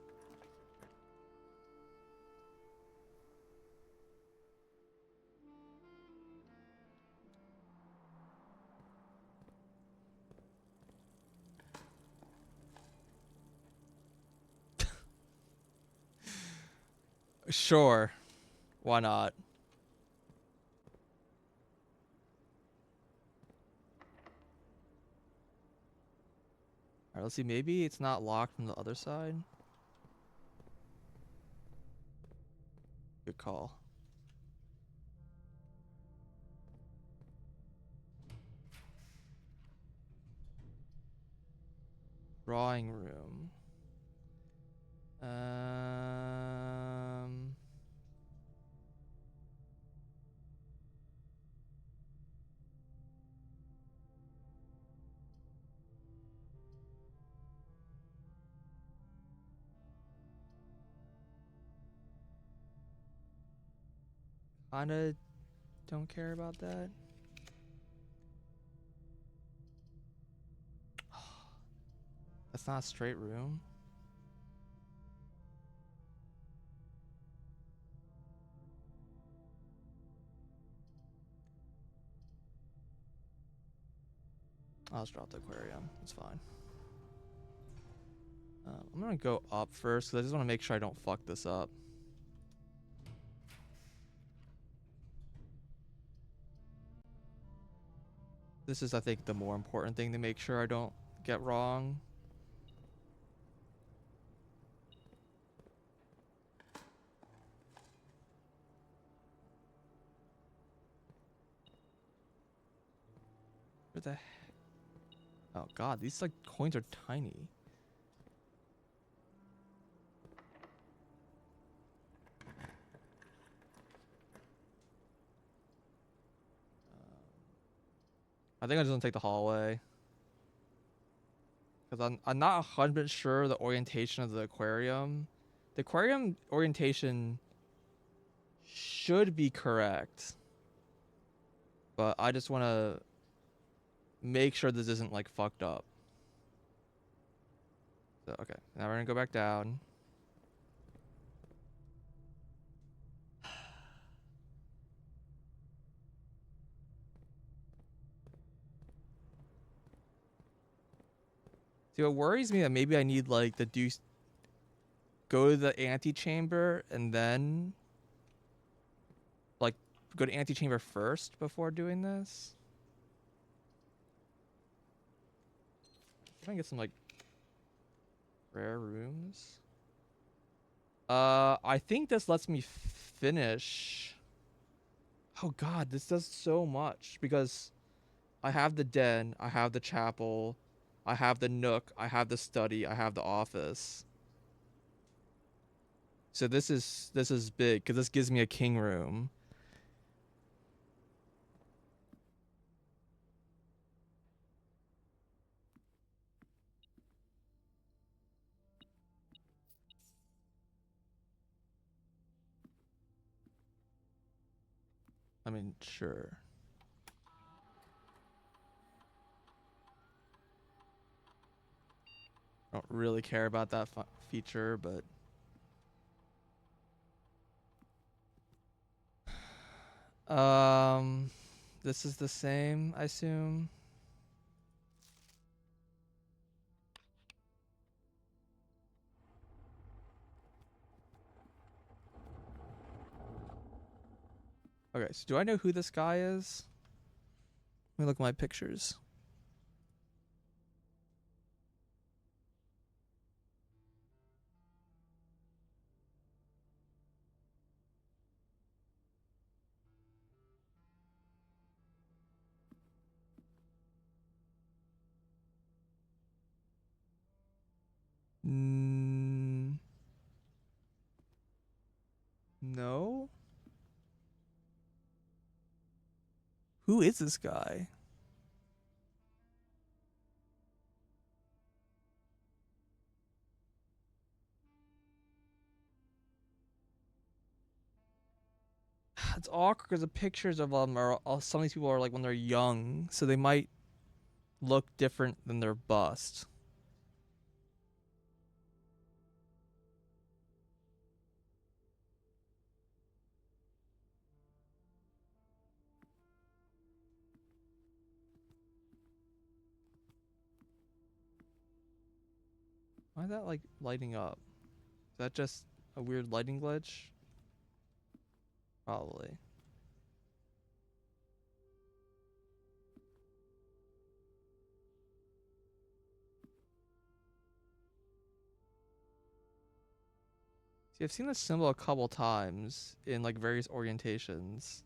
Sure. Why not? Alright, let's see. Maybe it's not locked from the other side. Good call. Drawing room. Um. Kinda don't care about that. That's not a straight room. I'll just drop the aquarium. It's fine. I'm gonna go up first because I just want to make sure I don't fuck this up. This is, I think, the more important thing to make sure I don't get wrong. Where the heck? Oh god, these like coins are tiny. I think I'm just gonna take the hallway. Because I'm not 100% sure the orientation of the aquarium. The aquarium orientation should be correct. But I just want to make sure this isn't like fucked up. So, okay, now we're gonna go back down. See, what worries me that maybe I need like the deuce. Go to the antechamber and then like go to antechamber first before doing this. Try and get some like rare rooms. I think this lets me finish. Oh god, this does so much because I have the den, I have the chapel, I have the nook, I have the study, I have the office. So this is big because this gives me a king room. I mean, sure. I don't really care about that feature, but this is the same, I assume. Okay, so do I know who this guy is? Let me look at my pictures. Mm, no. Who is this guy? It's awkward because the pictures of them are some of these people are like when they're young, so they might look different than their bust. Why is that like lighting up? Is that just a weird lighting glitch? Probably. See, I've seen this symbol a couple times in like various orientations.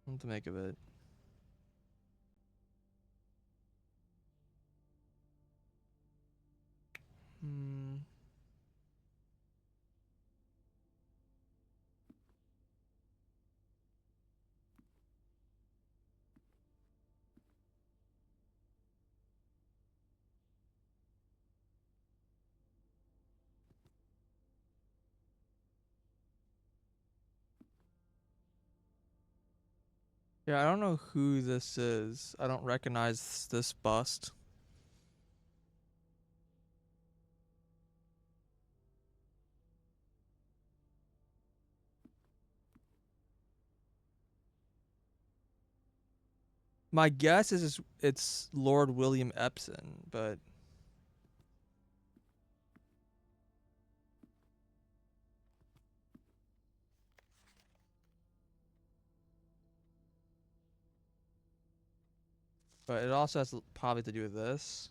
What to make of it? Hmm. Yeah, I don't know who this is. I don't recognize this bust. My guess is it's Lord William Epsom, but it also has probably to do with this.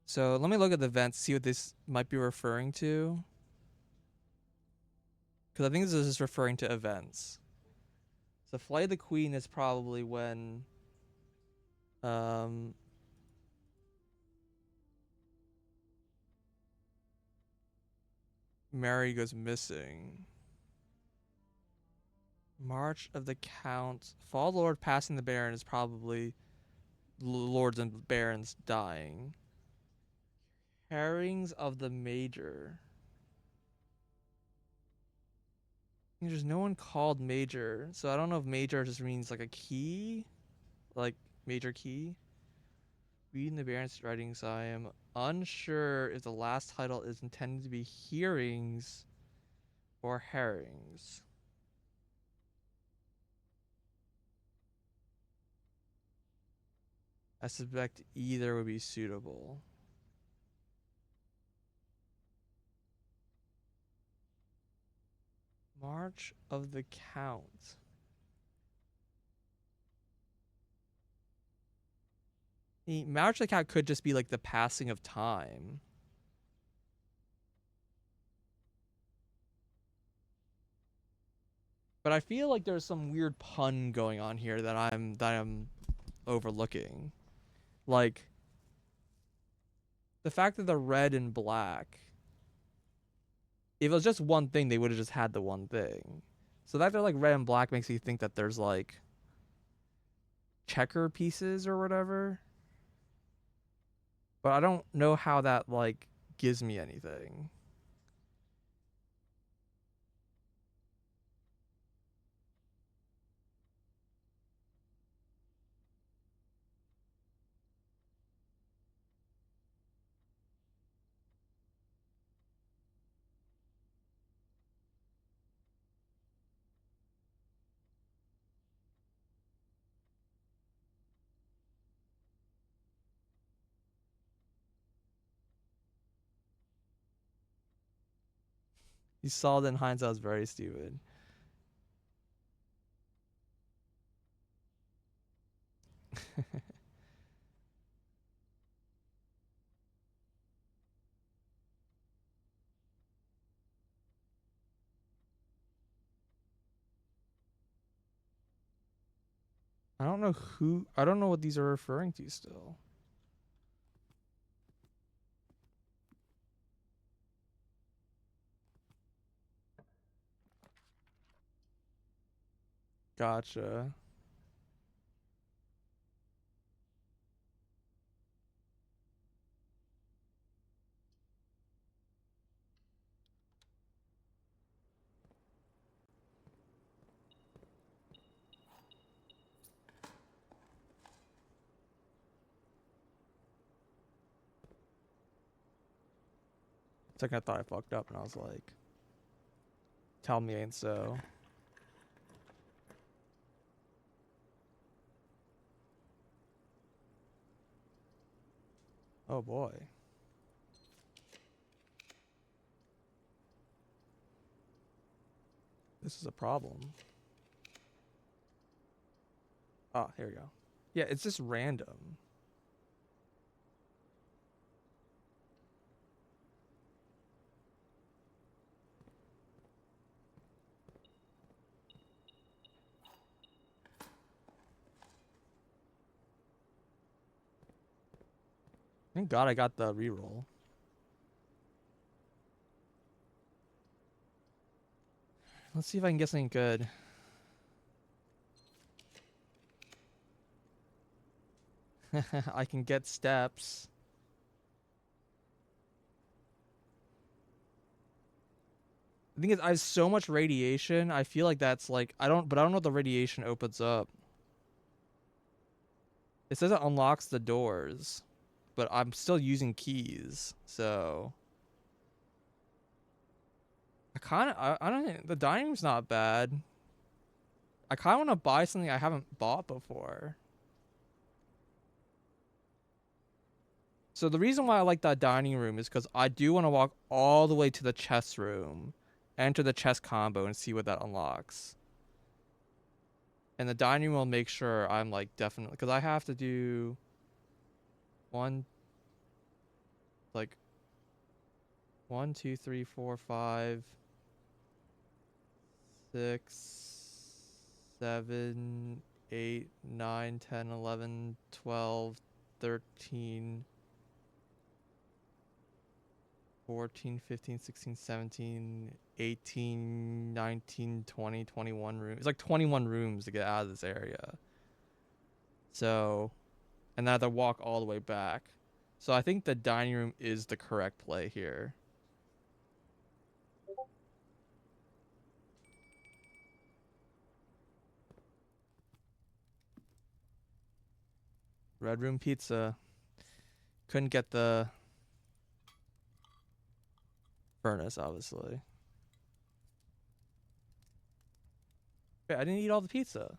So let me look at the events, see what this might be referring to. Because I think this is referring to events. So Flight of the Queen is probably when um Mary goes missing. March of the Count. Fall Lord passing the Baron is probably lords and barons dying. Herrings of the Major. There's no one called Major, so I don't know if Major just means like a key, like major key. Reading the Baron's writings, I am unsure if the last title is intended to be hearings or herrings. I suspect either would be suitable. March of the Count. The March of the Count could just be like the passing of time. But I feel like there's some weird pun going on here that I'm overlooking. Like the fact that they're red and black. If it was just one thing, they would have just had the one thing. So that they're like red and black makes me think that there's like checker pieces or whatever. But I don't know how that like gives me anything. You saw it in hindsight, was very stupid. I don't know what these are referring to still. Gotcha. It's like I thought I fucked up and I was like, tell me ain't so. Oh boy. This is a problem. Oh, here we go. Yeah, it's just random. Thank God I got the reroll. Let's see if I can get something good. I can get steps. The thing is, I have so much radiation. I feel like that's like I don't know what the radiation opens up. It says it unlocks the doors, but I'm still using keys, so I don't think the dining room's not bad. I kind of want to buy something I haven't bought before. So the reason why I like that dining room is because I do want to walk all the way to the chess room, enter the chess combo, and see what that unlocks. And the dining room will make sure I'm like definitely, because I have to do one, like 1, 2, 3, 4, 5, 6, 7, 8, 9, 10, 11, 12, 13, 14, 15, 16, 17, 18, 19, 20, 21 rooms. It's like 21 rooms to get out of this area. So, and then I have to walk all the way back. So I think the dining room is the correct play here. Red Room Pizza. Couldn't get the furnace, obviously. Wait, I didn't eat all the pizza.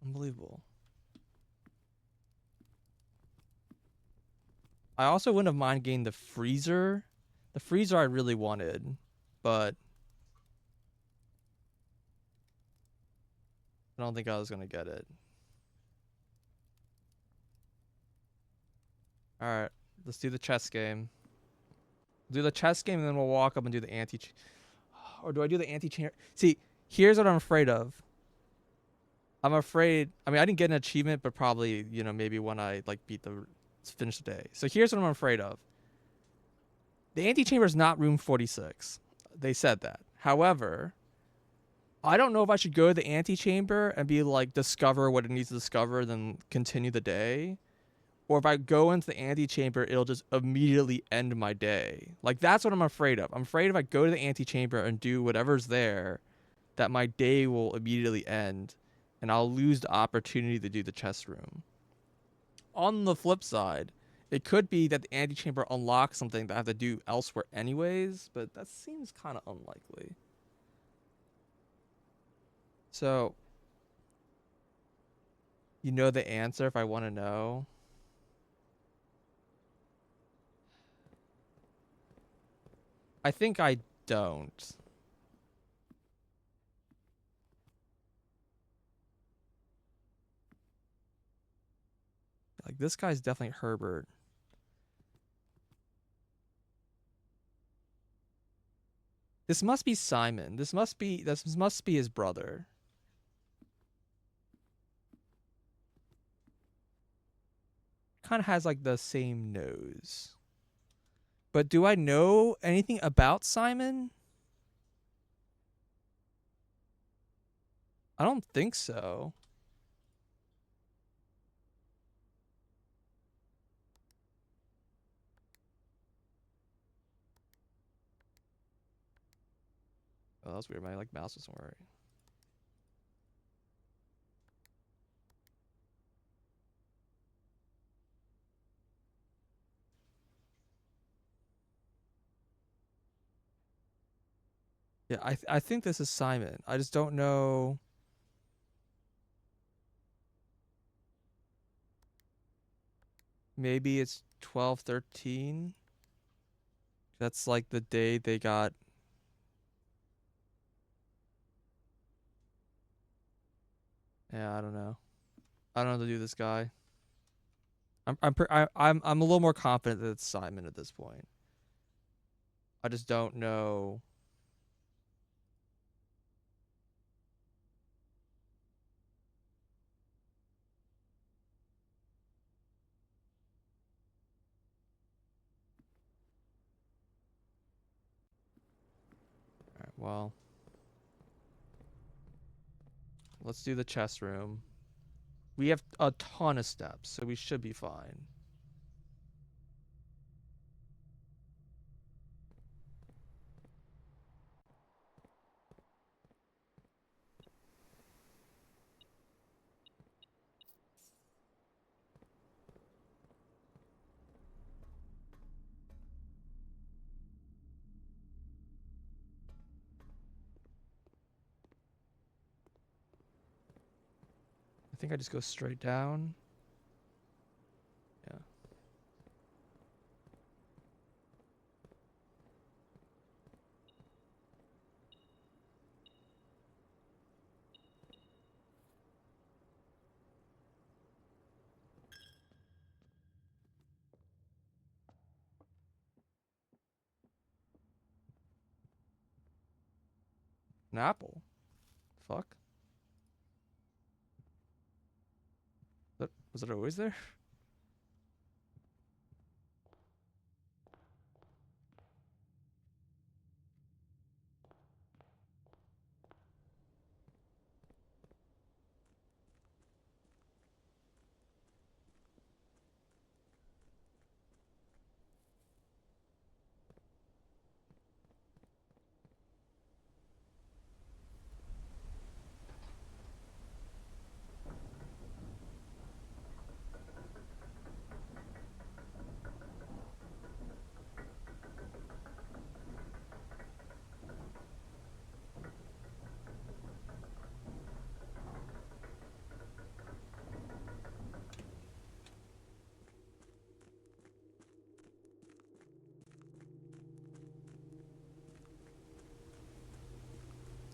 Unbelievable. I also wouldn't have mind getting the freezer. The freezer I really wanted, but I don't think I was gonna get it. Alright, let's do the chess game. Do the chess game and then we'll walk up and do the anti. Or do I do the anti-chain? See, here's what I'm afraid of. I'm afraid. I mean, I didn't get an achievement, but probably, you know, maybe when I like finish the day. So here's what I'm afraid of. The antechamber is not room 46. They said that. However, I don't know if I should go to the antechamber and be like discover what it needs to discover, then continue the day, or if I go into the antechamber, it'll just immediately end my day. Like that's what I'm afraid of. I'm afraid if I go to the antechamber and do whatever's there, that my day will immediately end, and I'll lose the opportunity to do the chess room. On the flip side, it could be that the antechamber unlocks something that I have to do elsewhere anyways, but that seems kind of unlikely. So, you know the answer if I want to know. I think I don't. Like, this guy's definitely Herbert. This must be Simon. This must be his brother. Kind of has like the same nose. But do I know anything about Simon? I don't think so. Oh, that's weird. My like mouse doesn't work. Yeah, I think this is Simon. I just don't know. Maybe it's 12/13. That's like the day they got. Yeah, I don't know. I don't know how to do this guy. I'm a little more confident that it's Simon at this point. I just don't know. All right, well, let's do the chess room. We have a ton of steps, so we should be fine. I think I just go straight down. Yeah. An apple. Fuck. Was it always there?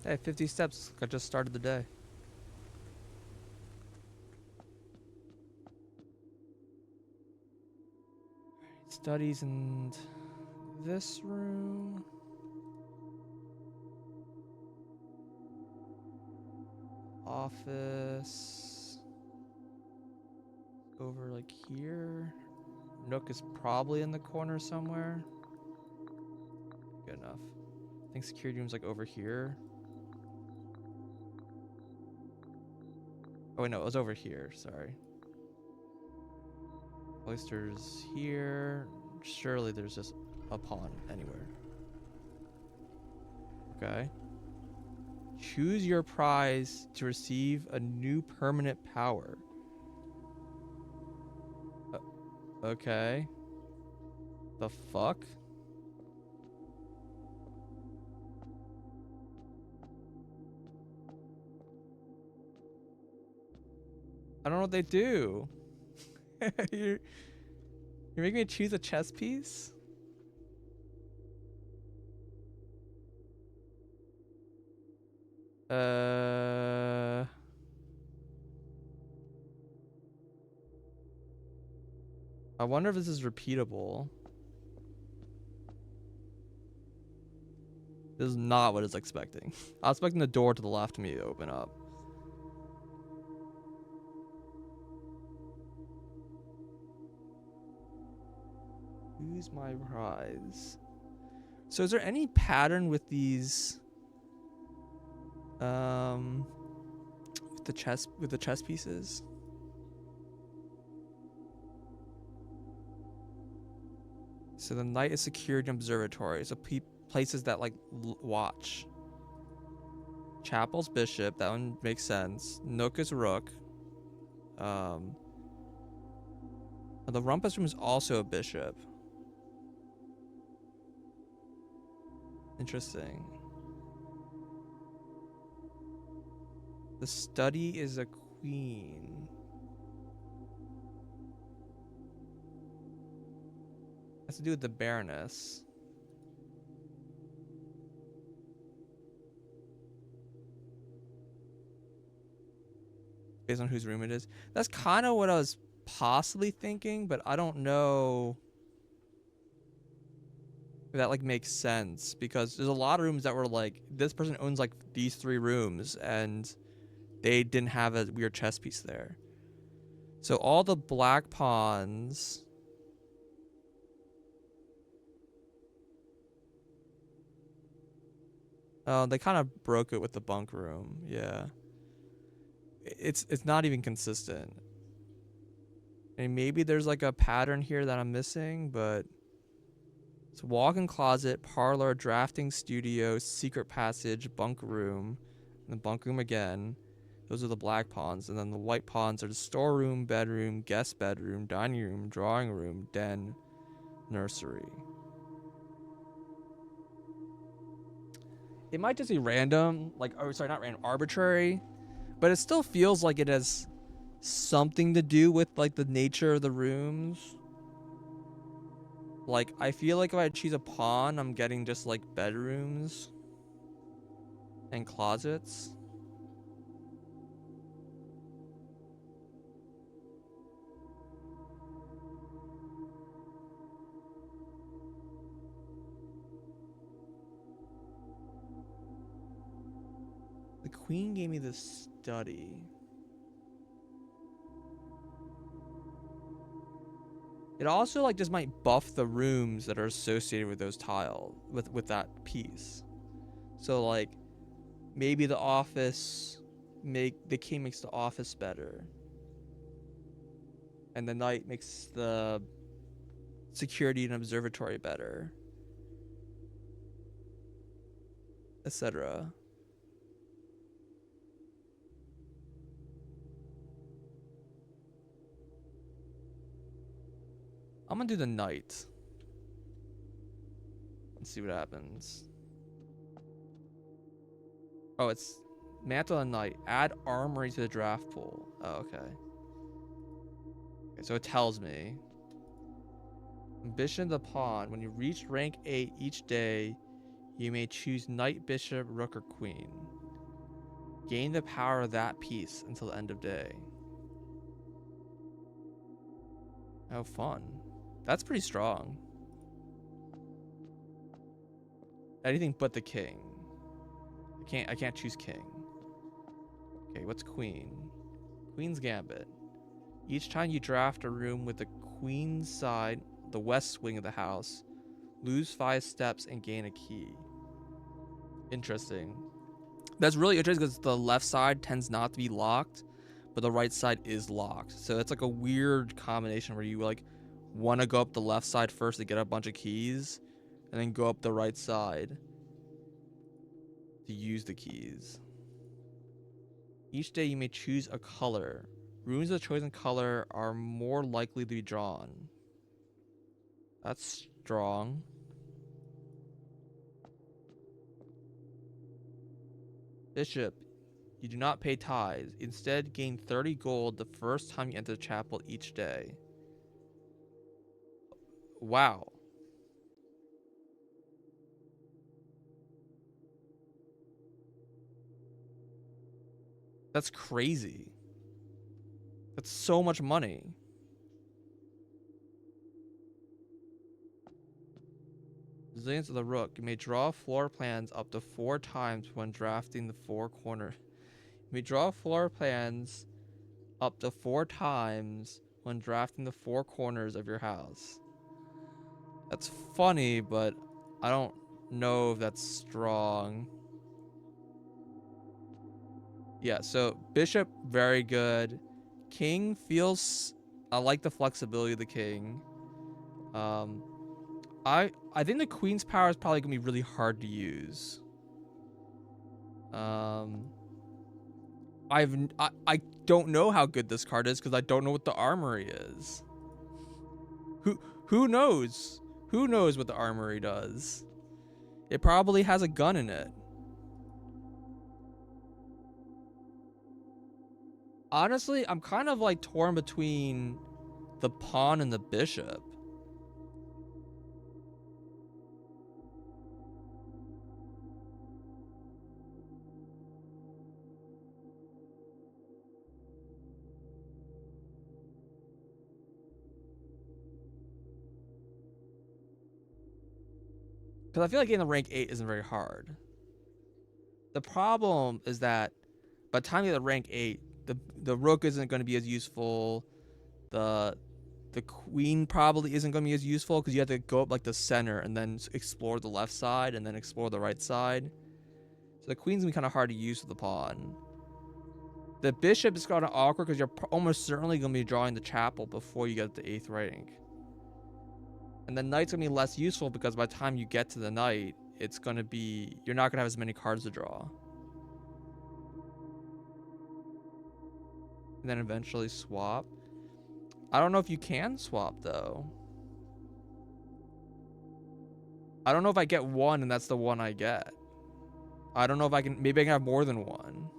Hey, 50 steps. I just started the day. Studies in this room. Office. Over like here. Nook is probably in the corner somewhere. Good enough. I think security room's like over here. Oh wait, no, it was over here. Sorry. Oysters here. Surely there's just a pawn anywhere. Okay. Choose your prize to receive a new permanent power. Okay. The fuck? I don't know what they do. you're, you're making me choose a chess piece? I wonder if this is repeatable. This is not what I was expecting. I was expecting the door to the left of me to open up. Who's my prize? So is there any pattern with these with the chess pieces? So the knight is secured in observatory. So places that like watch. Chapel's bishop, that one makes sense. Nook is rook. The rumpus room is also a bishop. Interesting. The study is a queen. Has to do with the Baroness. based on whose room it is. That's kind of what I was possibly thinking, but I don't know if that like makes sense because there's a lot of rooms that were like this person owns like these 3 rooms and they didn't have a weird chess piece there. So all the black pawns. They kind of broke it with the bunk room. Yeah. It's not even consistent. And maybe there's like a pattern here that I'm missing, but it's walk-in closet, parlor, drafting studio, secret passage, bunk room, and the bunk room again. Those are the black pawns, and then the white pawns are the storeroom, bedroom, guest bedroom, dining room, drawing room, den, nursery. It might just be random, like, oh, sorry, not random, arbitrary, but it still feels like it has something to do with like the nature of the rooms. Like, I feel like if I choose a pawn, I'm getting just like bedrooms and closets. The queen gave me the study. It also like just might buff the rooms that are associated with those tile with that piece. So like maybe the office the king makes the office better. And the knight makes the security and observatory better. Etc. I'm gonna do the knight. Let's see what happens. Oh, it's mantle and knight. Add armory to the draft pool. Oh, okay. Okay, so it tells me. Ambition the pawn. When you reach rank 8 each day, you may choose knight, bishop, rook, or queen. Gain the power of that piece until the end of day. How fun. That's pretty strong. Anything but the king. I can't choose king. Okay, what's queen? Queen's gambit. Each time you draft a room with the queen's side, the west wing of the house, lose 5 steps and gain a key. Interesting. That's really interesting because the left side tends not to be locked, but the right side is locked. So it's like a weird combination where you like want to go up the left side first to get a bunch of keys, and then go up the right side to use the keys. Each day you may choose a color. Rooms of the chosen color are more likely to be drawn. That's strong. Bishop, you do not pay tithes. Instead, gain 30 gold the first time you enter the chapel each day. Wow. That's crazy. That's so much money. Resilience of the Rook. You may draw floor plans up to 4 times when drafting the 4 corners. You may draw floor plans up to 4 times when drafting the 4 corners of your house. That's funny, but I don't know if that's strong. Yeah, so Bishop, very good. King feels... I like the flexibility of the king. I think the queen's power is probably gonna be really hard to use. I don't know how good this card is because I don't know what the armory is. Who knows? Who knows what the armory does? It probably has a gun in it. Honestly, I'm kind of like torn between the pawn and the bishop. Because I feel like getting the rank 8 isn't very hard. The problem is that by the time you get the rank 8, the rook isn't going to be as useful. The queen probably isn't going to be as useful because you have to go up like the center and then explore the left side and then explore the right side. So the queen's going to be kind of hard to use with the pawn. The bishop is kind of awkward because you're almost certainly going to be drawing the chapel before you get to 8th rank. And the knight's going to be less useful because by the time you get to the knight, it's going to be... You're not going to have as many cards to draw. And then eventually swap. I don't know if you can swap, though. I don't know if I get one and that's the one I get. I don't know if I can... Maybe I can have more than one.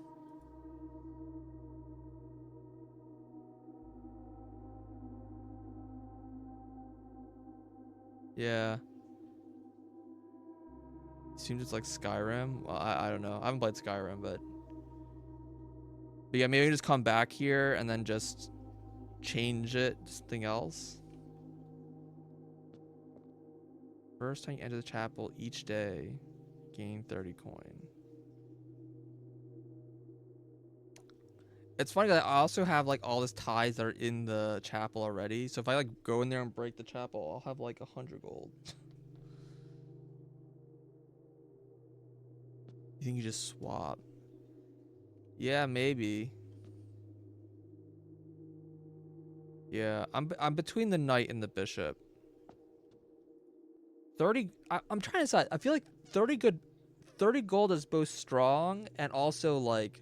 Yeah. Seems it's like Skyrim. Well, I don't know. I haven't played Skyrim, but yeah, maybe just come back here and then just change it to something else. First time you enter the chapel each day, gain 30 coin. It's funny that I also have like all this ties that are in the chapel already. So if I like go in there and break the chapel, I'll have like 100 gold. You think you just swap? Yeah, maybe. Yeah, I'm between the knight and the bishop. 30 I'm trying to decide. I feel like 30 gold is both strong and also like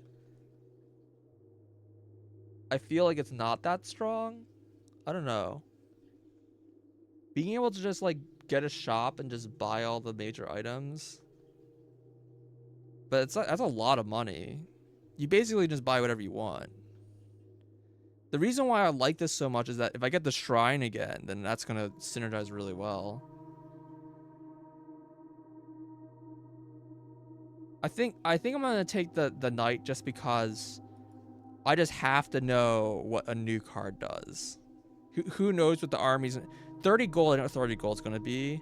I feel like it's not that strong. I don't know. Being able to just like get a shop and just buy all the major items. But that's a lot of money. You basically just buy whatever you want. The reason why I like this so much is that if I get the shrine again, then that's going to synergize really well. I think I'm going to take the knight just because I just have to know what a new card does. Who knows what the army's... 30 gold, I know what 30 gold is going to be.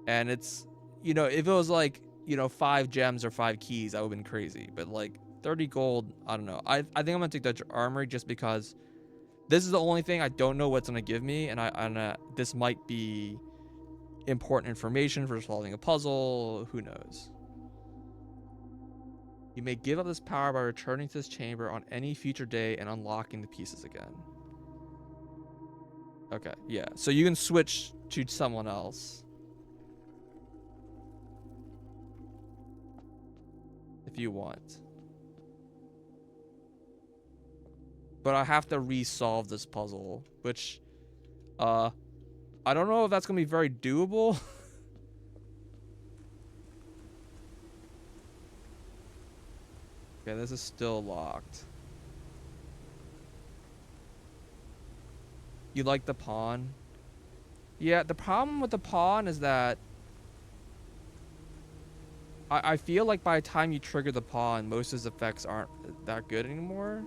And it's, you know, if it was like, you know, 5 gems or 5 keys, that would have been crazy. But like 30 gold, I don't know. I think I'm going to take the armory just because this is the only thing I don't know what's going to give me. And this might be important information for solving a puzzle. Who knows? You may give up this power by returning to this chamber on any future day and unlocking the pieces again. Okay, yeah. So you can switch to someone else if you want. But I have to re-solve this puzzle, which I don't know if that's going to be very doable. Okay, this is still locked. You like the pawn? Yeah, the problem with the pawn is that I feel like by the time you trigger the pawn, most of his effects aren't that good anymore.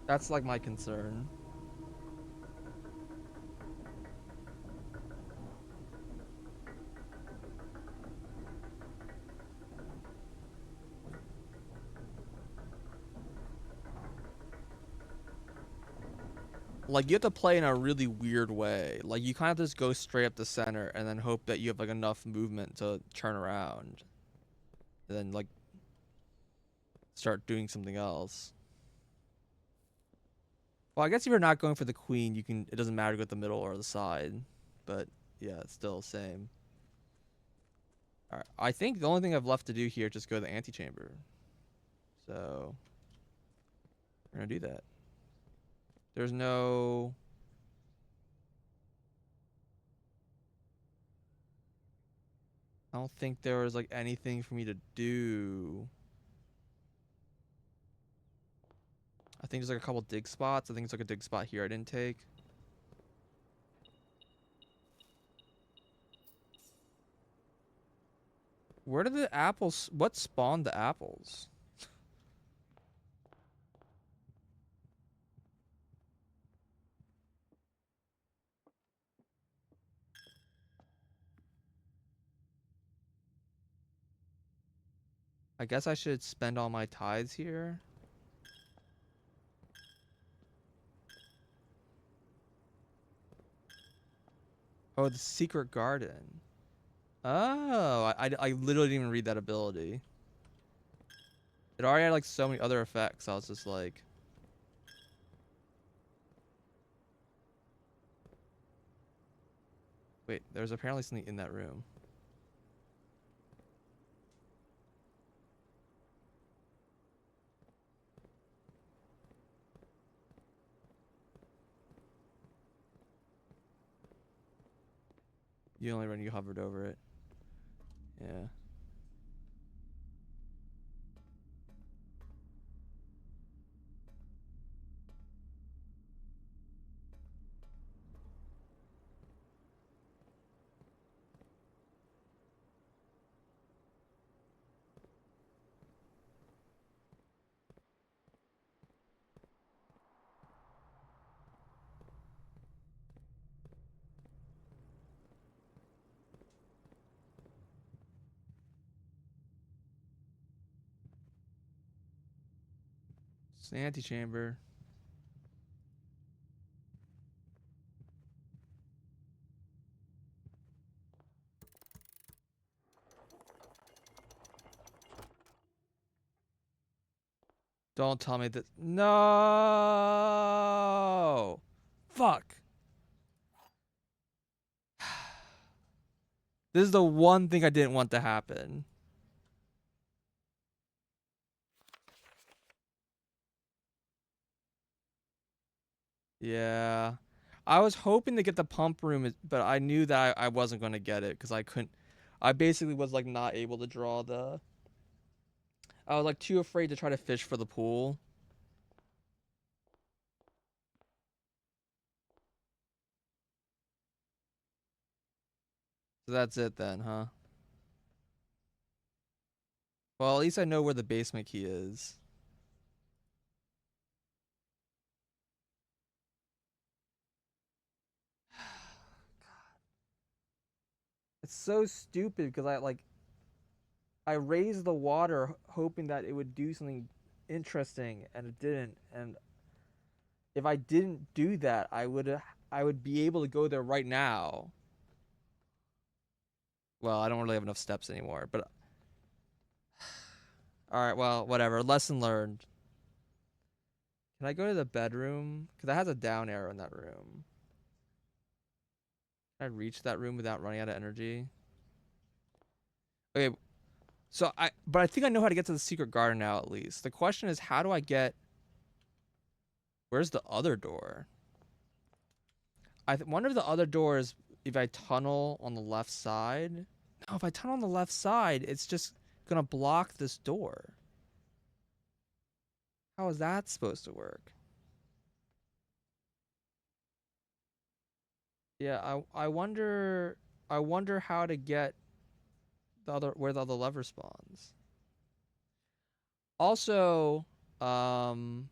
That's like my concern. Like, you have to play in a really weird way. Like, you kind of just go straight up the center and then hope that you have, like, enough movement to turn around. And then, like, start doing something else. Well, I guess if you're not going for the queen, you can... It doesn't matter to go at the middle or the side. But, yeah, it's still the same. Alright, I think the only thing I've left to do here is just go to the antechamber. So... we're gonna do that. There's no... I don't think there was like anything for me to do. I think there's like a couple dig spots. I think it's like a dig spot here I didn't take. Where did the apples... What spawned the apples? I guess I should spend all my tithes here. Oh, the secret garden. Oh, I literally didn't even read that ability. It already had like so many other effects. I was just like, wait, there's apparently something in that room. You only run, you hovered over it. Yeah. It's the antechamber. Don't tell me that. No! Fuck. This is the one thing I didn't want to happen. Yeah. I was hoping to get the pump room, but I knew that I wasn't going to get it because I couldn't. I basically was like not able to draw the. I was like too afraid to try to fish for the pool. So that's it then, huh? Well, at least I know where the basement key is. It's so stupid because I raised the water hoping that it would do something interesting and it didn't. And if I didn't do that, I would be able to go there right now. Well, I don't really have enough steps anymore, but all right, well, whatever. Lesson learned. Can I go to the bedroom? Because that has a down arrow in that room. Can I reach that room without running out of energy? Okay, so but I think I know how to get to the secret garden now at least. The question is, how do I get? Where's the other door? Wonder if the other door is if I tunnel on the left side. No, if I tunnel on the left side, it's just gonna block this door. How is that supposed to work? Yeah, I wonder how to get the other where the other lever spawns. Also, um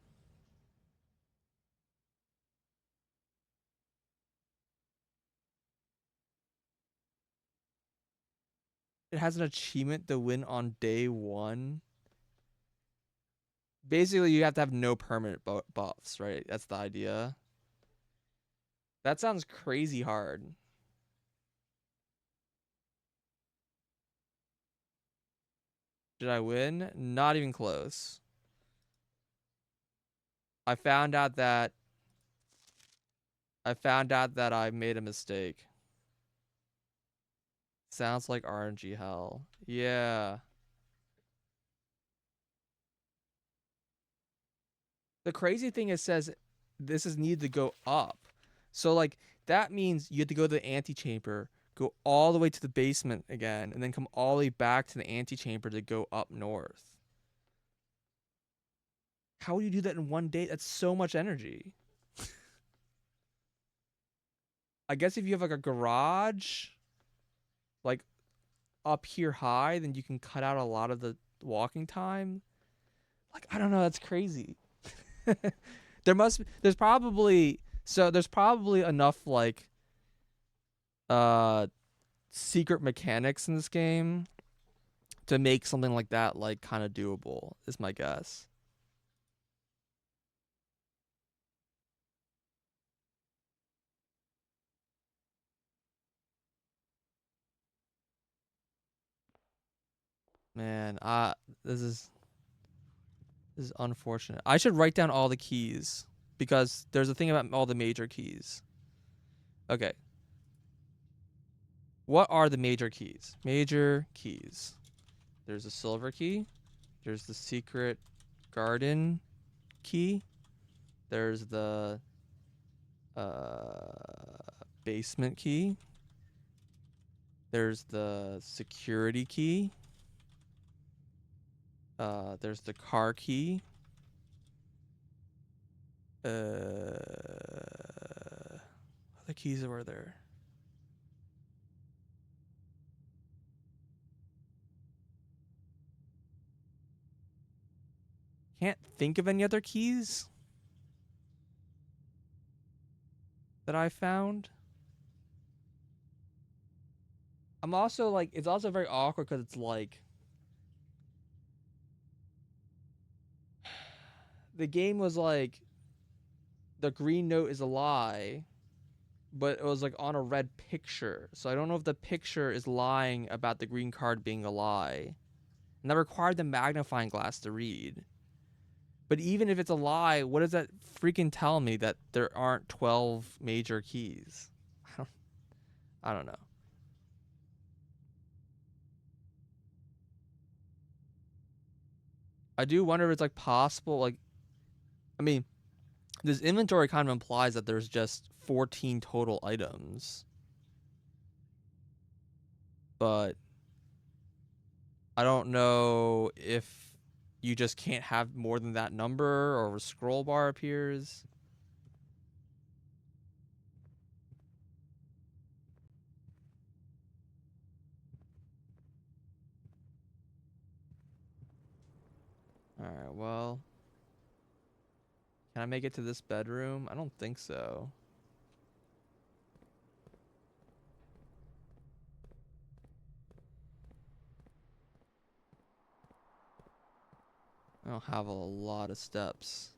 it has an achievement to win on day 1. Basically, you have to have no permanent buffs, right? That's the idea. That sounds crazy hard. Did I win? Not even close. I found out that I made a mistake. Sounds like RNG hell. Yeah. The crazy thing is says this is needed to go up. So like that means you have to go to the antechamber, go all the way to the basement again, and then come all the way back to the antechamber to go up north. How would you do that in one day? That's so much energy. I guess if you have like a garage, like up here high, then you can cut out a lot of the walking time. Like I don't know, that's crazy. There's probably enough like uh secret mechanics in this game to make something like that like kind of doable is my guess. Man, this is unfortunate. I should write down all the keys because there's a thing about all the major keys. Okay. What are the major keys? Major keys. There's a silver key. There's the secret garden key. There's the basement key. There's the security key. There's the car key. What other keys were there? Can't think of any other keys that I found. I'm also like, it's also very awkward because it's like the game was like the green note is a lie, but it was like on a red picture. So I don't know if the picture is lying about the green card being a lie. And that required the magnifying glass to read. But even if it's a lie, what does that freaking tell me that there aren't 12 major keys? I don't know. I do wonder if it's like possible, like, I mean, this inventory kind of implies that there's just 14 total items. But I don't know if you just can't have more than that number or a scroll bar appears. Alright, well. Can I make it to this bedroom? I don't think so. I don't have a lot of steps.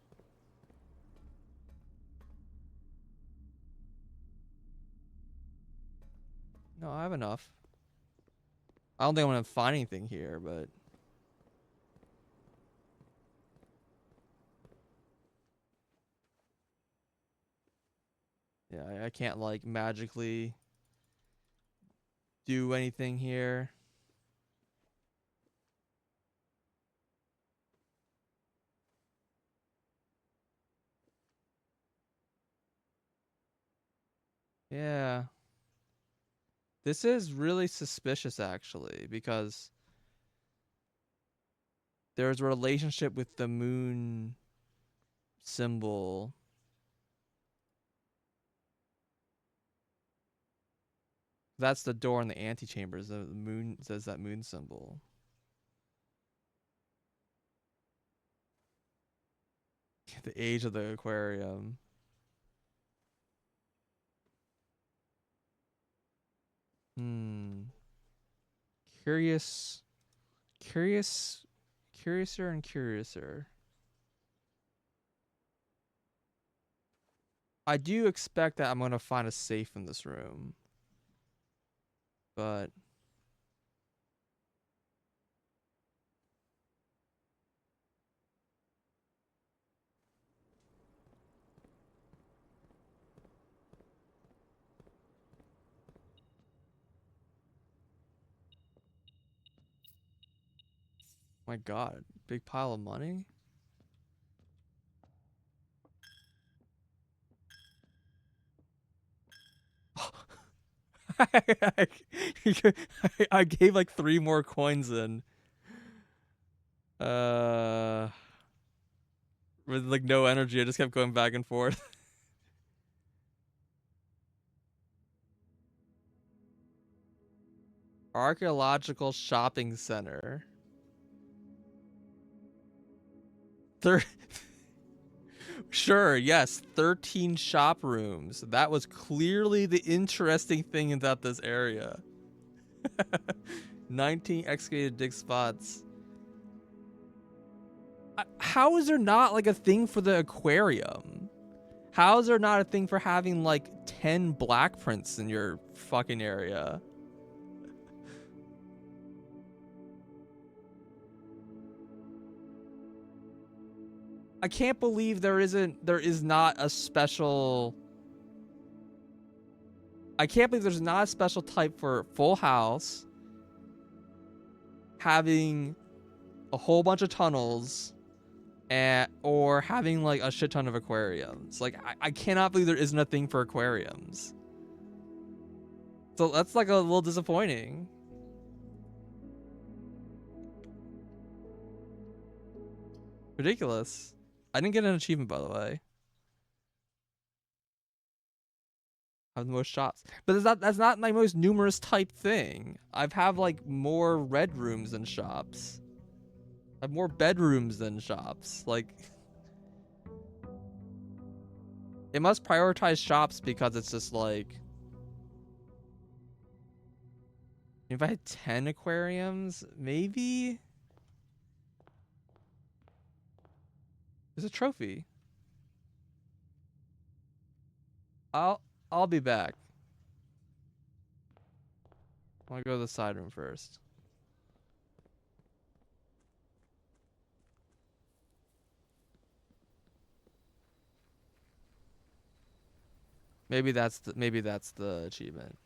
No, I have enough. I don't think I'm gonna find anything here, but yeah, I can't like magically do anything here. Yeah. This is really suspicious actually, because there's a relationship with the moon symbol. That's the door in the antechambers. The moon says that moon symbol. The age of the aquarium. Hmm. Curious, curious, curiouser and curiouser. I do expect that I'm gonna find a safe in this room, but my God, big pile of money. I, I gave like 3 more coins in. With like no energy, I just kept going back and forth. Archaeological shopping center. Thir- sure, yes, 13 shop rooms. That was clearly the interesting thing about this area. 19 excavated dig spots. How is there not like a thing for the aquarium? How is there not a thing for having like 10 black prints in your fucking area? I can't believe there is not a special. I can't believe there's not a special type for full house having a whole bunch of tunnels or having like a shit ton of aquariums. Like I cannot believe there isn't a thing for aquariums. So that's like a little disappointing. Ridiculous. I didn't get an achievement, by the way. I have the most shops, but that's not my most numerous type thing. I've have like more red rooms than shops. I have more bedrooms than shops. Like it must prioritize shops because it's just like if I had 10 aquariums, maybe there's a trophy. I'll be back. I want to go to the side room first. Maybe that's the achievement.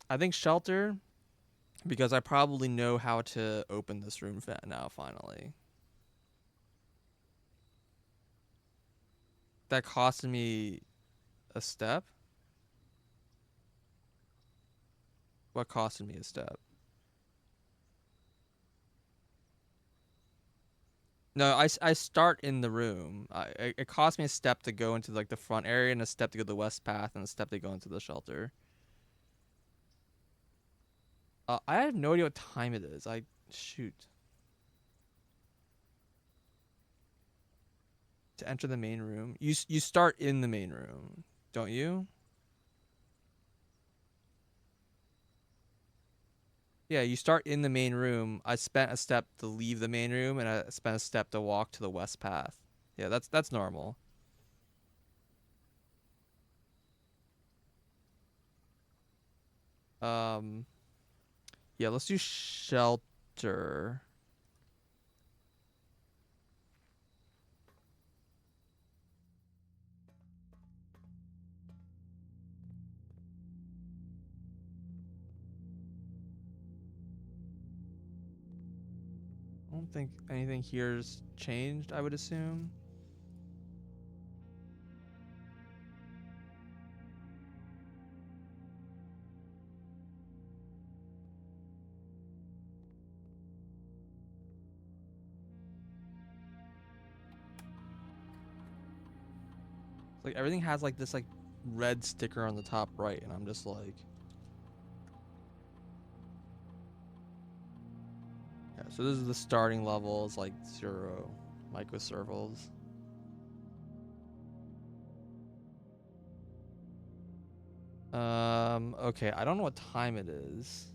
I think shelter because I probably know how to open this room now finally. That costed me a step. What costed me a step? No, I start in the room. It cost me a step to go into like the front area and a step to go to the west path and a step to go into the shelter. I have no idea what time it is. Shoot. To enter the main room. You start in the main room, don't you? Yeah, you start in the main room. I spent a step to leave the main room and I spent a step to walk to the west path. Yeah, that's normal. Um yeah, let's do shelter. I don't think anything here's changed, I would assume. Like everything has like this like red sticker on the top right and I'm just like yeah, so this is the starting level, it's like 0 microcircles. Okay, I don't know what time it is.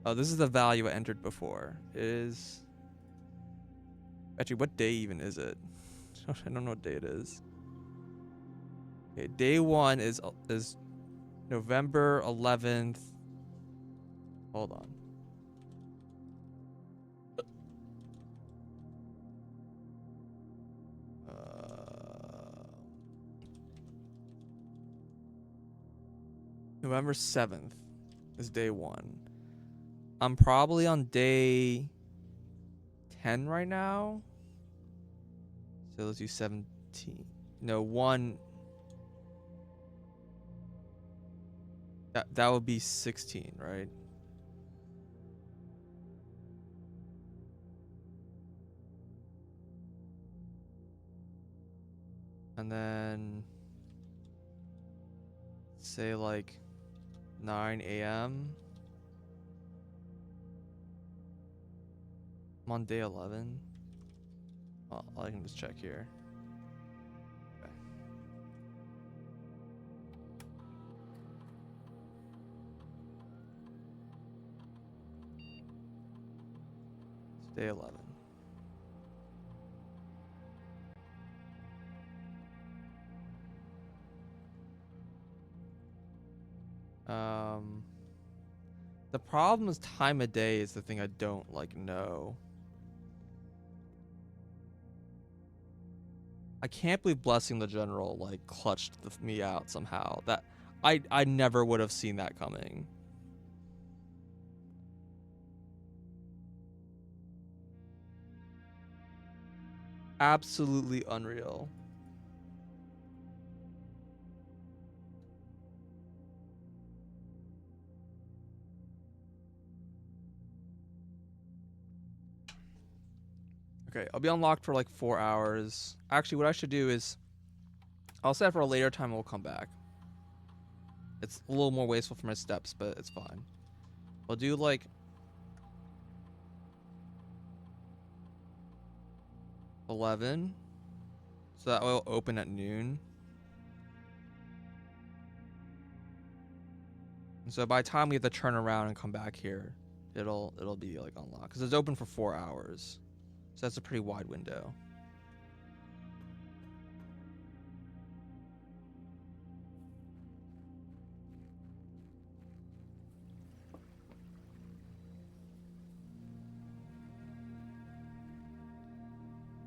Oh, this is the value I entered before. It is actually, what day even is it? I don't know what day it is. Okay, day 1 is November 11th. Hold on. November 7th is day 1. I'm probably on day 10 right now. So let's do 17. No, 1. That would be 16, right? And then say like 9 a.m. I'm on day 11. Well, I can just check here. Day 11. Um, the problem is time of day is the thing I don't like know. I can't believe Blessing the General like clutched me out somehow. That I never would have seen that coming. Absolutely unreal. Okay, I'll be unlocked for like 4 hours. Actually, what I should do is I'll set it for a later time and we'll come back. It's a little more wasteful for my steps, but it's fine. I'll do like 11. So that will open at noon. And so by the time we have to turn around and come back here, it'll be like unlocked because it's open for 4 hours. So that's a pretty wide window.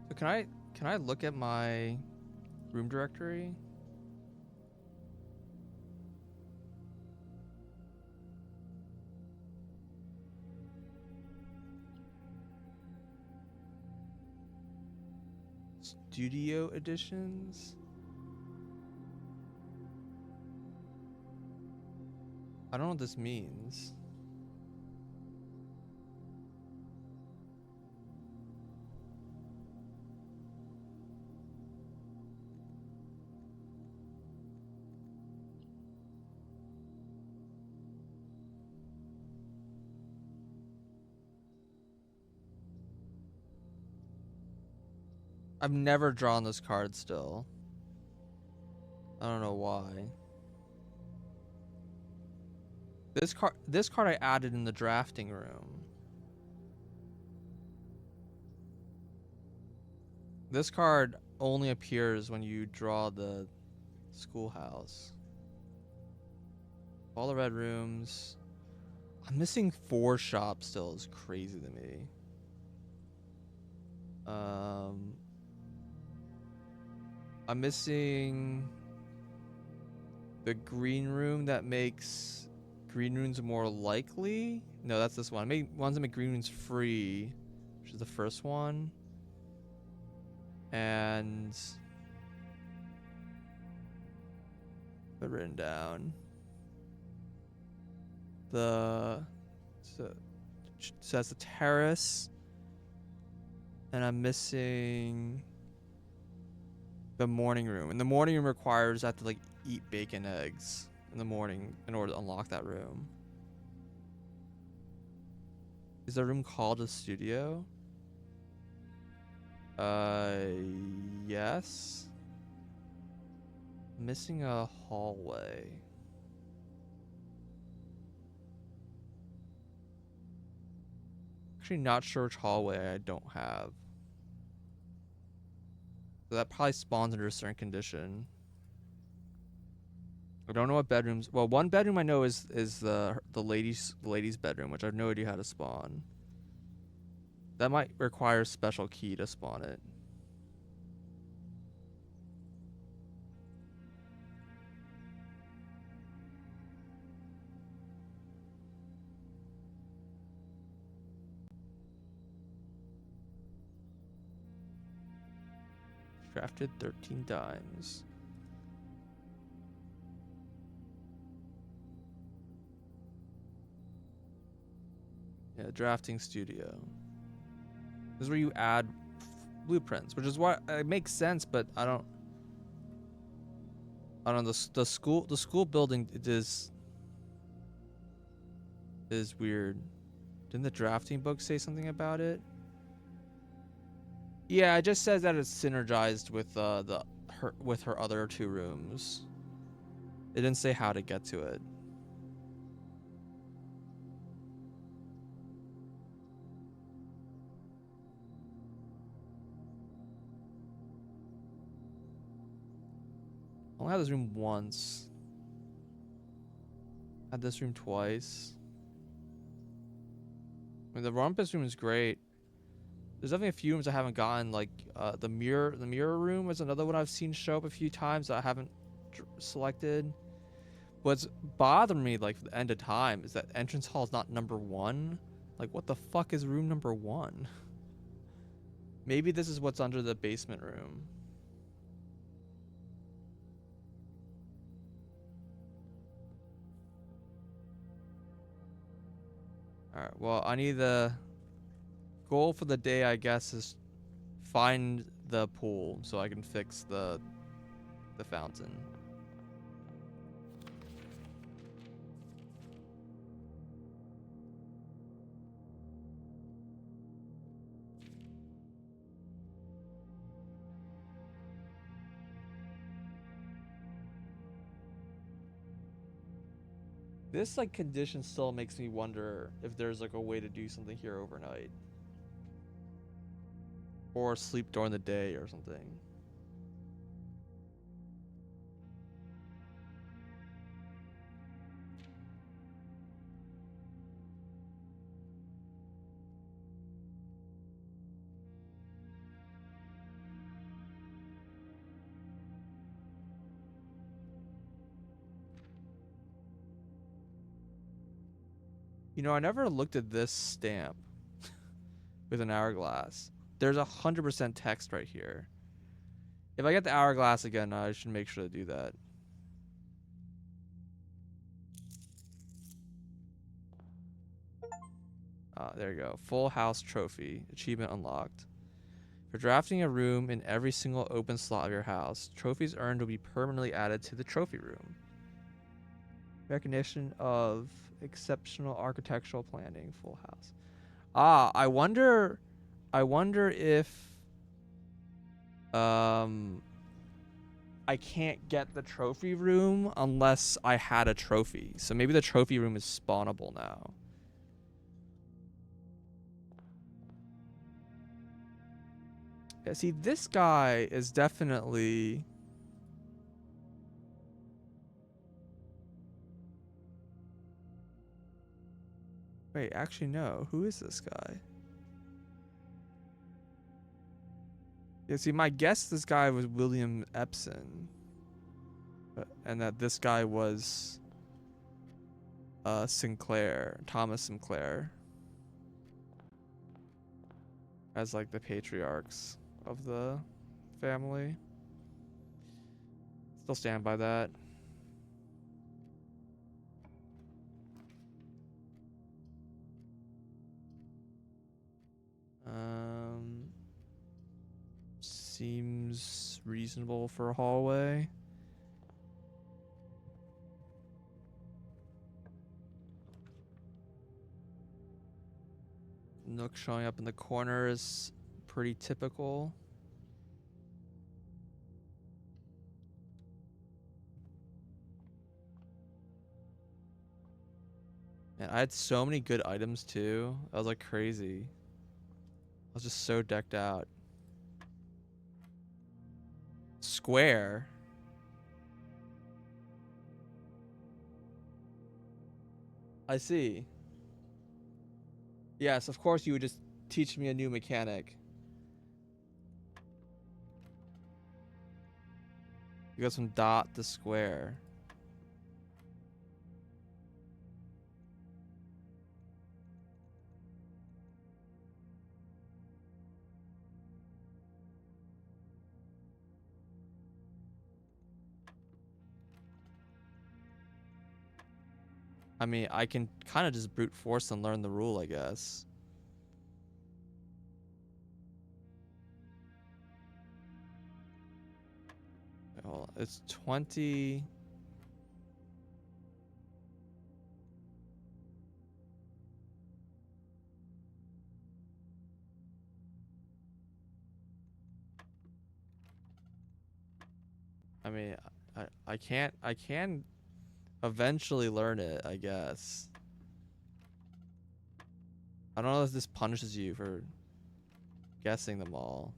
So can I look at my room directory? Studio editions? I don't know what this means. I've never drawn this card still. I don't know why. This card I added in the drafting room. This card only appears when you draw the schoolhouse. All the red rooms. I'm missing 4 shops still. Is crazy to me. I'm missing the green room that makes green runes more likely. No, that's this one. Ones that make green runes free, which is the first one. And put written down. So that's the terrace. And I'm missing the morning room. And the morning room requires I have to like eat bacon eggs in the morning in order to unlock that room. Is the room called a studio? Yes. Missing a hallway. Actually not sure which hallway I don't have. So that probably spawns under a certain condition. I don't know what bedrooms. Well, one bedroom I know is the ladies' bedroom, which I have no idea how to spawn. That might require a special key to spawn it. Drafted 13 dimes. Yeah, drafting studio. This is where you add blueprints, which is what it makes sense, but I don't know. The school building is weird. Didn't the drafting book say something about it? Yeah, it just says that it's synergized with her other 2 rooms. It didn't say how to get to it. only had this room once. Had this room twice. I mean, the rumpus room is great. There's definitely a few rooms I haven't gotten. Like the mirror room is another one I've seen show up a few times that I haven't selected. What's bothering me, like, for the end of time, is that entrance hall is not number 1. Like, what the fuck is room number 1? Maybe this is what's under the basement room. Alright, well, I need the goal for the day, I guess, is find the pool so I can fix the fountain. This, like, condition still makes me wonder if there's, like, a way to do something here overnight. Or sleep during the day or something. You know, I never looked at this stamp with an hourglass. There's 100% text right here. If I get the hourglass again, I should make sure to do that. There you go. Full house trophy. Achievement unlocked. For drafting a room in every single open slot of your house, trophies earned will be permanently added to the trophy room. Recognition of exceptional architectural planning. Full house. I wonder if I can't get the trophy room unless I had a trophy. So maybe the trophy room is spawnable now. Yeah, see, this guy is definitely... Wait, actually, no. Who is this guy? Yeah, see, my guess this guy was William Epson. And that this guy was Sinclair, Thomas Sinclair. As, like, the patriarchs of the family. Still stand by that. Seems reasonable for a hallway. Nook showing up in the corner is pretty typical. And I had so many good items too. I was like crazy. I was just so decked out. Square. I see. Yes, of course you would just teach me a new mechanic. You go from dot to square. I mean, I can kind of just brute force and learn the rule, I guess. Well, it's 20. I mean, I can eventually learn it, I guess. I don't know if this punishes you for guessing them all.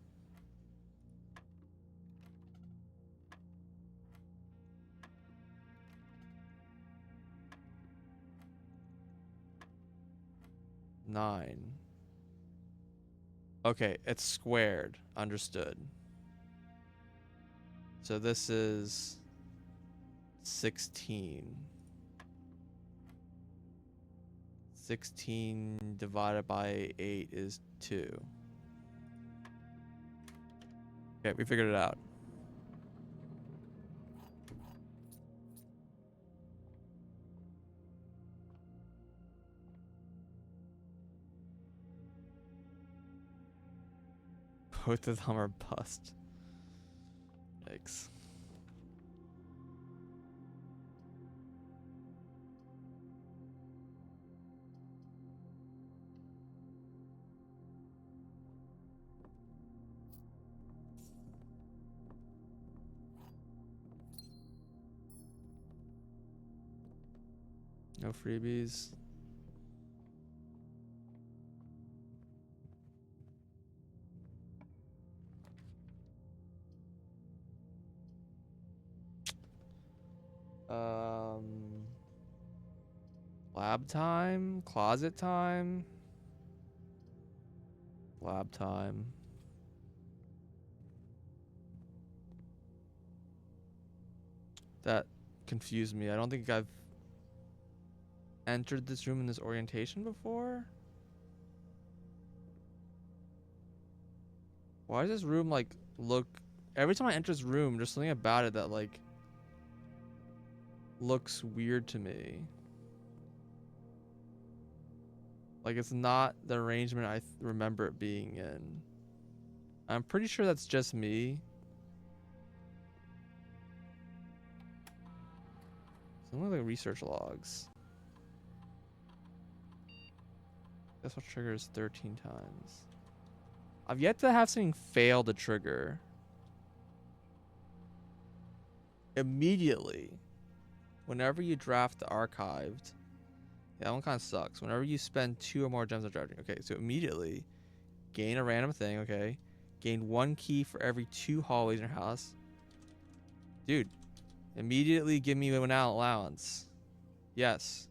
9. Okay, it's squared. Understood. So this is 16. 16 divided by 8 is 2. Okay, we figured it out. Both of them are bust. Yikes. No freebies. Lab time? Closet time? Lab time. That confused me. I don't think I've entered this room in this orientation before. Why does this room like look every time I enter this room, there's something about it that like looks weird to me. Like it's not the arrangement I remember it being in. I'm pretty sure that's just me. Something like research logs. Guess what triggers 13 times. I've yet to have something fail to trigger. Immediately. Whenever you draft the archived. Yeah, that one kind of sucks. Whenever you spend 2 or more gems on drafting. Okay, so immediately. Gain a random thing, okay. Gain 1 key for every 2 hallways in your house. Dude. Immediately give me an allowance. Yes.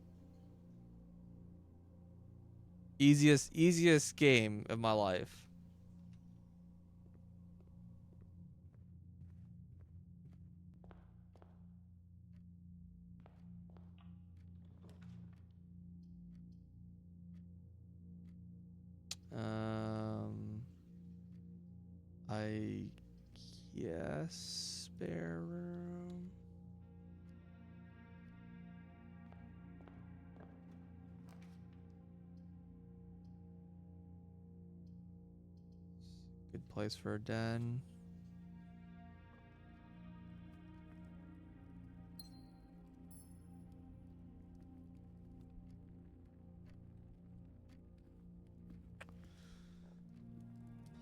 Easiest game of my life. I guess spare room. Good place for a den.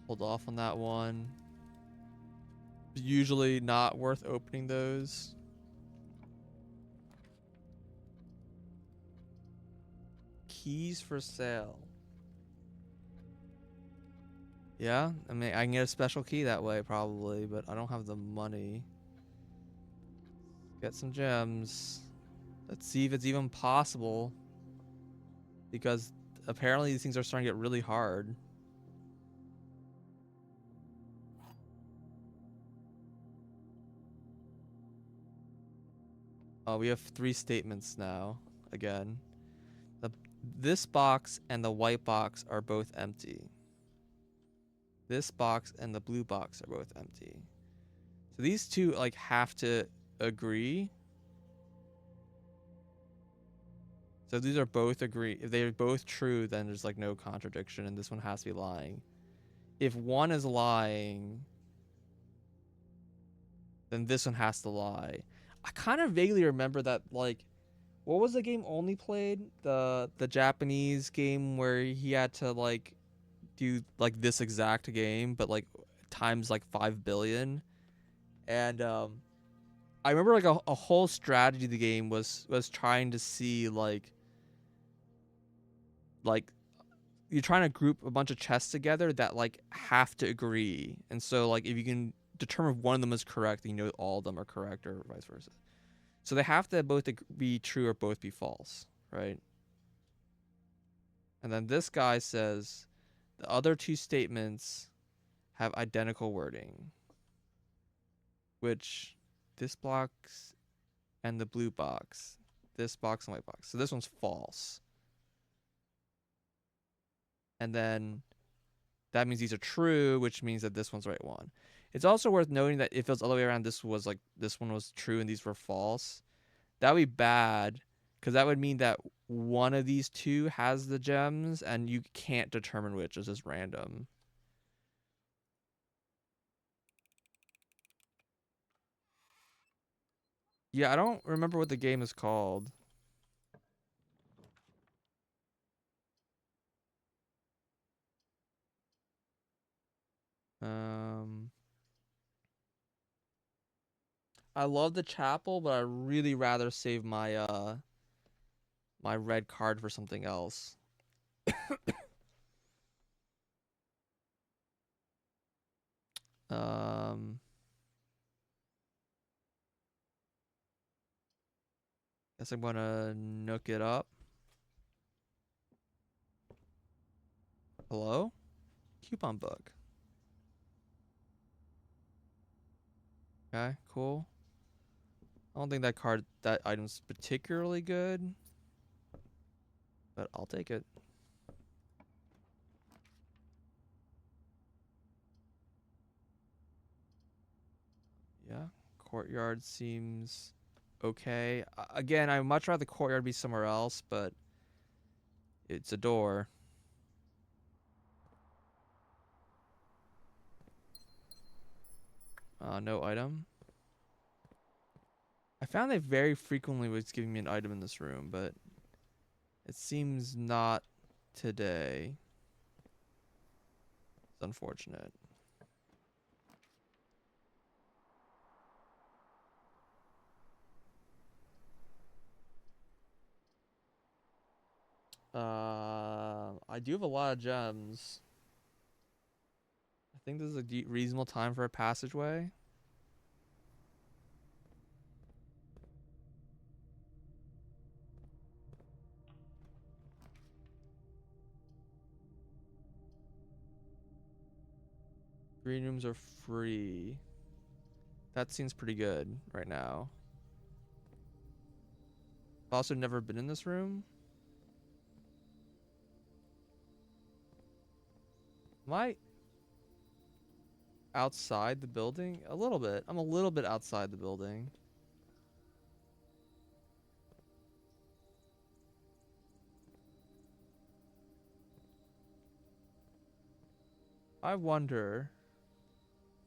Hold off on that one. Usually not worth opening those. Keys for sale. Yeah, I mean, I can get a special key that way probably, but I don't have the money. Get some gems. Let's see if it's even possible. Because apparently these things are starting to get really hard. Oh, we have 3 statements now. Again. This box and the white box are both empty. This box and the blue box are both empty. So these two like have to agree. So these are both agree. If they're both true, then there's like no contradiction, and this one has to be lying. If one is lying, then this one has to lie. I kind of vaguely remember that, like, what was the game Only played? The Japanese game where he had to like do like this exact game, but like times like 5 billion. And I remember like a whole strategy of the game was trying to see like you're trying to group a bunch of chests together that like have to agree. And so like if you can determine if one of them is correct, then you know all of them are correct, or vice versa. So they have to both be true or both be false, right? And then this guy says the other two statements have identical wording, which this box and the blue box, this box and white box. So this one's false. And then that means these are true, which means that this one's the right one. It's also worth noting that if it was the other way around, this one was true and these were false. That would be bad, because that would mean that one of these two has the gems and you can't determine which. It's just random. Yeah, I don't remember what the game is called. I love the chapel, but I'd really rather save my red card for something else. um Guess I'm gonna nook it up. Hello? Coupon book. Okay, cool. I don't think that item's particularly good, but I'll take it. Yeah, courtyard seems okay. Again, I'd much rather the courtyard be somewhere else, but it's a door. No item. I found that very frequently was giving me an item in this room, but it seems not today. It's unfortunate. I do have a lot of gems. I think this is a reasonable time for a passageway. Green rooms are free. That seems pretty good right now. I've also never been in this room. Am I outside the building? A little bit. I'm a little bit outside the building. I wonder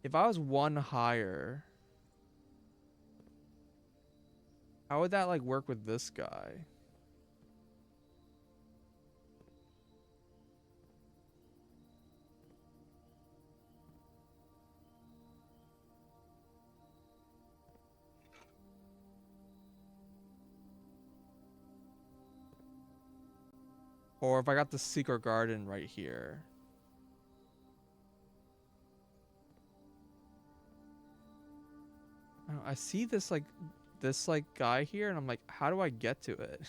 if I was one higher, how would that like work with this guy? Or if I got the secret garden right here. I don't know, I see this guy here and I'm like, how do I get to it?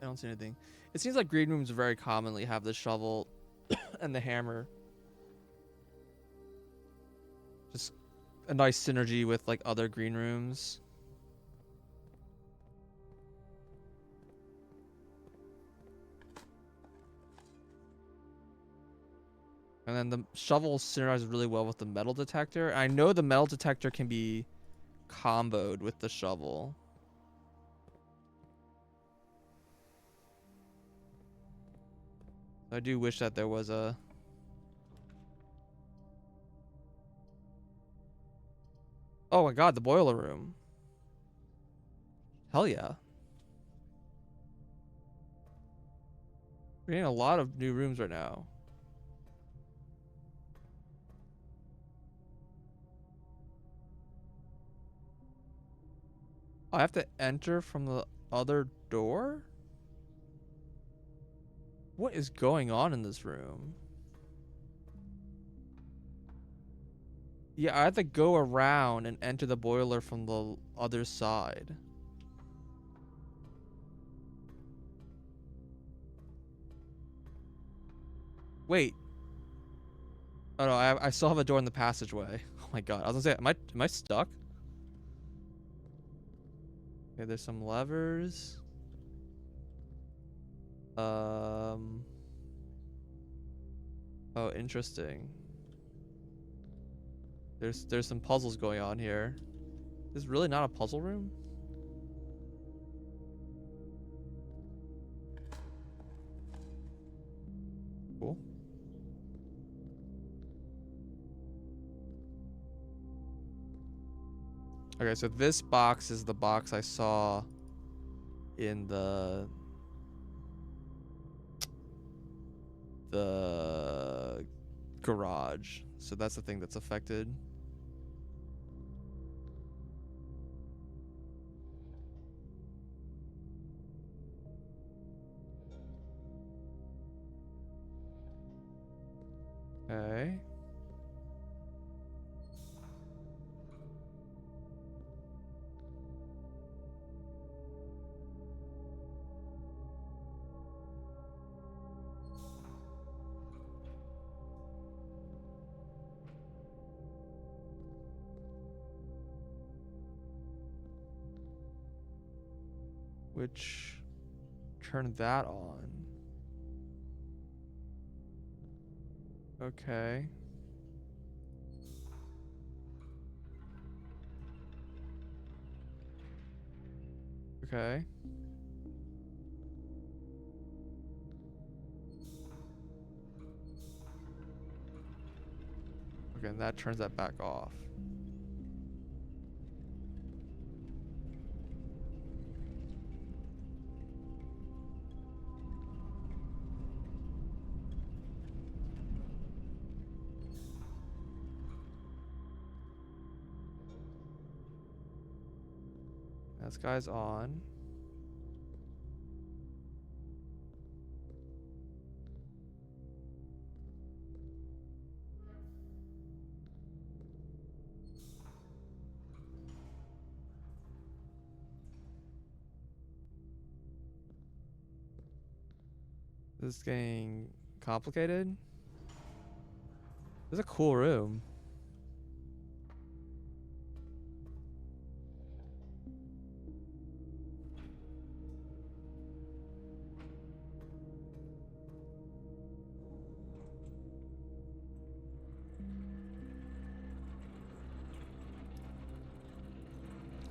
I don't see anything. It seems like green rooms very commonly have the shovel and the hammer. Just a nice synergy with like other green rooms. And then the shovel synergizes really well with the metal detector. And I know the metal detector can be comboed with the shovel. I do wish that there was a... Oh my god, the boiler room. Hell yeah. We're getting a lot of new rooms right now. I have to enter from the other door? What is going on in this room? Yeah, I have to go around and enter the boiler from the other side. Wait. Oh no, I still have a door in the passageway. Oh my god. I was gonna say, am I stuck? Okay, there's some levers. Oh, interesting. There's some puzzles going on here. This is really not a puzzle room? Cool. Okay, so this box is the box I saw in the garage. So that's the thing that's affected. Okay. Which turn that on. Okay. Okay. Okay, and that turns that back off. This guy's on. This is getting complicated. This is a cool room.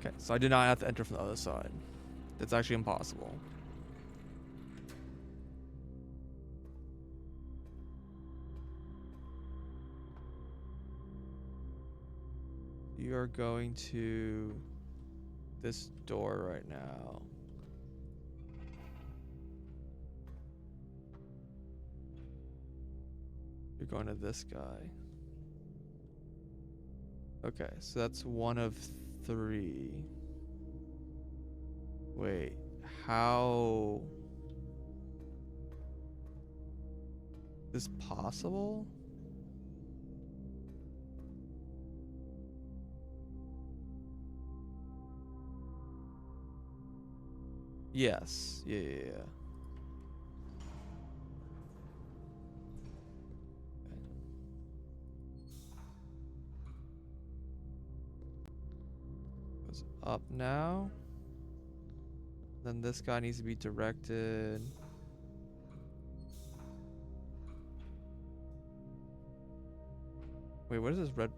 Okay, so I did not have to enter from the other side. That's actually impossible. You are going to this door right now. You're going to this guy. Okay, so that's one of 3. Wait, how is this possible? Yes. Yeah. Okay. Goes up now. Then this guy needs to be directed. Wait, what is this red?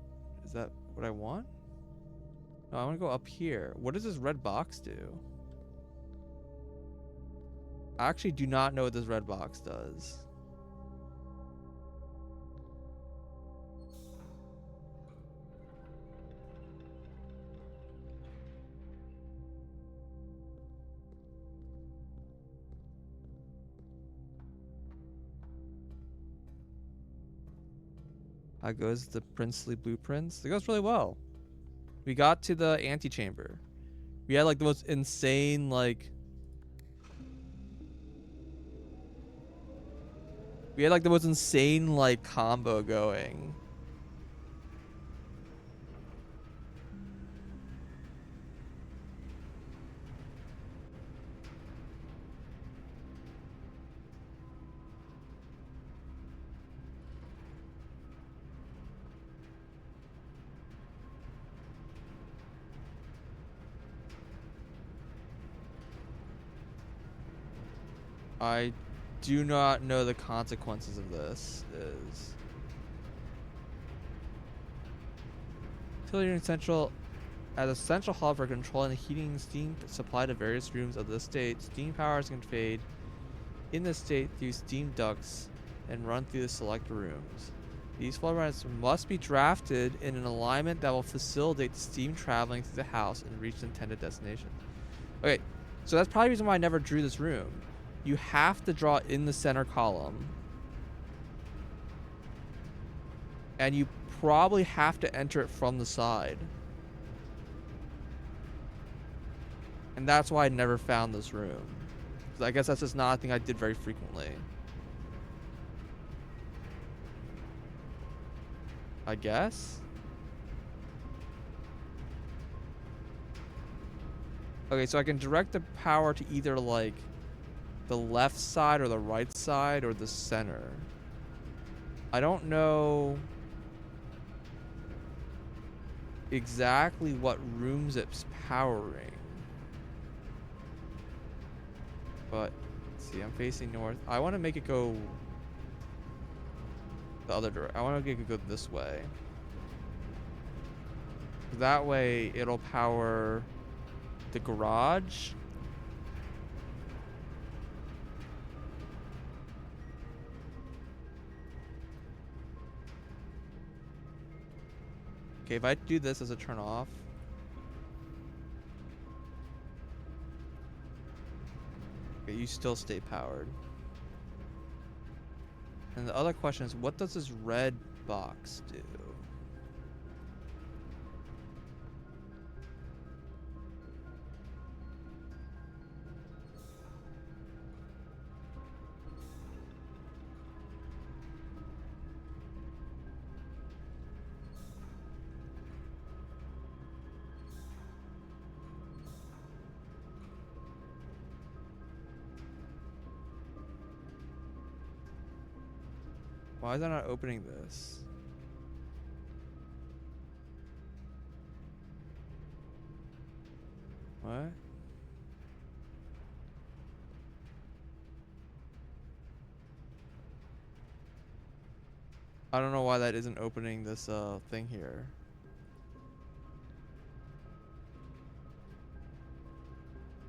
Is that what I want? No, I want to go up here. What does this red box do? I actually do not know what this red box does. How goes the princely blueprints? It goes really well. We got to the antechamber. We had like the most insane combo going. I do not know the consequences of this. Is utility central as a central hub for controlling the heating and steam supply to various rooms of the estate. Steam powers can fade in the estate through steam ducts and run through the select rooms. These flow lines must be drafted in an alignment that will facilitate the steam traveling through the house and reach the intended destination. Okay, so that's probably the reason why I never drew this room. You have to draw it in the center column. And you probably have to enter it from the side. And that's why I never found this room. 'Cause I guess that's just not a thing I did very frequently. I guess? Okay, so I can direct the power to either, like, the left side or the right side or the center. I don't know exactly what rooms it's powering. But, let's see, I'm facing north. I want to make it go the other direction. I want to make it go this way. That way, it'll power the garage. Okay, if I do this as a turn off. Okay, you still stay powered. And the other question is, what does this red box do? Why is that not opening this? What? I don't know why that isn't opening this thing here.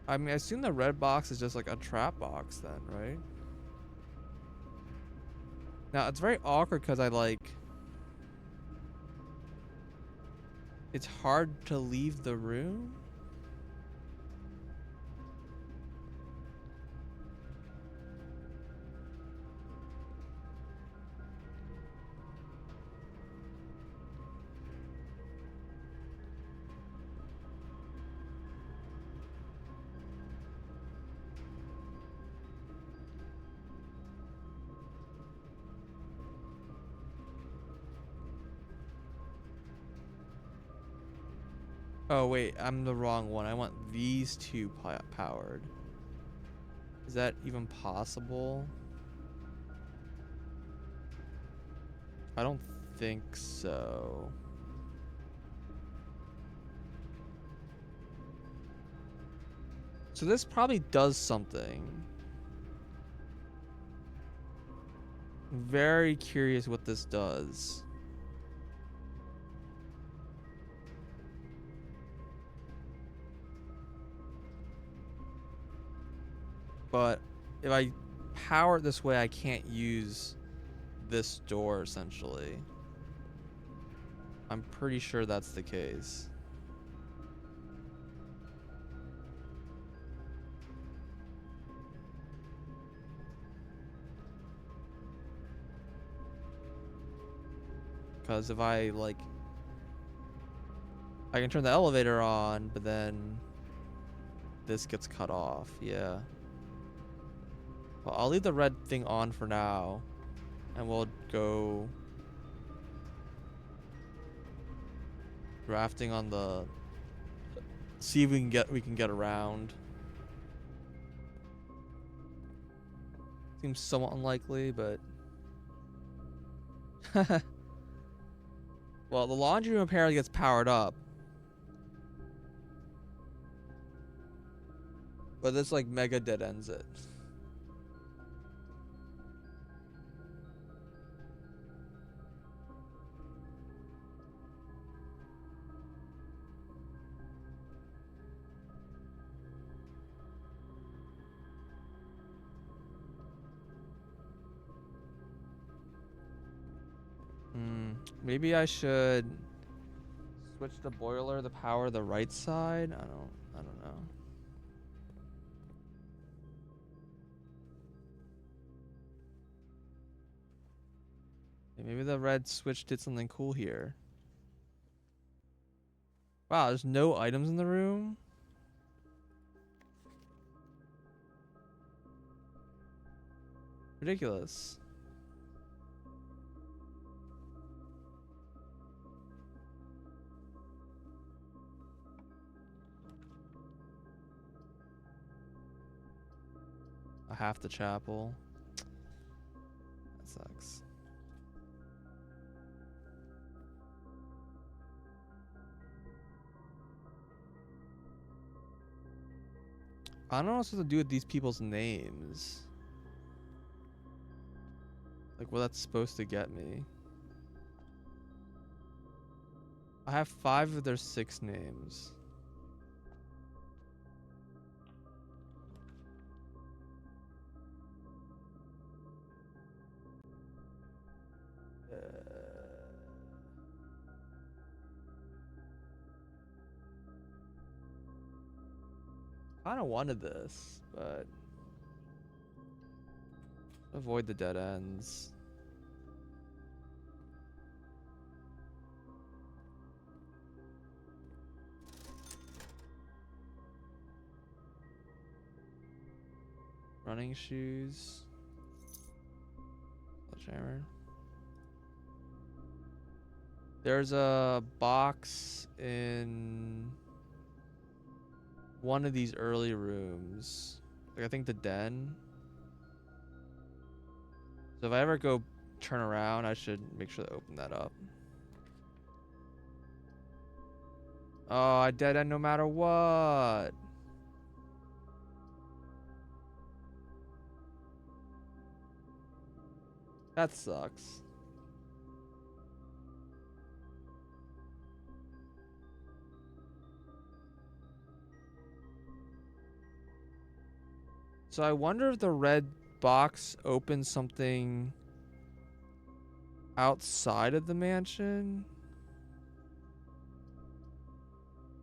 I mean, I assume the red box is just like a trap box then, right? Now, it's very awkward because it's hard to leave the room. Oh wait, I'm the wrong one. I want these two powered. Is that even possible? I don't think so. So this probably does something. I'm very curious what this does. But if I power it this way, I can't use this door, essentially. I'm pretty sure that's the case. Because if I, like... I can turn the elevator on, but then... this gets cut off, yeah. Well, I'll leave the red thing on for now, and we'll go drafting on the. See if we can get around. Seems somewhat unlikely, but. Well, the laundry room apparently gets powered up, but this like mega dead ends it. Maybe I should switch the boiler, the power, the right side. I don't know. Maybe the red switch did something cool here. Wow, there's no items in the room. Ridiculous. Half the chapel. That sucks. I don't know what I'm supposed to do with these people's names. Like what that's supposed to get me. I have 5 of their 6 names. I kind of wanted this, but avoid the dead ends. Running shoes. Sledgehammer. There's a box in one of these early rooms. Like I think the den. So if I ever go turn around, I should make sure to open that up. Oh, I dead end no matter what. That sucks. So I wonder if the red box opens something outside of the mansion.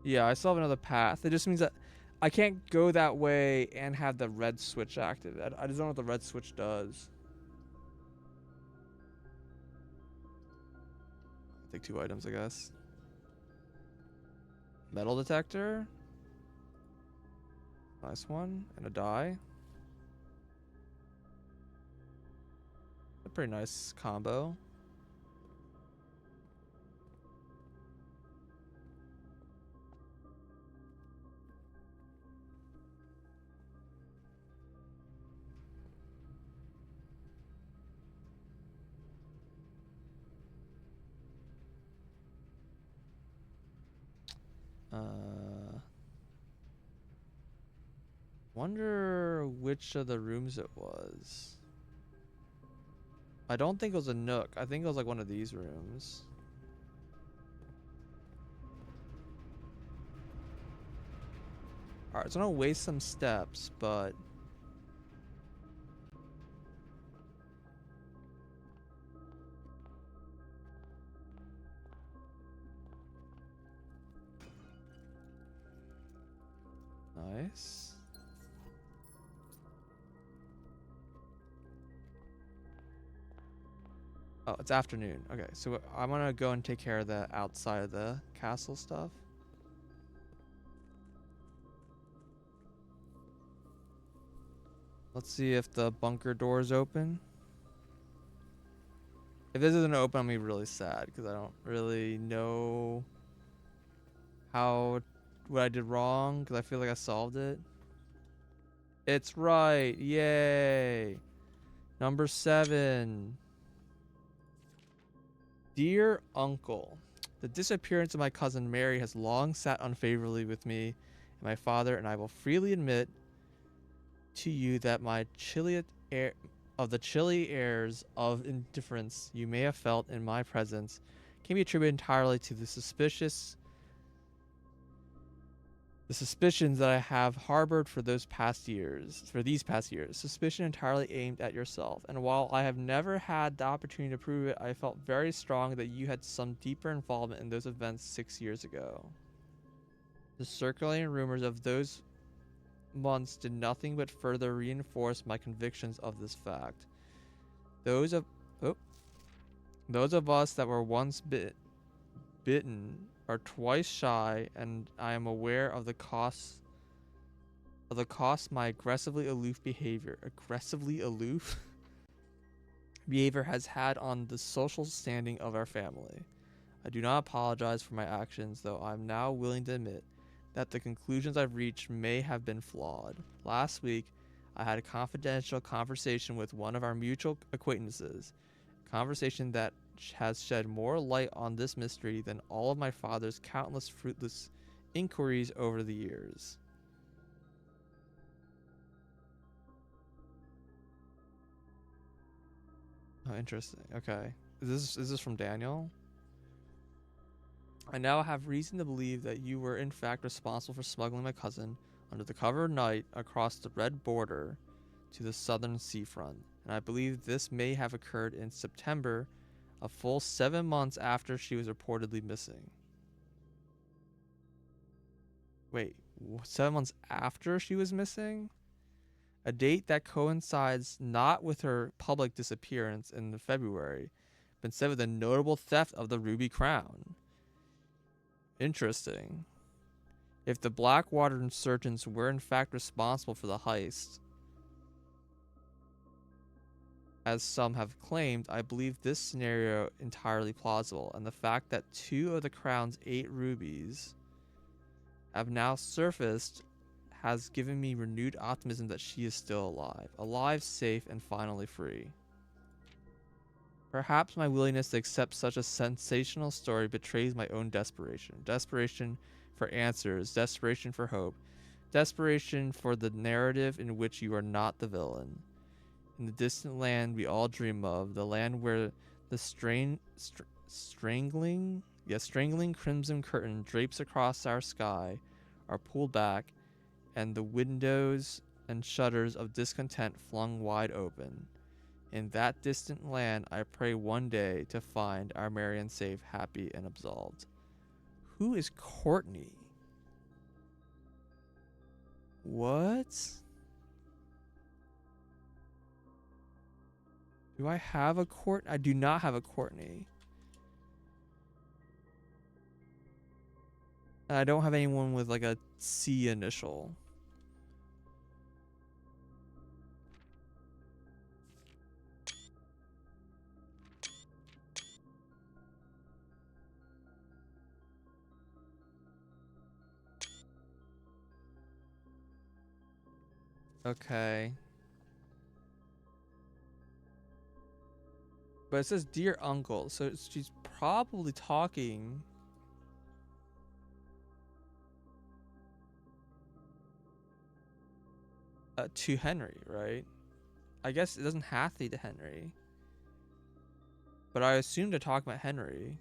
Yeah, I still have another path. It just means that I can't go that way and have the red switch active. I just don't know what the red switch does. Take 2 items, I guess. Metal detector. Nice one. And a die. A pretty nice combo. Wonder which of the rooms it was. I don't think it was a nook. I think it was like one of these rooms. Alright, so I'm gonna waste some steps, but nice. Oh, it's afternoon. Okay, so I'm gonna go and take care of the outside of the castle stuff. Let's see if the bunker door is open. If this isn't open, I'm gonna be really sad because I don't really know what I did wrong because I feel like I solved it. It's right. Yay. Number 7. Dear Uncle, the disappearance of my cousin Mary has long sat unfavorably with me and my father, and I will freely admit to you that my chilly airs of indifference you may have felt in my presence can be attributed entirely to the suspicious The suspicions that I have harbored for these past years, suspicion entirely aimed at yourself. And while I have never had the opportunity to prove it, I felt very strong that you had some deeper involvement in those events 6 years ago. The circulating rumors of those months did nothing but further reinforce my convictions of this fact. Those of oh, those of us that were once bitten are twice shy, and I am aware of the cost my aggressively aloof behavior has had on the social standing of our family. I do not apologize for my actions, though I am now willing to admit that the conclusions I've reached may have been flawed. Last week, I had a confidential conversation with one of our mutual acquaintances, a conversation that has shed more light on this mystery than all of my father's countless fruitless inquiries over the years. Oh, interesting. Okay. Is this from Daniel? I now have reason to believe that you were in fact responsible for smuggling my cousin under the cover of night across the red border to the southern seafront, and I believe this may have occurred in September, a full 7 months after she was reportedly missing. Wait, 7 months after she was missing? A date that coincides not with her public disappearance in February, but instead with the notable theft of the Ruby Crown. Interesting. If the Blackwater insurgents were in fact responsible for the heist, as some have claimed, I believe this scenario entirely plausible, and the fact that 2 of the Crown's 8 rubies have now surfaced has given me renewed optimism that she is still alive, safe, and finally free. Perhaps my willingness to accept such a sensational story betrays my own desperation. Desperation for answers, desperation for hope, desperation for the narrative in which you are not the villain. In the distant land we all dream of, the land where the strangling crimson curtain drapes across our sky are pulled back, and the windows and shutters of discontent flung wide open. In that distant land, I pray one day to find our Marion safe, happy, and absolved. Who is Courtney? What? Do I have a Court? I do not have a Courtney. And I don't have anyone with like a C initial. Okay. But it says dear uncle, so she's probably talking to Henry, right? I guess it doesn't have to be to Henry. But I assume they're talking about Henry.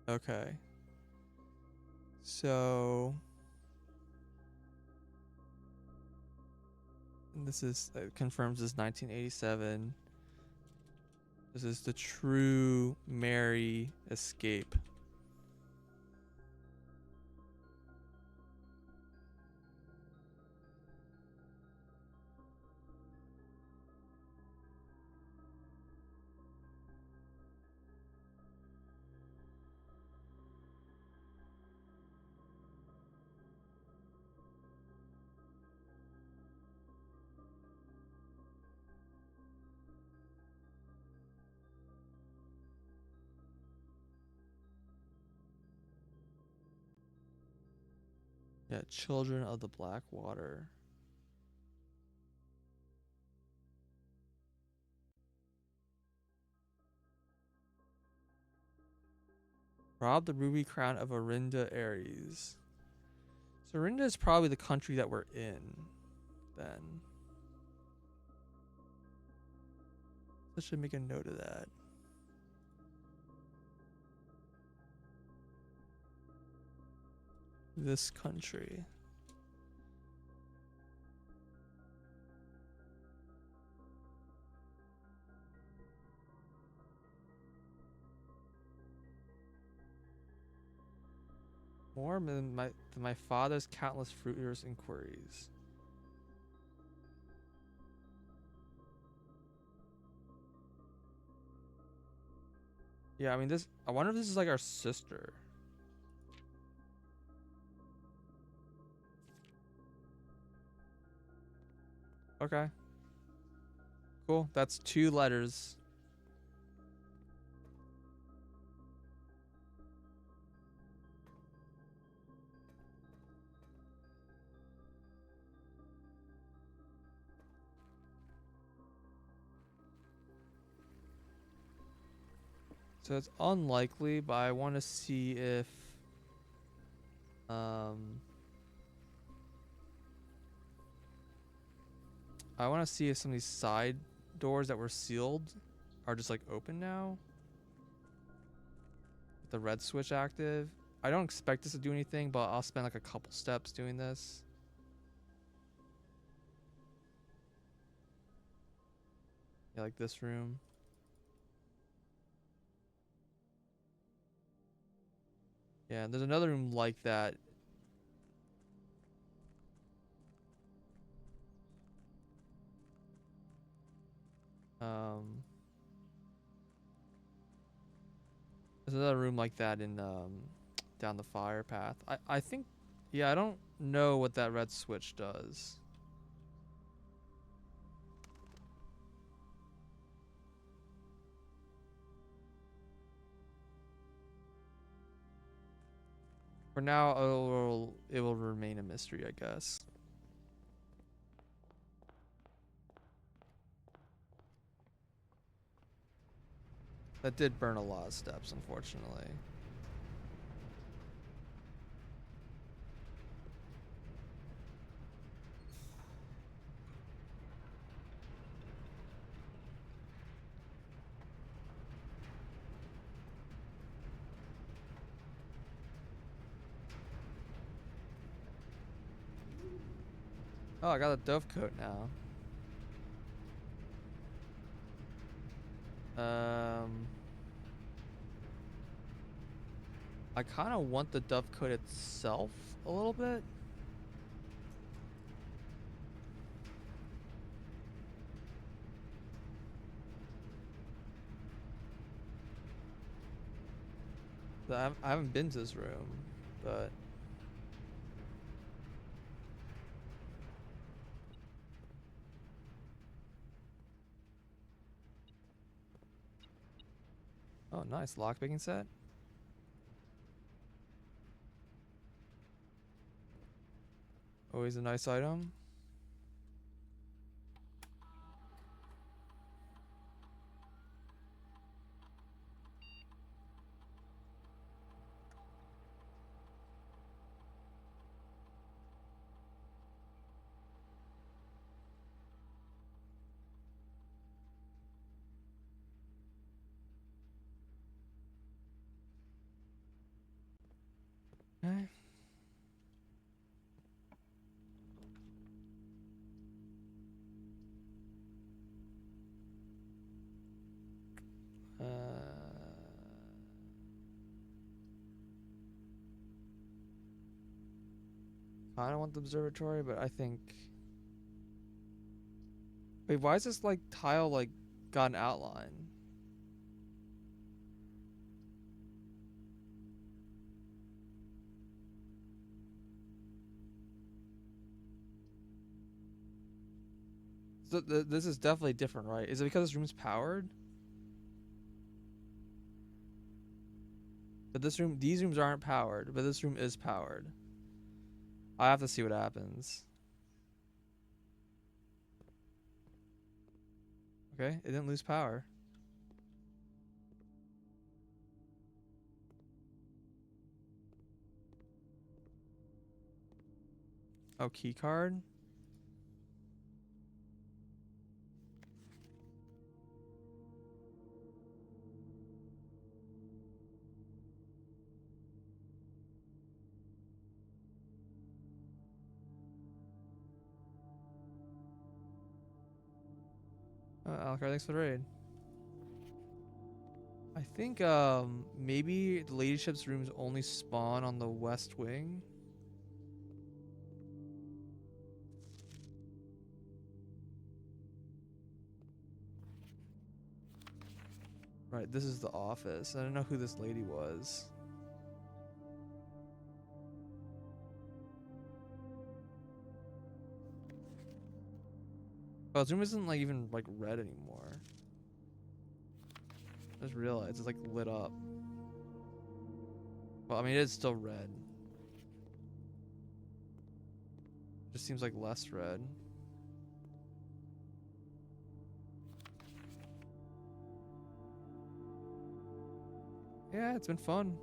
Okay. So this is confirms this 1987. This is the true Mary escape. Yeah, Children of the Blackwater. Rob the Ruby Crown of Orinda Aries. So Orinda is probably the country that we're in then. I should make a note of that. this country. More than my father's countless fruitless inquiries. Yeah, I mean this. I wonder if this is like our sister. Okay. Cool. That's 2 letters. So it's unlikely, but I want to see if I want to see if some of these side doors that were sealed are just like open now. With the red switch active. I don't expect this to do anything, but I'll spend like a couple steps doing this. Yeah, like this room. Yeah, there's another room like that. There's another room like that in down the fire path. I think, yeah, I don't know what that red switch does. For now, it will remain a mystery, I guess. That did burn a lot of steps, unfortunately. Oh, I got a dove coat now. I kind of want the dove coat itself a little bit. I haven't been to this room, but oh, nice lockpicking set. Always a nice item. Okay. I don't want the observatory, but I think. Wait, why is this like tile like got an outline? So this is definitely different, right? Is it because this room's powered? But this room, these rooms aren't powered, but this room is powered. I have to see what happens. Okay, it didn't lose power. Oh, key card. Alucard, thanks for the raid. I think maybe the ladyship's rooms only spawn on the west wing. Right, this is the office. I don't know who this lady was. Oh, this room isn't like even like red anymore. I just realized it's like lit up. Well, I mean, it's still red. Just seems like less red. Yeah, it's been fun.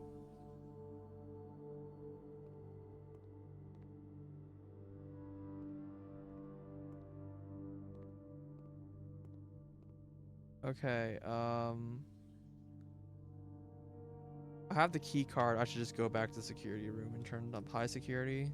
Okay, I have the key card. I should just go back to the security room and turn up high security.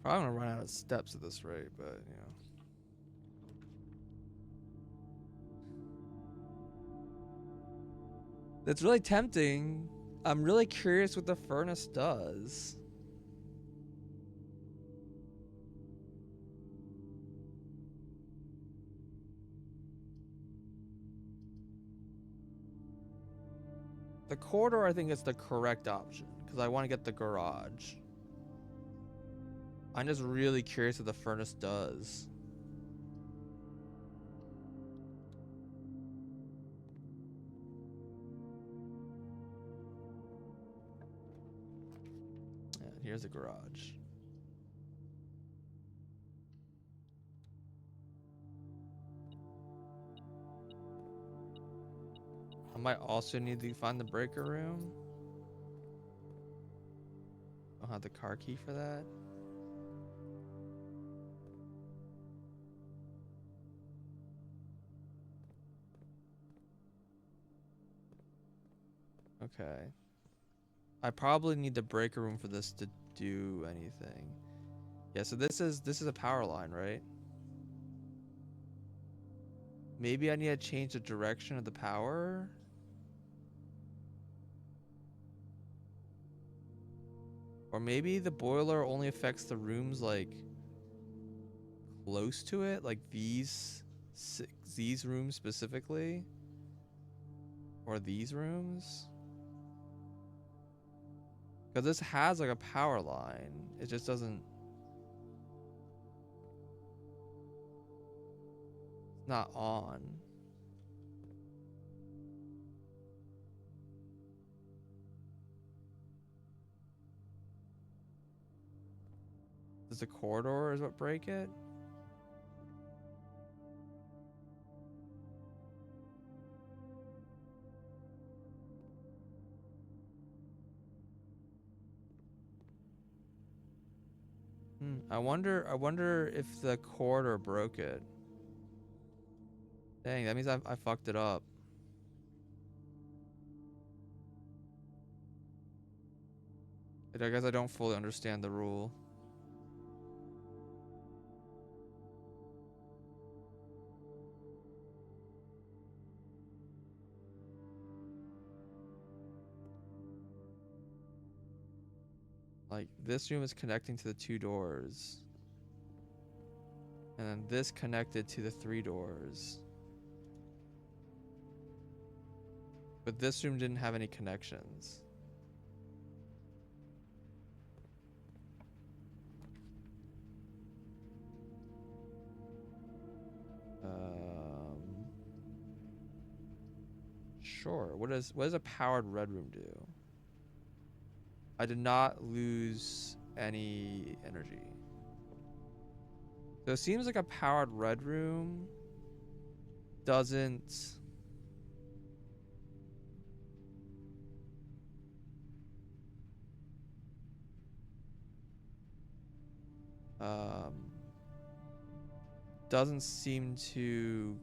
Probably gonna run out of steps at this rate, but you know. It's really tempting. I'm really curious what the furnace does. The corridor, I think, is the correct option because I want to get the garage. I'm just really curious what the furnace does. Yeah, here's the garage. I might also need to find the breaker room. I'll have the car key for that. Okay. I probably need the breaker room for this to do anything. Yeah, so this is a power line, right? Maybe I need to change the direction of the power. Or maybe the boiler only affects the rooms like close to it, like these rooms specifically, or these rooms. Because this has like a power line, it just doesn't. It's not on. Does the corridor is what break it? I wonder if the corridor broke it. Dang, that means I fucked it up. I guess I don't fully understand the rule. Like, this room is connecting to the 2 doors. And then this connected to the 3 doors. But this room didn't have any connections. Sure. What does a powered red room do? I did not lose any energy. So it seems like a powered red room doesn't doesn't seem to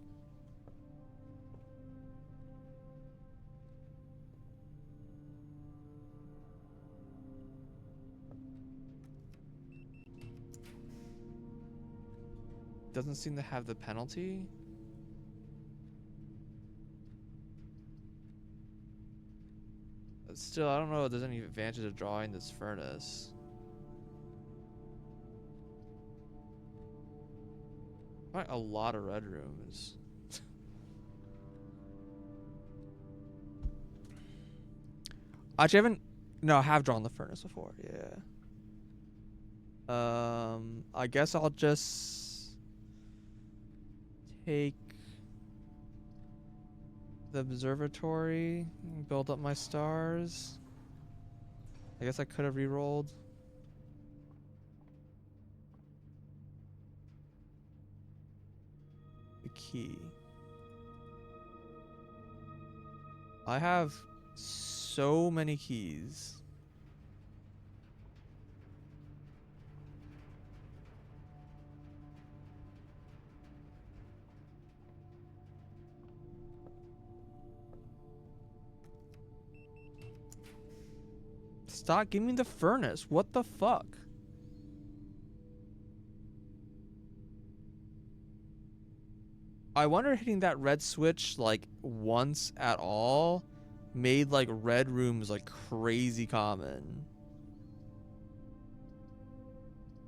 doesn't seem to have the penalty. But still, I don't know if there's any advantage of drawing this furnace. Quite a lot of red rooms. Actually, I haven't. No, I have drawn the furnace before. Yeah. I guess I'll just take the observatory and build up my stars. I guess I could have re-rolled. The key. I have so many keys. Stop, give me the furnace. What the fuck? I wonder hitting that red switch like once at all made like red rooms like crazy common.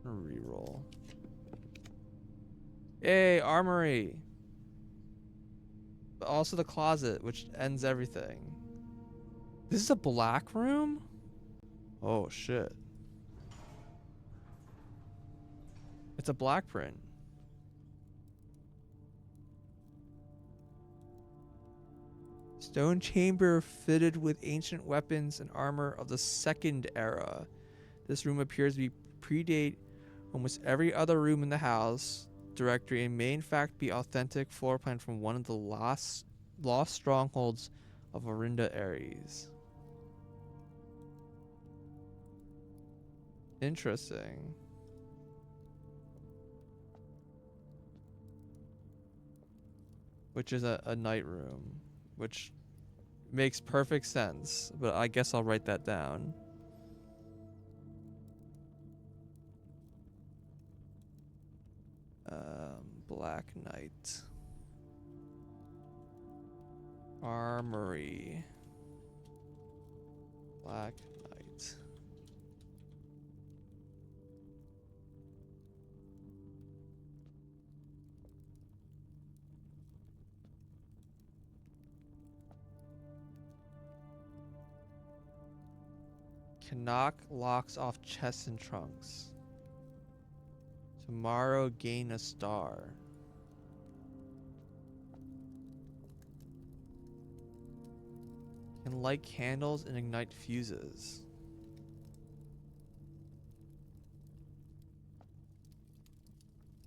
Reroll. Hey, armory. But also the closet, which ends everything. This is a black room? Oh shit. It's a black print. Stone chamber fitted with ancient weapons and armor of the second era. This room appears to be predate almost every other room in the house directory and may in fact be authentic floor plan from one of the lost strongholds of Orinda Ares. Interesting. Which is a night room, which makes perfect sense, but I guess I'll write that down. Black Knight. Armory. Black Knight. Canuck locks off chests and trunks. Tomorrow gain a star. Can light candles and ignite fuses.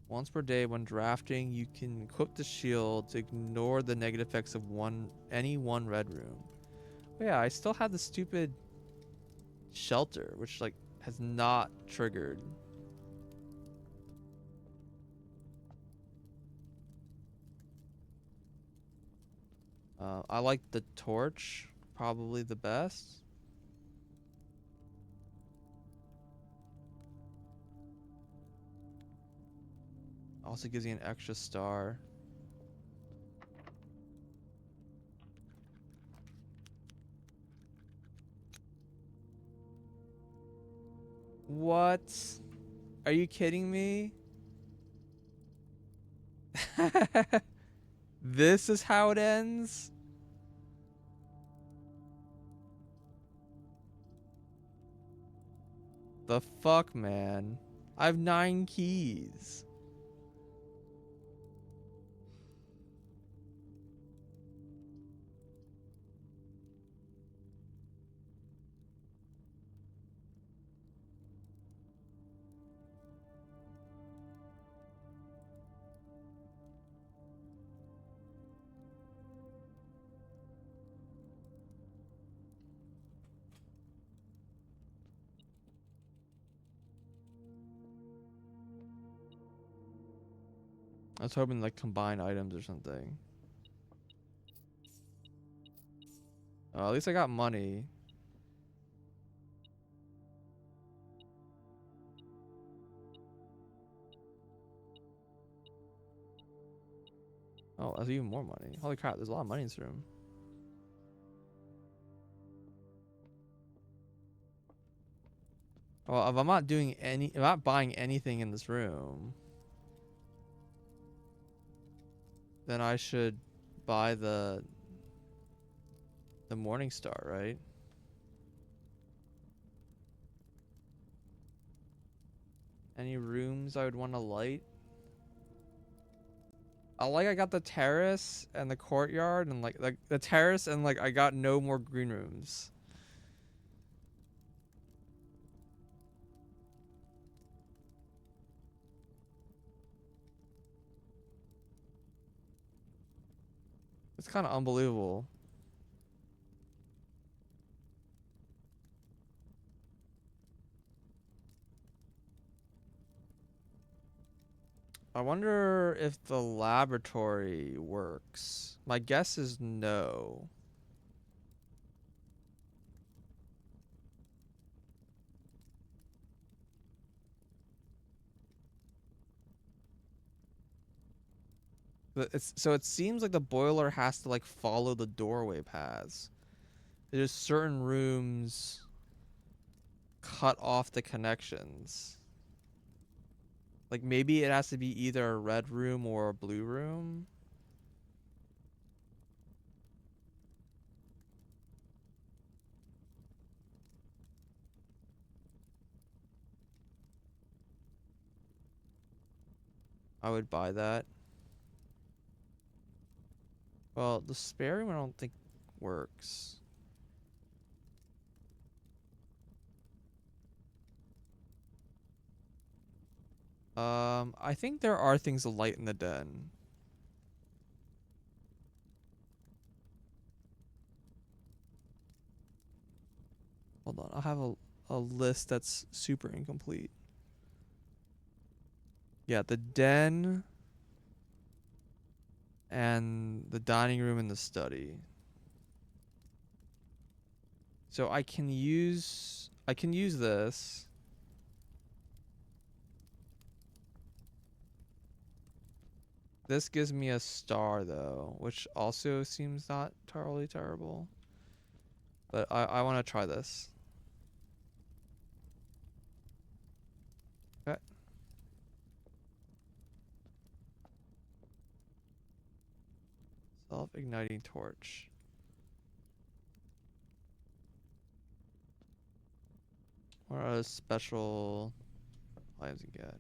Once per day when drafting, you can equip the shield to ignore the negative effects of any one red room. But yeah, I still have the stupid shelter, which like has not triggered. I like the torch, probably the best. Also gives you an extra star. What? Are you kidding me? This is how it ends? The fuck, man? I have 9 keys. I was hoping like combine items or something. Oh, at least I got money. Oh, that's even more money. Holy crap, there's a lot of money in this room. Well, if I'm not buying anything in this room, then I should buy the Morning Star, right? Any rooms I would want to light? I got the terrace and the courtyard and like the terrace and like I got no more green rooms. It's kind of unbelievable. I wonder if the laboratory works. My guess is no. But so it seems like the boiler has to like follow the doorway paths. There's certain rooms cut off the connections. Like maybe it has to be either a red room or a blue room. I would buy that. Well, the spare room I don't think works. I think there are things to light in the den. Hold on, I have a list that's super incomplete. Yeah, the den and the dining room and the study. So I can use this. This gives me a star though, which also seems not totally terrible. But I want to try this. Okay. Self-igniting torch. What are special items you get?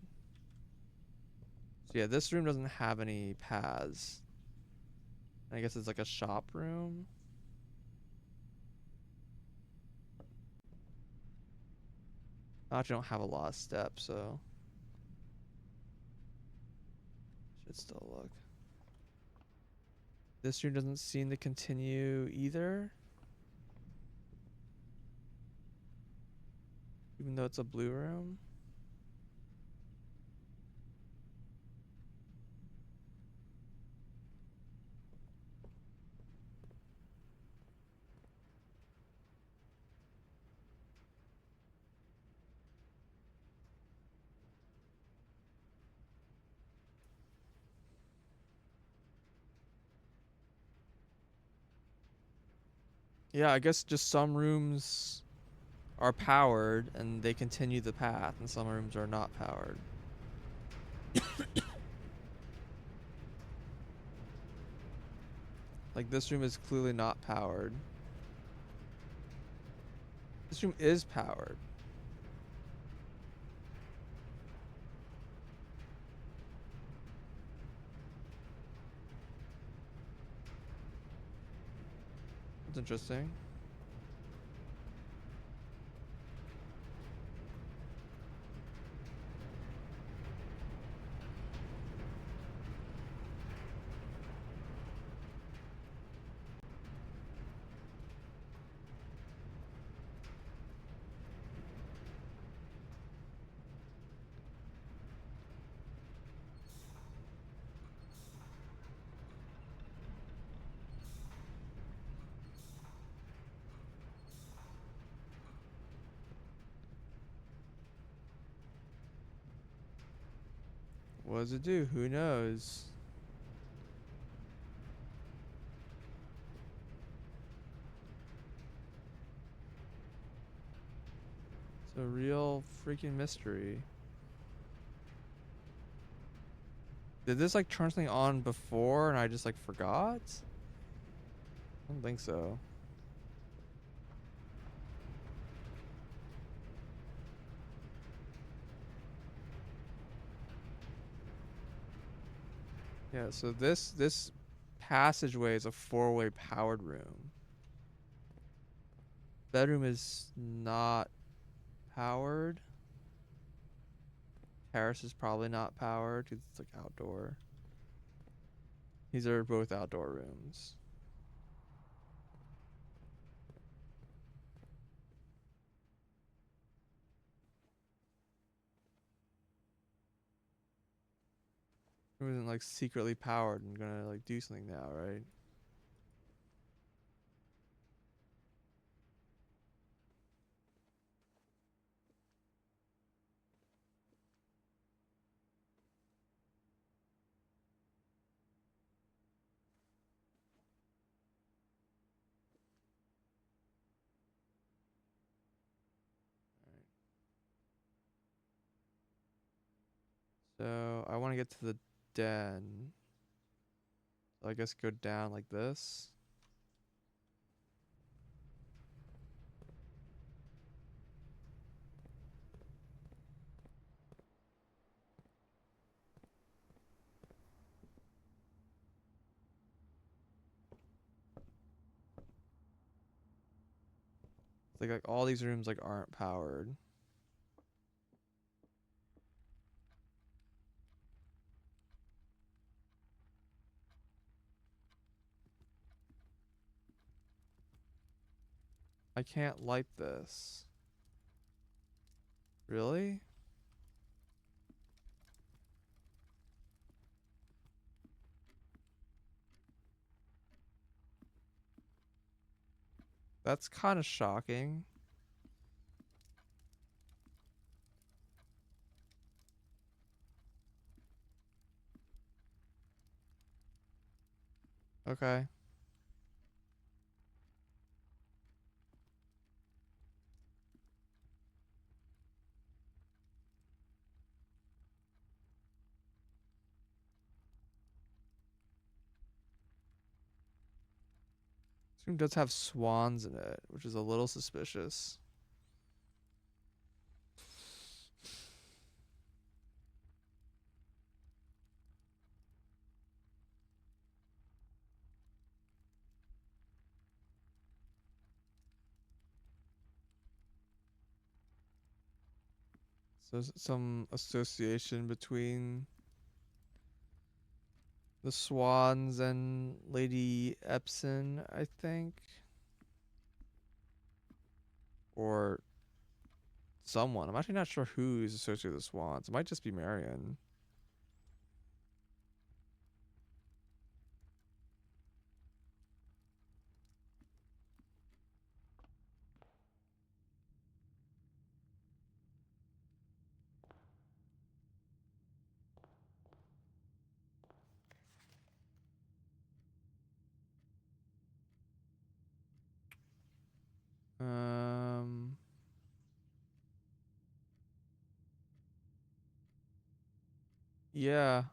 So yeah, this room doesn't have any paths. I guess it's like a shop room. I actually don't have a lot of steps, so should still look. This room doesn't seem to continue either. Even though it's a blue room. Yeah, I guess just some rooms are powered and they continue the path, and some rooms are not powered. Like this room is clearly not powered. This room is powered. That's interesting. What does it do? Who knows? It's a real freaking mystery. Did this like turn something on before and I just like forgot? I don't think so. Yeah, so this passageway is a four-way powered room. Bedroom is not powered. Terrace is probably not powered 'cause it's like outdoor. These are both outdoor rooms. It wasn't like secretly powered and gonna like do something now, right? So I want to get to the den. So I guess go down like this. It's like all these rooms like aren't powered. I can't light this. Really? That's kind of shocking. Okay. This room does have swans in it, which is a little suspicious. So some association between the swans and Lady Epson, I think. Or someone. I'm actually not sure who's associated with the swans. It might just be Marion. Um, yeah.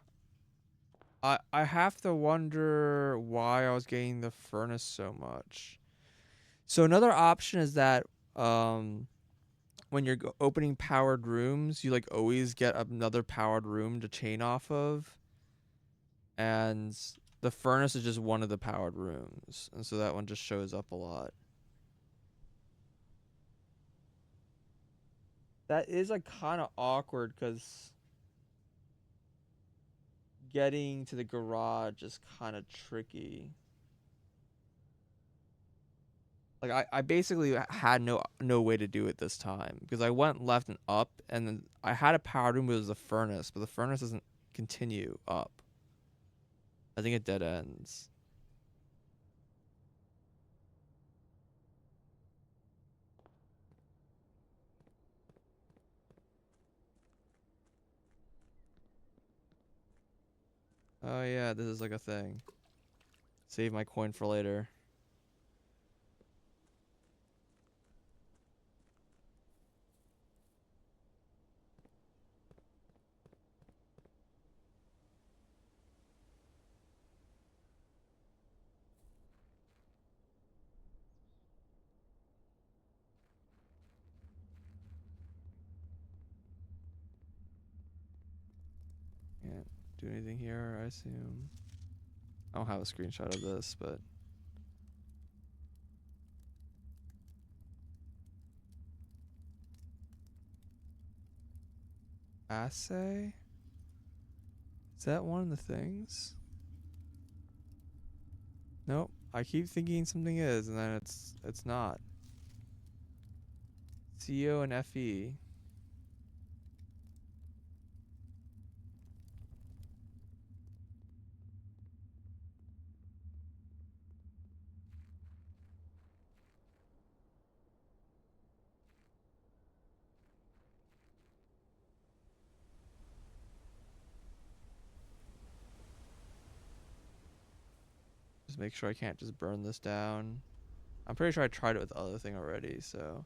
I have to wonder why I was getting the furnace so much. So another option is that um when you're opening powered rooms, you like always get another powered room to chain off of, and the furnace is just one of the powered rooms, and so that one just shows up a lot. That is like kind of awkward because getting to the garage is kind of tricky. Like I basically had no way to do it this time because I went left and up, and then I had a powered room, but it was a furnace, but the furnace doesn't continue up. I think it dead ends. Oh yeah, this is like a thing. Save my coin for later. do anything here, I assume. I don't have a screenshot of this, but assay? Is that one of the things? Nope. I keep thinking something is, and then it's not. CO and FE. Just make sure I can't just burn this down. I'm pretty sure I tried it with the other thing already, so.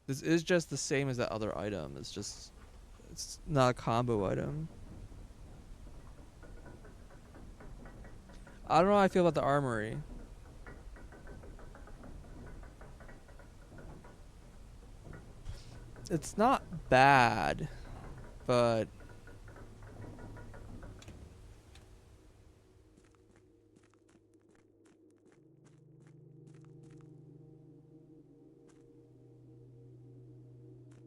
This is just the same as that other item. It's not a combo item. I don't know how I feel about the armory. It's not bad, but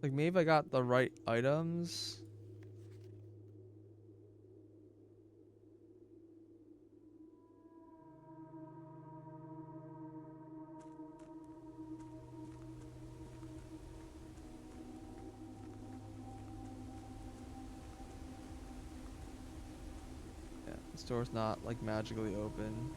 like maybe if I got the right items. Yeah, the store's not like magically open.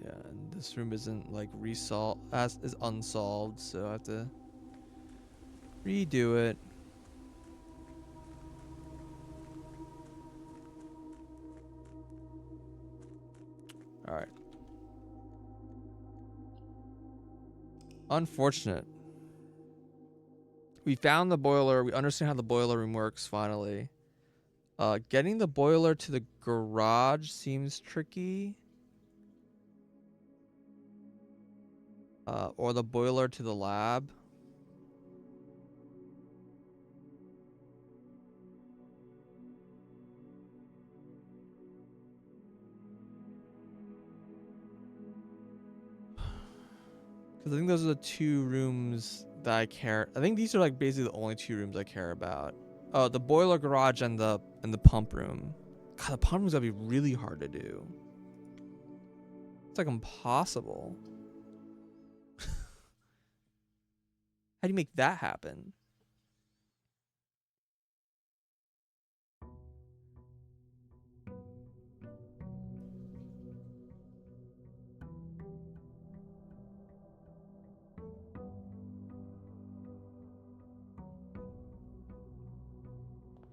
Yeah, and this room isn't like resolved as is unsolved, so I have to redo it. All right. Unfortunate. We found the boiler. We understand how the boiler room works finally. Getting the boiler to the garage seems tricky. Or the boiler to the lab. Because I think those are the two rooms that I care. I think these are like basically the only two rooms I care about. Oh, the boiler garage and the pump room. God, the pump room's gotta be really hard to do. It's like impossible. How do you make that happen?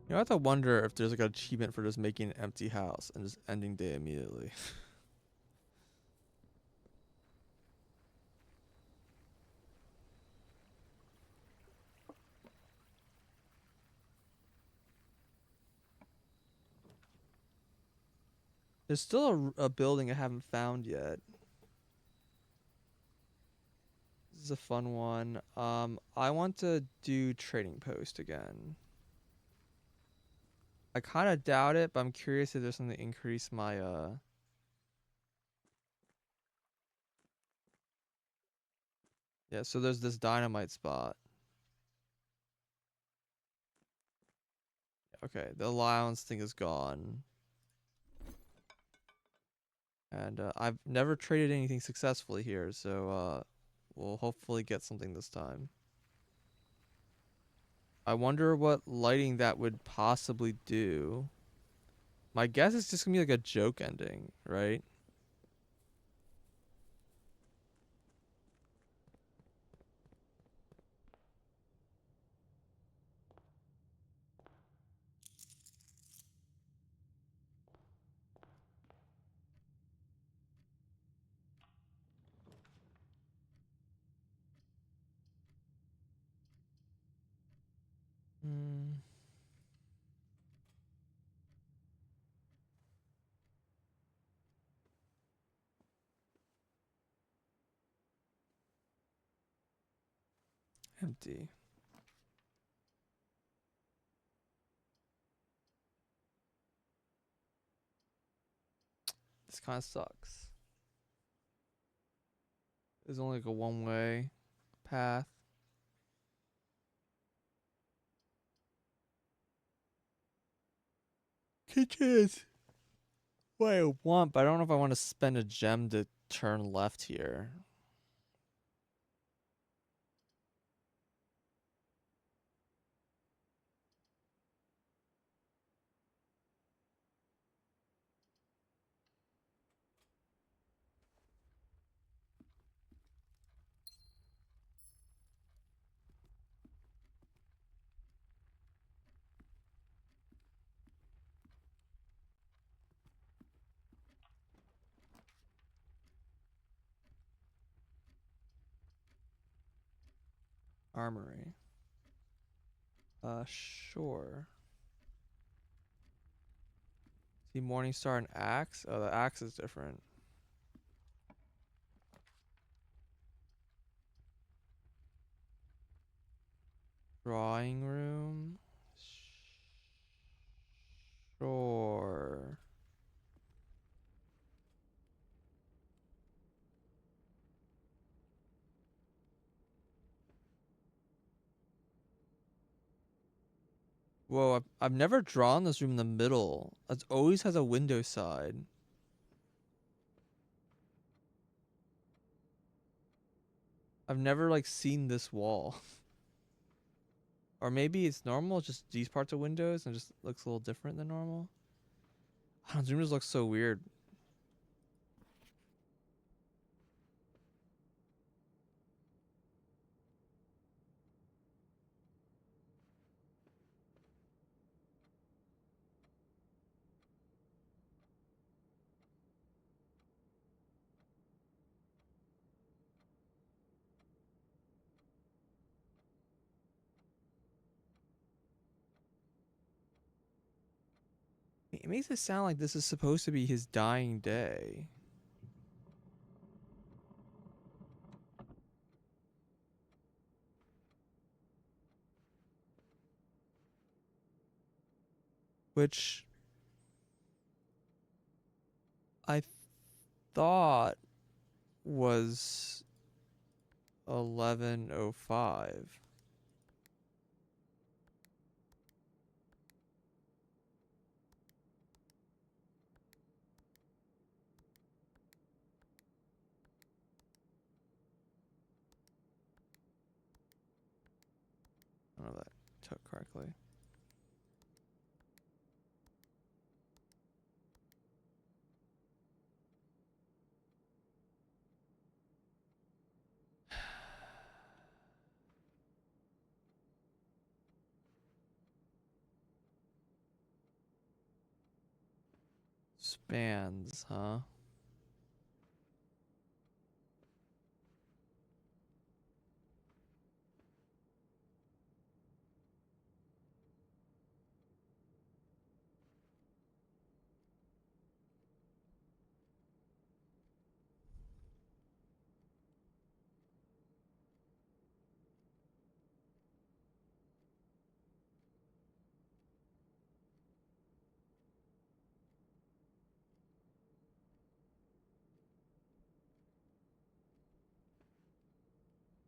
You know, I have to wonder if there's like an achievement for just making an empty house and just ending day immediately. There's still a building I haven't found yet. This is a fun one. I want to do Trading Post again. I kind of doubt it, but I'm curious if there's something to increase my Yeah, so there's this dynamite spot. Okay, the allowance thing is gone. And I've never traded anything successfully here, so we'll hopefully get something this time. I wonder what lighting that would possibly do. My guess is just gonna be like a joke ending, right? Hmm. Empty. This kind of sucks. There's only like a one-way path. Kitchens. What I want, but I don't know if I want to spend a gem to turn left here. Armory. Sure. See Morningstar and Axe? Oh, the Axe is different. Drawing room. Sure. Whoa, I've never drawn this room in the middle. It always has a window side. I've never like seen this wall. Or maybe it's normal, just these parts are windows and just looks a little different than normal. I don't know, this room just looks so weird. It makes it sound like this is supposed to be his dying day. Which I thought was 11:05. I don't know if that took correctly. Spans, huh?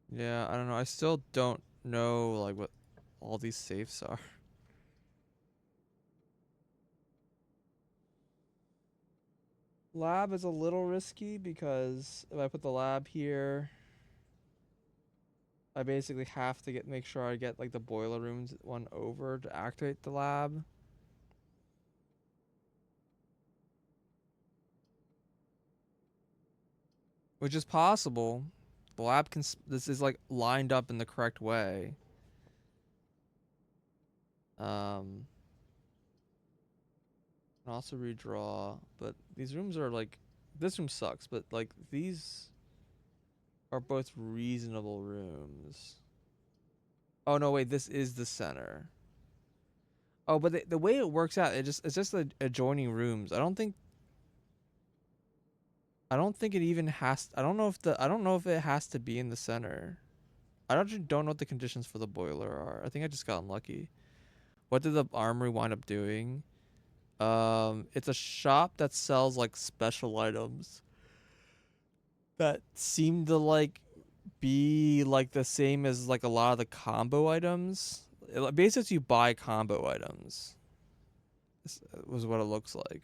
Yeah, I don't know. I still don't know like what all these safes are. Lab is a little risky because if I put the lab here, I basically have to make sure I get like the boiler rooms one over to activate the lab. Which is possible. The lab can this is like lined up in the correct way. Can also redraw, but these rooms are like this room sucks, but like these are both reasonable rooms. Oh no, wait, this is the center. Oh, but the way it works out, it's just the adjoining rooms. I don't think it even has. I don't know if it has to be in the center. I don't know what the conditions for the boiler are. I think I just got unlucky. What did the armory wind up doing? It's a shop that sells like special items that seem to like be like the same as like a lot of the combo items. Basically, you buy combo items. This was what it looks like.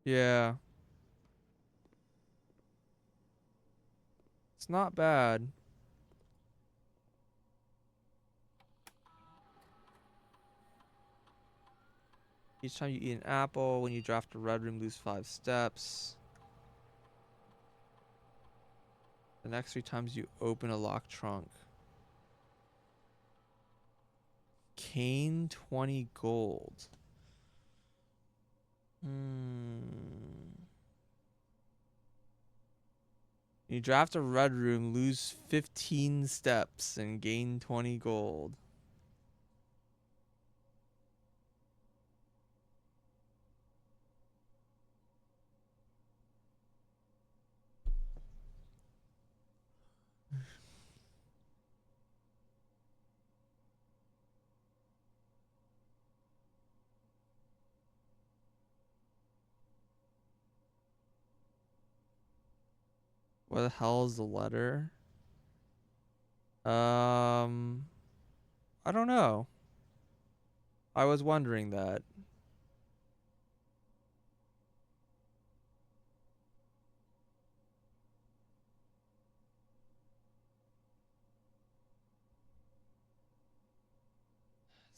Yeah, it's not bad. Each time you eat an apple, when you draft a red room, lose 5 steps. The next 3 times you open a locked trunk. Cane 20 gold. You draft a red room, lose 15 steps, and gain 20 gold. What the hell is the letter? Um, I don't know. I was wondering that.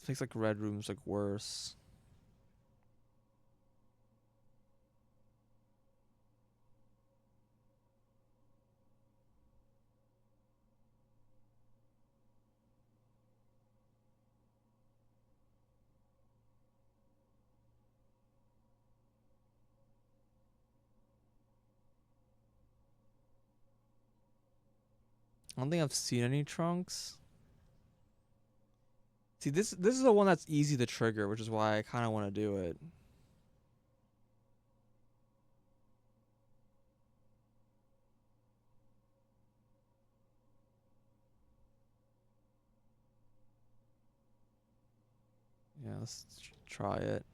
It makes like red rooms like worse. I don't think I've seen any trunks. See, this is the one that's easy to trigger, which is why I kind of want to do it. Yeah, let's try it.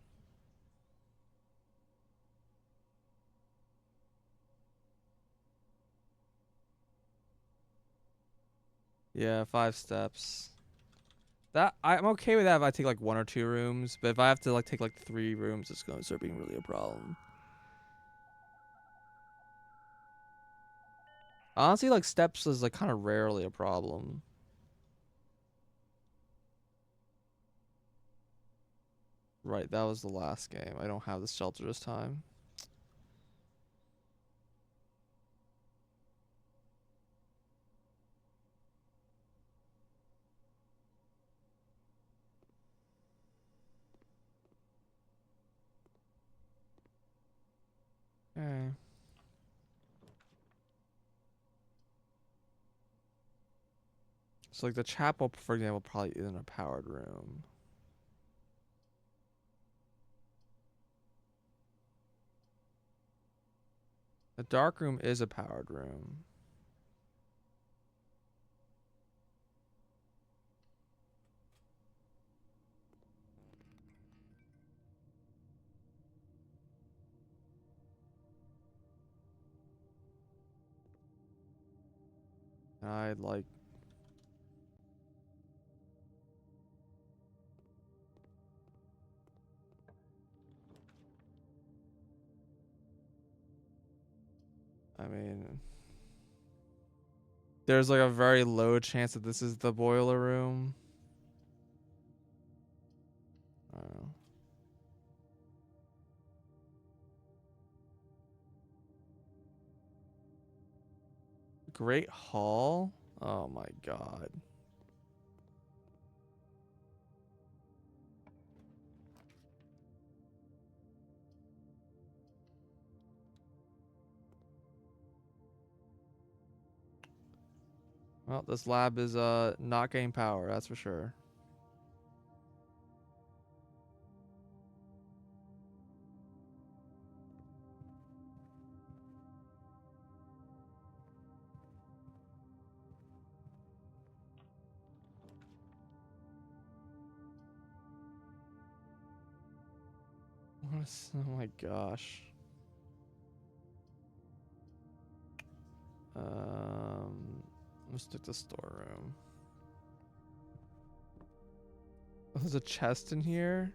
Yeah, 5 steps. That I'm okay with that if I take like 1 or 2 rooms, but if I have to like take like 3 rooms, it's gonna start being really a problem. Honestly, like steps is like kind of rarely a problem. Right, that was the last game. I don't have the shelter this time. Okay. So like the chapel, for example, probably isn't a powered room. The dark room is a powered room. I'd like. I mean, there's like a very low chance that this is the boiler room. I don't know. Great Hall? Oh my god. Well, this lab is not getting power, that's for sure. Oh my gosh. Let's stick to storeroom. Oh, there's a chest in here.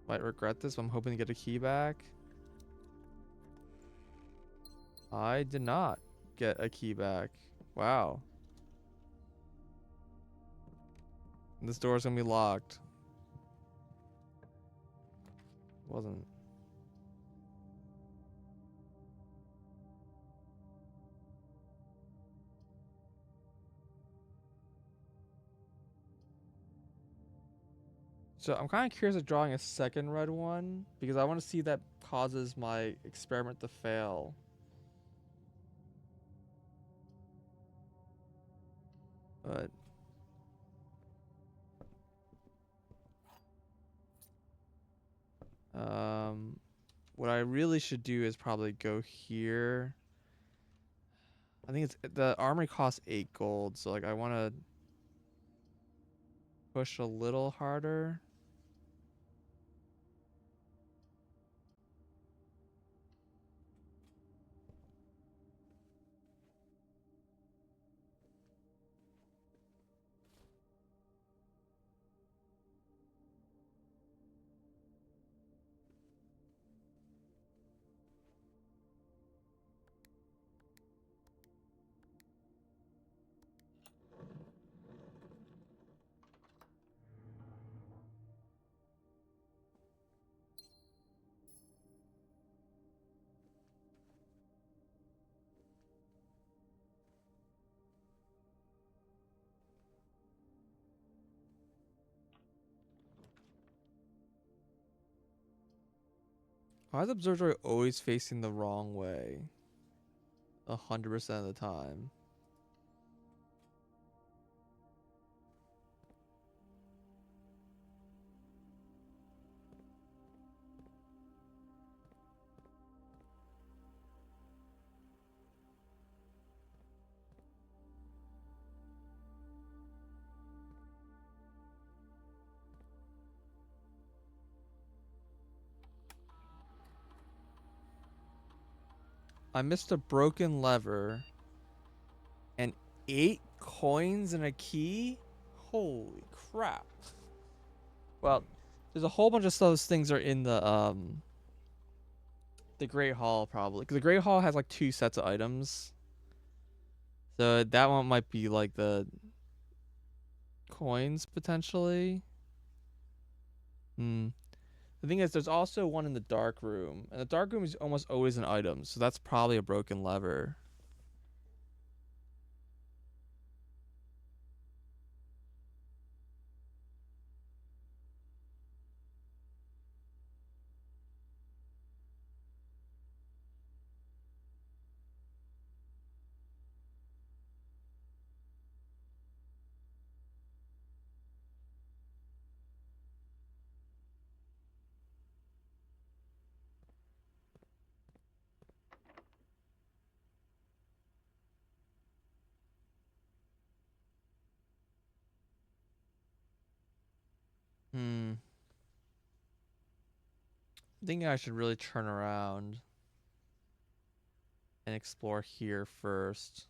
Might regret this, but I'm hoping to get a key back. I did not get a key back. Wow. This door's gonna be locked. Wasn't. So I'm kind of curious of drawing a second red one because I want to see if that causes my experiment to fail. But what I really should do is probably go here. I think it's the armory costs 8 gold, so like I want to push a little harder. Why is the observatory always facing the wrong way? 100% of the time. I missed a broken lever and 8 coins and a key? Holy crap. Well, there's a whole bunch of those things are in the Great Hall probably. Because the Great Hall has like 2 sets of items. So that one might be like the coins potentially. Hmm. The thing is, there's also one in the dark room, and the dark room is almost always an item, so that's probably a broken lever. Hmm. I think I should really turn around and explore here first.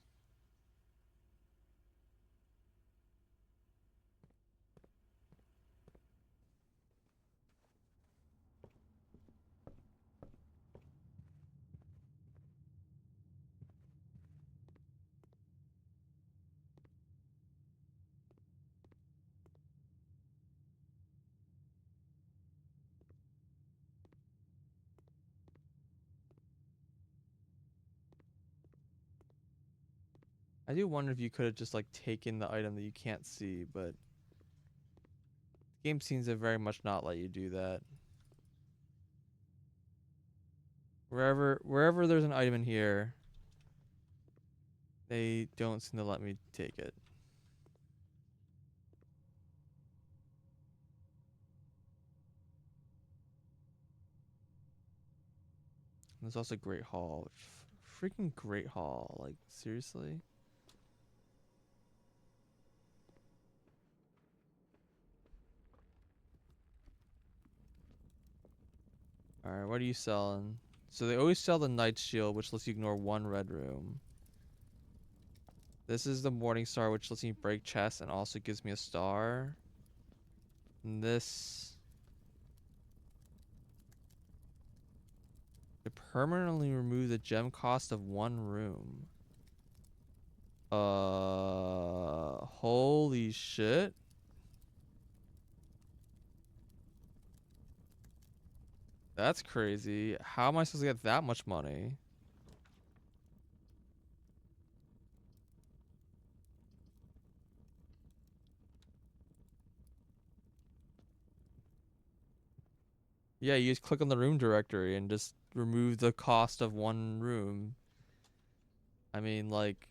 I do wonder if you could have just like taken the item that you can't see, but the game seems to very much not let you do that. Wherever there's an item in here, they don't seem to let me take it. There's also Great Hall, which freaking Great Hall. Like, seriously? Alright, what are you selling? So they always sell the Night Shield, which lets you ignore one red room. This is the Morning Star, which lets me break chests and also gives me a star. And this... to permanently remove the gem cost of one room. Holy shit. That's crazy. How am I supposed to get that much money? Yeah, you just click on the room directory and just remove the cost of one room. I mean, like,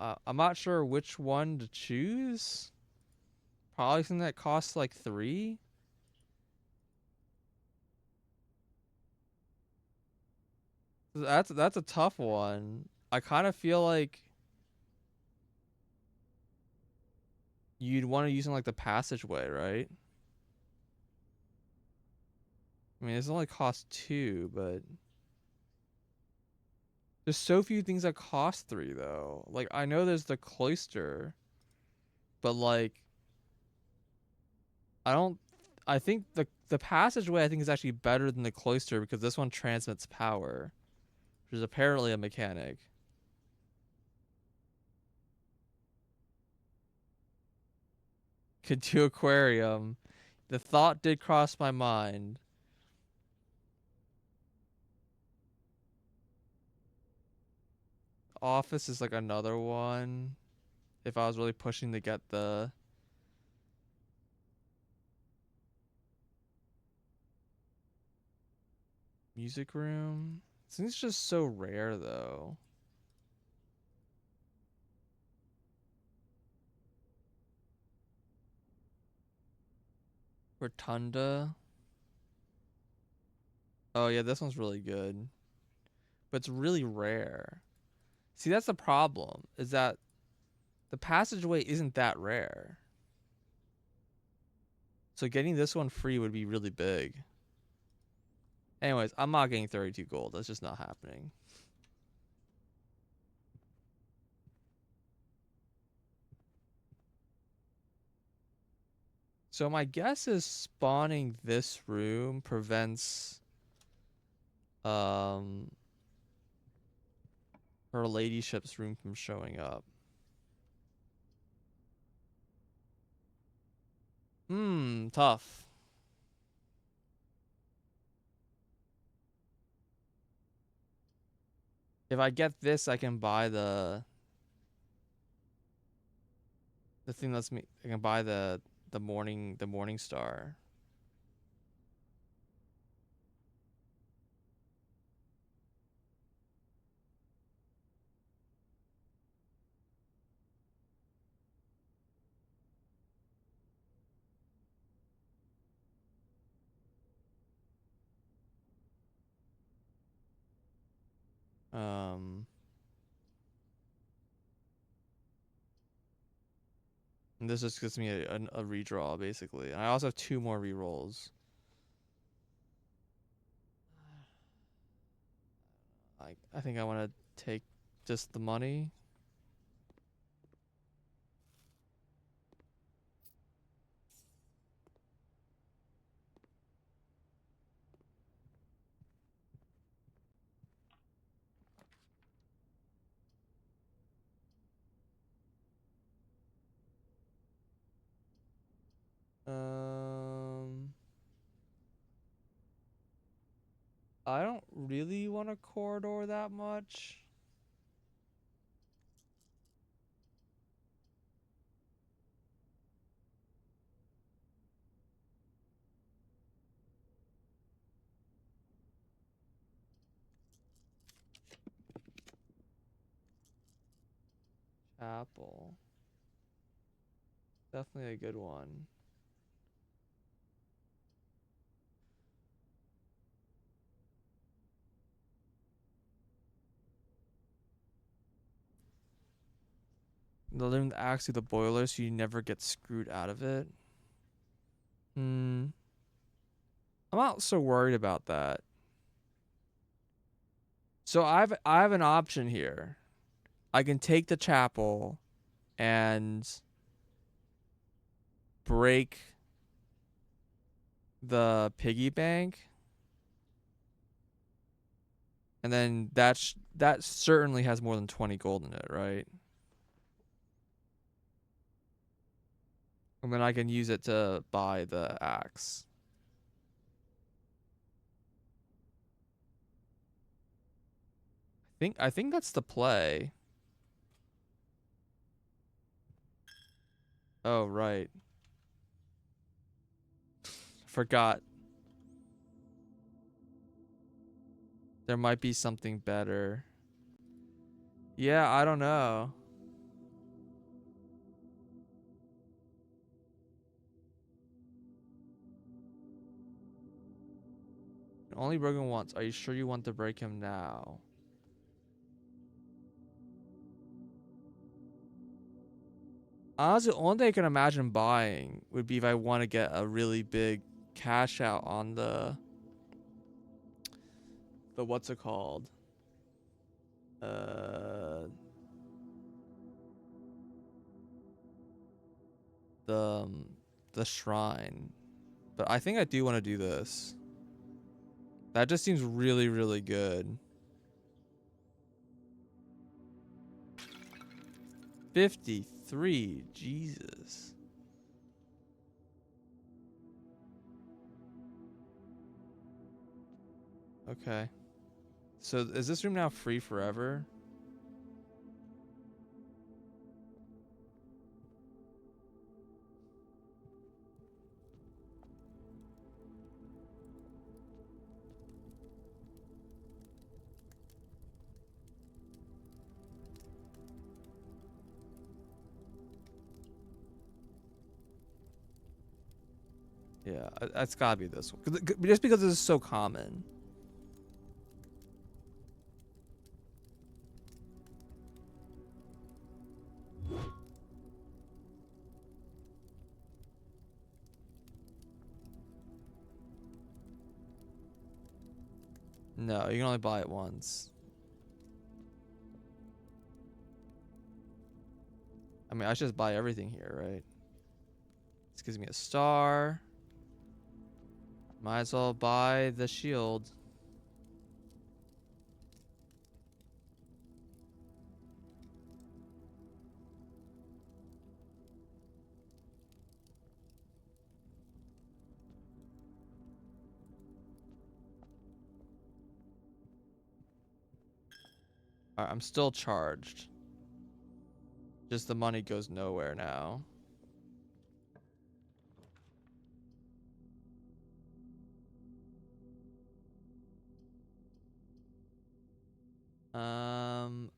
I'm not sure which one to choose. Probably something that costs like 3. That's a tough one. I kind of feel like you'd want to use something like the passageway, right? I mean, it's only cost 2, but there's so few things that cost 3 though. Like I know there's the cloister, but like I don't I think the passageway I think is actually better than the cloister because this one transmits power, which is apparently a mechanic. Could do aquarium. The thought did cross my mind. Office is like another one. If I was really pushing to get the music room. This thing's just so rare though. Rotunda. Oh yeah, this one's really good. But it's really rare. See, that's the problem, is that the passageway isn't that rare. So getting this one free would be really big. Anyways, I'm not getting 32 gold. That's just not happening. So my guess is spawning this room prevents um her ladyship's room from showing up. Tough. If I get this, I can buy the thing that's me. I can buy the morning star. Um, and this just gives me a redraw basically. And I also have 2 more rerolls. I think I want to take just the money. Um, I don't really want a corridor that much. Chapel. Definitely a good one. Delivering the axe to the boiler so you never get screwed out of it. I'm not so worried about that. So I have an option here. I can take the chapel and break the piggy bank, and then that certainly has more than 20 gold in it, right? And then I can use it to buy the axe. I think that's the play. Oh, right. Forgot. There might be something better. Yeah, I don't know. Only broken once. Are you sure you want to break him now? Honestly, the only thing I can imagine buying would be if I want to get a really big cash out on the what's it called? Uh, the the shrine. But I think I do want to do this. That just seems really, really good. 53. Jesus. Okay. So is this room now free forever? Yeah, it's gotta be this one. Just because this is so common. No, you can only buy it once. I mean, I should just buy everything here, right? This gives me a star. Might as well buy the shield. Alright, I'm still charged. Just the money goes nowhere now.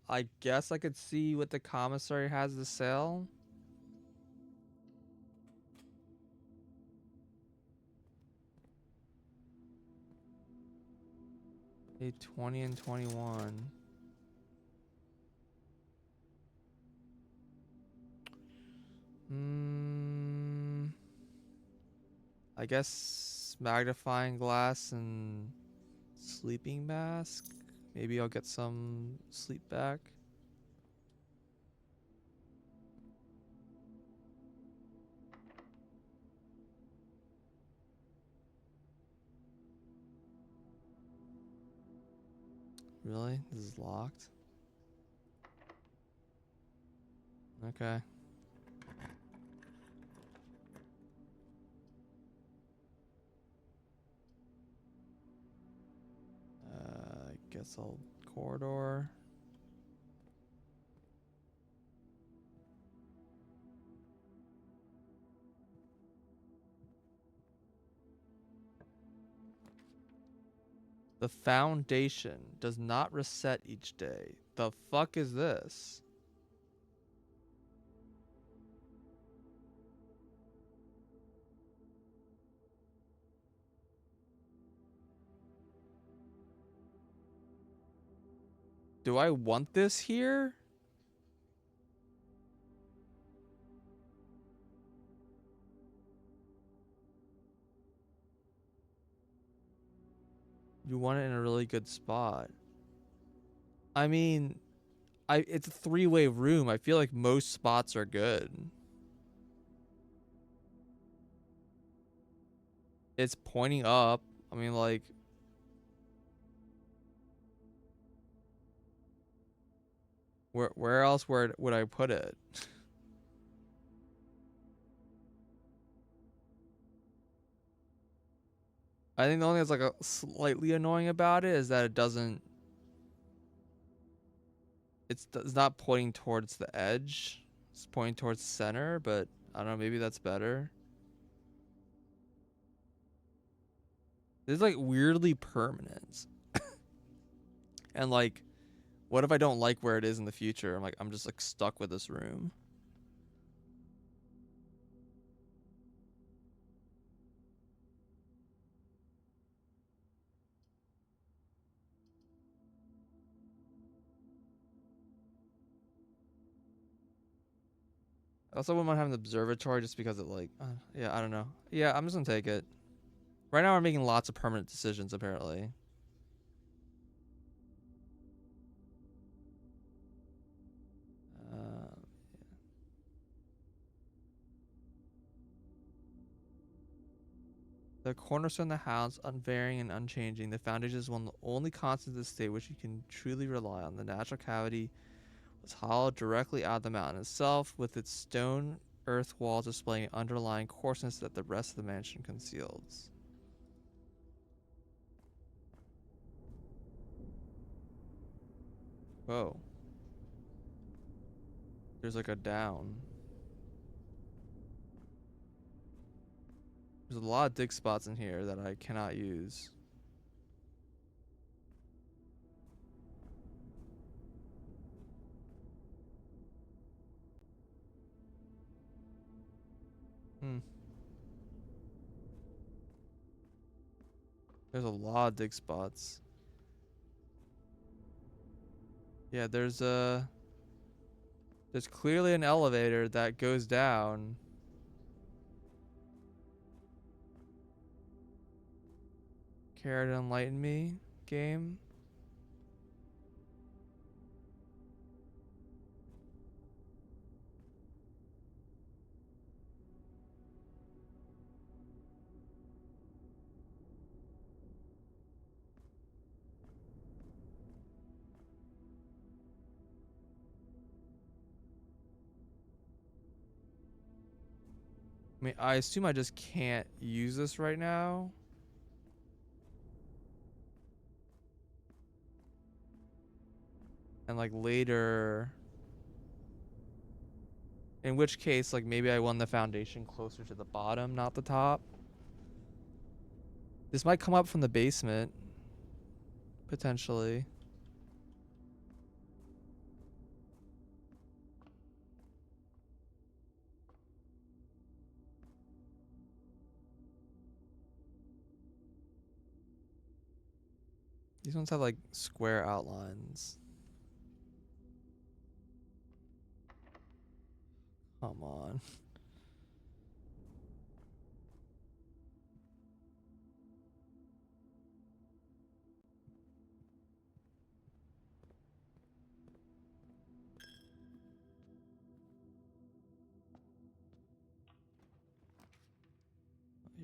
I guess I could see what the commissary has to sell. A 20 and 21. I guess magnifying glass and sleeping mask. Maybe I'll get some sleep back. Really? This is locked? Okay. I guess I'll corridor. The foundation does not reset each day. The fuck is this? Do I want this here? You want it in a really good spot. I mean, it's a three-way room. I feel like most spots are good. It's pointing up. I mean, like, where else would I put it? I think the only thing that's like a slightly annoying about it is that it doesn't. It's not pointing towards the edge. It's pointing towards the center, but I don't know. Maybe that's better. It's like weirdly permanent. And like, what if I don't like where it is in the future? I'm just like stuck with this room. I also wouldn't mind having the observatory just because it like, yeah, I don't know. Yeah, I'm just gonna take it. Right now we're making lots of permanent decisions apparently. Uh, The cornerstone of the house, unvarying and unchanging. The foundation is one of the only constants of the state which you can truly rely on. The natural cavity was hollowed directly out of the mountain itself, with its stone earth walls displaying underlying coarseness that the rest of the mansion conceals. Whoa. There's like a down. There's a lot of dig spots in here that I cannot use. Hmm. There's a lot of dig spots. Yeah, there's clearly an elevator that goes down. Care to enlighten me, game? I mean, I assume I just can't use this right now. And like later, in which case, like maybe I want the foundation closer to the bottom, not the top. This might come up from the basement, potentially. These ones have like square outlines. Come on.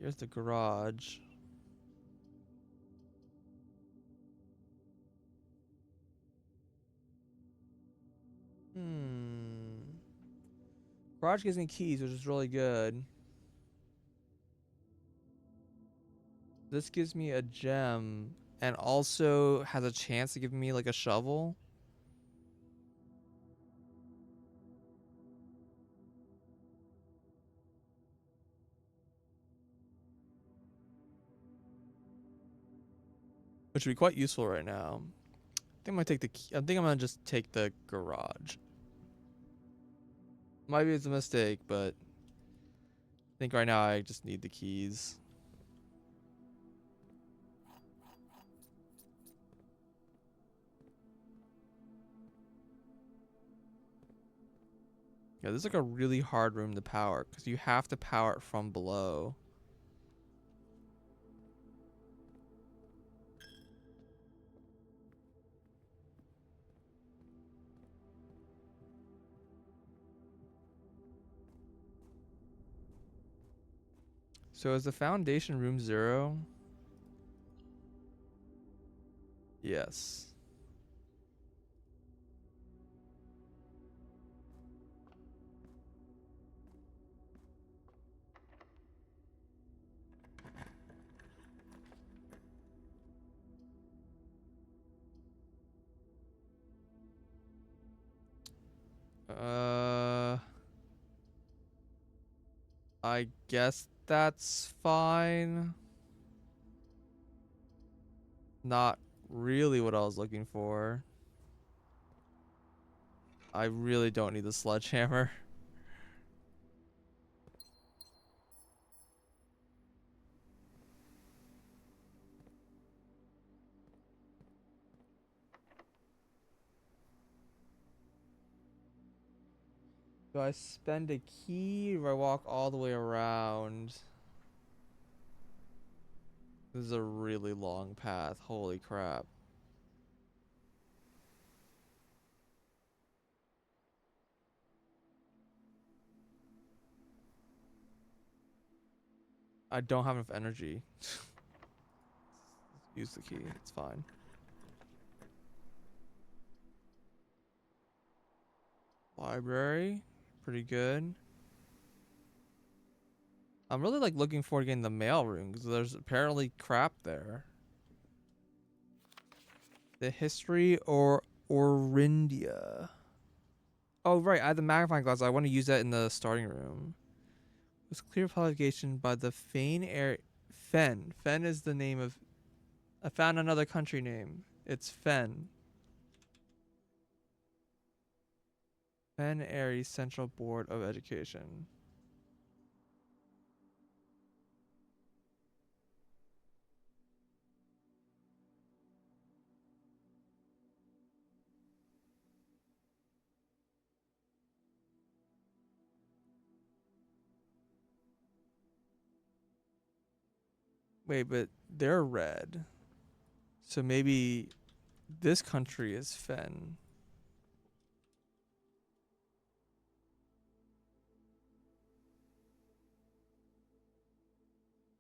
Here's the garage. Hmm. Garage gives me keys, which is really good. This gives me a gem and also has a chance to give me like a shovel. Which would be quite useful right now. I think I'm gonna take the key. I think I'm gonna just take the garage. Maybe it's a mistake, but I think right now I just need the keys. Yeah, this is like a really hard room to power because you have to power it from below. So is the foundation room 0? Yes. Uh, I guess that's fine. Not really what I was looking for. I really don't need the sledgehammer. Do I spend a key or I walk all the way around? This is a really long path. Holy crap. I don't have enough energy. Use the key. It's fine. Library. Pretty good. I'm really like looking forward to getting the mail room because there's apparently crap there. The history or Orindia. Oh right, I have the magnifying glass. I want to use that in the starting room. It was clear publication by the Fane Air Fen. Fen is the name of. I found another country name. It's Fen. Fen Airy Central Board of Education. Wait, but they're red. So maybe this country is Fen.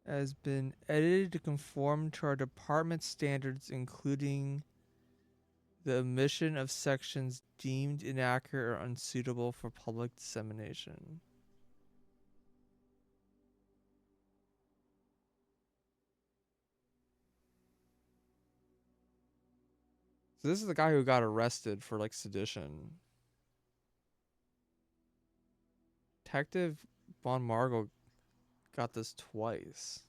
Has been edited to conform to our department standards, including the omission of sections deemed inaccurate or unsuitable for public dissemination. So this is the guy who got arrested for like sedition. Detective Von Margot got this twice.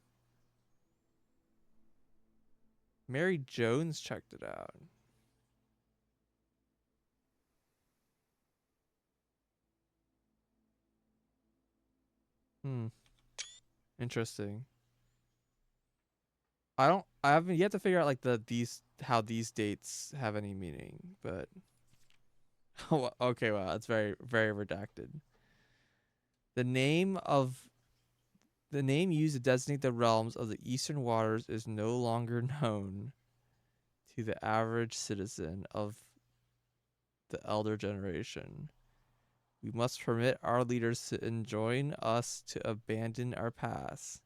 Mary Jones checked it out. Hmm. Interesting. I haven't yet to figure out like how these dates have any meaning, but oh, okay, wow, that's very, very redacted. The name of the name used to designate the realms of the Eastern Waters is no longer known to the average citizen of the elder generation. We must permit our leaders to enjoin us to abandon our past.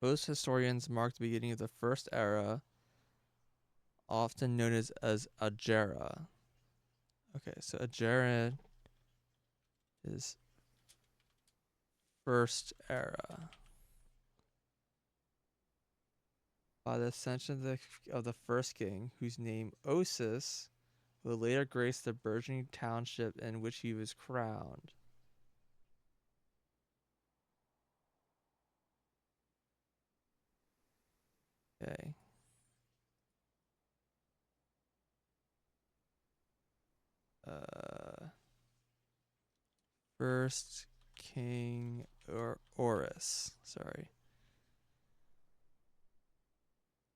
Most historians mark the beginning of the first era, often known as Agera. Okay, so Agera is first era. By the ascension of the first king, whose name Osis will later grace the burgeoning township in which he was crowned. Okay. Uh, First king or Horus. Sorry.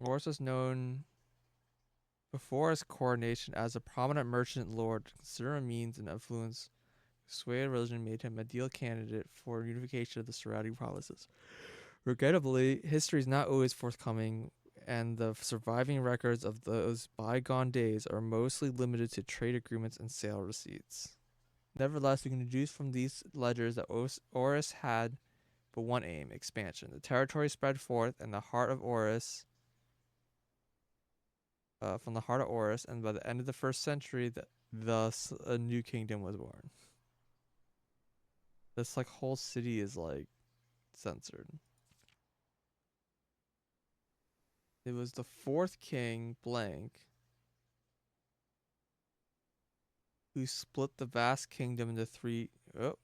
Horus was known before his coronation as a prominent merchant lord, considerable means and influence. Sway religion made him a ideal candidate for unification of the surrounding provinces. Regrettably, history is not always forthcoming and the surviving records of those bygone days are mostly limited to trade agreements and sale receipts. Nevertheless, we can deduce from these ledgers that Oris had but one aim: expansion. The territory spread forth, and the heart of Oris, from the heart of Oris, and by the end of the first century, thus a new kingdom was born. This like whole city is like censored. It was the fourth king, blank, who split the vast kingdom into three. Oh,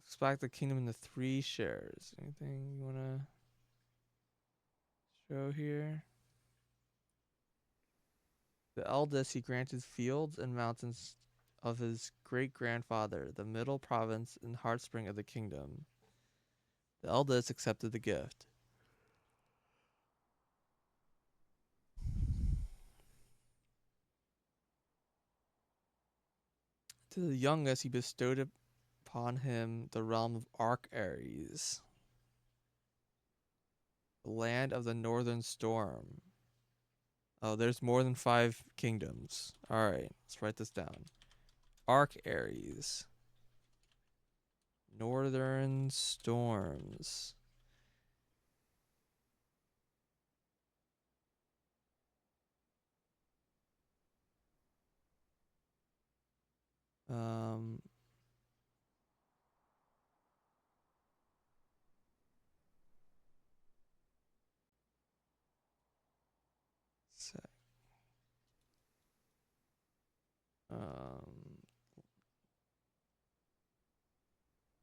split the kingdom into three shares. Anything you wanna show here? The eldest he granted fields and mountains of his great grandfather, the middle province and heartspring of the kingdom. The eldest accepted the gift. To the youngest he bestowed upon him the realm of Arc Ares, the land of the northern storm. Oh, there's more than 5 kingdoms. Alright, let's write this down. Arc Ares. Northern storms. Um sec. Um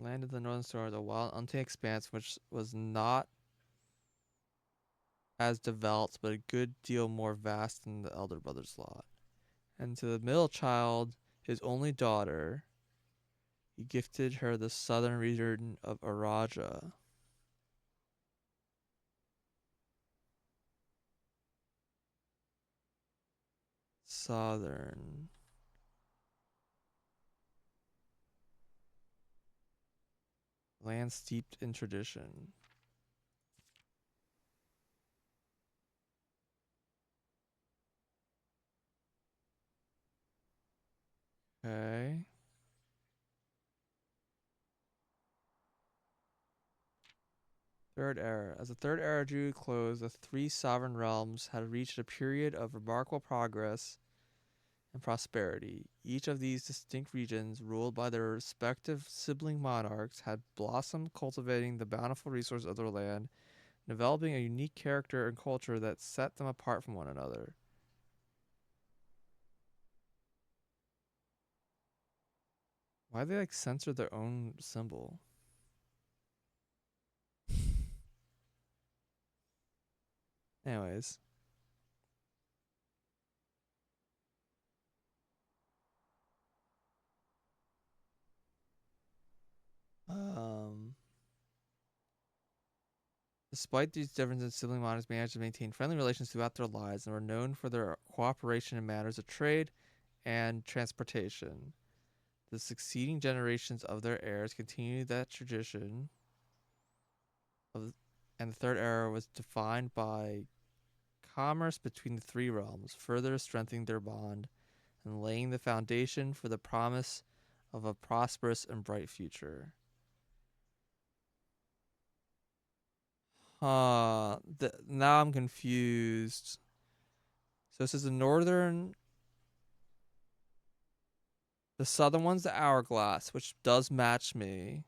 Land of the Northern Storm, the wild untamed expanse which was not as developed but a good deal more vast than the elder brother's lot. And to the middle child, his only daughter, he gifted her the southern region of Araja. Southern. Land steeped in tradition. Okay. Third era. As the third era drew close, the 3 sovereign realms had reached a period of remarkable progress and prosperity. Each of these distinct regions, ruled by their respective sibling monarchs, had blossomed, cultivating the bountiful resources of their land, developing a unique character and culture that set them apart from one another. Why they like censor their own symbol? Anyways. Um Despite these differences, sibling monarchs managed to maintain friendly relations throughout their lives and were known for their cooperation in matters of trade and transportation. The succeeding generations of their heirs continued that tradition and the third era was defined by commerce between the 3 realms, further strengthening their bond and laying the foundation for the promise of a prosperous and bright future. Now I'm confused. So this is the southern one's the hourglass, which does match me.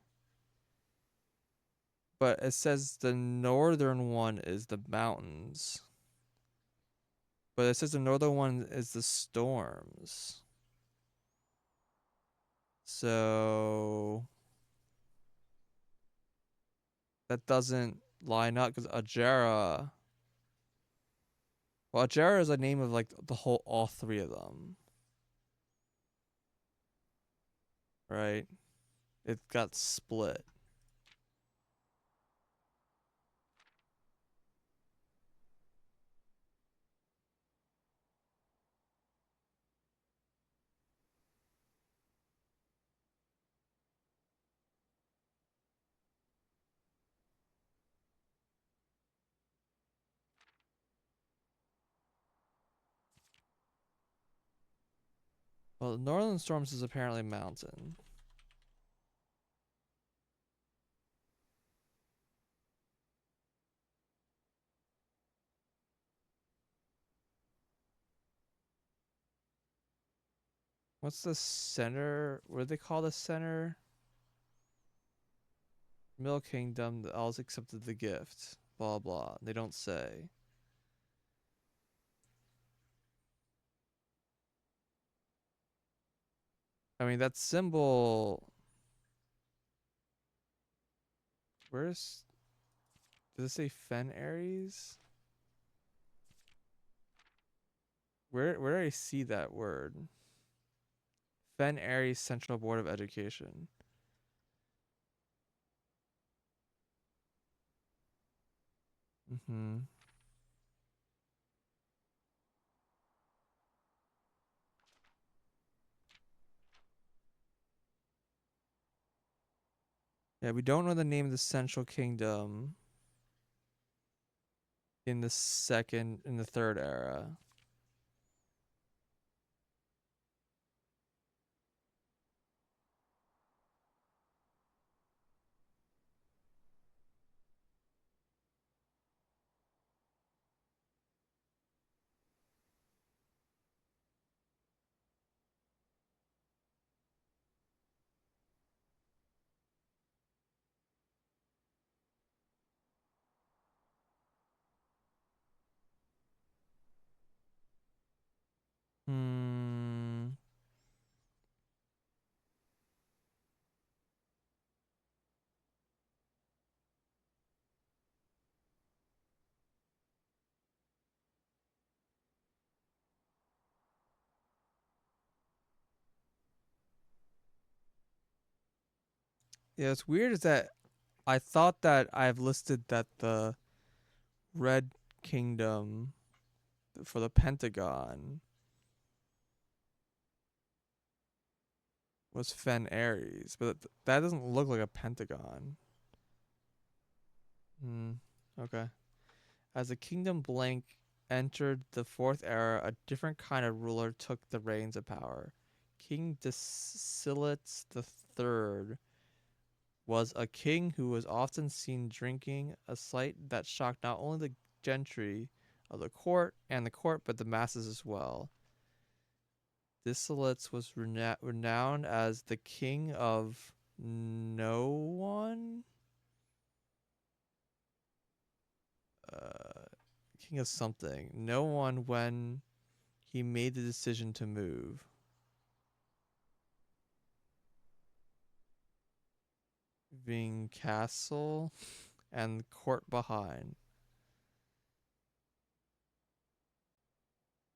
But it says the northern one is the mountains. But it says the northern one is the storms. So that doesn't line up because Ajara. Well, Ajara is a name of like all 3 of them. Right? It got split. Well, Northern Storms is apparently mountain. What's the center? What do they call the center? Middle Kingdom. The elves accepted the gift. Blah blah. They don't say. I mean, that symbol. Where's? Does it say Fen Aries? Where do I see that word? Fen Aries Central Board of Education. Mm-hmm. Yeah, we don't know the name of the Central Kingdom in the third era. Hmm. Yeah, it's weird is that I thought that I've listed that the Red Kingdom for the Pentagon was Fen Aries, but that doesn't look like a pentagon. Hmm. Okay. As the Kingdom Blank entered the fourth era, a different kind of ruler took the reins of power. King Dacilitz III was a king who was often seen drinking, a sight that shocked not only the gentry of the court but the masses as well. Dacilitz was renowned as the king of no one, uh, king of something, no one when he made the decision to move. Being castle and court behind.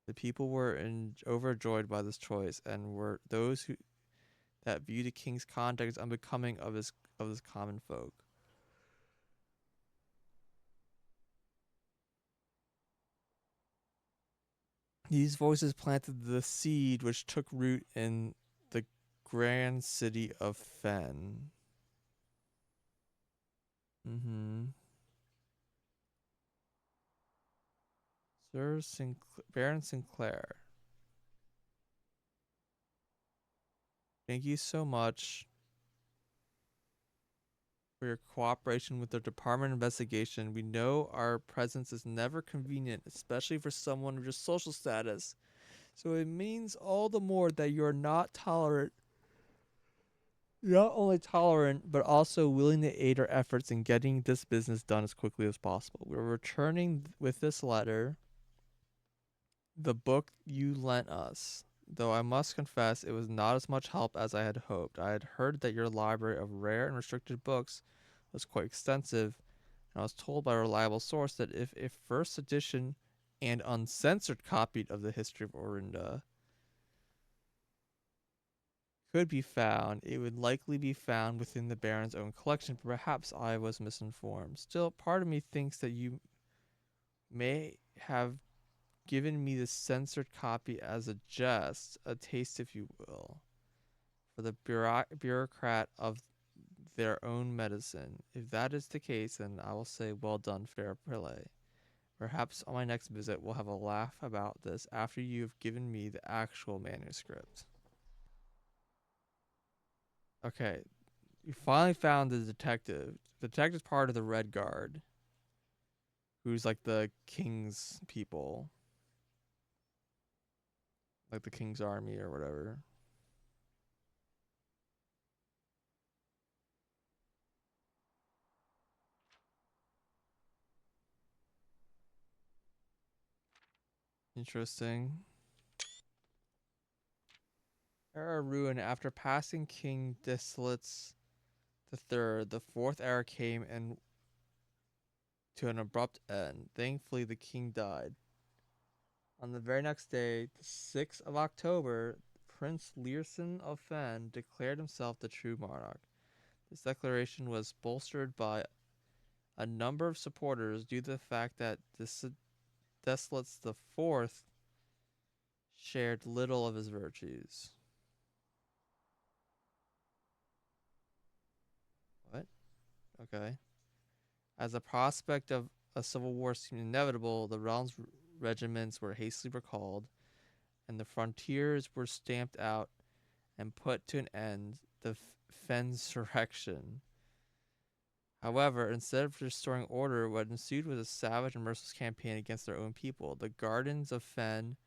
The people were overjoyed by this choice, and were those who that viewed the king's conduct as unbecoming of his common folk. These voices planted the seed which took root in the grand city of Fen. Mm-hmm. Baron Sinclair, thank you so much for your cooperation with the Department of Investigation. We know our presence is never convenient, especially for someone of your social status. So it means all the more that you're not tolerant. You're not only tolerant, but also willing to aid our efforts in getting this business done as quickly as possible. We're returning with this letter the book you lent us, though I must confess it was not as much help as I had hoped. I had heard that your library of rare and restricted books was quite extensive, and I was told by a reliable source that if a first edition and uncensored copy of the history of Orinda could be found, it would likely be found within the Baron's own collection, but perhaps I was misinformed. Still, part of me thinks that you may have given me the censored copy as a jest, a taste, if you will, for the bureaucrat of their own medicine. If that is the case, then I will say, well done, fair play. Perhaps on my next visit, we'll have a laugh about this after you have given me the actual manuscript. Okay, you finally found the detective. The detective's part of the Red Guard, who's like the king's people, like the king's army or whatever. Interesting. Era ruined after passing King Dislites the Third. The fourth era came and to an abrupt end. Thankfully, the king died. On the very next day, the 6th of October, Prince Learson of Fen declared himself the true monarch. This declaration was bolstered by a number of supporters due to the fact that Desolates the Fourth shared little of his virtues. What? Okay. As the prospect of a civil war seemed inevitable, the realm's regiments were hastily recalled, and the frontiers were stamped out and put to an end. The Fensurrection. However, instead of restoring order, what ensued was a savage and merciless campaign against their own people. The gardens of Fen,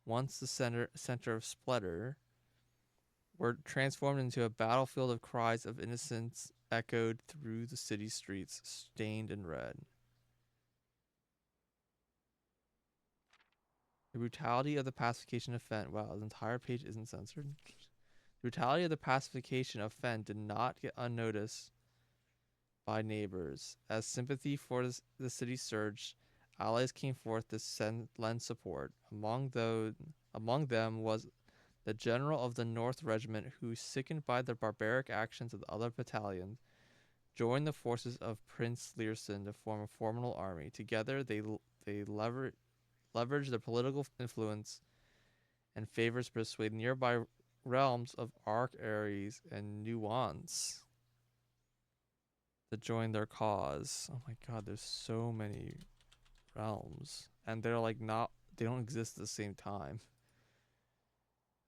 once the center of splendor, were transformed into a battlefield of cries of innocence echoed through the city streets, stained in red. The brutality of the pacification of Fen. Wow, the entire page isn't censored. The brutality of the pacification of Fen did not get unnoticed by neighbors. As sympathy for the city surged, allies came forth to lend support. Among them was the general of the North Regiment, who, sickened by the barbaric actions of the other battalions, joined the forces of Prince Learson to form a formidable army. Together, they leveraged their political influence and favors to persuade nearby realms of Arc Ares and Nuance to join their cause. Oh my god, there's so many realms. And they're like they don't exist at the same time.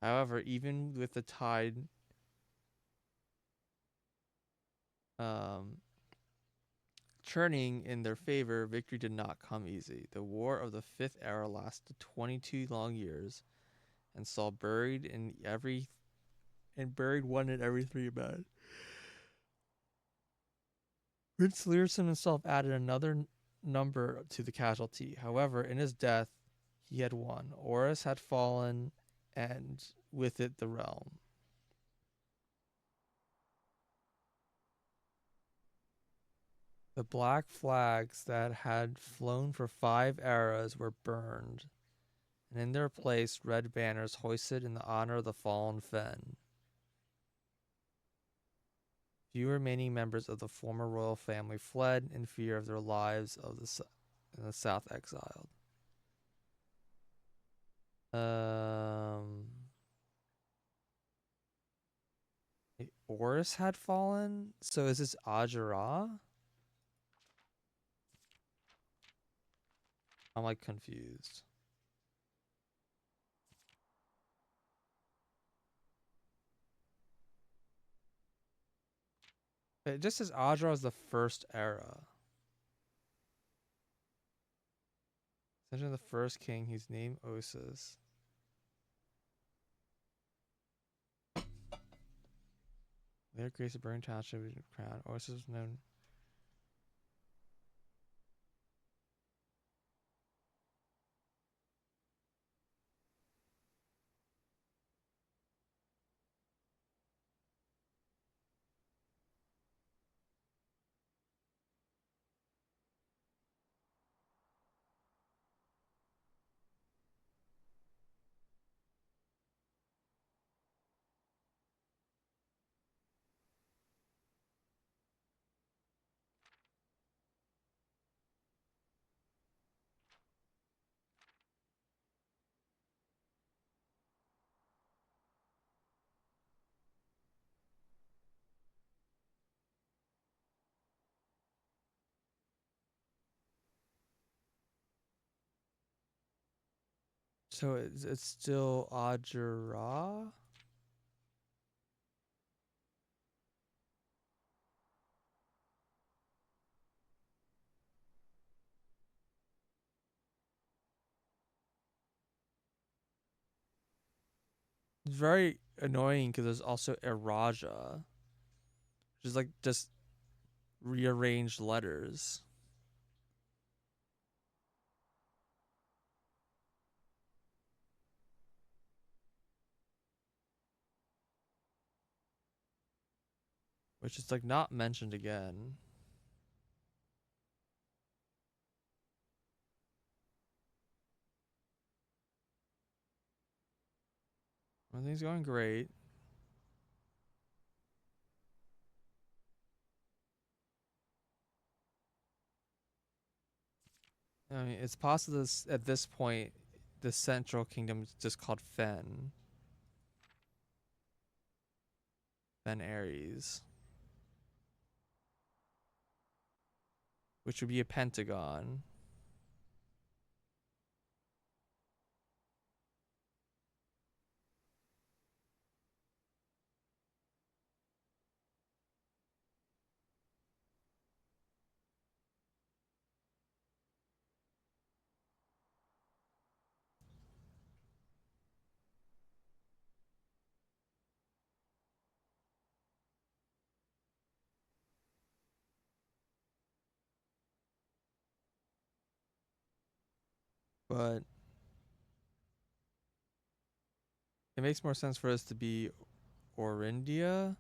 However, even with the tide um, churning in their favor, victory did not come easy. The War of the Fifth Era lasted 22 long years and saw buried one in every three men. Prince Learson himself added another number to the casualty. However, in his death, he had won. Horus had fallen, and with it the realm. The black flags that had flown for 5 eras were burned, and in their place red banners hoisted in the honor of the fallen Fen. Few remaining members of the former royal family fled in fear of their lives in the south exiled. Um, Horus had fallen. So is this Ajara? I'm like confused. It just says Ajara is the first era. Essentially the first king. He's named Osis. Later Grace of Burn Township crown. Osis was known. So it's still Ajara? It's very annoying because there's also Eraja, which is like just rearranged letters. Which is like not mentioned again. Everything's going great. I mean, it's possible this at this point, the Central Kingdom is just called Fen. Fen Ares, which would be a pentagon. But it makes more sense for us to be Orindia.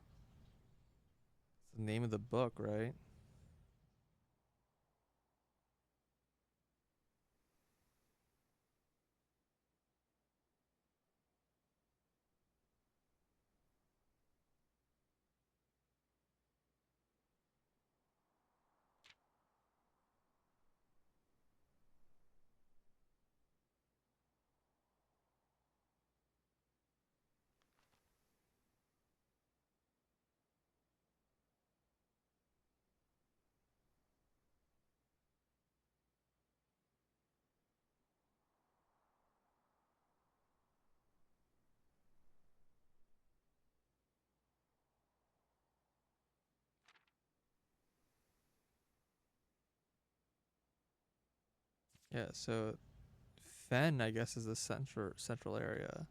It's the name of the book, right? Yeah, so Fen, I guess, is the central area.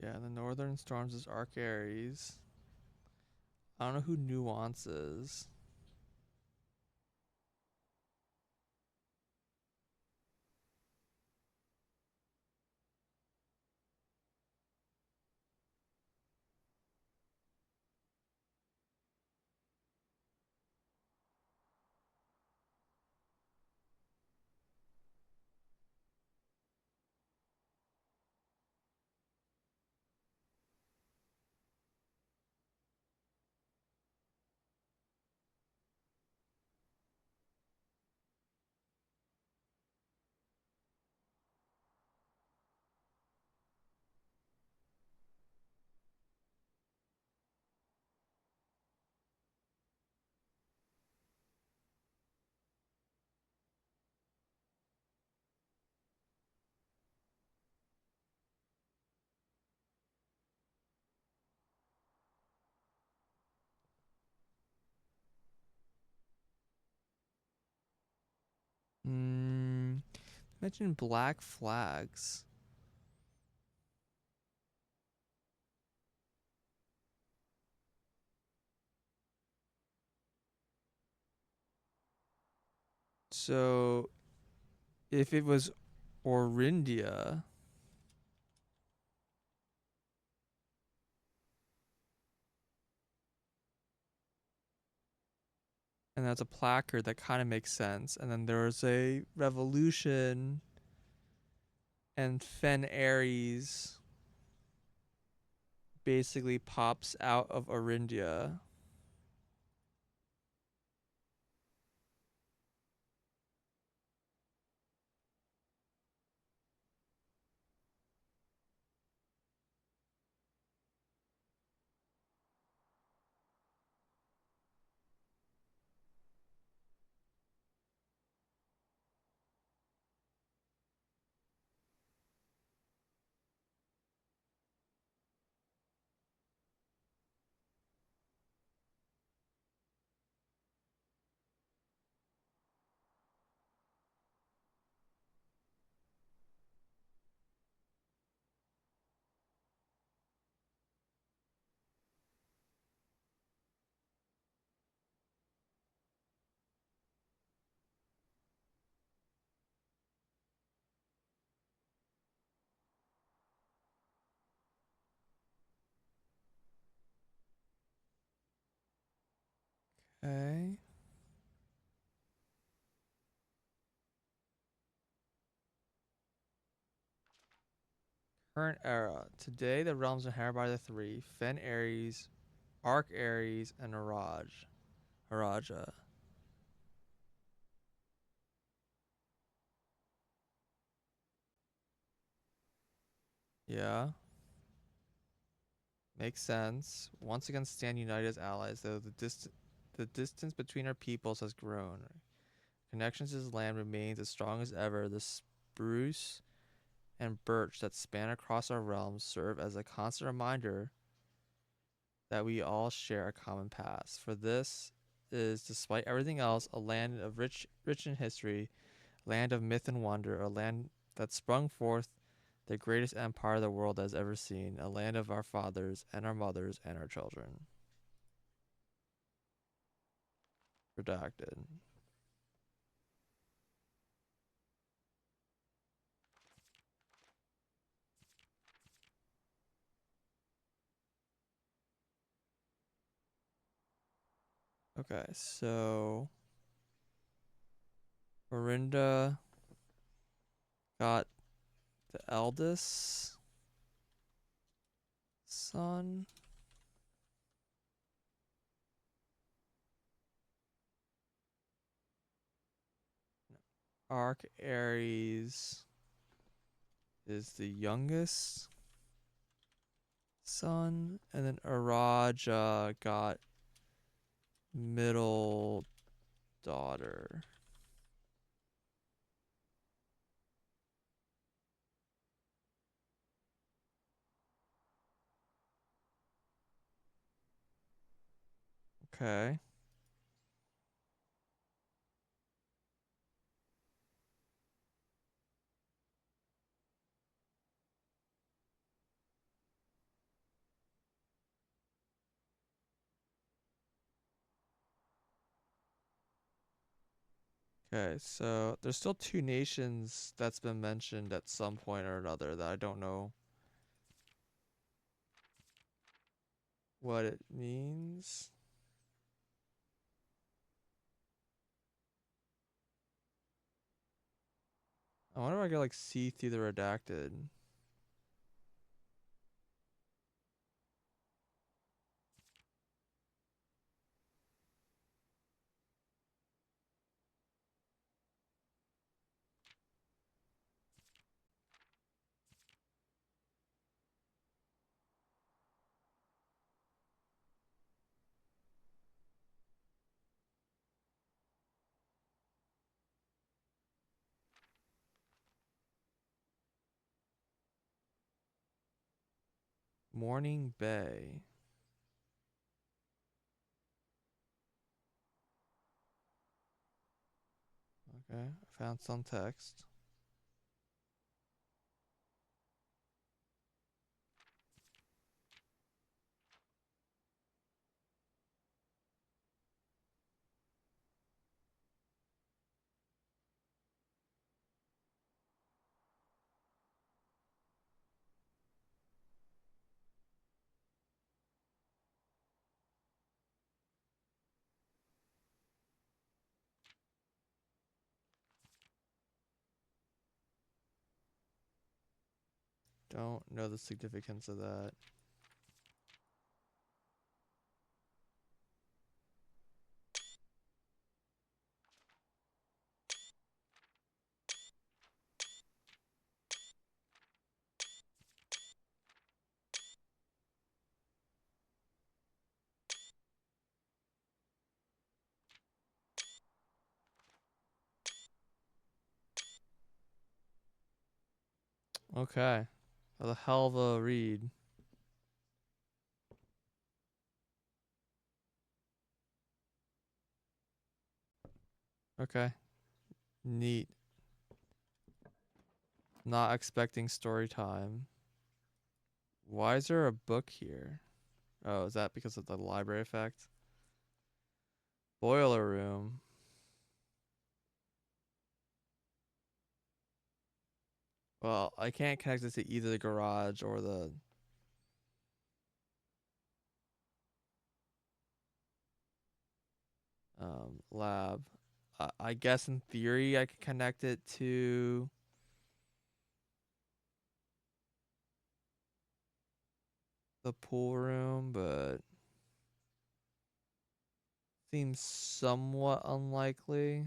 Yeah, the Northern Storms is Arc Ares. I don't know who Nuance is. Hmm. Mention black flags. So if it was Orindia, and that's a placard, that kind of makes sense. And then there was a revolution, and Fen Ares basically pops out of Orindia. Okay. Current era. Today, the realms are inherited by the three: Fen Ares, Arc Ares, and Araja. Yeah. Makes sense. Once again, stand united as allies, though the distance between our peoples has grown. Connections to this land remains as strong as ever. The spruce and birch that span across our realms serve as a constant reminder that we all share a common past. For this is, despite everything else, a land of rich in history, land of myth and wonder, a land that sprung forth the greatest empire the world has ever seen, a land of our fathers and our mothers and our children. Redacted. Okay, so Orinda got the eldest son. Arc Ares is the youngest son, and then Araja got middle daughter. Okay. Okay, so there's still two nations that's been mentioned at some point or another that I don't know what it means. I wonder if I could like see through the redacted. Morning Bay. Okay, I found some text. Don't know the significance of that. Okay. A hell of a read. Okay. Neat. Not expecting story time. Why is there a book here? Oh, is that because of the library effect? Boiler room. Well, I can't connect this to either the garage or the... lab. I guess in theory I could connect it to the pool room, but seems somewhat unlikely.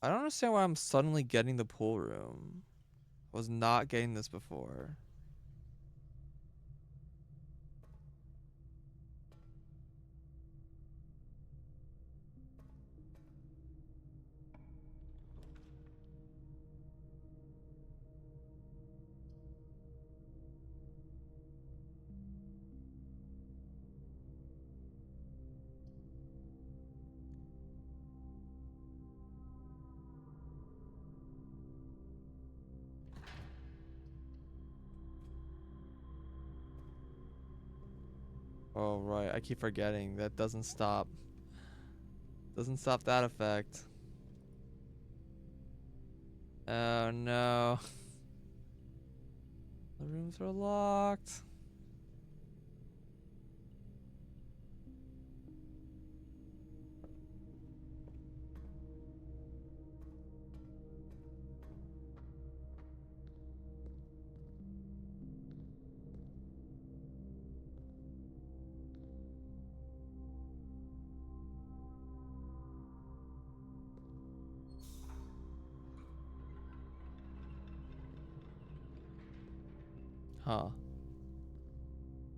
I don't understand why I'm suddenly getting the pool room. I was not getting this before. Oh right, I keep forgetting that doesn't stop. Doesn't stop that effect. Oh no. The rooms are locked. Huh.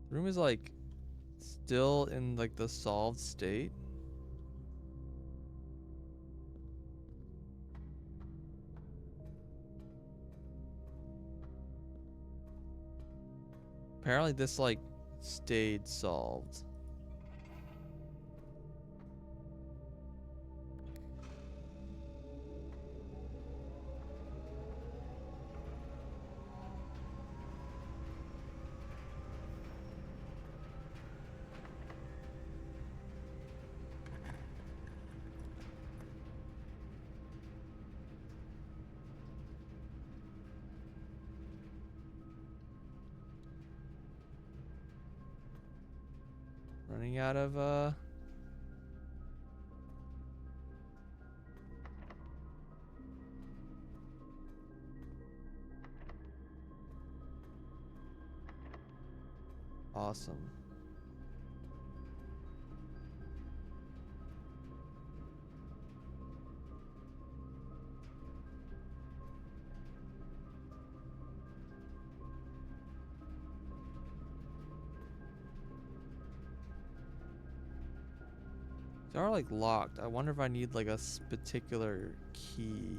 The room is like still in like the solved state. Apparently this like stayed solved. Running out of awesome. They are like locked. I wonder if I need like a particular key.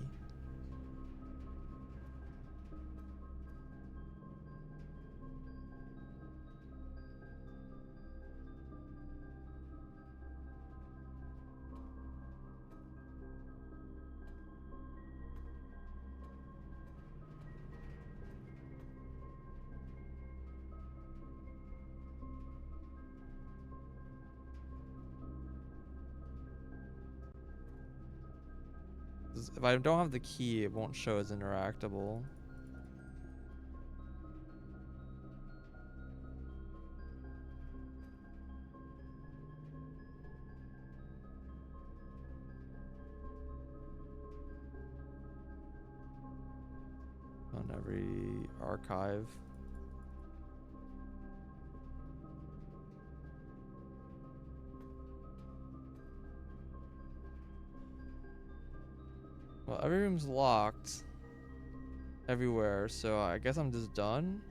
If I don't have the key, it won't show as interactable. On every archive. Well, every room's locked everywhere, so I guess I'm just done.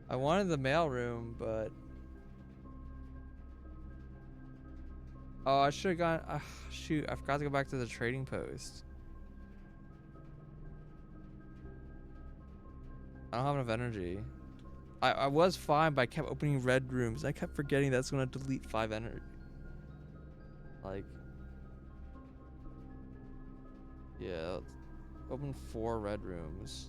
I wanted the mail room, but oh, I should have gone. Shoot, I forgot to go back to the trading post. I don't have enough energy. I was fine, but I kept opening red rooms. I kept forgetting that's gonna delete 5 energy. Like, yeah, let's open 4 red rooms.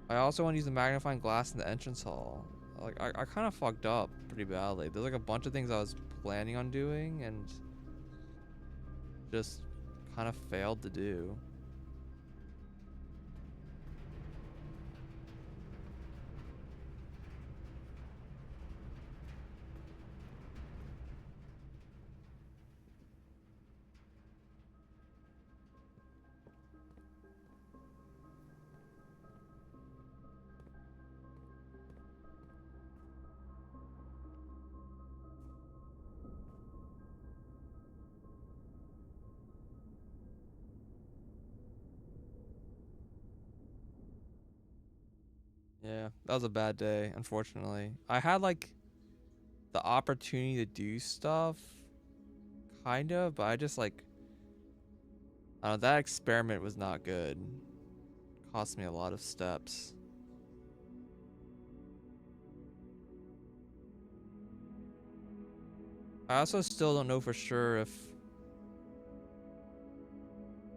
I also want to use the magnifying glass in the entrance hall. Like, I kind of fucked up pretty badly. There's like a bunch of things I was planning on doing and just kind of failed to do. Yeah, that was a bad day, unfortunately. I had like the opportunity to do stuff, kind of, but I just like, I don't know, that experiment was not good. Cost me a lot of steps. I also still don't know for sure if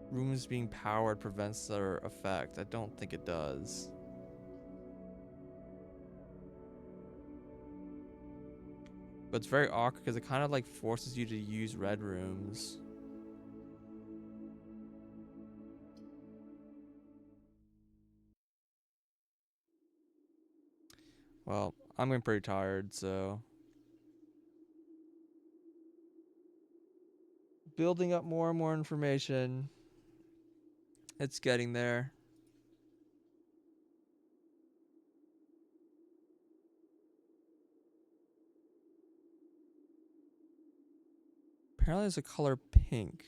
rooms being powered prevents their effect. I don't think it does. But it's very awkward because it kind of like forces you to use red rooms. Well, I'm getting pretty tired, so building up more and more information. It's getting there. Apparently there's a color pink.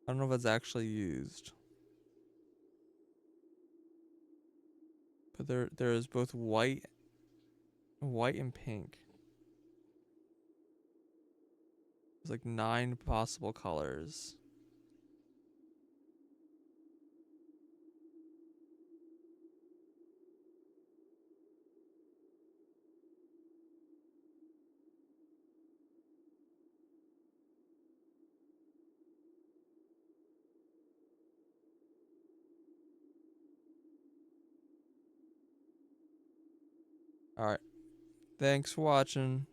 I don't know if it's actually used. But there is both white and pink. There's like 9 possible colors. Alright. Thanks for watching.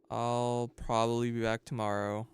I'll probably be back tomorrow.